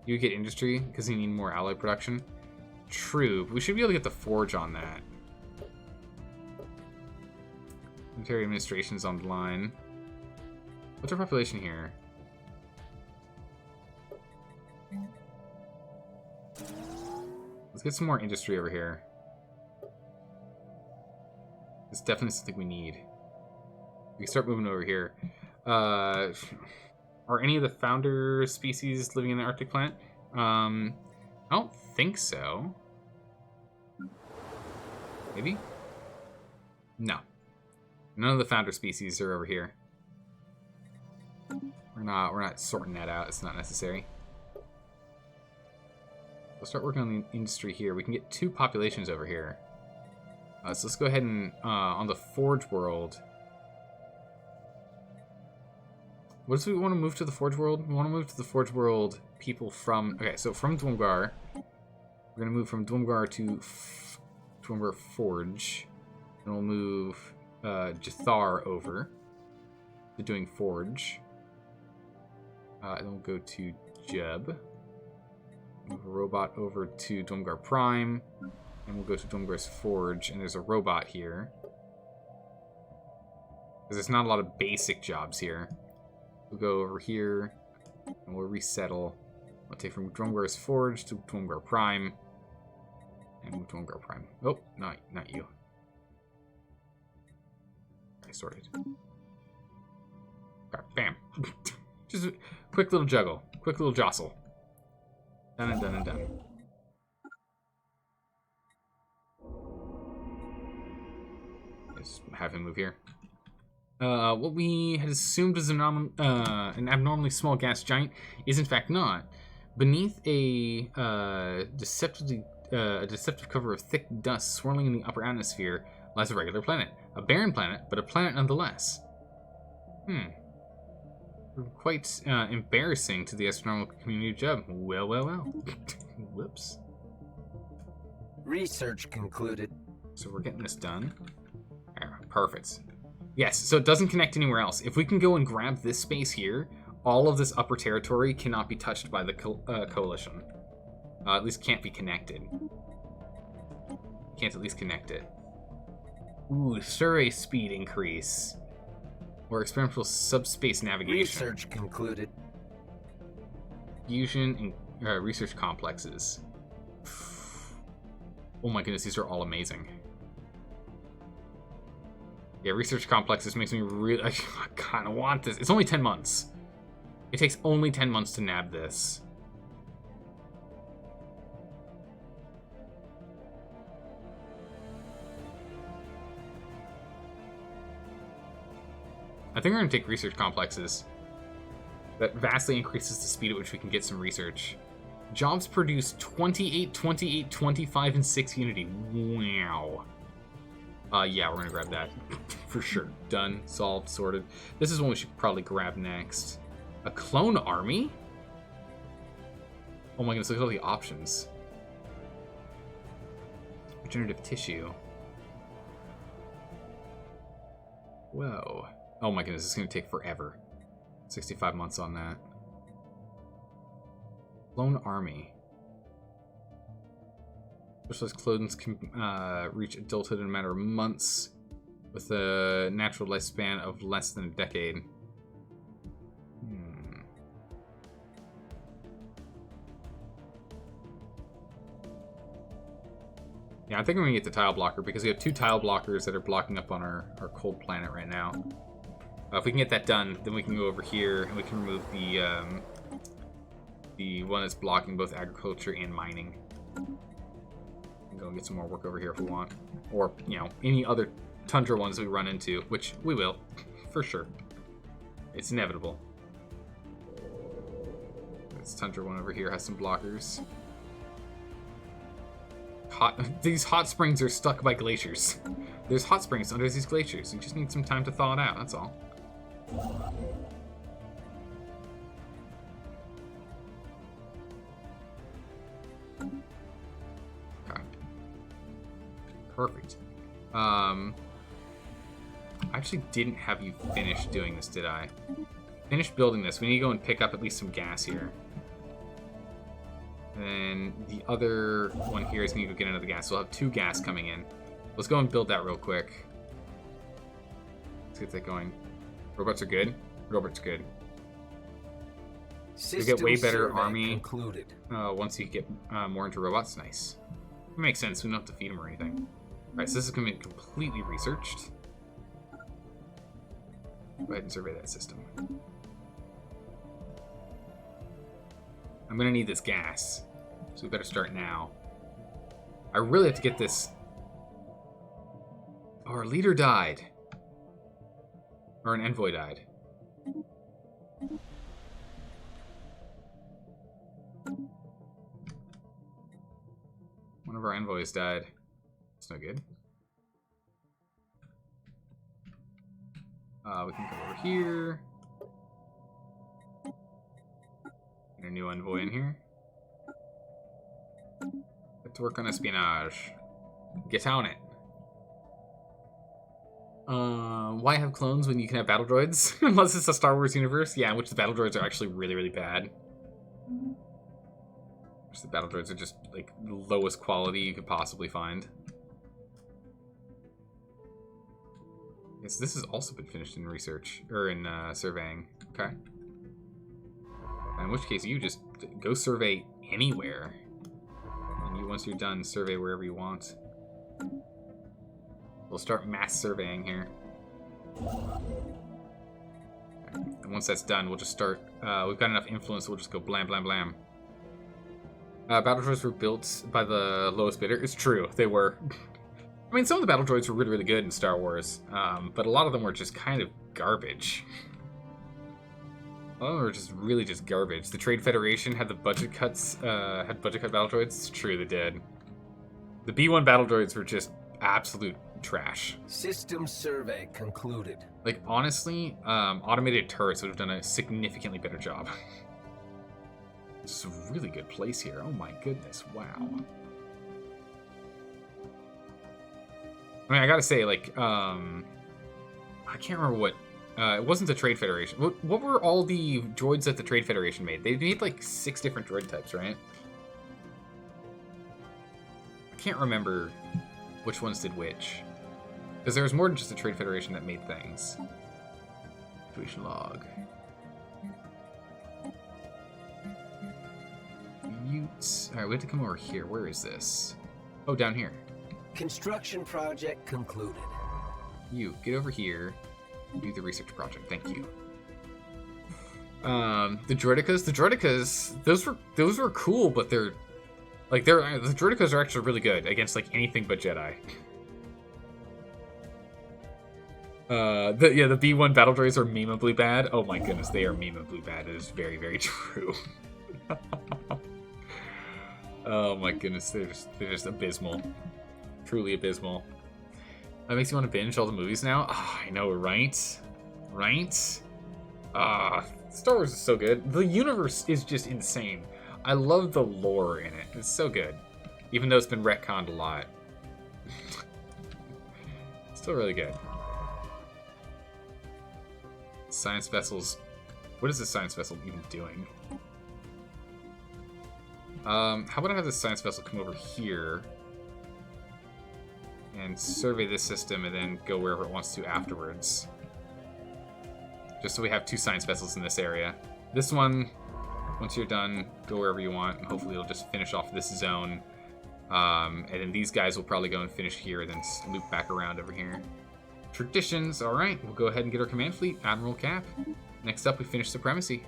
You get industry because you need more alloy production. True, but we should be able to get the forge on that. Military administration's on the line. What's our population here? Let's get some more industry over here. It's definitely something we need. We can start moving over here. Are any of the founder species living in the Arctic planet? I don't think so. Maybe? No. None of the founder species are over here. We're not sorting that out. It's not necessary. We'll start working on the industry here. We can get 2 populations over here. So let's go ahead and on the Forge world. What do we want to move to the Forge world? We want to move to the Forge world people from... Okay, so from Dwumgar. We're going to move from Dwumgar to Dwumgar Forge. And we'll move Jathar over to doing Forge. And then we'll go to Jeb. Move a robot over to Dwumgar Prime. And we'll go to Dwumgar's Forge. And there's a robot here. Because there's not a lot of basic jobs here. We'll go over here, and we'll resettle. We'll take from Dwumgar's Forge to Dwumgar Prime, and move Dwumgar Prime. Oh, not you. Okay, sorted. Okay, bam. Just a quick little juggle, quick little jostle. Done and done and done. Just have him move here. What we had assumed was an abnormally small gas giant is in fact not. Beneath a deceptive cover of thick dust swirling in the upper atmosphere lies a regular planet. A barren planet, but a planet nonetheless. Quite embarrassing to the astronomical community job. Well. Whoops. Research concluded. So we're getting this done. Alright, perfect. Yes, so it doesn't connect anywhere else. If we can go and grab this space here, all of this upper territory cannot be touched by the coalition. At least can't be connected. Can't at least connect it. Ooh, survey speed increase. Or experimental subspace navigation. Research concluded. Fusion and research complexes. Oh my goodness, these are all amazing. Yeah, research complexes makes me really... I kind of want this. It's only 10 months. It takes only 10 months to nab this. I think we're going to take research complexes. That vastly increases the speed at which we can get some research. Jobs produce 28, 28, 25, and 6 Unity. Wow. Yeah, we're going to grab that. For sure. Done. Solved. Sorted. This is one we should probably grab next. A clone army? Oh my goodness, look at all the options. Regenerative tissue. Whoa. Oh my goodness, it's going to take forever. 65 months on that. Clone army. Specialized clones can reach adulthood in a matter of months with a natural lifespan of less than a decade. Yeah, I think I'm going to get the tile blocker because we have 2 tile blockers that are blocking up on our cold planet right now. If we can get that done, then we can go over here and we can remove the one that's blocking both agriculture and mining. And go and get some more work over here if we want. Or, you know, any other tundra ones we run into, which we will, for sure. It's inevitable. This tundra one over here has some blockers. These hot springs are stuck by glaciers. There's hot springs under these glaciers. You just need some time to thaw it out, that's all. Okay. Perfect. I actually didn't have you finish doing this, did I? Finish building this. We need to go and pick up at least some gas here. And then the other one here is going to go get another gas. So we'll have 2 gas coming in. Let's go and build that real quick. Let's get that going. Robots are good. Robots are good. You get way better army once you get more into robots. Nice. It makes sense. We don't have to feed them or anything. Alright, so this is going to be completely researched. Go ahead and survey that system. I'm going to need this gas, so we better start now. I really have to get this... Oh, our leader died. Or an envoy died. One of our envoys died. That's no good. We can come over here. Get a new envoy in here. Get to work on espionage. Get on it. Why have clones when you can have battle droids? Unless it's a Star Wars universe. Yeah, in which the battle droids are actually really, really bad. Which the battle droids are just, like, the lowest quality you could possibly find. Yes, this has also been finished in research, or in surveying. Okay. In which case, you just go survey anywhere. And you, once you're done, survey wherever you want. We'll start mass surveying here. And once that's done, we'll just start... we've got enough influence, so we'll just go blam, blam, blam. Battle droids were built by the lowest bidder. It's true, they were. I mean, some of the battle droids were really, really good in Star Wars, but a lot of them were just kind of garbage. A lot of them were just really just garbage. The Trade Federation had the budget cuts, had budget cut battle droids. It's true, they did. The B1 battle droids were just absolute trash. System survey concluded. Like, honestly, automated turrets would have done a significantly better job. It's a really good place here. Oh my goodness, wow. I mean, I gotta say, like, I can't remember what, it wasn't the Trade Federation. What were all the droids that the Trade Federation made? They made, like, 6 different droid types, right? I can't remember which ones did which. Because there was more than just the Trade Federation that made things. Situation log. Utes. Alright, we have to come over here. Where is this? Oh, down here. Construction project concluded. You, get over here. Do the research project. Thank you. The Droidicas, those were cool, but the Droidicas are actually really good against like anything but Jedi. The B1 battle droids are memeably bad. Oh my goodness, they are memeably bad. It is very, very true. Oh my goodness, they're just abysmal. Truly abysmal. That makes you want to binge all the movies now? Oh, I know, right? Right? Star Wars is so good. The universe is just insane. I love the lore in it. It's so good. Even though it's been retconned a lot. Still really good. Science vessels. What is the science vessel even doing? How about I have the science vessel come over here and survey this system and then go wherever it wants to afterwards. Just so we have 2 science vessels in this area. This one, once you're done, go wherever you want, and hopefully it'll just finish off this zone. And then these guys will probably go and finish here, then loop back around over here. Traditions, alright, we'll go ahead and get our command fleet, Admiral Cap. Next up, we finish Supremacy.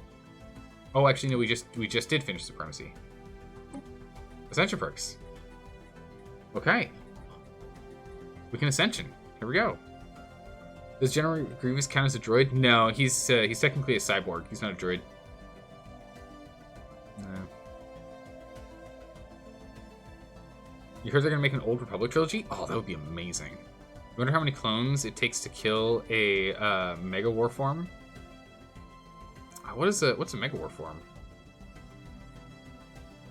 Oh, actually, no, we just did finish Supremacy. Ascension perks. Okay. We can Ascension. Here we go. Does General Grievous count as a droid? No, he's technically a cyborg. He's not a droid. No. You heard they're gonna make an Old Republic trilogy? Oh, that would be amazing. I wonder how many clones it takes to kill a Mega War form. What's a Mega War form?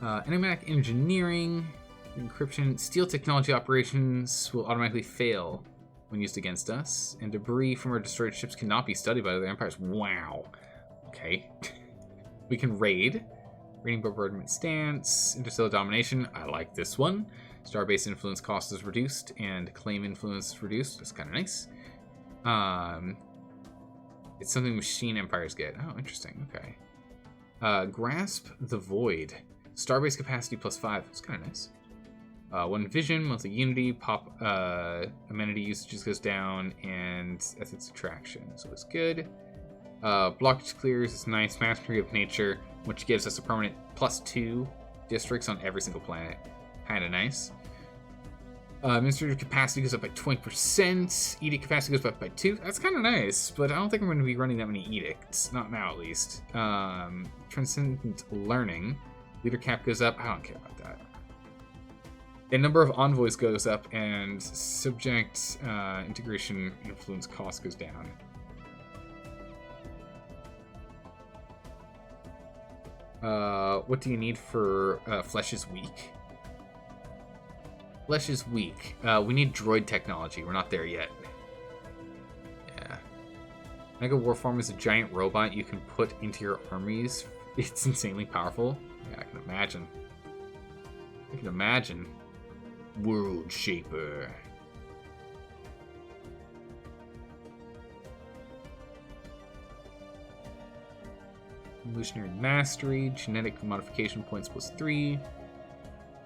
Enigmatic engineering, encryption, steal technology operations will automatically fail when used against us, and debris from our destroyed ships cannot be studied by other empires. Wow. Okay. We can raid. Raiding bombardment stance, interstellar domination. I like this one. Starbase influence cost is reduced, and claim influence is reduced. That's kind of nice. It's something machine empires get. Oh, interesting. Okay. Grasp the void. Starbase capacity +5. That's kind of nice. One vision, monthly unity, pop amenity usage goes down, and ethics attraction. So it's good. Blockage clears is nice. Mastery of nature, which gives us a permanent +2 districts on every single planet. Kind of nice. Administrative capacity goes up by 20%. Edict capacity goes up by 2. That's kind of nice, but I don't think I'm going to be running that many edicts. Not now, at least. Transcendent learning. Leader cap goes up. I don't care about that. A number of envoys goes up, and subject integration influence cost goes down. What do you need for Flesh is weak? Flesh is weak. We need droid technology. We're not there yet. Yeah. Mega Warform is a giant robot you can put into your armies. It's insanely powerful. Yeah, I can imagine. I can imagine. World Shaper. Evolutionary Mastery, Genetic Modification Points +3,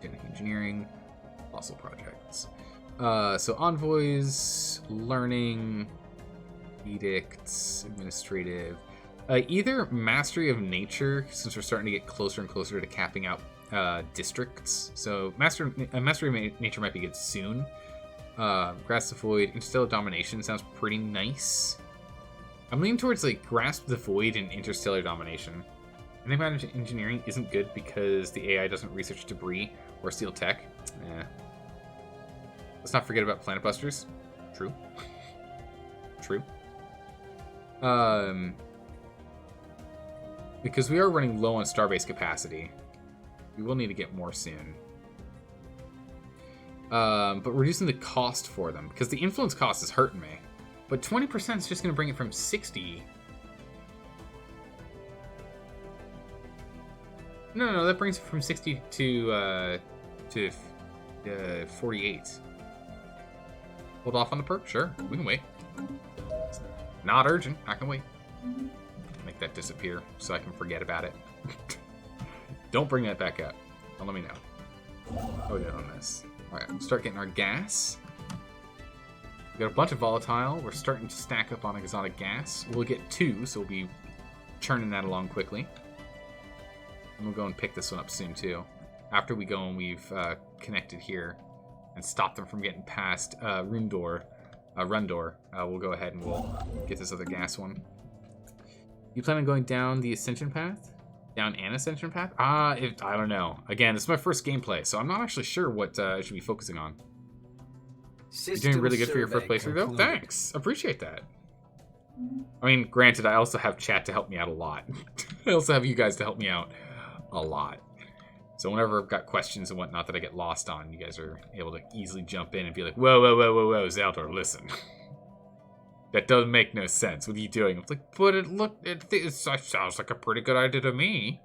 Genetic Engineering, Fossil Projects. So Envoys, Learning, Edicts, Administrative. Either Mastery of Nature, since we're starting to get closer and closer to capping out districts. So Mastery of Nature might be good soon. Grasp the Void, Interstellar Domination sounds pretty nice. I'm leaning towards like Grasp the Void and Interstellar Domination. Enigmatic Engineering isn't good because the AI doesn't research debris or steal tech. Let's not forget about Planet Busters. True. True. Because we are running low on Starbase capacity. We will need to get more soon. But reducing the cost for them, because the influence cost is hurting me. But 20% is just going to bring it from 60. No, that brings it from 60 to 48. Hold off on the perk? Sure, we can wait. It's not urgent. I can wait. Make that disappear so I can forget about it. Don't bring that back up. Don't let me know. Oh, yeah, on this. Alright, we'll start getting our gas. We got a bunch of volatile. We're starting to stack up on exotic gas. We'll get 2, so we'll be churning that along quickly. And we'll go and pick this one up soon, too. After we go and we've connected here and stopped them from getting past run door, we'll go ahead and we'll get this other gas one. You plan on going down the ascension path? Down an ascension path? I don't know. Again, this is my first gameplay, so I'm not actually sure what I should be focusing on. You're doing really good for your first playthrough, though? Thanks! Appreciate that. I mean, granted, I also have chat to help me out a lot. I also have you guys to help me out a lot. So whenever I've got questions and whatnot that I get lost on, you guys are able to easily jump in and be like, whoa, Zaldor, listen. That doesn't make no sense. What are you doing? I'm like, but it sounds like a pretty good idea to me.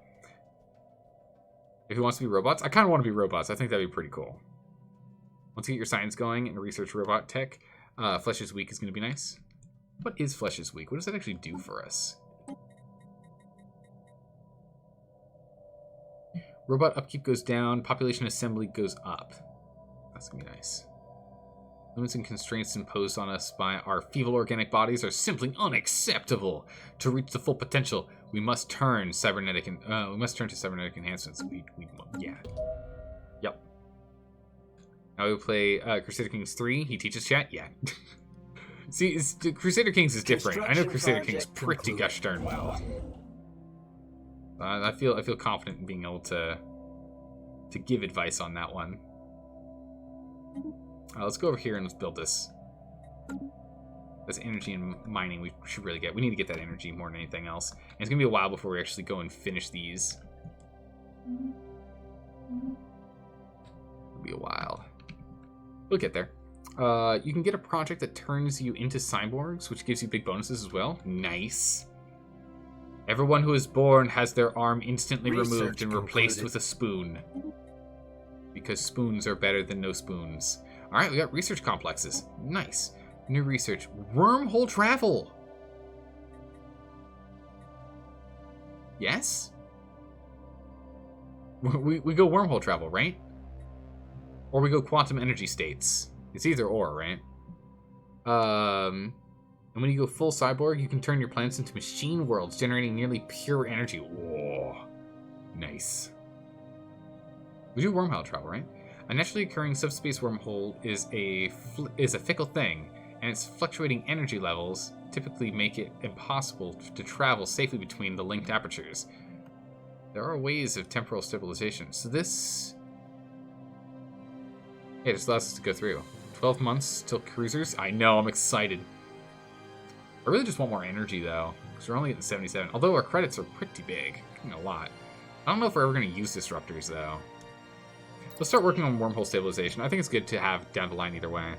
If he wants to be robots, I kind of want to be robots. I think that'd be pretty cool. Once you get your science going and research robot tech, Flesh is Weak is going to be nice. What is Flesh is Weak? What does that actually do for us? Robot upkeep goes down. Population assembly goes up. That's going to be nice. Limits and constraints imposed on us by our feeble organic bodies are simply unacceptable. To reach the full potential, we must turn to cybernetic enhancements. Yeah. Yep. Now we play Crusader Kings 3. He teaches chat. Yeah. See, Crusader Kings is different. I know Crusader Kings pretty gosh darn well. I feel confident in being able to give advice on that one. Let's go over here and let's build this. That's energy and mining we should really get. We need to get that energy more than anything else. And it's going to be a while before we actually go and finish these. It'll be a while. We'll get there. You can get a project that turns you into cyborgs, which gives you big bonuses as well. Nice. Everyone who is born has their arm instantly removed and replaced with a spoon. Because spoons are better than no spoons. Alright, we got research complexes. Nice. New research. Wormhole travel! Yes? We go wormhole travel, right? Or we go quantum energy states. It's either or, right? And when you go full cyborg, you can turn your planets into machine worlds, generating nearly pure energy. Whoa. Nice. We do wormhole travel, right? A naturally occurring subspace wormhole is a fickle thing, and its fluctuating energy levels typically make it impossible to travel safely between the linked apertures. There are ways of temporal stabilization, so this... Hey, this allows us to go through. 12 months till cruisers? I know, I'm excited. I really just want more energy, though, because we're only getting 77. Although our credits are pretty big. A lot. I don't know if we're ever going to use disruptors, though. Let's start working on wormhole stabilization. I think it's good to have down the line either way.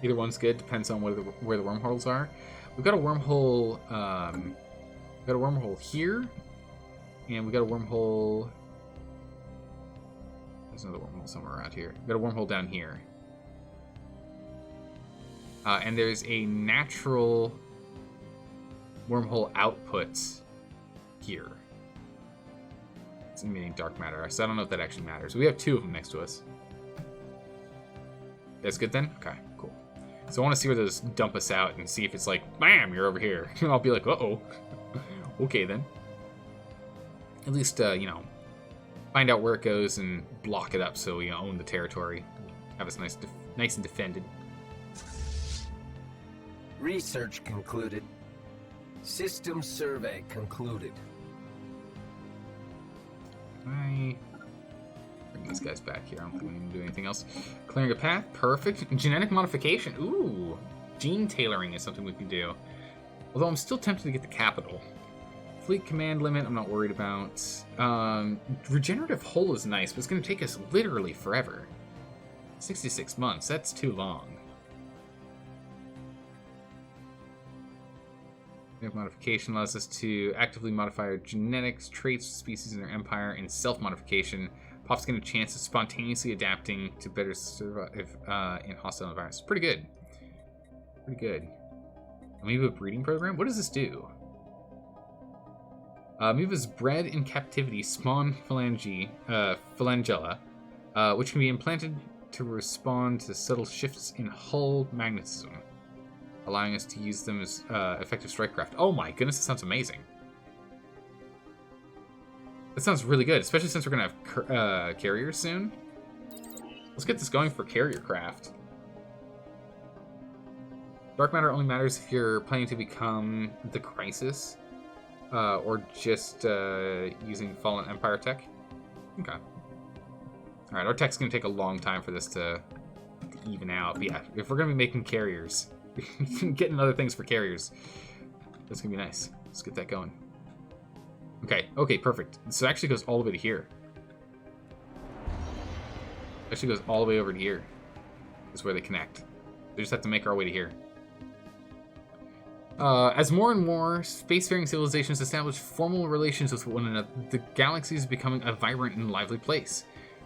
Either one's good, depends on where the wormholes are. We've got a wormhole, here, and we got a wormhole... There's another wormhole somewhere around here. We've got a wormhole down here. And there's a natural wormhole output here. It's emitting dark matter, so I don't know if that actually matters. We have 2 of them next to us. That's good then? Okay, cool. So I want to see where those dump us out and see if it's like, bam, you're over here. And I'll be like, uh-oh. Okay then. At least, find out where it goes and block it up so we own the territory. Have us nice and defended. Research concluded. System survey concluded. I bring these guys back here. I don't think we need to do anything else. Clearing a path. Perfect. Genetic modification. Ooh. Gene tailoring is something we can do. Although I'm still tempted to get the capital. Fleet command limit, I'm not worried about. Regenerative hull is nice, but it's going to take us literally forever. 66 months. That's too long. Modification allows us to actively modify our genetics, traits, species in their empire, and self-modification. Pops get a chance of spontaneously adapting to better survive in hostile environments. Pretty good. Pretty good. Amoeba breeding program? What does this do? Amoebas bred in captivity spawn phalangella, which can be implanted to respond to subtle shifts in hull magnetism, allowing us to use them as effective strike craft. Oh my goodness, that sounds amazing. That sounds really good, especially since we're going to have carriers soon. Let's get this going for carrier craft. Dark matter only matters if you're planning to become the Crisis, or just using Fallen Empire tech. Okay. Alright, our tech's going to take a long time for this to even out. But yeah, if we're going to be making carriers, getting other things for carriers, that's going to be nice. Let's get that going. Okay, perfect. So it actually goes all the way to here. It actually goes all the way over to here. Is where they connect. We just have to make our way to here. As more and more spacefaring civilizations establish formal relations with one another, the galaxy is becoming a vibrant and lively place.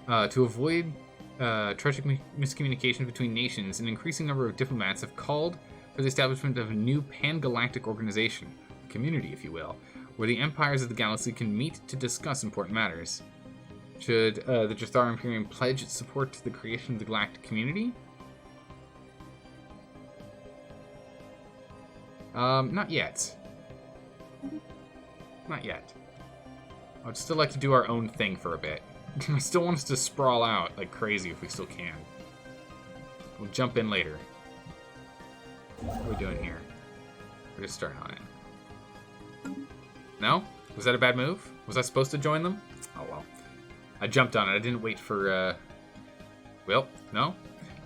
To avoid tragic miscommunication between nations, an increasing number of diplomats have called for the establishment of a new pan-galactic organization, a community, if you will, where the empires of the galaxy can meet to discuss important matters. Should the Jathar Imperium pledge its support to the creation of the galactic community? Not yet. Not yet. I'd still like to do our own thing for a bit. I still want us to sprawl out like crazy if we still can. We'll jump in later. What are we doing here? We're just starting on it. No? Was that a bad move? Was I supposed to join them? Oh well. I jumped on it. I didn't wait for, Well, no?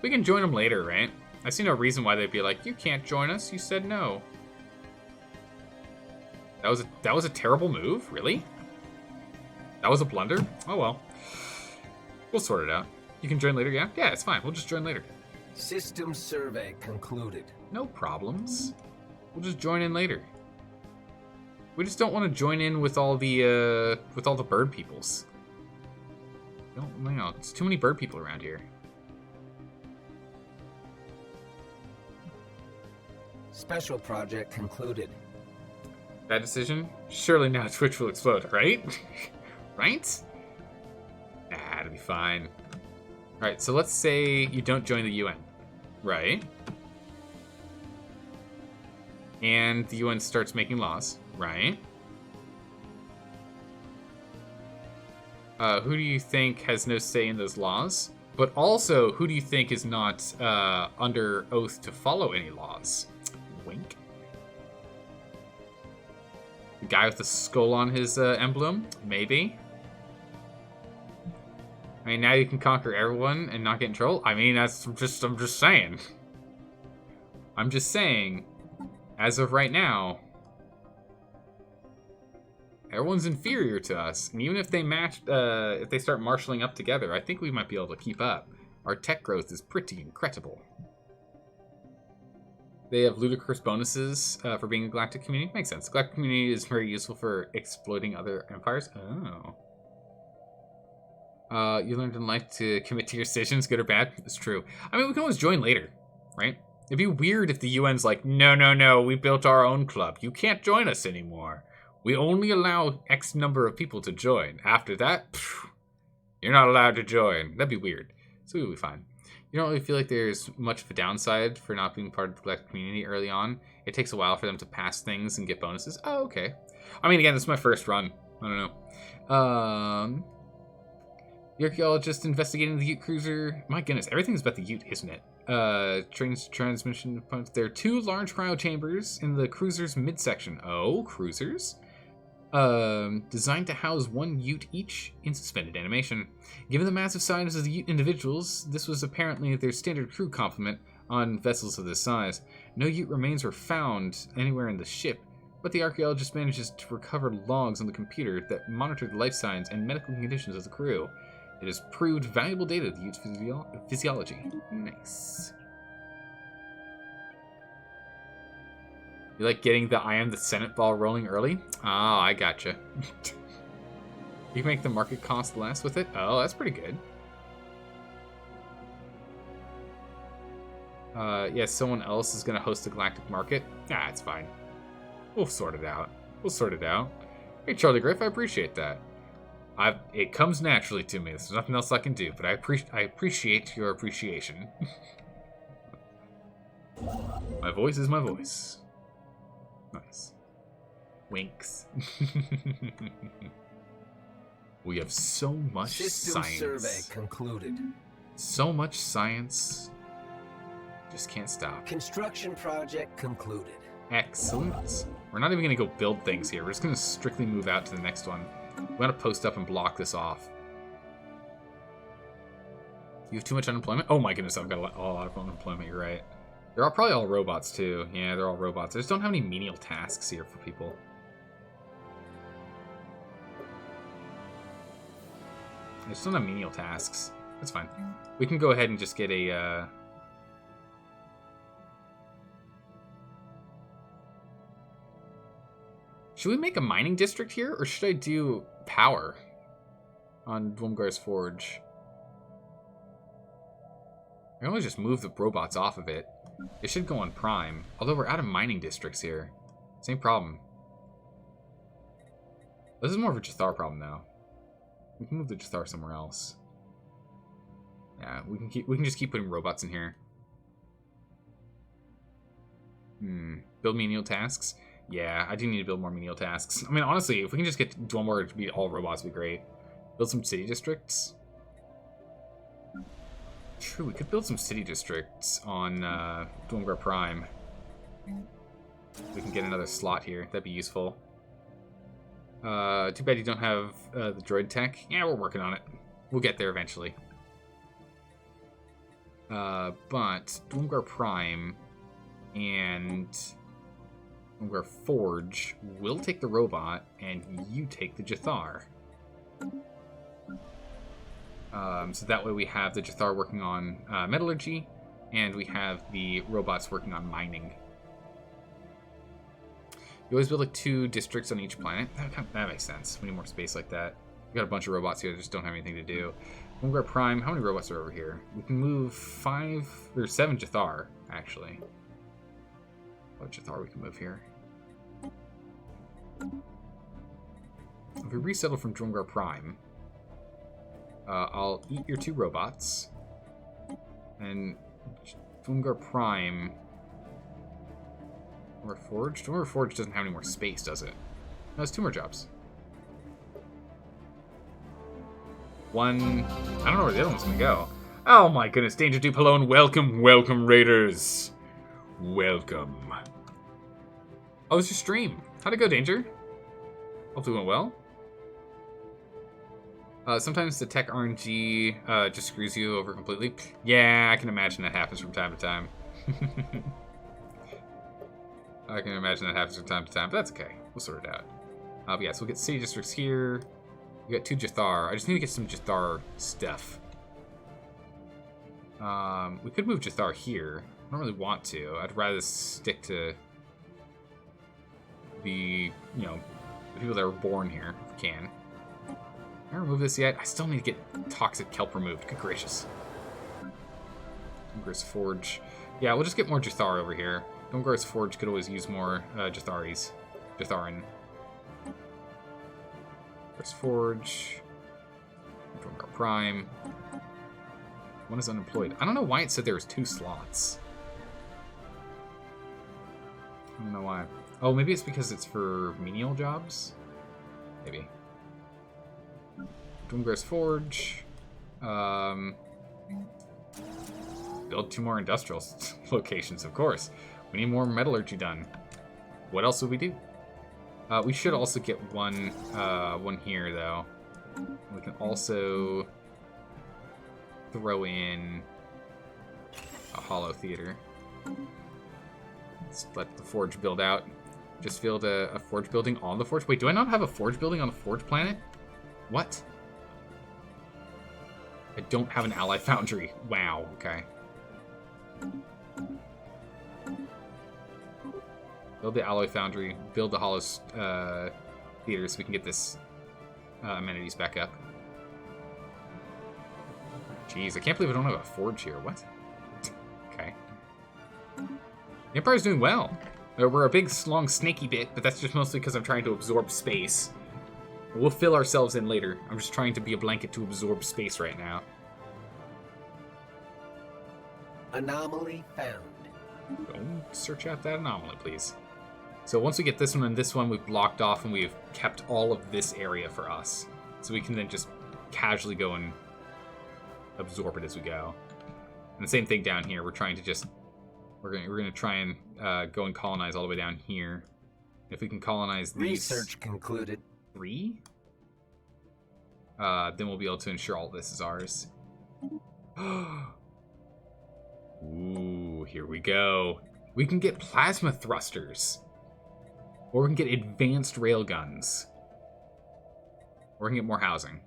We can join them later, right? I see no reason why they'd be like, you can't join us, you said no. That was a terrible move? Really? That was a blunder? Oh well. We'll sort it out. You can join later, yeah? Yeah, it's fine. We'll just join later. System survey concluded. No problems. We'll just join in later. We just don't want to join in with all the bird peoples. No, it's too many bird people around here. Special project concluded. Bad decision? Surely now Twitch will explode, right? Right? Nah, it'll be fine. Alright, so let's say you don't join the UN, right? And the UN starts making laws, right? Who do you think has no say in those laws? But also, who do you think is not under oath to follow any laws? Wink. The guy with the skull on his emblem? Maybe. I mean, now you can conquer everyone and not get in trouble? I mean, I'm just saying. I'm just saying, as of right now, everyone's inferior to us. And even if they if they start marshaling up together, I think we might be able to keep up. Our tech growth is pretty incredible. They have ludicrous bonuses for being a galactic community. Makes sense. The galactic community is very useful for exploiting other empires. Oh. You learned in life to commit to your decisions, good or bad. It's true. I mean, we can always join later, right? It'd be weird if the UN's like, no, we built our own club. You can't join us anymore. We only allow X number of people to join. After that, you're not allowed to join. That'd be weird. So we'll be fine. You don't really feel like there's much of a downside for not being part of the galactic community early on. It takes a while for them to pass things and get bonuses. Oh, okay. I mean, again, this is my first run. I don't know. The archaeologist investigating the Ute cruiser. My goodness, everything's about the Ute, isn't it? Transmission points. There are 2 large cryo chambers in the cruiser's midsection. Oh, cruisers. Designed to house 1 Ute each in suspended animation. Given the massive size of the Ute individuals, this was apparently their standard crew complement on vessels of this size. No Ute remains were found anywhere in the ship, but the archaeologist manages to recover logs on the computer that monitor the life signs and medical conditions of the crew. It has proved valuable data of the Ute's physiology. Nice. You like getting the I am the Senate ball rolling early? Oh, I gotcha. You can make the market cost less with it? Oh, that's pretty good. Yeah, someone else is going to host a galactic market. Nah, it's fine. We'll sort it out. Hey, Charlie Griff, I appreciate that. It comes naturally to me. There's nothing else I can do, but I appreciate your appreciation. My voice is my voice. Nice. Winks. We have so much System science. survey concluded. So much science. Just can't stop. Construction project concluded. Excellent. We're not even going to go build things here. We're just going to strictly move out to the next one. We want to post up and block this off. You have too much unemployment? Oh my goodness, I've got a lot of unemployment. You're right. They're all probably all robots too. Yeah, they're all robots. I just don't have any menial tasks here for people. I just don't have menial tasks. That's fine. We can go ahead and just get a... Should we make a mining district here, or should I do power on Dwumgar's Forge? I can always just move the robots off of it. It should go on Prime, although we're out of mining districts here. Same problem. This is more of a Jathar problem, though. We can move the Jathar somewhere else. Yeah, we can just keep putting robots in here. Build menial tasks. Yeah, I do need to build more menial tasks. I mean, honestly, if we can just get Dwumgar to be all robots, would be great. Build some city districts. True, we could build some city districts on Dwumgar Prime. We can get another slot here. That'd be useful. Too bad you don't have the droid tech. Yeah, we're working on it. We'll get there eventually. But Dwumgar Prime and Dwumgar Forge will take the robot, and you take the Jathar. So that way we have the Jathar working on metallurgy, and we have the robots working on mining. You always build like 2 districts on each planet. That makes sense. We need more space like that. We got a bunch of robots here that just don't have anything to do. Dwumgar Prime, how many robots are over here? We can move 5 or 7 Jathar, actually. What Jathar we can move here? If we resettle from Dwumgar Prime, I'll eat your 2 robots. And Dwumgar Prime... Dwumgar Forge? Dwumgar Forge doesn't have any more space, does it? No, it's 2 more jobs. One... I don't know where the other one's gonna go. Oh my goodness, Danger Deep Alone, welcome, welcome, Raiders. Welcome. Oh, it's your stream. How'd it go, Danger? Hopefully it went well. Sometimes the tech RNG just screws you over completely. Yeah, I can imagine that happens from time to time. I can imagine that happens from time to time, but that's okay. We'll sort it out. But yeah, so we'll get city districts here. We got 2 Jathar. I just need to get some Jathar stuff. We could move Jathar here. I don't really want to. I'd rather stick to the, the people that were born here, if we can. Can I remove this yet? I still need to get toxic kelp removed. Good gracious. Dwumgar's Forge. Yeah, we'll just get more Jathar over here. Dwumgar's Forge could always use more Jatharis. Jatharin. Dwumgar's Forge. Dwumgar Prime. One is unemployed. I don't know why it said there was 2 slots. I don't know why. Oh, maybe it's because it's for menial jobs? Maybe. Dwumgar's Forge. Build 2 more industrial locations, of course. We need more metallurgy done. What else would we do? We should also get one here, though. We can also throw in a hollow theater. Let's let the Forge build out. Just build a Forge building on the Forge. Wait, do I not have a Forge building on the Forge planet? What? I don't have an ally foundry. Wow, okay. Build the alloy foundry, build the hollow theater so we can get this amenities back up. Jeez, I can't believe I don't have a forge here. What? Okay. The Empire's doing well. We're a big, long, snaky bit, but that's just mostly because I'm trying to absorb space. We'll fill ourselves in later. I'm just trying to be a blanket to absorb space right now. Anomaly found. Don't search out that anomaly, please. So once we get this one and this one, we've blocked off and we've kept all of this area for us. So we can then just casually go and absorb it as we go. And the same thing down here. We're trying to just... We're gonna try and go and colonize all the way down here. If we can colonize these... Research concluded. 3? Then we'll be able to ensure all this is ours. Ooh, here we go. We can get plasma thrusters. Or we can get advanced railguns. Or we can get more housing.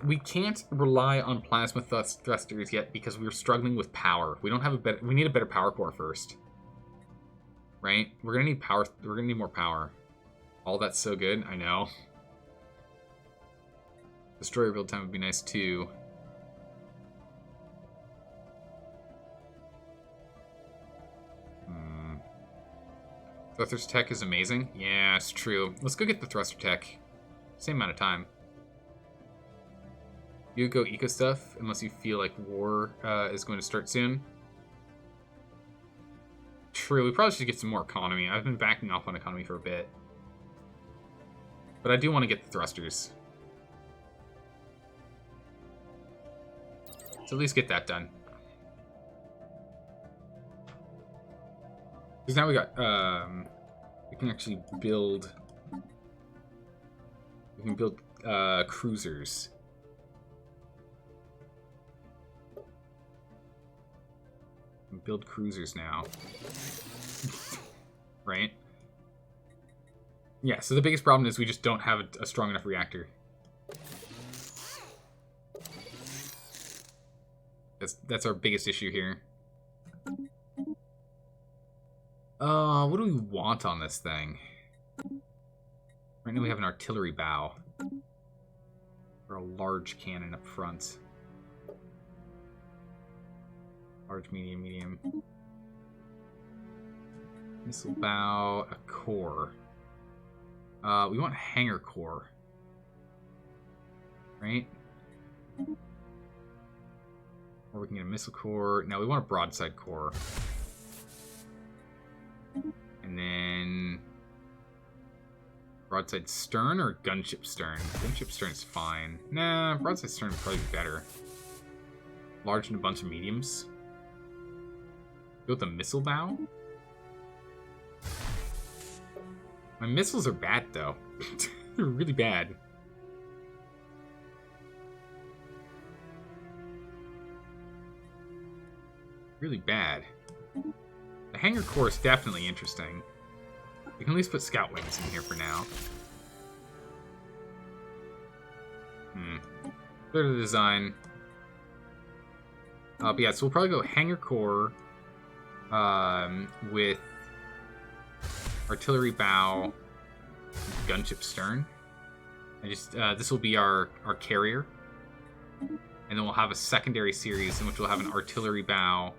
We can't rely on plasma thrusters yet because we're struggling with power. We don't have a better. We need a better power core first, right? We're gonna need power. We're gonna need more power. All that's so good. I know. Destroyer build time would be nice too. Thruster's tech is amazing. Yeah, it's true. Let's go get the thruster tech. Same amount of time. You go eco stuff unless you feel like war is going to start soon. True, we probably should get some more economy. I've been backing off on economy for a bit. But I do want to get the thrusters. So at least get that done. Because now we got, we can actually build, cruisers. Build cruisers now. Right? Yeah, so the biggest problem is we just don't have a strong enough reactor. That's our biggest issue here. What do we want on this thing? Right now we have an artillery bow. Or a large cannon up front. Large, medium, medium. Missile bow, a core. We want hangar core. Right? Or we can get a missile core. No, we want a broadside core. And then... broadside stern or gunship stern? Gunship stern is fine. Nah, broadside stern would probably be better. Large and a bunch of mediums. Go with the missile bow? My missiles are bad, though. They're really bad. Really bad. The hangar core is definitely interesting. We can at least put scout wings in here for now. Third of the design. But yeah, so we'll probably go hangar core with artillery bow, gunship stern. And just this will be our carrier. And then we'll have a secondary series in which we'll have an artillery bow.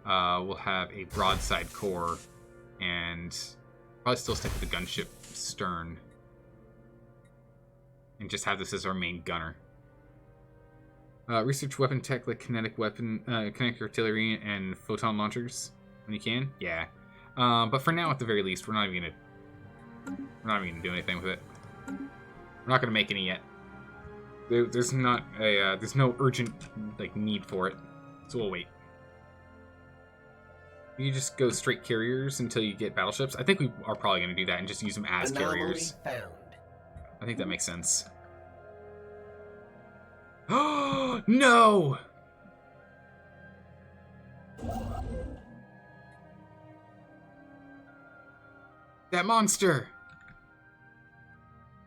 We'll have a broadside core, and probably still stick with the gunship stern, and just have this as our main gunner. Research weapon tech like kinetic artillery, and photon launchers when you can. Yeah, but for now, at the very least, we're not even gonna do anything with it. We're not gonna make any yet. There's no urgent need for it, so we'll wait. You just go straight carriers until you get battleships. I think we are probably going to do that and just use them as carriers. Found. I think that makes sense. Oh, no! That monster!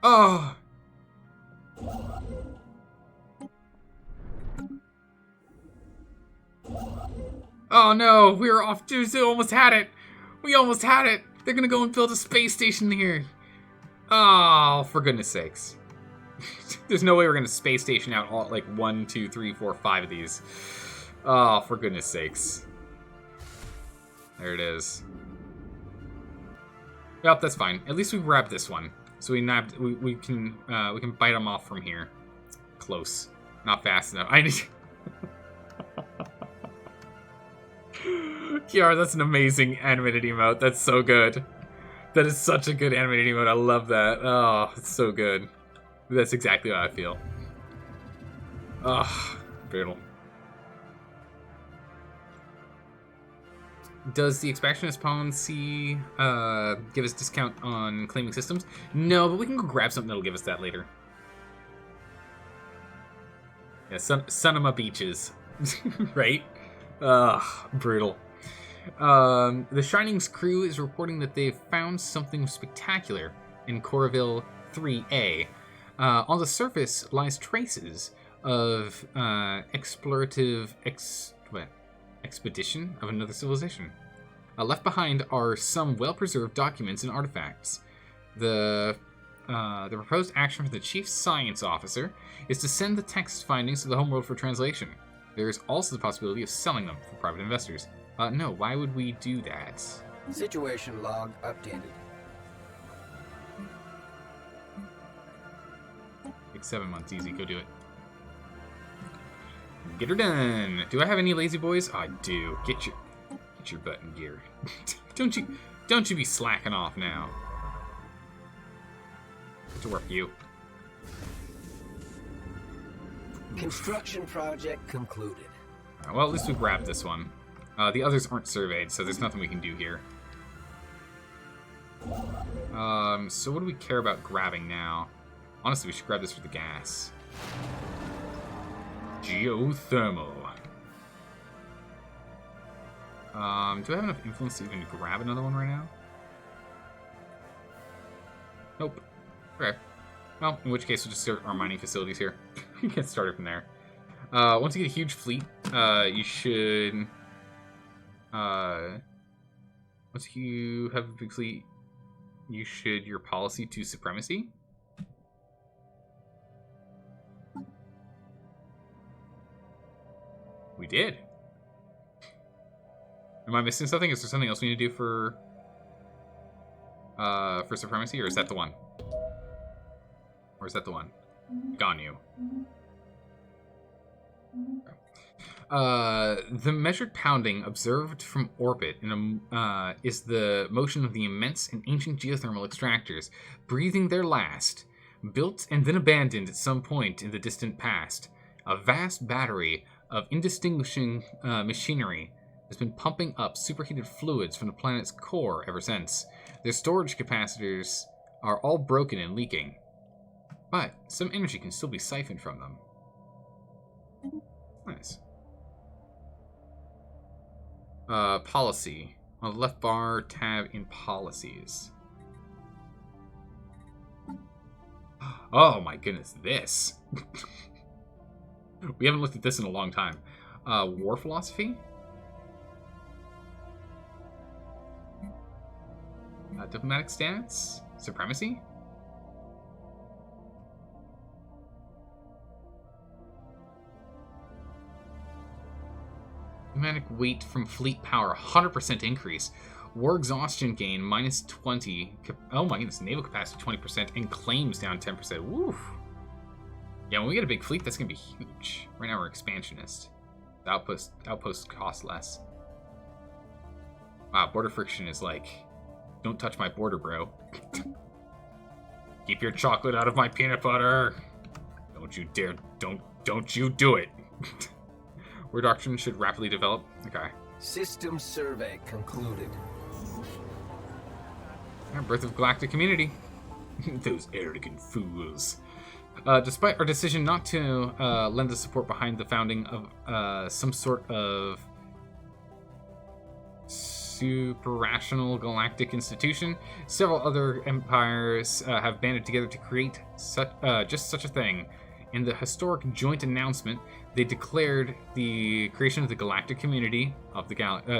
Oh! Oh no, we were off too soon. Almost had it. We almost had it. They're gonna go and build a space station here. Oh, for goodness sakes. There's no way we're gonna space station out all 1, 2, 3, 4, 5 of these. Oh, for goodness sakes. There it is. Yep, that's fine. At least we grabbed this one, so we can bite them off from here. Close, not fast enough. I need. Kiara, that's an amazing animated emote. That's so good. That is such a good animated emote. I love that. Oh, it's so good. That's exactly how I feel. Oh, brutal. Does the expansionist policy give us discount on claiming systems? No, but we can go grab something that'll give us that later. Yeah, Sonoma Beaches. Right? Ugh, brutal. The Shining's crew is reporting that they've found something spectacular in Coraville 3A. On the surface lies traces of explorative expedition of another civilization. Left behind are some well-preserved documents and artifacts. The proposed action for the chief science officer is to send the text findings to the homeworld for translation. There is also the possibility of selling them for private investors. No, why would we do that? Situation log updated. Like 7 months, easy. Go do it. Get her done. Do I have any lazy boys? I do. Get your butt in gear. Don't you be slacking off now. Get to work, you. Construction project concluded. Right, well, at least we grabbed this one. The others aren't surveyed, so there's nothing we can do here. So what do we care about grabbing now? Honestly, we should grab this for the gas. Geothermal. Do I have enough influence to even grab another one right now? Nope. Okay. Well, in which case we'll just start our mining facilities here. Get started from there. Once you get a huge fleet, you should... once you have a big fleet, you should your policy to Supremacy. We did. Am I missing something? Is there something else we need to do for Supremacy, or is that the one? Or is that the one? Gone you. The measured pounding observed from orbit is the motion of the immense and ancient geothermal extractors, breathing their last, built and then abandoned at some point in the distant past. A vast battery of indistinguishing machinery has been pumping up superheated fluids from the planet's core ever since. Their storage capacitors are all broken and leaking, but some energy can still be siphoned from them. Nice. Policy. On the left bar, tab in policies. Oh my goodness, this. We haven't looked at this in a long time. War philosophy? Diplomatic stance? Supremacy? Diplomatic weight from fleet power, 100% increase. War exhaustion gain, minus 20. Oh my goodness, naval capacity, 20%. And claims down 10%. Woof. Yeah, when we get a big fleet, that's going to be huge. Right now we're expansionist. The outposts cost less. Wow, border friction is like, don't touch my border, bro. Keep your chocolate out of my peanut butter. Don't you dare, don't you do it. War doctrine should rapidly develop. Okay. System survey concluded. Yeah, birth of galactic community. Those arrogant fools. Despite our decision not to lend the support behind the founding of some sort of super-rational galactic institution, several other empires have banded together to create just such a thing. In the historic joint announcement, they declared the creation of the galactic community of the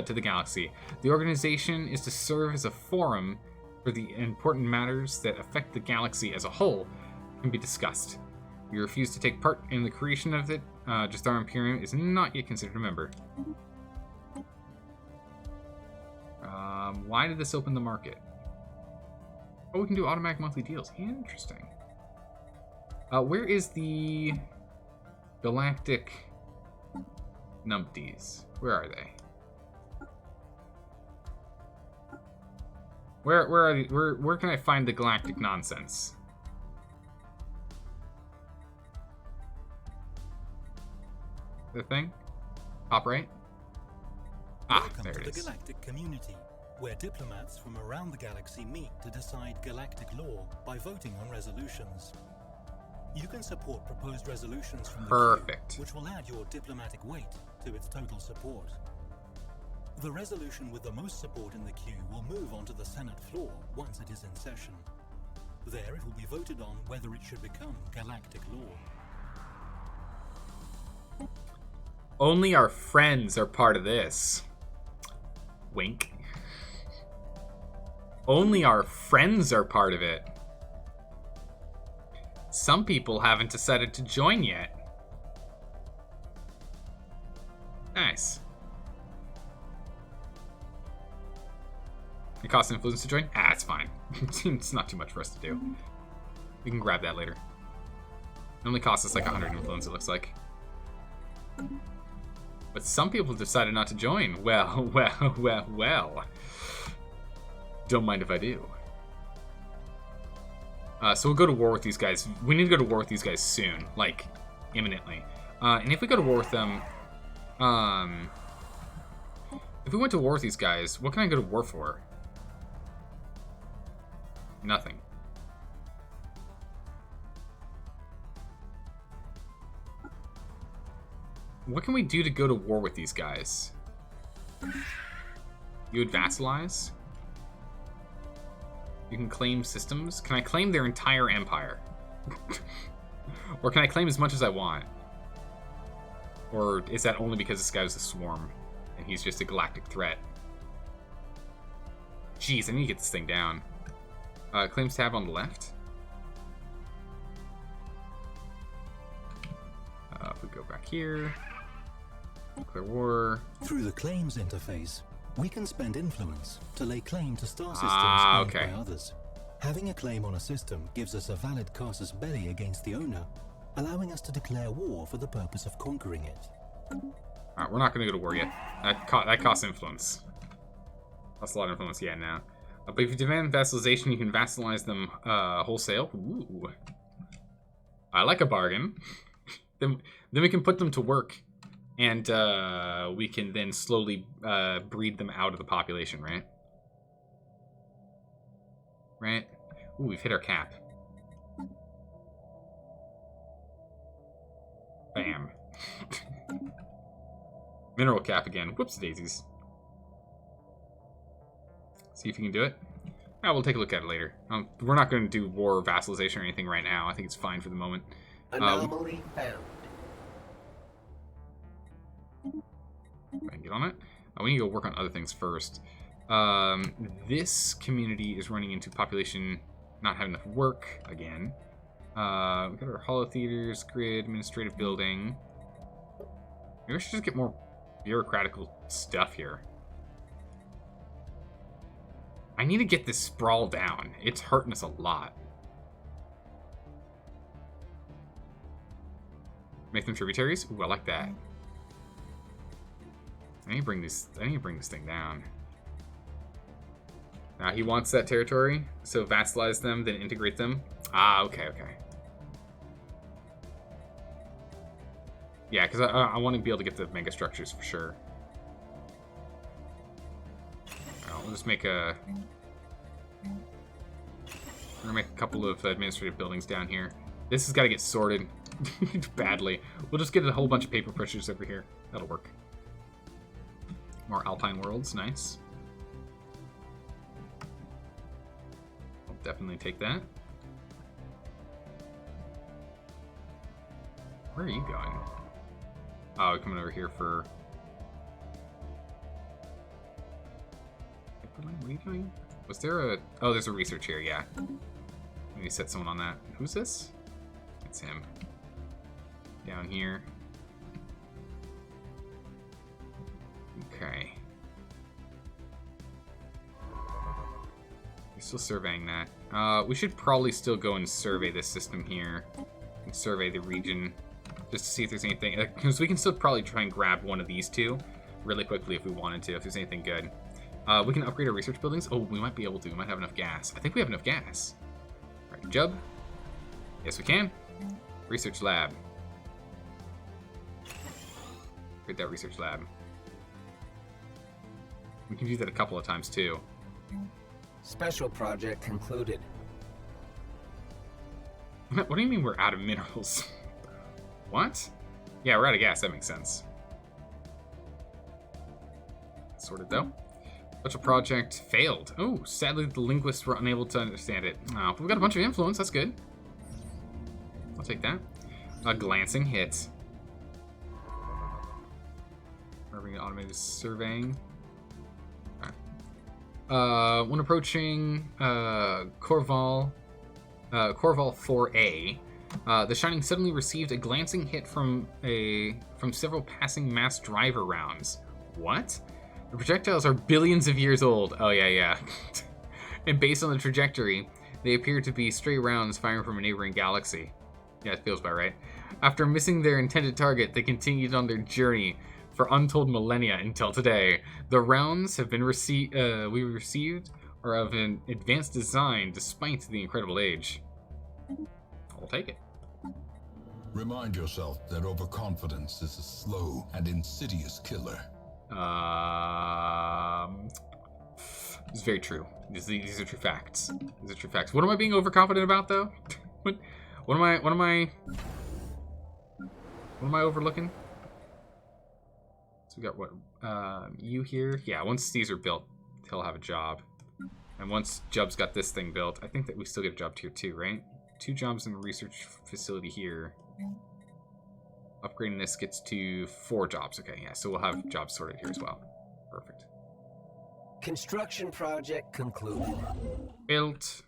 to the galaxy. The organization is to serve as a forum for the important matters that affect the galaxy as a whole can be discussed. We refuse to take part in the creation of it. Just our Imperium is not yet considered a member. Why did this open the market? Oh, we can do automatic monthly deals. Interesting. Where is the galactic numpties? Where are they? Where are they? Where can I find the galactic nonsense? The thing? Top right? Ah, Welcome there to it the is. galactic community, where diplomats from around the galaxy meet to decide galactic law by voting on resolutions. You can support proposed resolutions from the Perfect. queue, which will add your diplomatic weight to its total support. The resolution with the most support in the queue will move onto the Senate floor once it is in session. There it will be voted on whether it should become galactic law. Only our friends are part of this. Wink. Only our friends are part of it. Some people haven't decided to join yet. Nice. It costs influence to join? Ah, it's fine. It's not too much for us to do. We can grab that later. It only costs us like 100 influence, it looks like. But some people decided not to join. Well, well, well, well. Don't mind if I do. So we'll go to war with these guys. We need to go to war with these guys soon. Like, imminently. And if we go to war with them... if we went to war with these guys, what can I go to war for? Nothing. What can we do to go to war with these guys? You would vassalize? You can claim systems? Can I claim their entire empire? Or can I claim as much as I want? Or is that only because this guy was a swarm and he's just a galactic threat? Jeez, I need to get this thing down. Claims tab on the left. If we go back here. Declare war. Through the claims interface, we can spend influence to lay claim to star systems owned by others. Having a claim on a system gives us a valid casus belli against the owner, allowing us to declare war for the purpose of conquering it. Alright, we're not going to go to war yet. That costs influence. That's a lot of influence, yeah, now. But if you demand vassalization, you can vassalize them wholesale. Ooh. I like a bargain. Then we can put them to work. And we can then slowly breed them out of the population, right? Right? Ooh, we've hit our cap. Bam. Mineral cap again. Whoops daisies. See if you can do it. Ah, we'll take a look at it later. We're not going to do war vassalization or anything right now. I think it's fine for the moment. Anomaly found. I can get on it. We need to go work on other things first. This community is running into population not having enough work again. We got our holo theaters, grid, administrative building. Maybe I should just get more bureaucratical stuff here. I need to get this sprawl down. It's hurting us a lot. Make them tributaries? Ooh, I like that. I need to bring this thing down. Now he wants that territory, so vassalize them, then integrate them. Ah, okay. Yeah, because I want to be able to get the mega structures for sure. We'll just make a... We're gonna make a couple of administrative buildings down here. This has got to get sorted badly. We'll just get a whole bunch of paper pushers over here. That'll work. More Alpine worlds, nice. I'll definitely take that. Where are you going? Oh, coming over here for... What are you doing? Was there a... Oh, there's a research here, yeah. Let me set someone on that. Who's this? It's him. Down here. Okay. He's still surveying that. We should probably still go and survey this system here. And survey the region. Just to see if there's anything. Because we can still probably try and grab one of these two really quickly if we wanted to, if there's anything good. We can upgrade our research buildings. Oh, we might be able to. We might have enough gas. I think we have enough gas. All right, Jub. Yes, we can. Research lab. Create that research lab. We can do that a couple of times too. Special project concluded. What do you mean we're out of minerals? What? Yeah, we're out of gas. That makes sense. Sorted though. Special project failed. Oh, sadly the linguists were unable to understand it. Oh, we've got a bunch of influence. That's good. I'll take that. A glancing hit. We're automated surveying. Right. When approaching Corval 4A, the Shining suddenly received a glancing hit from several passing mass driver rounds. What? The projectiles are billions of years old. Oh yeah. And based on the trajectory, they appear to be stray rounds firing from a neighboring galaxy. Yeah, it feels about right. After missing their intended target, they continued on their journey for untold millennia until today. The rounds have been received are of an advanced design despite the incredible age. I'll take it. Remind yourself that overconfidence is a slow and insidious killer. It's very true. These are true facts. These are true facts. What am I being overconfident about, though? What am I overlooking? So we got what? You here? Yeah. Once these are built, he'll have a job. And once Jub's got this thing built, I think that we still get a job tier 2, right? 2 jobs in the research facility here. Upgrading this gets to 4 jobs. Okay, yeah, so we'll have jobs sorted here as well. Perfect. Construction project concluded. Built.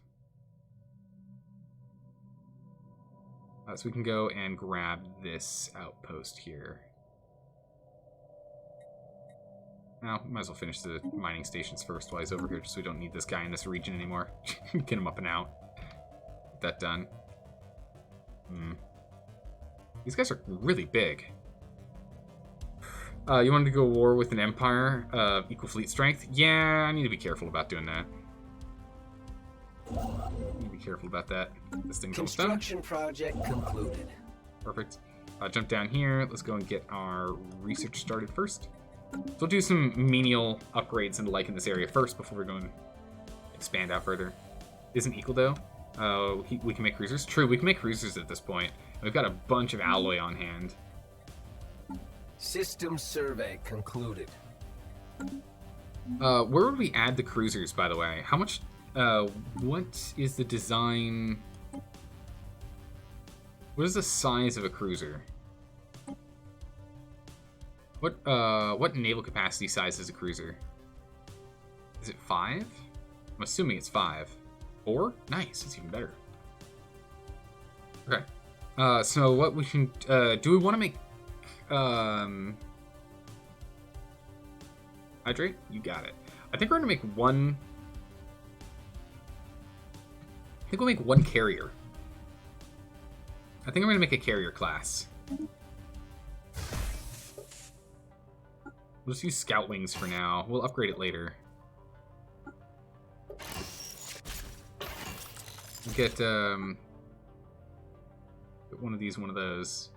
So we can go and grab this outpost here. Now, might as well finish the mining stations first while he's over here, just so we don't need this guy in this region anymore. Get him up and out. Get that done. These guys are really big. You wanted to go war with an empire of equal fleet strength? Yeah, I need to be careful about doing that. Need to be careful about that. This thing's almost done. Construction project concluded. Perfect. Jump down here. Let's go and get our research started first. So we'll do some menial upgrades and the like in this area first before we go and expand out further. Isn't equal though. We can make cruisers. True, we can make cruisers at this point. We've got a bunch of alloy on hand. System survey concluded. Where would we add the cruisers, by the way? How much? What is the design? What is the size of a cruiser? What naval capacity size is a cruiser? Is it 5? I'm assuming it's 5. 4? Nice, it's even better. Okay. So what we can do we want to make hydrate? You got it. I think we're gonna make one. I think we'll make one carrier. I think I'm gonna make a carrier class. We'll just use scout wings for now. We'll upgrade it later. Get one of these, one of those.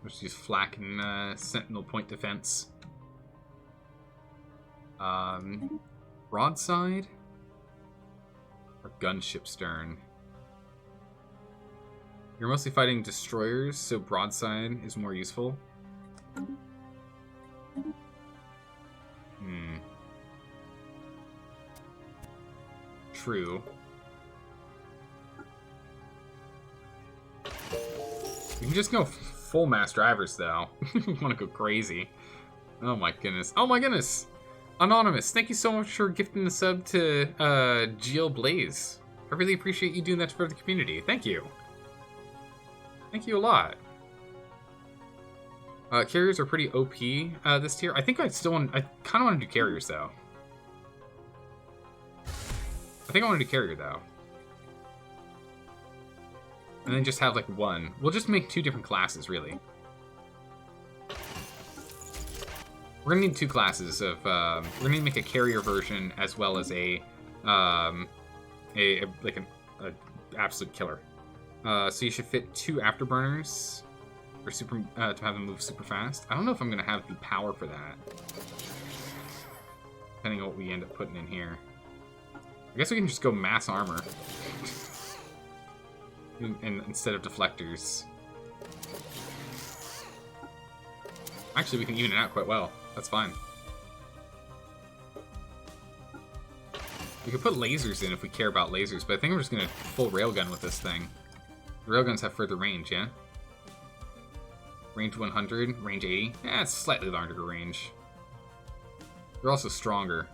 We'll just use flak and sentinel point defense. Broadside or gunship stern. You're mostly fighting destroyers, so broadside is more useful. True. You can just go full mass drivers, though. You want to go crazy. Oh my goodness. Oh my goodness! Anonymous, thank you so much for gifting the sub to Geo Blaze. I really appreciate you doing that for the community. Thank you. Thank you a lot. Carriers are pretty OP this tier. I think I kind of want to do carriers, though. I think I want to do carrier, though. And then just have, like, one. We'll just make 2 different classes, really. We're going to need 2 classes of... we're going to make a carrier version as well as a absolute killer. So you should fit 2 afterburners for to have them move super fast. I don't know if I'm going to have the power for that. Depending on what we end up putting in here. I guess we can just go mass armor. Instead of deflectors. Actually, we can even it out quite well. That's fine. We could put lasers in if we care about lasers, but I think I'm just going to full railgun with this thing. Railguns have further range, yeah? Range 100, range 80. Yeah, it's slightly longer range. They're also stronger.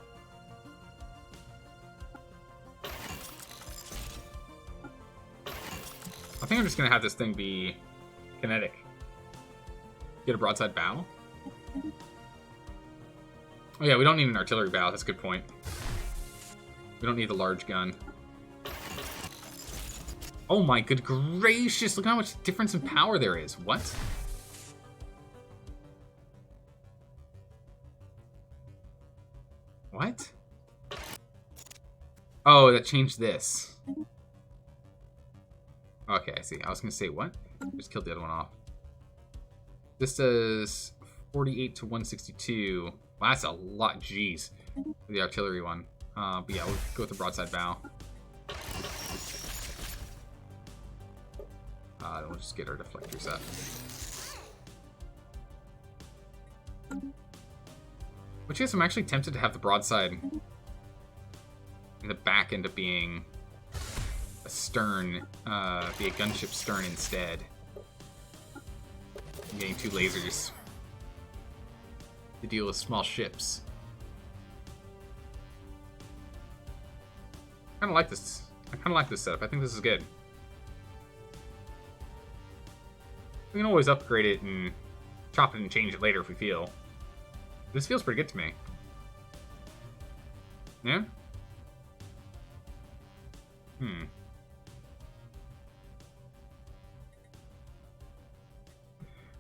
I think I'm just going to have this thing be kinetic. Get a broadside bow? Oh yeah, we don't need an artillery bow. That's a good point. We don't need the large gun. Oh my good gracious, look how much difference in power there is. What? What? Oh, that changed this. Okay, I see. I was going to say, what? Just killed the other one off. This does 48 to 162. Wow, that's a lot. Jeez. For the artillery one. But yeah, we'll go with the broadside bow. Then we'll just get our deflectors up. Which is, I'm actually tempted to have the broadside in the back end up being a stern, be a gunship stern instead. I'm getting 2 lasers to deal with small ships. I kind of like this. I kind of like this setup. I think this is good. We can always upgrade it and chop it and change it later if we feel. This feels pretty good to me. Yeah?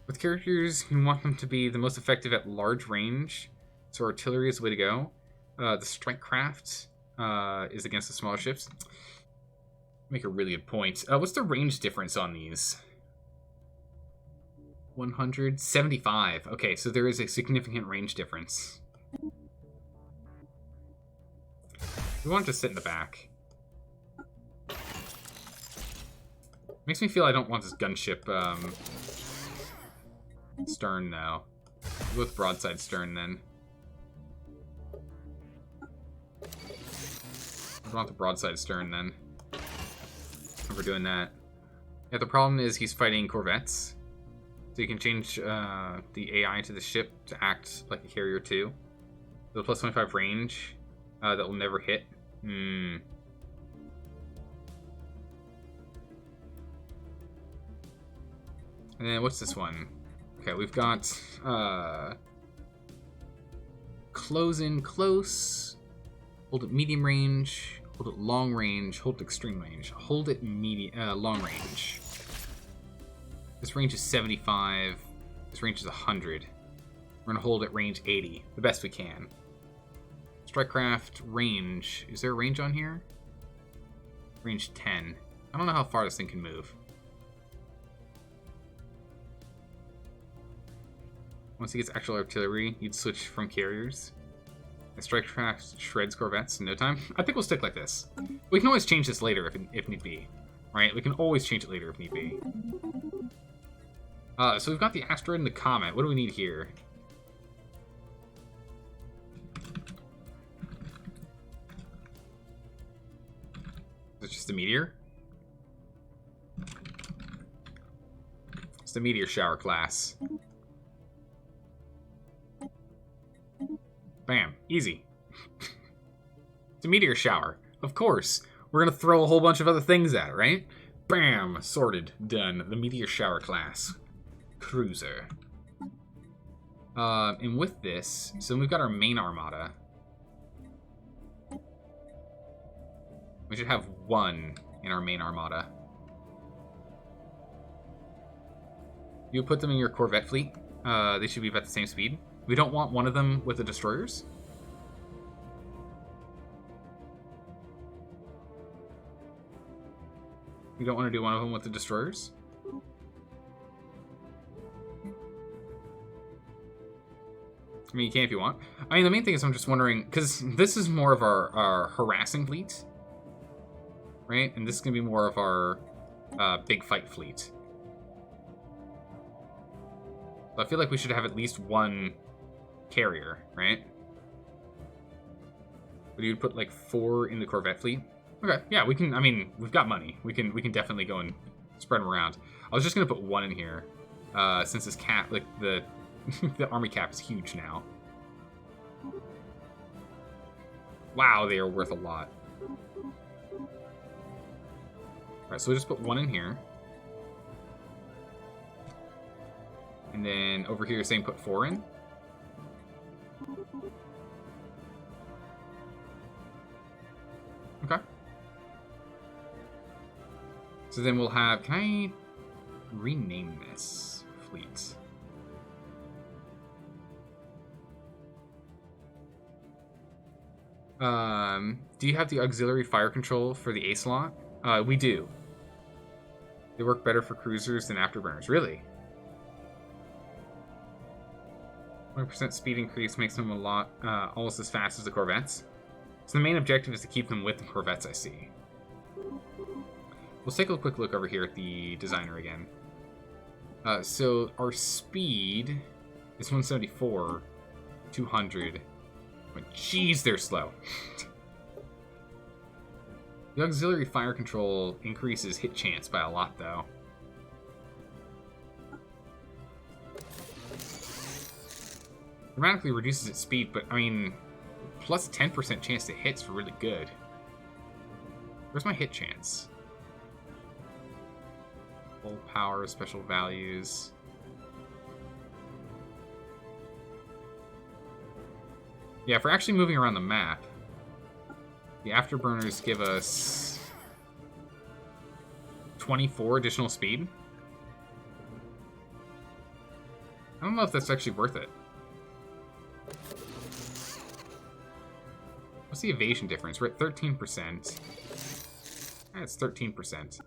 With characters, you want them to be the most effective at large range, so artillery is the way to go. The strike craft is against the smaller ships. Make a really good point. What's the range difference on these? 175. Okay, so there is a significant range difference. We want it to sit in the back. Makes me feel I don't want this gunship stern now. We'll go with broadside stern then. I want the broadside stern then. If we're doing that. Yeah, the problem is he's fighting corvettes. So you can change the AI to the ship to act like a carrier too. The plus 25 range that will never hit. And then what's this one? Okay, we've got close in close, hold it medium range, hold it long range, hold it extreme range, hold it long range. This range is 75. This range is 100. We're gonna hold at range 80, the best we can. Strikecraft range. Is there a range on here? Range 10. I don't know how far this thing can move. Once he gets actual artillery, you'd switch from carriers. The Strikecraft shreds corvettes in no time. I think we'll stick like this. We can always change this later if need be. Right? We can always change it later if need be. So we've got the asteroid and the comet. What do we need here? Is it just a meteor? It's the meteor shower class. Bam. Easy. It's a meteor shower. Of course. We're going to throw a whole bunch of other things at it, right? Bam. Sorted. Done. The meteor shower class. Cruiser. And with this, so we've got our main armada. We should have one in our main armada. You put them in your Corvette fleet. They should be about the same speed. We don't want one of them with the destroyers. We don't want to do one of them with the destroyers. I mean, you can if you want. I mean, the main thing is I'm just wondering, because this is more of our harassing fleet, right? And this is going to be more of our big fight fleet. So I feel like we should have at least one carrier, right? But you'd put like 4 in the Corvette fleet. Okay, yeah, we can. I mean, we've got money. We can definitely go and spread them around. I was just gonna put 1 in here, since this cap, like the the army cap is huge now. Wow, they are worth a lot. All right, so we'll just put 1 in here. And then over here, same, put 4 in. Okay. So then we'll have, can I rename this fleet? Do you have the auxiliary fire control for the A slot? We do. They work better for cruisers than afterburners. Really? 20% speed increase makes them a lot, almost as fast as the Corvettes. So the main objective is to keep them with the Corvettes, I see. Let's take a quick look over here at the designer again. So our speed is 174, 200. But jeez, they're slow. The auxiliary fire control increases hit chance by a lot, though. Dramatically reduces its speed, but I mean, plus 10% chance to hit's really good. Where's my hit chance? Full power, special values. Yeah, if we're actually moving around the map, the afterburners give us 24 additional speed. I don't know if that's actually worth it. What's the evasion difference? We're at 13%. That's 13%.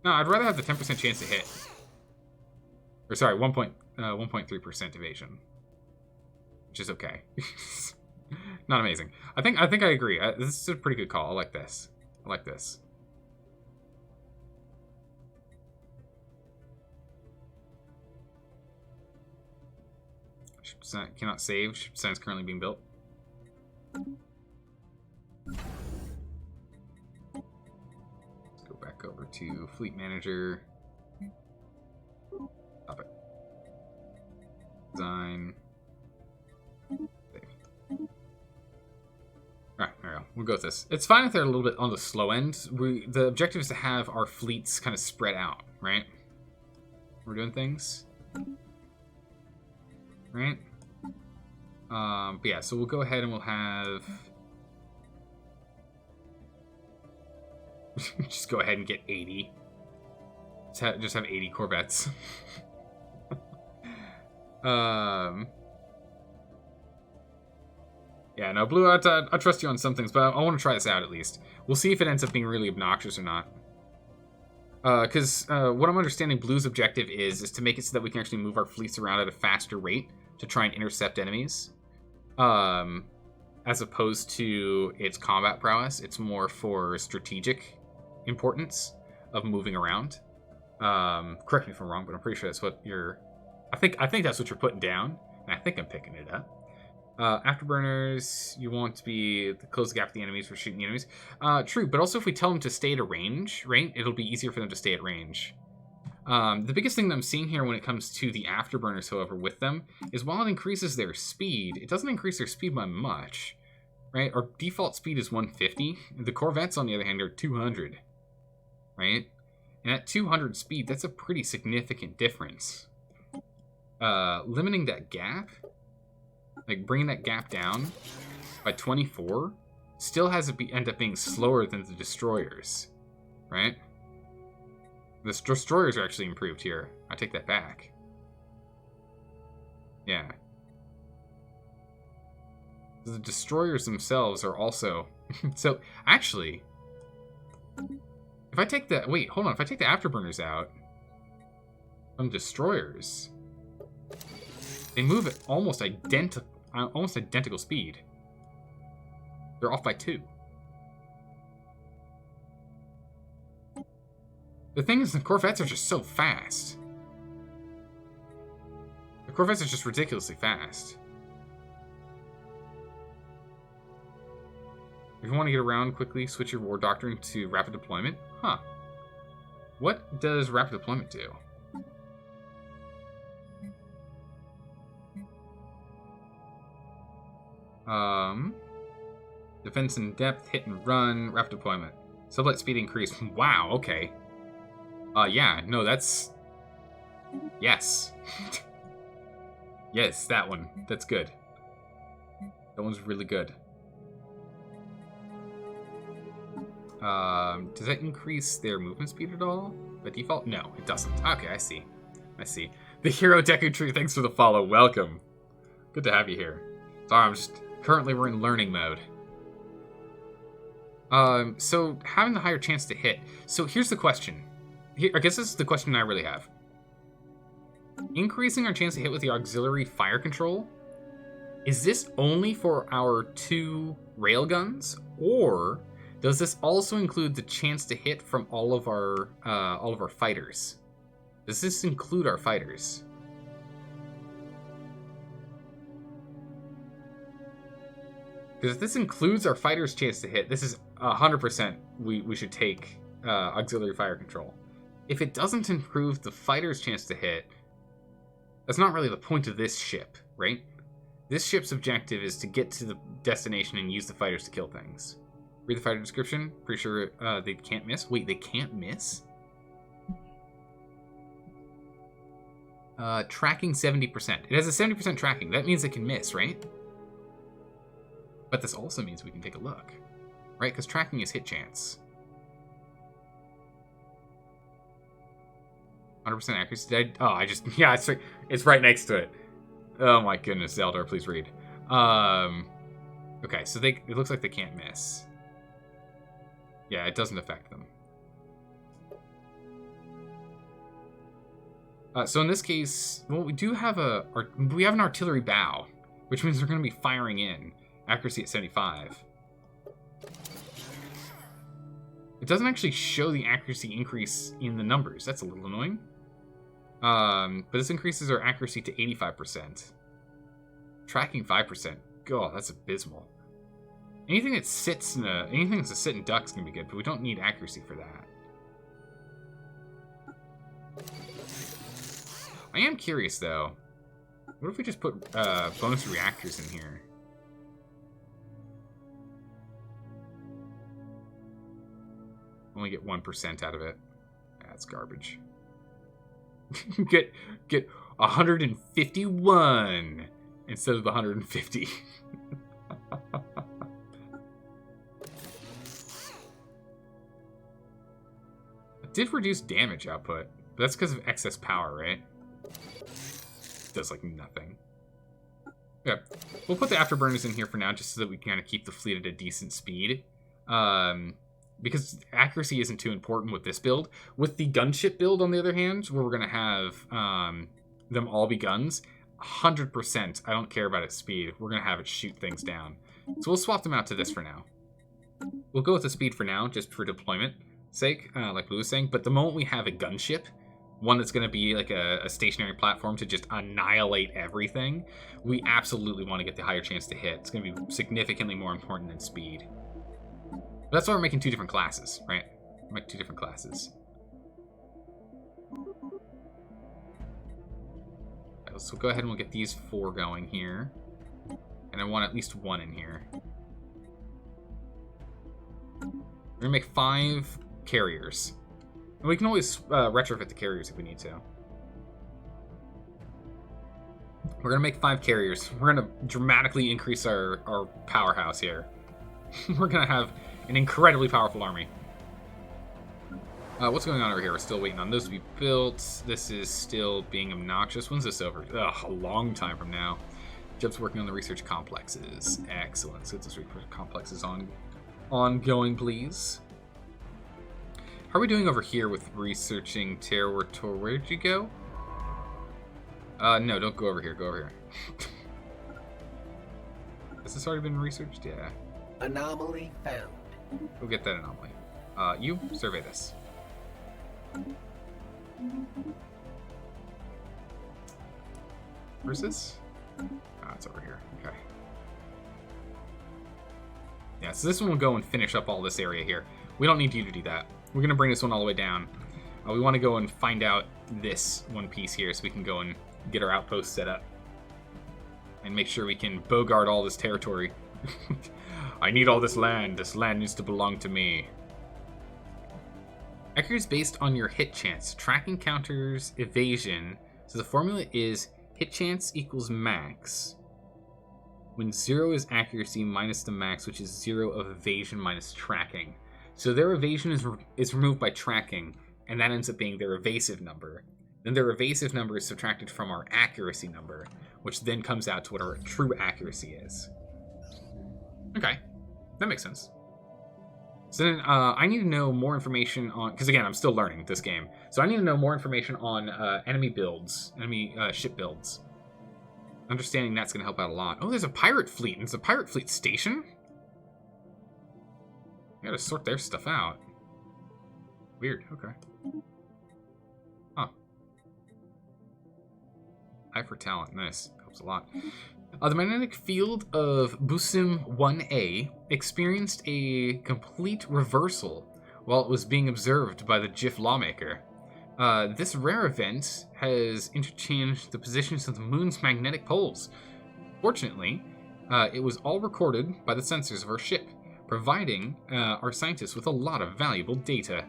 No, I'd rather have the 10% chance to hit. Or sorry, 1.3% evasion. Which is okay. Not amazing. I think I agree. This is a pretty good call. I like this. I like this. Cannot save. Ship design is currently being built. Let's go back over to Fleet Manager. Stop it. Design. Save. Alright, there we go. We'll go with this. It's fine if they're a little bit on the slow end. The objective is to have our fleets kind of spread out, right? We're doing things. Right? But yeah, so we'll go ahead and we'll have... just go ahead and get 80. Just have 80 Corvettes. Yeah, no, Blue, I trust you on some things, but I want to try this out at least. We'll see if it ends up being really obnoxious or not. Because what I'm understanding Blue's objective is to make it so that we can actually move our fleets around at a faster rate to try and intercept enemies. As opposed to its combat prowess, it's more for strategic importance of moving around. Correct me if I'm wrong, but I'm pretty sure that's what you're... I think that's what you're putting down, and I think I'm picking it up. Afterburners, you want to be close the gap with the enemies for shooting the enemies. True, but also if we tell them to stay at a range, right, it'll be easier for them to stay at range. The biggest thing that I'm seeing here when it comes to the afterburners, however, with them, is while it increases their speed, it doesn't increase their speed by much, right? Our default speed is 150. The Corvettes, on the other hand, are 200, right? And at 200 speed, that's a pretty significant difference. Limiting that gap like bringing that gap down by 24, still has to end up being slower than the destroyers, right? The destroyers are actually improved here. I take that back. Yeah. The destroyers themselves are also... So, actually... If I take the... Wait, hold on. If I take the afterburners out from destroyers, they move at almost identical speed. They're off by 2. The thing is, the Corvettes are just so fast. The Corvettes are just ridiculously fast. If you want to get around quickly, switch your war doctrine to rapid deployment. Huh. What does rapid deployment do? Defense in depth, hit and run, rapid deployment. Sublight speed increase. Wow, okay. Yeah, no, that's... Yes. Yes, that one. That's good. That one's really good. Does that increase their movement speed at all? By default? No, it doesn't. Okay, I see. I see. The Hero Deku Tree, thanks for the follow. Welcome. Good to have you here. Sorry, currently we're in learning mode. So having the higher chance to hit. So here's the question. I guess this is the question I really have. Increasing our chance to hit with the auxiliary fire control, is this only for our 2 railguns, or does this also include the chance to hit from all of our fighters? Does this include our fighters? Because if this includes our fighters' chance to hit, this is 100% we should take auxiliary fire control. If it doesn't improve the fighter's chance to hit, that's not really the point of this ship, right? This ship's objective is to get to the destination and use the fighters to kill things. Read the fighter description. Pretty sure they can't miss. Wait, they can't miss? Tracking 70%. It has a 70% tracking. That means it can miss, right? But this also means we can take a look, right? Because tracking is hit chance. 100% accuracy. Yeah, it's right next to it. Oh my goodness, Zeldar, please read. Okay, so it looks like they can't miss. Yeah, it doesn't affect them. So in this case, well, we do have an artillery bow, which means we're going to be firing in. Accuracy at 75. It doesn't actually show the accuracy increase in the numbers. That's a little annoying. But this increases our accuracy to 85%. Tracking 5%. God, that's abysmal. Anything that sits in anything that's a sit and duck is gonna be good, but we don't need accuracy for that. I am curious though. What if we just put bonus reactors in here? Only get 1% out of it. That's garbage. get 151 instead of the 150. It did reduce damage output, but that's because of excess power, right? It does like nothing. Yeah, we'll put the afterburners in here for now, just so that we can kind of keep the fleet at a decent speed. Because accuracy isn't too important with this build. With the gunship build, on the other hand, where we're going to have them all be guns, 100%, I don't care about its speed. We're going to have it shoot things down. So we'll swap them out to this for now. We'll go with the speed for now, just for deployment sake, like Blue was saying. But the moment we have a gunship, one that's going to be like a stationary platform to just annihilate everything, we absolutely want to get the higher chance to hit. It's going to be significantly more important than speed. That's why we're making 2 different classes, right? We're making 2 different classes. Right, so we'll go ahead and we'll get these 4 going here. And I want at least 1 in here. We're gonna make 5 carriers. And we can always retrofit the carriers if we need to. We're going to make 5 carriers. We're going to dramatically increase our powerhouse here. We're going to have an incredibly powerful army. What's going on over here? We're still waiting on those to be built. This is still being obnoxious. When's this over? Ugh, a long time from now. Jeb's working on the research complexes. Excellent. So this research complex is ongoing, please. How are we doing over here with researching territory? Where did you go? No, don't go over here. Go over here. Has this already been researched? Yeah. Anomaly found. Go get that anomaly. You survey this. Where's this? Ah, it's over here. Okay. Yeah, so this one will go and finish up all this area here. We don't need you to do that. We're going to bring this one all the way down. We want to go and find out this one piece here so we can go and get our outpost set up. And make sure we can bogart all this territory. I need all this land. This land needs to belong to me. Accuracy is based on your hit chance. Tracking counters evasion. So the formula is hit chance equals max. When 0 is accuracy minus the max, which is 0 of evasion minus tracking. So their evasion is removed by tracking, and that ends up being their evasive number. Then their evasive number is subtracted from our accuracy number, which then comes out to what our true accuracy is. Okay, that makes sense. So then I need to know more information on, because again, I'm still learning this game. So I need to know more information on enemy builds, enemy ship builds. Understanding that's going to help out a lot. Oh, there's a pirate fleet, and it's a pirate fleet station? I gotta sort their stuff out. Weird, okay. Huh. Eye for talent, nice. Helps a lot. The magnetic field of Busim 1A experienced a complete reversal while it was being observed by the GIF lawmaker. This rare event has interchanged the positions of the moon's magnetic poles. Fortunately, it was all recorded by the sensors of our ship, providing our scientists with a lot of valuable data.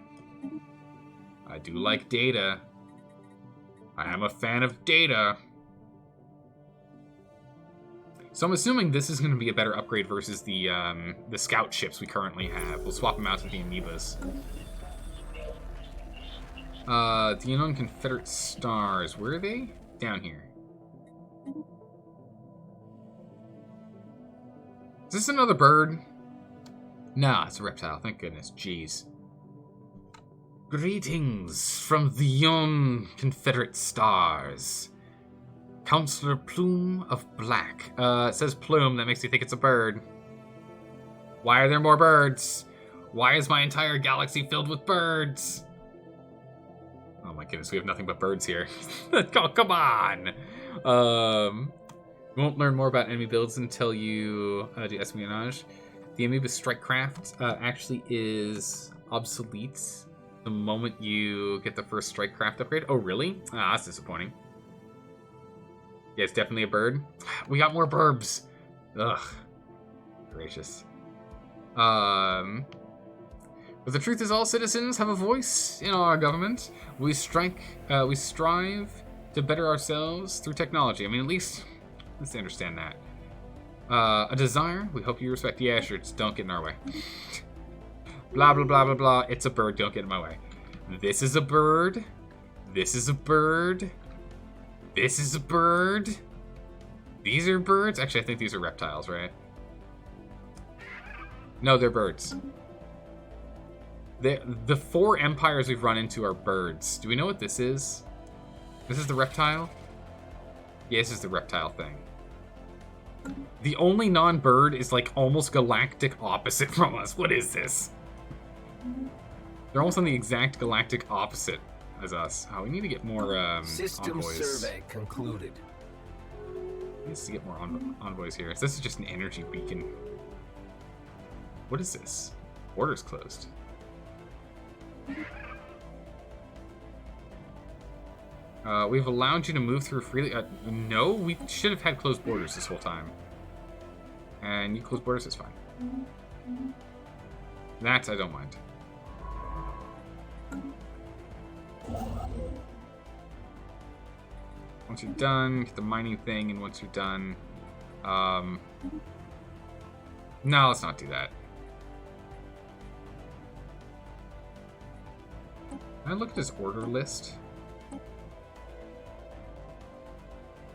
I do like data. I am a fan of data. So I'm assuming this is going to be a better upgrade versus the scout ships we currently have. We'll swap them out to the amoebas. The unknown Confederate stars. Where are they? Down here. Is this another bird? Nah, it's a reptile. Thank goodness. Jeez. Greetings from the young Confederate stars. Counselor Plume of Black. It says plume. That makes me think it's a bird. Why are there more birds? Why is my entire galaxy filled with birds? Oh my goodness, we have nothing but birds here. Oh, come on! We won't learn more about enemy builds until you do espionage. The amoeba strike craft actually is obsolete the moment you get the first strike craft upgrade. Oh, really? Ah, that's disappointing. Yeah, it's definitely a bird. We got more burbs. Ugh. Gracious. But the truth is all citizens have a voice in our government. We strive to better ourselves through technology. I mean, at least let's understand that. A desire, we hope you respect. Yeah, sure, just don't get in our way. Blah, blah, blah, blah, blah. It's a bird, don't get in my way. This is a bird. This is a bird. This is a bird. These are birds? Actually, I think these are reptiles, right? No, they're birds. The 4 empires we've run into are birds. Do we know what this is? This is the reptile? Yeah, this is the reptile thing. The only non-bird is like almost galactic opposite from us. What is this? They're almost on the exact galactic opposite as us. Oh, we need to get more System envoys. survey concluded. We need to get more envoys here. This is just an energy beacon. What is this? Borders closed. We've allowed you to move through freely. No, we should have had closed borders this whole time. And you close borders, it's fine. That I don't mind. Once you're done, get the mining thing, and once you're done... No, let's not do that. Can I look at his order list?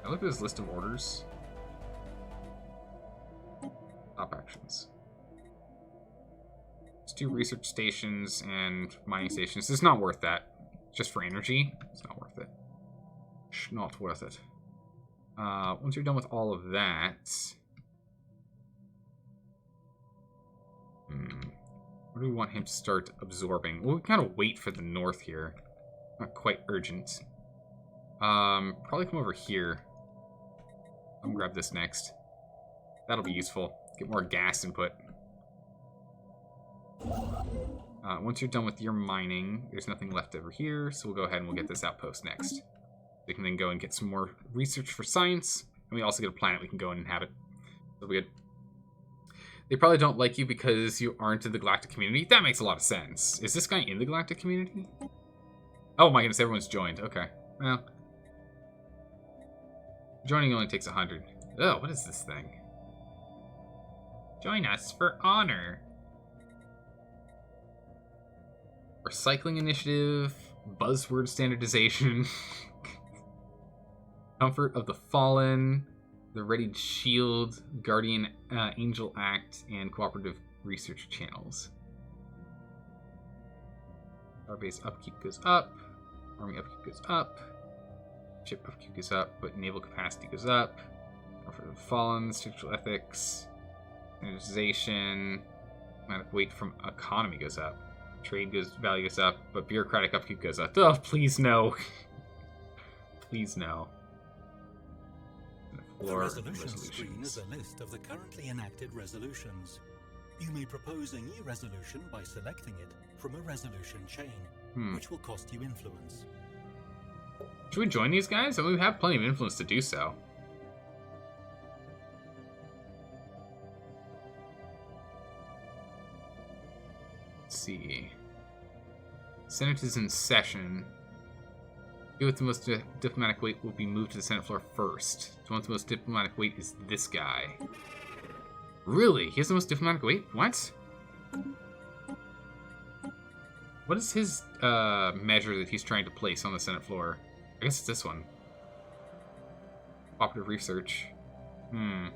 I look at his list of orders. Top actions. Let's do research stations and mining stations. It's not worth that. Just for energy, it's not worth it. Not worth it. Once you're done with all of that... Where do we want him to start absorbing? Well, we kind of wait for the north here. Not quite urgent. Probably come over here. I'm gonna grab this next. That'll be useful. Get more gas input. Once you're done with your mining, there's nothing left over here, so we'll go ahead and we'll get this outpost next. We can then go and get some more research for science, and we also get a planet we can go and inhabit. That'll be good. They probably don't like you because you aren't in the galactic community. That makes a lot of sense. Is this guy in the galactic community? Oh my goodness, everyone's joined. Okay. Well. Joining only takes 100. Oh, what is this thing? Join us for honor. Recycling initiative. Buzzword standardization. Comfort of the Fallen. The Readied Shield, Guardian Angel Act, and Cooperative Research Channels. Starbase upkeep goes up. Army upkeep goes up. Ship upkeep goes up, but naval capacity goes up. Comfort of the Fallen, Spiritual Ethics, Standardization, Automatic weight from economy goes up. Trade value goes up, but bureaucratic upkeep goes up. Oh, please no. Please no. The resolution screen is a list of the currently enacted resolutions. You may propose a new resolution by selecting it from a resolution chain, which will cost you influence. Should we join these guys? I mean, we have plenty of influence to do so. Let's see. Senate is in session. He with the most diplomatic weight will be moved to the Senate floor first. The one with the most diplomatic weight is this guy. Really? He has the most diplomatic weight? What? What is his measure that he's trying to place on the Senate floor? I guess it's this one. Cooperative research. Come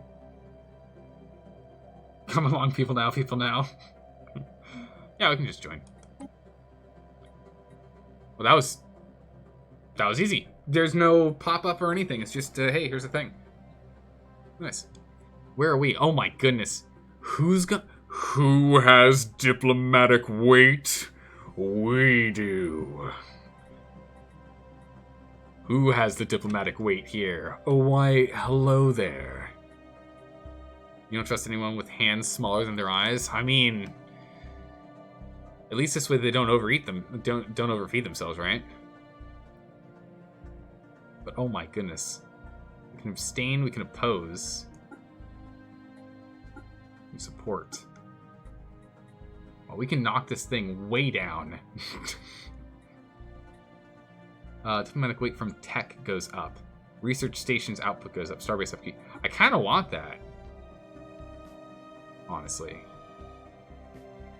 along, people now, people now. Yeah, we can just join. Well, that was easy. There's no pop-up or anything. It's just, hey, here's the thing. Nice. Where are we? Oh my goodness. Who has diplomatic weight? We do. Who has the diplomatic weight here? Oh, why, hello there. You don't trust anyone with hands smaller than their eyes? I mean, at least this way they don't overeat them. Don't overfeed themselves, right? But oh my goodness. We can abstain, we can oppose. We can support. Well, we can knock this thing way down. Diplomatic weight from tech goes up. Research stations output goes up. Starbase upkeep. I kind of want that. Honestly.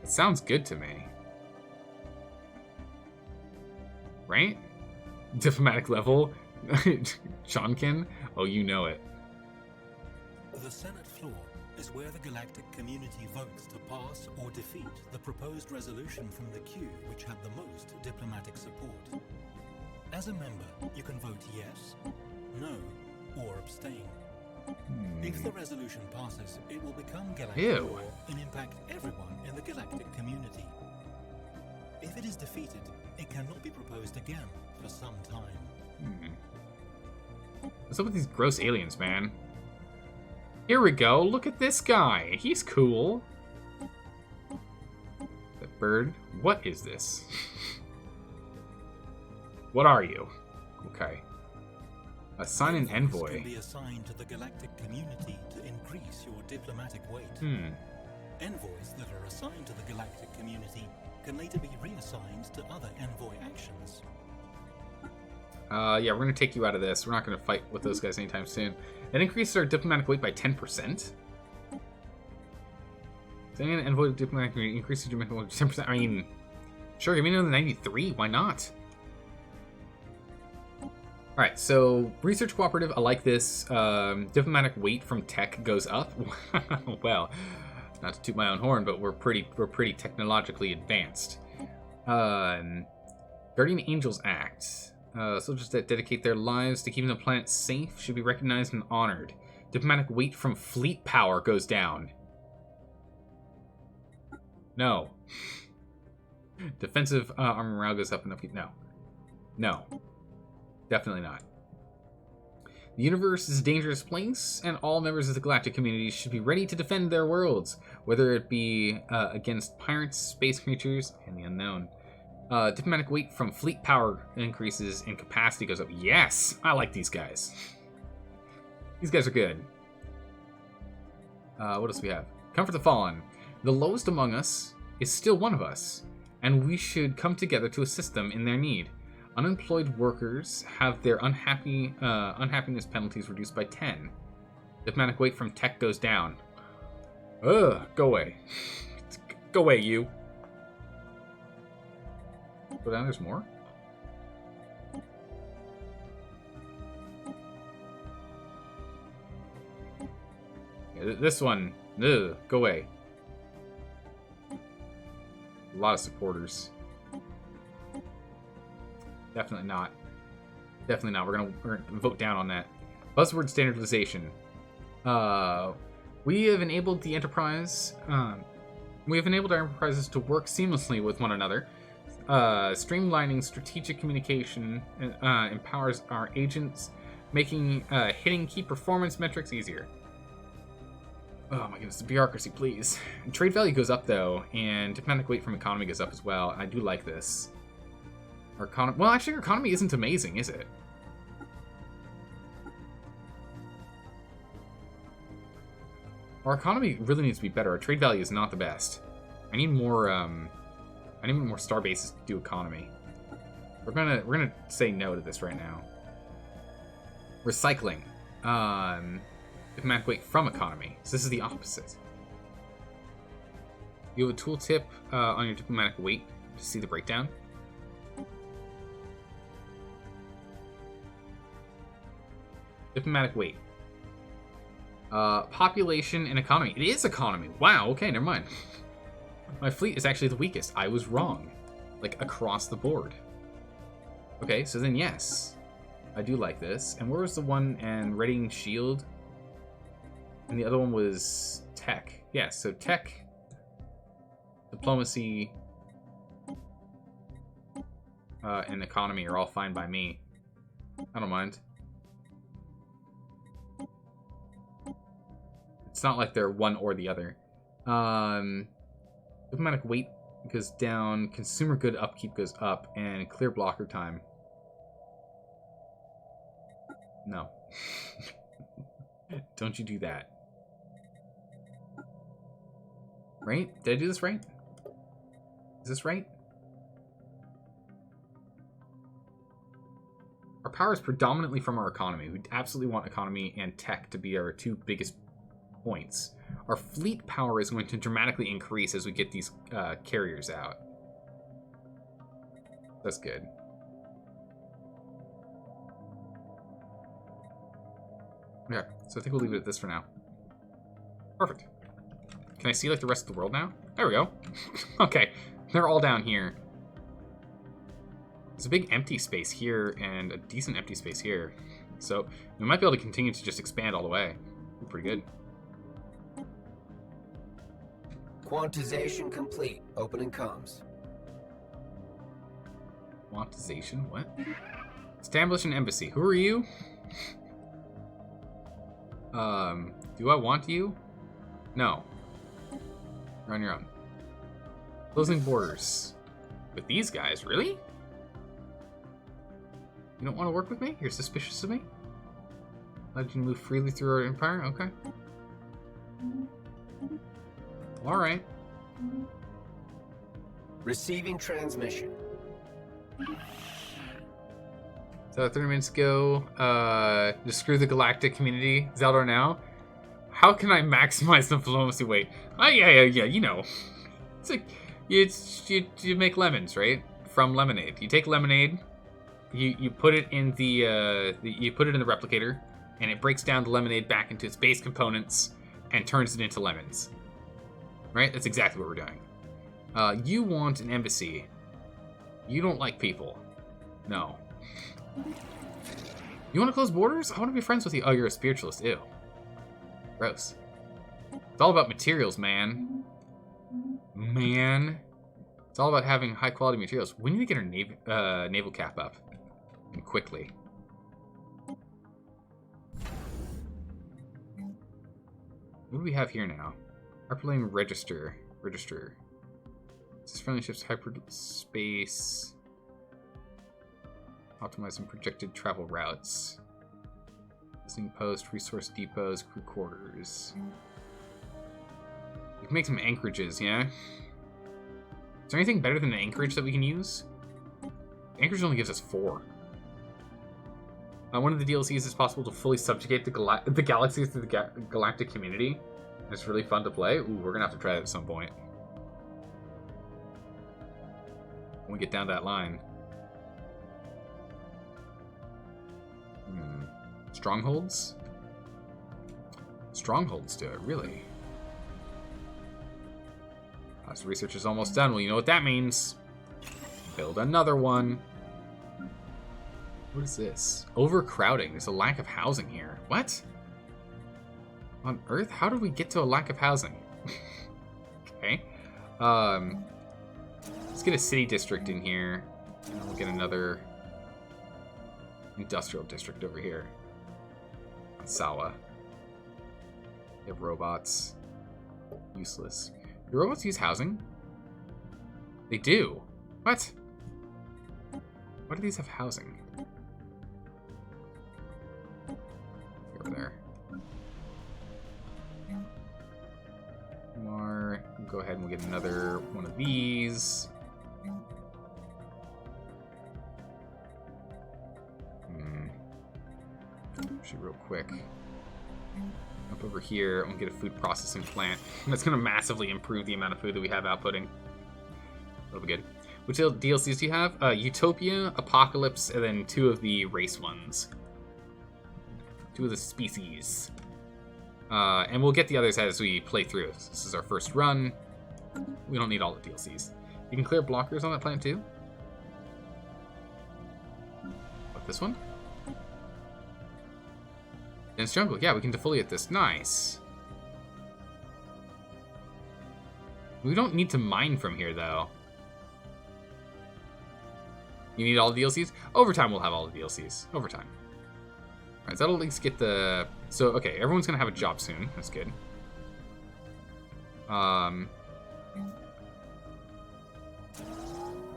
It sounds good to me. Right? Diplomatic level. Chonkin? Oh, you know it. The Senate floor is where the galactic community votes to pass or defeat the proposed resolution from the queue which had the most diplomatic support. As a member, you can vote yes, no, or abstain. If the resolution passes, it will become galactic law and impact everyone in the galactic community. If it is defeated, it cannot be proposed again for some time. What's up with these gross aliens, man? Here we go. Look at this guy. He's cool. That bird. What is this? What are you? Okay. Assign an envoy. Can be assigned to the galactic community to increase your diplomatic weight. Envoys that are assigned to the galactic community can later be reassigned to other envoy actions. Yeah, we're going to take you out of this. We're not going to fight with those guys anytime soon. It increases our diplomatic weight by 10%. Sending an envoy of diplomatic weight increases diplomatic weight by 10%. I mean, sure, give me another 93. Why not? Alright, so research cooperative, I like this. Diplomatic weight from tech goes up. Well, not to toot my own horn, but we're pretty technologically advanced. Guardian Angels Act. Soldiers that dedicate their lives to keeping the planet safe should be recognized and honored. Diplomatic weight from fleet power goes down. No. Defensive armor morale goes up enough. No. No. Definitely not. The universe is a dangerous place, and all members of the galactic community should be ready to defend their worlds, whether it be against pirates, space creatures, and the unknown. Diplomatic weight from fleet power increases and capacity goes up. Yes! I like these guys. These guys are good. What else do we have? Comfort the Fallen. The lowest among us is still one of us, and we should come together to assist them in their need. Unemployed workers have their unhappiness penalties reduced by 10. Diplomatic weight from tech goes down. Ugh, go away. Go away, you. Go down, there's more? Yeah, this one, ugh, go away. A lot of supporters. Definitely not. Definitely not. We're gonna vote down on that. Buzzword standardization. We have enabled the Enterprise. We have enabled our enterprises to work seamlessly with one another. Streamlining strategic communication empowers our agents, making hitting key performance metrics easier. Oh my goodness, the bureaucracy, please. Trade value goes up though, and diplomatic weight from economy goes up as well. I do like this. Our economy, well, actually, our economy isn't amazing, is it? Our economy really needs to be better. Our trade value is not the best. I need more. I need more starbases to do economy. We're gonna say no to this right now. Recycling. Diplomatic weight from economy. So this is the opposite. You have a tooltip on your diplomatic weight to see the breakdown. Diplomatic weight. Population and economy. It is economy. Wow, okay, never mind. My fleet is actually the weakest. I was wrong. Like, across the board. Okay, so then yes. I do like this. And where was the one and readying shield? And the other one was tech. Yeah, so tech, diplomacy, and economy are all fine by me. I don't mind. It's not like they're one or the other. Diplomatic weight goes down, consumer good upkeep goes up, and clear blocker time. No. Don't you do that. Right? Did I do this right? Is this right? Our power is predominantly from our economy. We absolutely want economy and tech to be our two biggest points. Our fleet power is going to dramatically increase as we get these carriers out. That's good. Okay, so I think we'll leave it at this for now. Perfect. Can I see like the rest of the world now? There we go. Okay, they're all down here. There's a big empty space here and a decent empty space here. So we might be able to continue to just expand all the way. Pretty good. Quantization complete. Opening comms. Quantization? What? Establish an embassy. Who are you? Do I want you? No. You're on your own. Closing borders. With these guys, really? You don't want to work with me? You're suspicious of me? Let you move freely through our empire? Okay. Alright. Receiving transmission. Is So 30 minutes ago, just screw the galactic community. Zeldar now. How can I maximize the diplomacy weight? Oh, yeah, you know. It's like, you make lemons, right? From lemonade. You take lemonade, you put it in you put it in the replicator, and it breaks down the lemonade back into its base components and turns it into lemons. Right? That's exactly what we're doing. You want an embassy. You don't like people. No. You want to close borders? I want to be friends with you. Oh, you're a spiritualist. Ew. Gross. It's all about materials, man. Man. It's all about having high quality materials. We need to get our naval cap up. And quickly. What do we have here now? Hyperlane register. Register. This is friendly ships, hyperspace. Optimizing projected travel routes. Listening post, resource depots, crew quarters. We can make some anchorages, yeah? Is there anything better than an anchorage that we can use? Anchorage only gives us 4. One of the DLCs is possible to fully subjugate the galaxies to the galactic community. It's really fun to play. Ooh, we're gonna have to try that at some point. When we get down that line. Strongholds? Strongholds do it, really. This research is almost done. Well, you know what that means. Build another one. What is this? Overcrowding. There's a lack of housing here. What? On Earth? How did we get to a lack of housing? Okay. Let's get a city district in here. And we'll get another industrial district over here. On Sawa. They have robots. Useless. Do robots use housing? They do. What? Why do these have housing? Over there. More. Go ahead and we'll get another one of these. Actually, real quick. Up over here, I'm gonna get a food processing plant. That's gonna massively improve the amount of food that we have outputting. That'll be good. Which DLCs do you have? Utopia, Apocalypse, and then 2 of the race ones. 2 of the species. And we'll get the others as we play through. This is our first run. We don't need all the DLCs. You can clear blockers on that planet too? What, this one? Dense jungle. Yeah, we can defoliate this. Nice. We don't need to mine from here, though. You need all the DLCs? Over time, we'll have all the DLCs. Over time. Alright, so that'll at least get the... So, okay, everyone's going to have a job soon. That's good.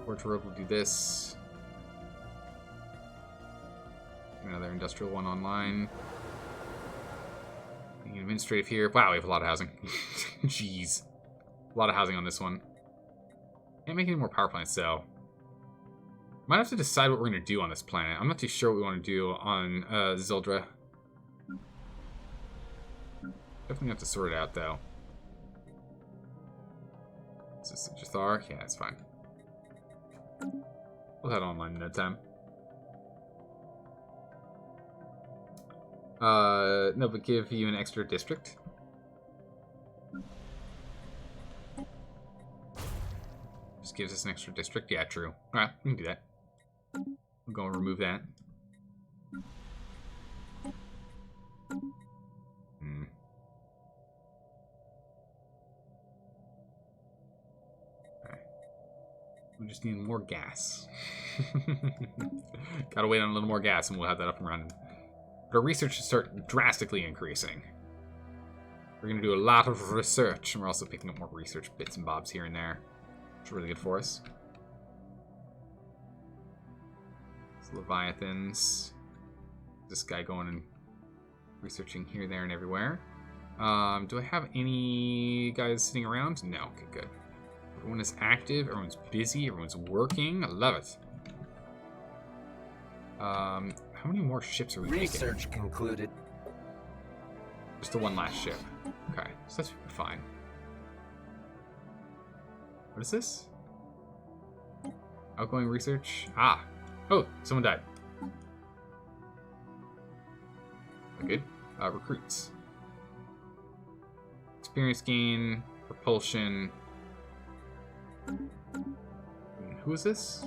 Wardrobe will do this. Another industrial one online. Administrative here. Wow, we have a lot of housing. Jeez. A lot of housing on this one. Can't make any more power plants, though. Might have to decide what we're going to do on this planet. I'm not too sure what we want to do on Zildra. Definitely have to sort it out, though. Is this Jathar? Yeah, it's fine. We'll head online in no time. No, but give you an extra district. Just gives us an extra district. Yeah, true. Alright, we can do that. We'll go and remove that. Alright. We just need more gas. Gotta wait on a little more gas and we'll have that up and running. But our research should start drastically increasing. We're going to do a lot of research, and we're also picking up more research bits and bobs here and there. It's really good for us. It's Leviathans. This guy going and researching here, there, and everywhere. Do I have any guys sitting around? No. Okay, good. Everyone is active. Everyone's busy. Everyone's working. I love it. How many more ships are we making? Research concluded. Just the one last ship. Okay, so that's fine. What is this? Outgoing research. Ah. Oh, someone died. Good. Recruits. Experience gain. Propulsion. Who is this?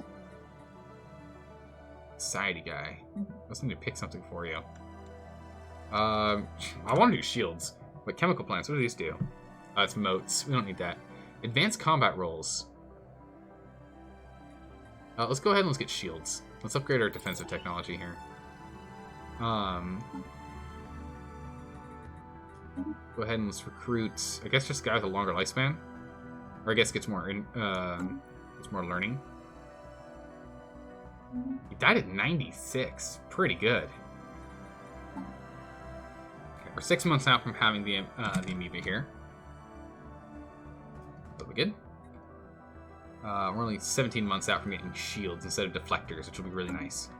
Society guy. I was need to pick something for you. I want to do shields. But chemical plants, what do these do? It's moats. We don't need that. Advanced combat roles. Let's go ahead and let's get shields. Let's upgrade our defensive technology here. Go ahead and let's recruit. I guess just a guy with a longer lifespan, or I guess gets more learning. He died at 96. Pretty good. Okay, we're 6 months out from having the amoeba here. That'll be good. We're only 17 months out from getting shields instead of deflectors, which will be really nice.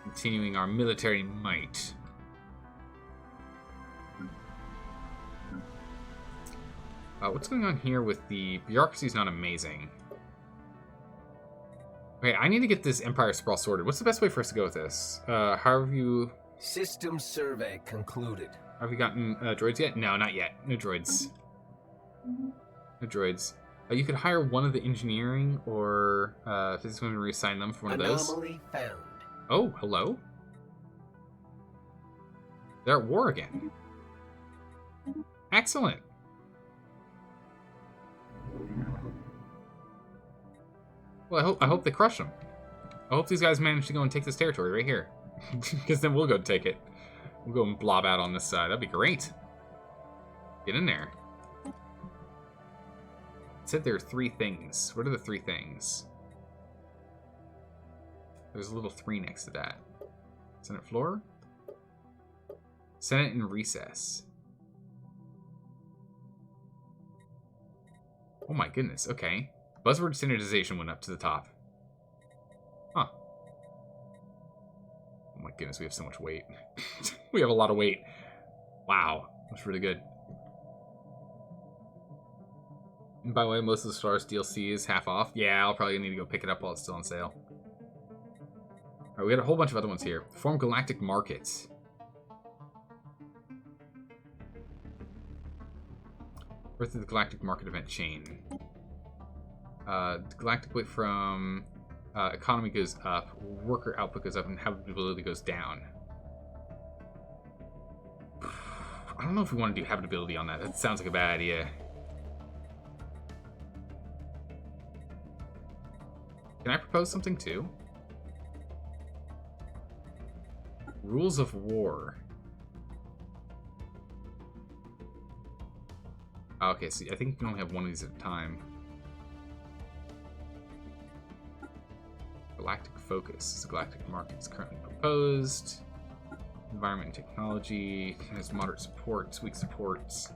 Continuing our military might. What's going on here with the bureaucracy is not amazing. Okay, I need to get this Empire Sprawl sorted. What's the best way for us to go with this? How have you... System survey concluded. Have you gotten droids yet? No, not yet. No droids. No droids. You could hire one of the engineering or physics going to reassign them for one of those. Anomaly found. Oh, hello? They're at war again. Excellent. Well, I hope they crush them. I hope these guys manage to go and take this territory right here. Because then we'll go take it. We'll go and blob out on this side. That'd be great. Get in there. It said there are 3 things. What are the 3 things? There's a little 3 next to that. Senate floor? Senate in recess. Oh my goodness, okay. Buzzword standardization went up to the top. Huh. Oh my goodness, we have so much weight. We have a lot of weight. Wow, that's really good. And by the way, most of the Stellaris DLC is half off. Yeah, I'll probably need to go pick it up while it's still on sale. Alright, we got a whole bunch of other ones here. Form galactic markets. Birth of the galactic market event chain. The galactic weight from economy goes up, worker output goes up, and habitability goes down. I don't know if we want to do habitability on that. That sounds like a bad idea. Can I propose something too? Rules of war. Okay, so I think you can only have one of these at a time. Galactic focus. The galactic market is currently proposed. Environment and technology has moderate supports, weak supports.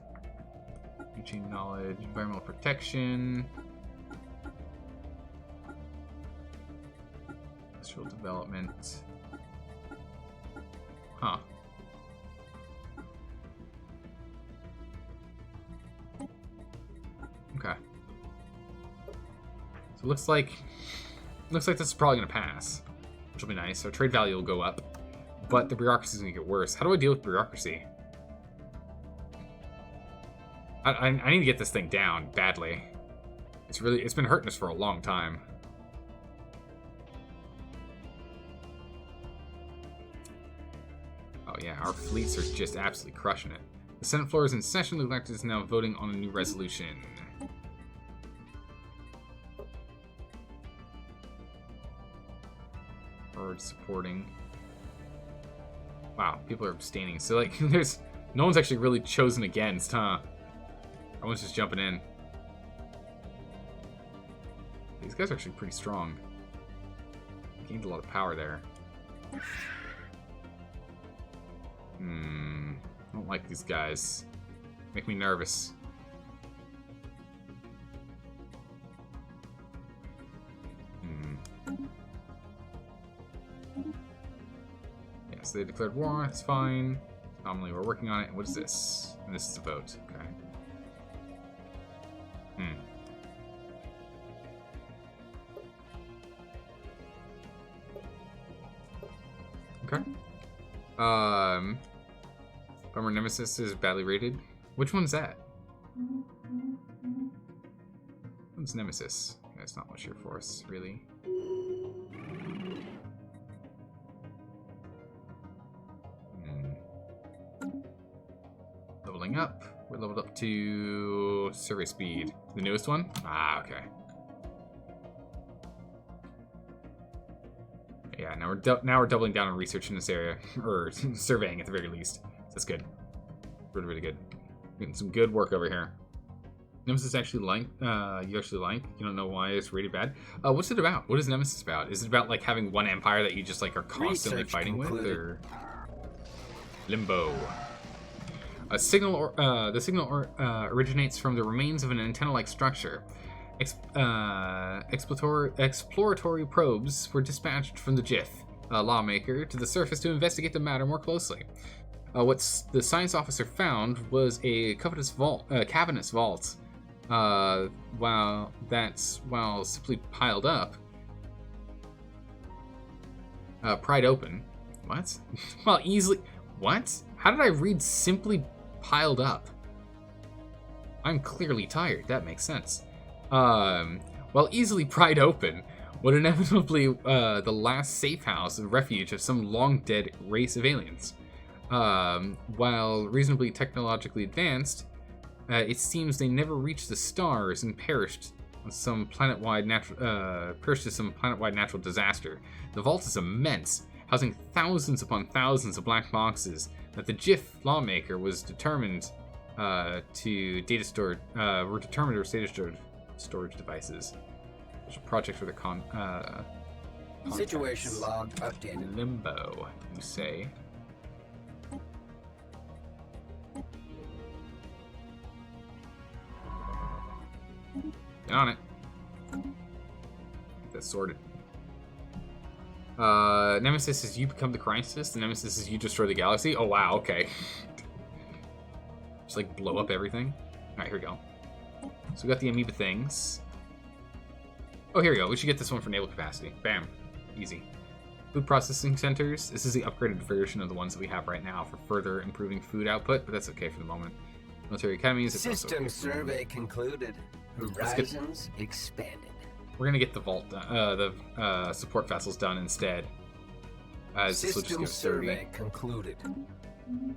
Chain knowledge, environmental protection. Industrial development. Huh. Okay. So it looks like this is probably gonna pass, which will be nice. So trade value will go up, but the bureaucracy is gonna get worse. How do I deal with bureaucracy? I need to get this thing down badly. It's been hurting us for a long time. Oh yeah, our fleets are just absolutely crushing it. The Senate floor is in session. The elected is now voting on a new resolution. Or supporting. Wow, people are abstaining. So like, no one's actually really chosen against, huh? Everyone's just jumping in. These guys are actually pretty strong. Gained a lot of power there. I don't like these guys. Make me nervous. So they declared war. It's fine. Nominally, we're working on it. And what is this? And this is a vote. Okay. Okay. Bummer Nemesis is badly rated. Which one's that? One's Nemesis. That's not much here for us, really. Leveling up. We're leveled up to survey speed. The newest one? Ah, okay. Yeah, now we're doubling down on research in this area, or surveying at the very least. That's good. Really, really good. Getting some good work over here. Nemesis actually like, you actually like. You don't know why it's rated bad. What's it about? What is Nemesis about? Is it about like having one empire that you just like are constantly fighting with, or Limbo? The signal originates from the remains of an antenna-like structure. Exploratory probes were dispatched from the JIF lawmaker to the surface to investigate the matter more closely. What the science officer found was a cavernous vault. While simply piled up, pried open. What? Well, easily. What? How did I read simply piled up? I'm clearly tired. That makes sense. Well, easily pried open, would inevitably the last safe house and refuge of some long-dead race of aliens. While reasonably technologically advanced, it seems they never reached the stars and perished to some planet-wide natural disaster. The vault is immense, housing thousands upon thousands of black boxes that the JIF lawmaker was determined to data stored storage devices. There's a project for the situation log updated. Limbo, you say? Get on it. Get that sorted. Nemesis is you become the crisis. The Nemesis is you destroy the galaxy. Oh wow, okay. Just like blow up everything. Alright, here we go. So we got the amoeba things. Oh, here we go. We should get this one for naval capacity. Bam. Easy. Food processing centers. This is the upgraded version of the ones that we have right now for further improving food output, but that's okay for the moment. Military academies. System survey concluded. Horizons expanded. We're gonna get the vault done, the support vessels done instead. System survey concluded.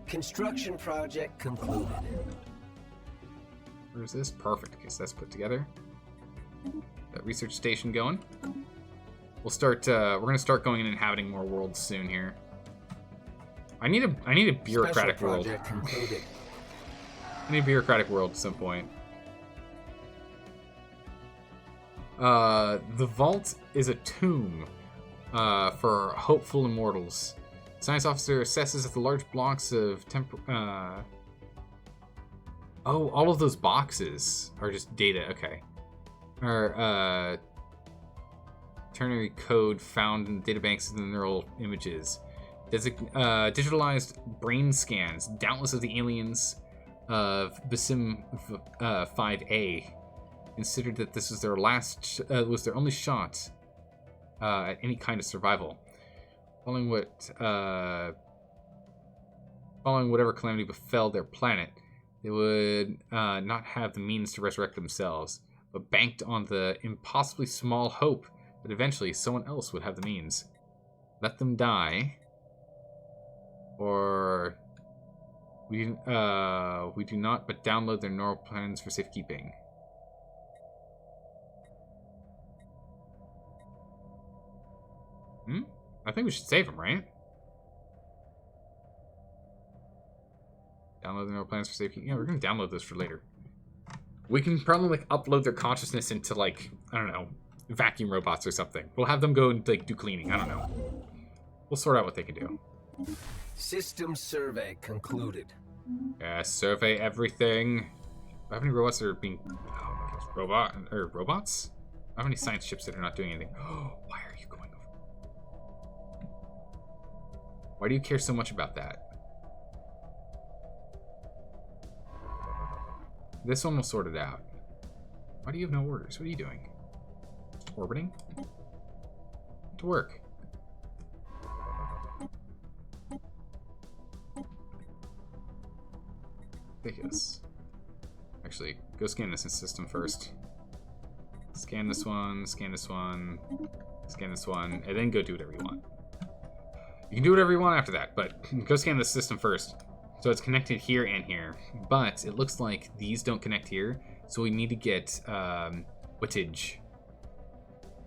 Construction project concluded. Where is this? Perfect. Okay, so that's put together. That research station going. We'll start. We're gonna start going and inhabiting more worlds soon here. I need a bureaucratic world. Concluded. I need a bureaucratic world at some point. The vault is a tomb for hopeful immortals. Science officer assesses that the large blocks of oh, all of those boxes are just data. Okay. Or ternary code found in databanks of the neural images. Digitalized brain scans, doubtless of the aliens of Basim 5A. Considered that this was their was their only shot at any kind of survival. Following whatever calamity befell their planet, they would not have the means to resurrect themselves, but banked on the impossibly small hope that eventually someone else would have the means. Let them die, or we do not but download their neural plans for safekeeping. I think we should save them, right? Download the neural plans for safekeeping. Yeah, we're gonna download this for later. We can probably like upload their consciousness into like, I don't know, vacuum robots or something. We'll have them go and like do cleaning. I don't know. We'll sort out what they can do. System survey concluded. Yeah, survey everything. How many robots are being robots? How many science ships that are not doing anything? Why are you going over? Why do you care so much about that? This one will sort it out. Why do you have no orders? What are you doing? Orbiting? To work. Ridiculous. Actually, go scan this system first. Scan this one, scan this one, scan this one, and then go do whatever you want. You can do whatever you want after that, but go scan the system first. So it's connected here and here, but it looks like these don't connect here, so we need to get wattage.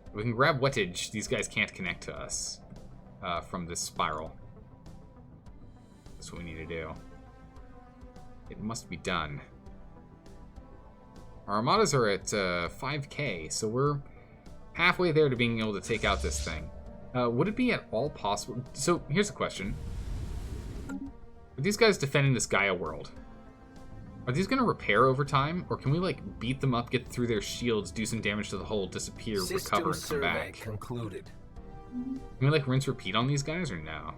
If we can grab wattage, these guys can't connect to us from this spiral. That's what we need to do. It must be done. Our armadas are at 5K, so we're halfway there to being able to take out this thing. Would it be at all possible? So here's a question. Are these guys defending this Gaia world? Are these going to repair over time? Or can we, like, beat them up, get through their shields, do some damage to the hull, disappear, recover, and come back? Concluded. Can we, like, rinse repeat on these guys, or no?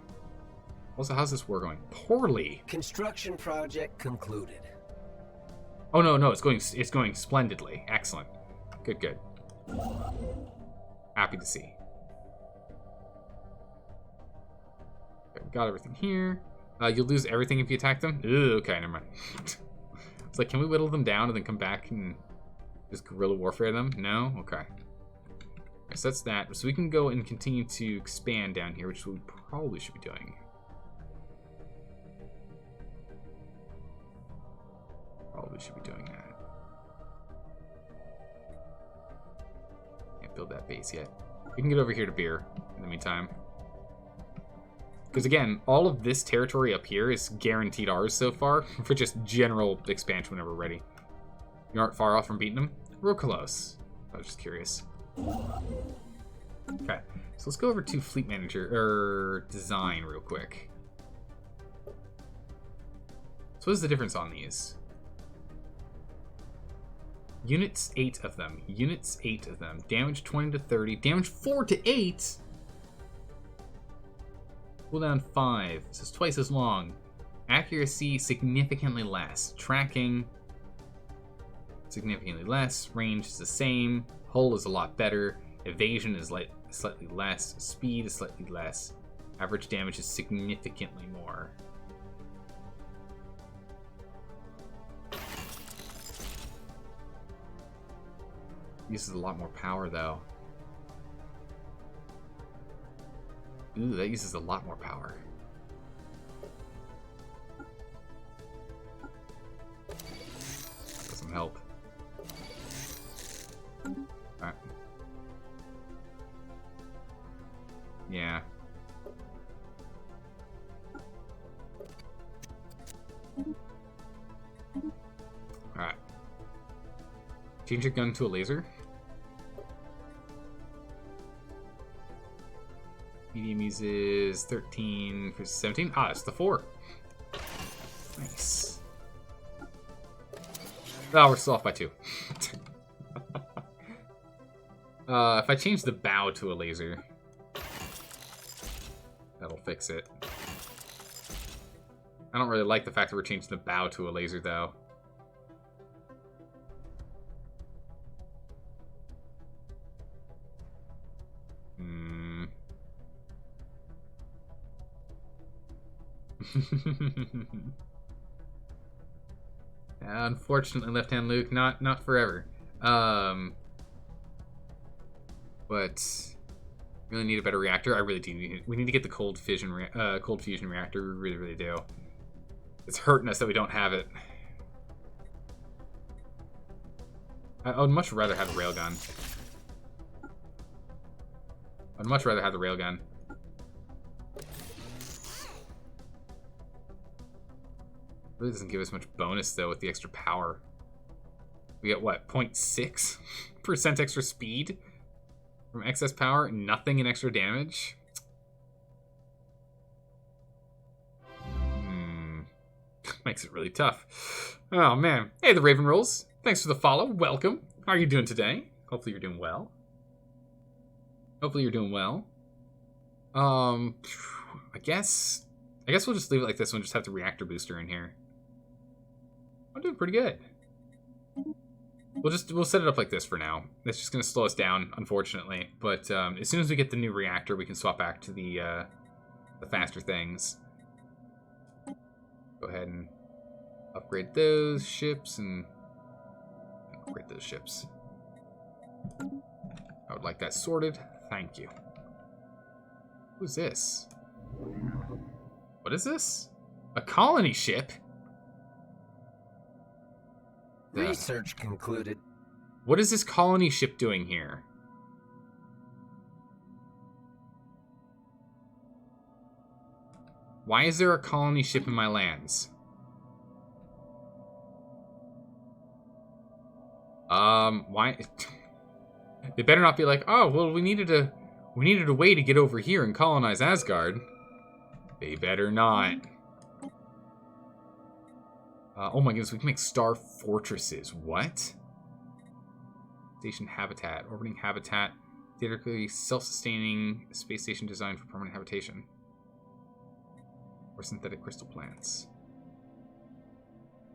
Also, how's this war going? Poorly! Construction project concluded. Oh, no, it's going splendidly. Excellent. Good, good. Happy to see. Okay, got everything here. You'll lose everything if you attack them? Ooh, okay, never mind. It's like, can we whittle them down and then come back and just guerrilla warfare them? No? Okay. So that's that. So we can go and continue to expand down here, which is what we probably should be doing. Probably should be doing that. Can't build that base yet. We can get over here to beer in the meantime. Because again, all of this territory up here is guaranteed ours so far for just general expansion whenever we're ready. You aren't far off from beating them? Real close. I was just curious. Okay, so let's go over to Fleet Manager, or Design real quick. So what is the difference on these? Units 8 of them. Units 8 of them. Damage 20 to 30. Damage 4 to 8? Cooldown 5, so it's twice as long. Accuracy, significantly less. Tracking, significantly less. Range is the same. Hull is a lot better. Evasion is slightly less. Speed is slightly less. Average damage is significantly more. Uses a lot more power, though. Ooh, that uses a lot more power. That doesn't help. Alright. Yeah. Alright. Change your gun to a laser. Medium uses 13 for 17. Ah, it's the 4. Nice. Oh, we're still off by 2. If I change the bow to a laser, that'll fix it. I don't really like the fact that we're changing the bow to a laser, though. Unfortunately, Left-Hand Luke, not forever. But really need a better reactor. I really do. We need to get the cold fusion reactor. We really, really do. It's hurting us that we don't have it. I would much rather have the railgun. I'd much rather have the railgun. Really doesn't give us much bonus, though, with the extra power. We get, what, 0.6% extra speed from excess power? Nothing in extra damage? Makes it really tough. Oh, man. Hey, the Raven Rolls. Thanks for the follow. Welcome. How are you doing today? Hopefully you're doing well. Hopefully you're doing well. I guess we'll just leave it like this and just have the reactor booster in here. I'm doing pretty good. We'll set it up like this for now. That's just going to slow us down, unfortunately. But as soon as we get the new reactor, we can swap back to the faster things. Go ahead and upgrade those ships and upgrade those ships. I would like that sorted. Thank you. Who's this? What is this? A colony ship? Research concluded. What is this colony ship doing here? Why is there a colony ship in my lands? Why? They better not be like, oh, well, we needed a way to get over here and colonize Asgard. They better not. Oh my goodness, we can make star fortresses. What? Station habitat, orbiting habitat, theoretically self-sustaining space station designed for permanent habitation. Or synthetic crystal plants.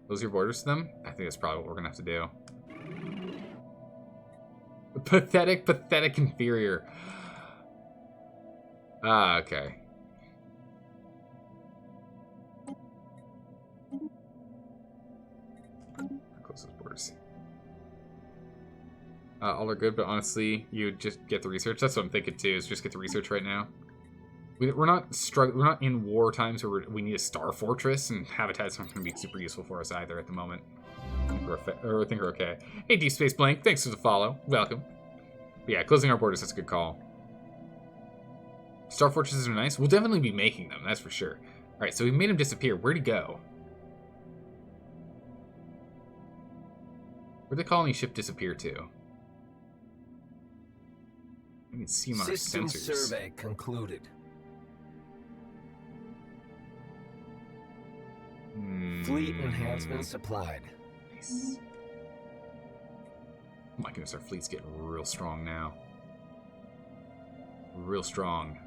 Those are your borders to them? I think that's probably what we're gonna have to do. Pathetic inferior. Ah, okay. Close those borders. All are good, but honestly, you just get the research. That's what I'm thinking too. Is just get the research right now. We're not struggling. We're not in war times where we need a star fortress, and habitat's not going to be super useful for us either at the moment. I think we're okay. Hey, Deep Space Blank, thanks for the follow. Welcome. But yeah, closing our borders, that's a good call. Star fortresses are nice. We'll definitely be making them, that's for sure. All right, so we made him disappear. Where'd he go? Where'd the colony ship disappear to? I can see him on our System sensors. survey concluded. Fleet enhancements applied. Nice. Oh my goodness, our fleet's getting real strong now. Real strong.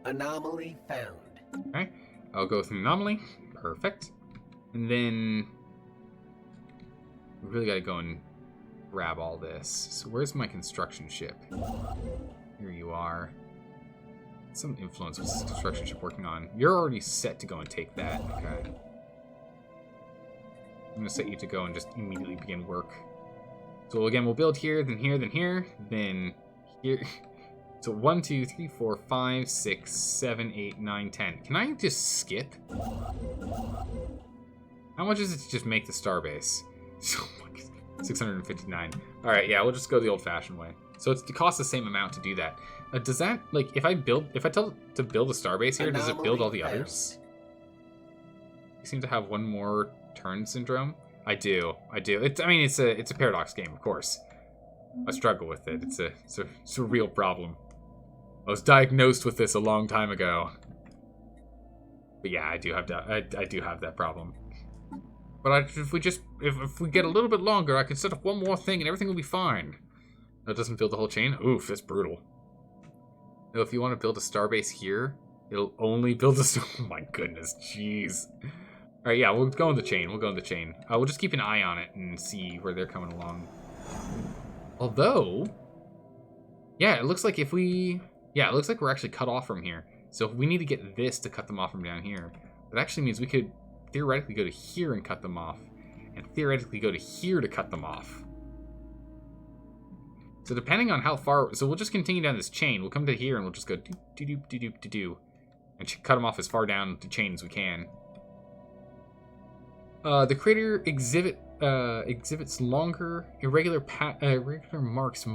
Anomaly found. Okay, I'll go with an anomaly. Perfect. And then we really got to go and grab all this. So where's my construction ship? Here you are. Some influence. What's this construction ship working on? You're already set to go and take that. Okay. I'm going to set you to go and just immediately begin work. So again, we'll build here, then here, then here, then here. So 1, 2, 3, 4, 5, 6, 7, 8, 9, 10. Can I just skip? How much is it to just make the starbase? So 659. All right, yeah, we'll just go the old-fashioned way. So it costs the same amount to do that. Does that, like, if I tell it to build a starbase here, does it build all the others? You seem to have one more turn syndrome. I do. I mean, it's a paradox game, of course. I struggle with it. It's a real problem. I was diagnosed with this a long time ago. But yeah, I do have that problem. But if we get a little bit longer, I can set up one more thing and everything will be fine. That doesn't build the whole chain? Oof, that's brutal. No, if you want to build a starbase here, it'll only build a oh my goodness, jeez. Alright, yeah, we'll go in the chain. We'll just keep an eye on it and see where they're coming along. Although, yeah, it looks like we're actually cut off from here. So if we need to get this to cut them off from down here, that actually means we could theoretically go to here and cut them off, and theoretically go to here to cut them off. So depending on how far, so we'll just continue down this chain. We'll come to here and we'll just go do, and cut them off as far down the chain as we can. The crater exhibits longer, irregular marks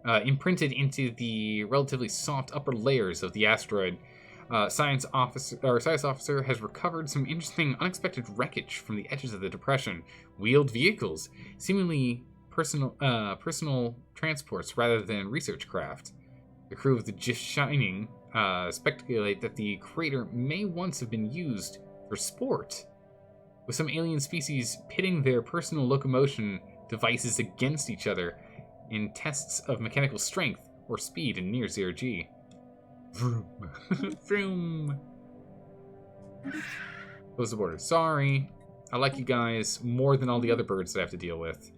imprinted into the relatively soft upper layers of the asteroid. Science officer has recovered some interesting, unexpected wreckage from the edges of the depression. Wheeled vehicles, seemingly personal transports rather than research craft. The crew of the Just Shining speculate that the crater may once have been used for sport, with some alien species pitting their personal locomotion devices against each other in tests of mechanical strength or speed in near zero G. Vroom. Vroom. Close the border. Sorry. I like you guys more than all the other birds that I have to deal with.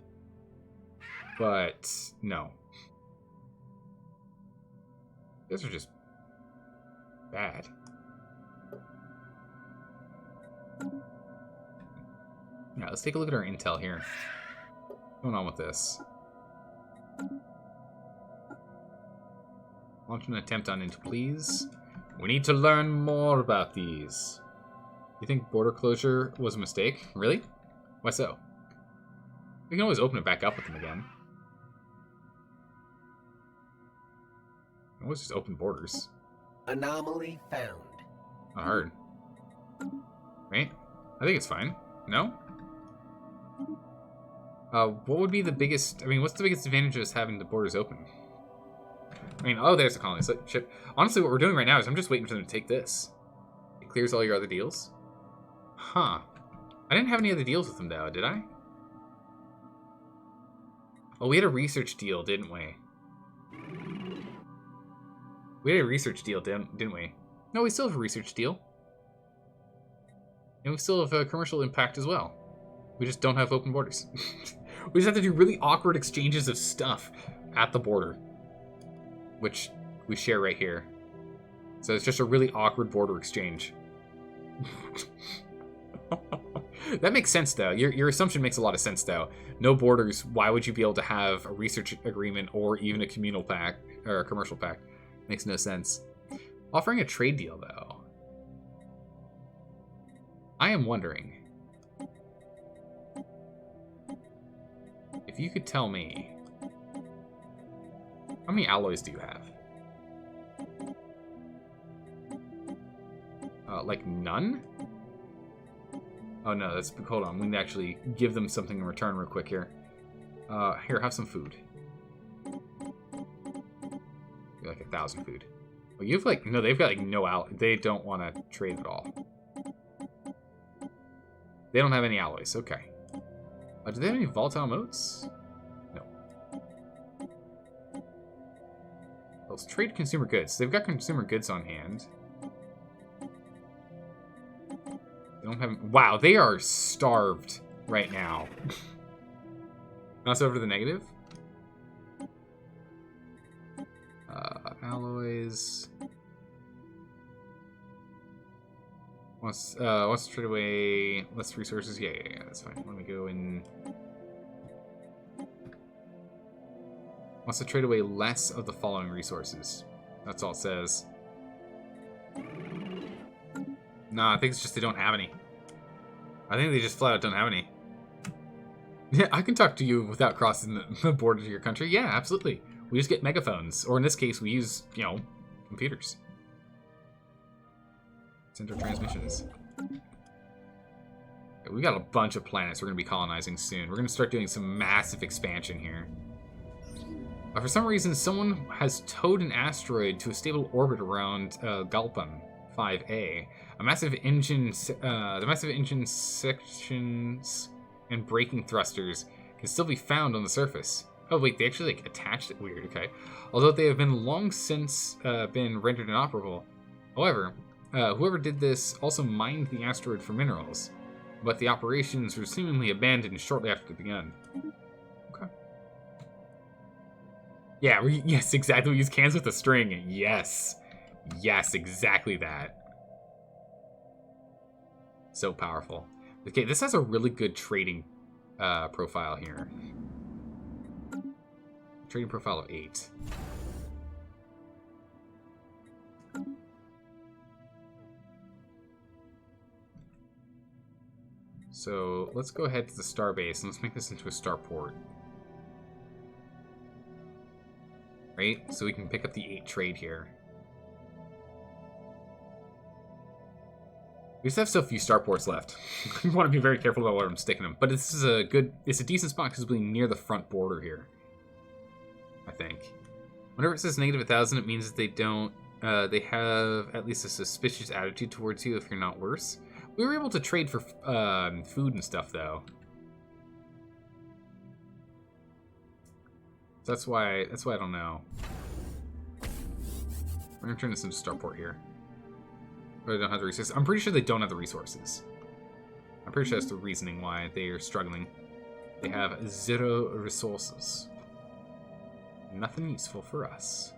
But, no. You guys are just bad. Yeah, let's take a look at our intel here. What's going on with this? Launch an attempt on it, please. We need to learn more about these. You think border closure was a mistake? Really? Why so? We can always open it back up with them again. We can always just open borders. Anomaly found. Not hard. Right? I think it's fine. No? What would be the biggest... I mean, what's the biggest advantage of us having the borders open? I mean, oh, there's the colony ship. Honestly, what we're doing right now is I'm just waiting for them to take this. It clears all your other deals. Huh. I didn't have any other deals with them, though, did I? Oh, we had a research deal, didn't we? We had a research deal, didn't we? No, we still have a research deal. And we still have a commercial impact as well. We just don't have open borders. We just have to do really awkward exchanges of stuff at the border. Which we share right here. So it's just a really awkward border exchange. That makes sense, though. Your assumption makes a lot of sense, though. No borders, why would you be able to have a research agreement or even a communal pact, or a commercial pact? Makes no sense. Offering a trade deal, though. I am wondering if you could tell me, how many alloys do you have? Like none? Oh no, that's, hold on, we need to actually give them something in return real quick here. Here, have some food. You're like 1,000 food. Oh, you have like, no, they've got like no they don't want to trade at all. They don't have any alloys, okay. Do they have any volatile modes? No. Let's trade consumer goods. They've got consumer goods on hand. They don't have... Wow, they are starved right now. Mouse over to the negative. Alloys. Wants to trade away less resources. Yeah, that's fine. Let me go in. Wants to trade away less of the following resources. That's all it says. Nah, I think it's just they don't have any. I think they just flat out don't have any. Yeah, I can talk to you without crossing the border to your country. Yeah, absolutely. We just get megaphones. Or in this case, we use, you know, computers. Center transmissions. We got a bunch of planets we're going to be colonizing soon. We're going to start doing some massive expansion here. For some reason, someone has towed an asteroid to a stable orbit around Galpam 5A. The massive engine sections and braking thrusters can still be found on the surface. Oh wait, they actually like attached it. Weird. Okay. Although they have been long since been rendered inoperable. However, whoever did this also mined the asteroid for minerals, but the operations were seemingly abandoned shortly after they began. Okay. Yeah, yes, exactly. We use cans with a string. Yes. Yes, exactly that. So powerful. Okay, this has a really good trading profile here. Trading profile of 8. So let's go ahead to the starbase and let's make this into a starport. Right? So we can pick up the 8 trade here. We just have so few starports left. We want to be very careful about where I'm sticking them. But this is it's a decent spot because it's being near the front border here. I think. Whenever it says negative 1,000, it means that they don't, they have at least a suspicious attitude towards you if you're not worse. We were able to trade for food and stuff, though. That's why I don't know. We're gonna turn this into starport here. But they don't have the resources. I'm pretty sure they don't have the resources. I'm pretty sure that's the reasoning why they are struggling. They have 0 resources. Nothing useful for us.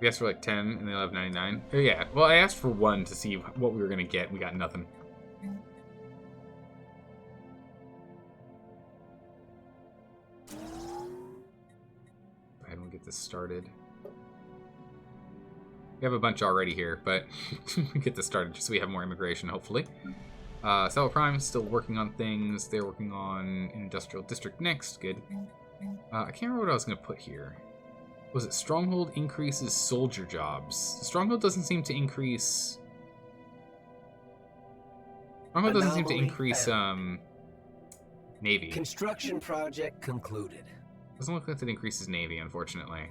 We asked for like 10 and they'll have 99. Oh yeah, well I asked for 1 to see what we were gonna get. We got nothing. Go ahead and we'll get this started. We have a bunch already here, but we get this started just so we have more immigration, hopefully. Stellar Prime is still working on things. They're working on an industrial district next. Good. I can't remember what I was going to put here. Was it Stronghold increases soldier jobs? Stronghold doesn't seem to increase... Stronghold doesn't seem to increase, Navy. Construction project concluded. Doesn't look like it increases Navy, unfortunately.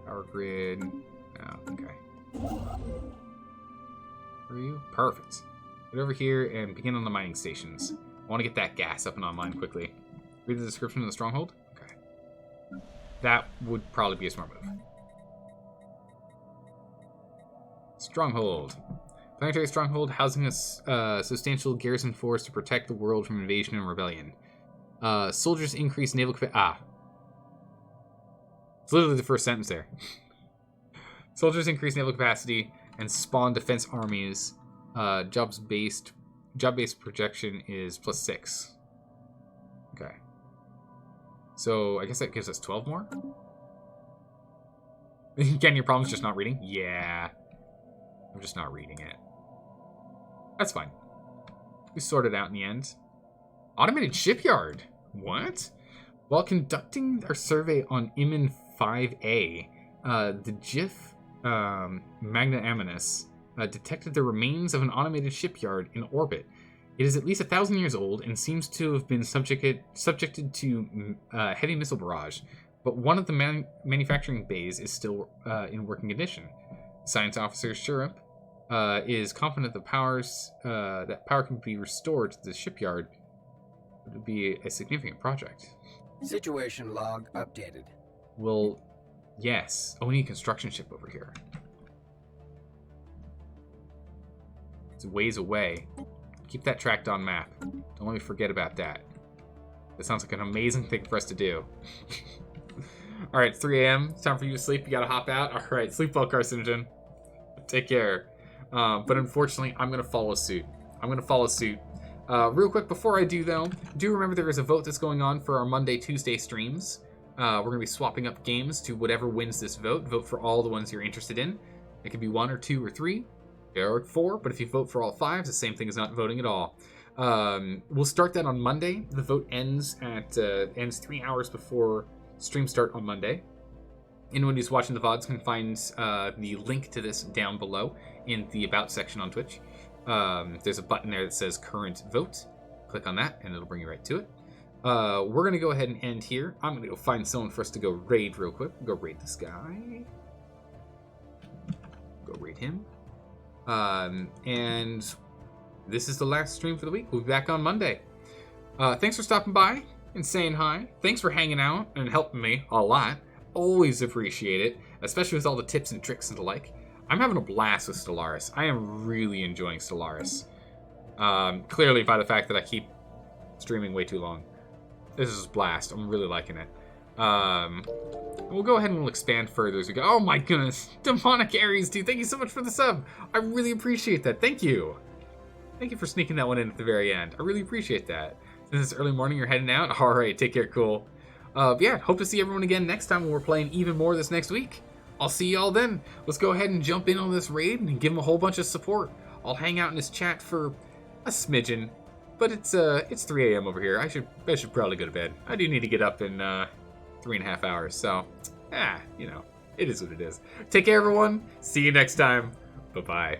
Power grid. Oh, okay. Where are you? Perfect. Get over here and begin on the mining stations. I want to get that gas up and online quickly. Read the description of the stronghold? Okay. That would probably be a smart move. Stronghold. Planetary stronghold housing a substantial garrison force to protect the world from invasion and rebellion. Soldiers increase naval capacity. Ah. It's literally the first sentence there. Soldiers increase naval capacity and spawn defense armies. Job-based projection is +6. Okay. So I guess that gives us 12 more? Again, your problem's just not reading? Yeah. I'm just not reading it. That's fine. We sorted out in the end. Automated shipyard. What? While conducting our survey on Iman 5A, the GIF Magnanimous detected the remains of an automated shipyard in orbit. It is at least 1,000 years old and seems to have been subjected to heavy missile barrage, but one of the manufacturing bays is still in working condition. Science officer Shurup is confident that power can be restored to the shipyard. It would be a significant project. Situation log updated. Well, yes. Oh, we need a construction ship over here. It's a ways away. Keep that tracked on map. Don't let me forget about that. That sounds like an amazing thing for us to do. Alright, 3 a.m. It's time for you to sleep. You gotta hop out. Alright, sleep well, Carcinogen. Take care. But unfortunately, I'm gonna follow suit. Real quick, before I do though, do remember there is a vote that's going on for our Monday, Tuesday streams. We're gonna be swapping up games to whatever wins this vote. Vote for all the ones you're interested in. It could be 1 or 2 or 3. Or 4, but if you vote for all 5, it's the same thing as not voting at all. We'll start that on Monday. The vote ends 3 hours before stream start on Monday. Anyone who's watching the VODs can find the link to this down below in the About section on Twitch. There's a button there that says Current Vote. Click on that, and it'll bring you right to it. We're going to go ahead and end here. I'm going to go find someone for us to go raid real quick. Go raid this guy. Go raid him. And this is the last stream for the week. We'll be back on Monday. Thanks for stopping by and saying hi. Thanks for hanging out and helping me a lot. Always appreciate it, especially with all the tips and tricks and the like. I'm having a blast with Stellaris. I am really enjoying Stellaris. Clearly by the fact that I keep streaming way too long. This is a blast. I'm really liking it. We'll go ahead and we'll expand further as we go. Oh my goodness. Demonic Aries, dude. Thank you so much for the sub. I really appreciate that. Thank you. Thank you for sneaking that one in at the very end. I really appreciate that. Since it's early morning, you're heading out. All right. Take care. Cool. Yeah. Hope to see everyone again next time when we're playing even more this next week. I'll see y'all then. Let's go ahead and jump in on this raid and give them a whole bunch of support. I'll hang out in this chat for a smidgen. But it's 3 a.m. over here. I should probably go to bed. I do need to get up in 3.5 hours. So, you know, it is what it is. Take care, everyone. See you next time. Bye-bye.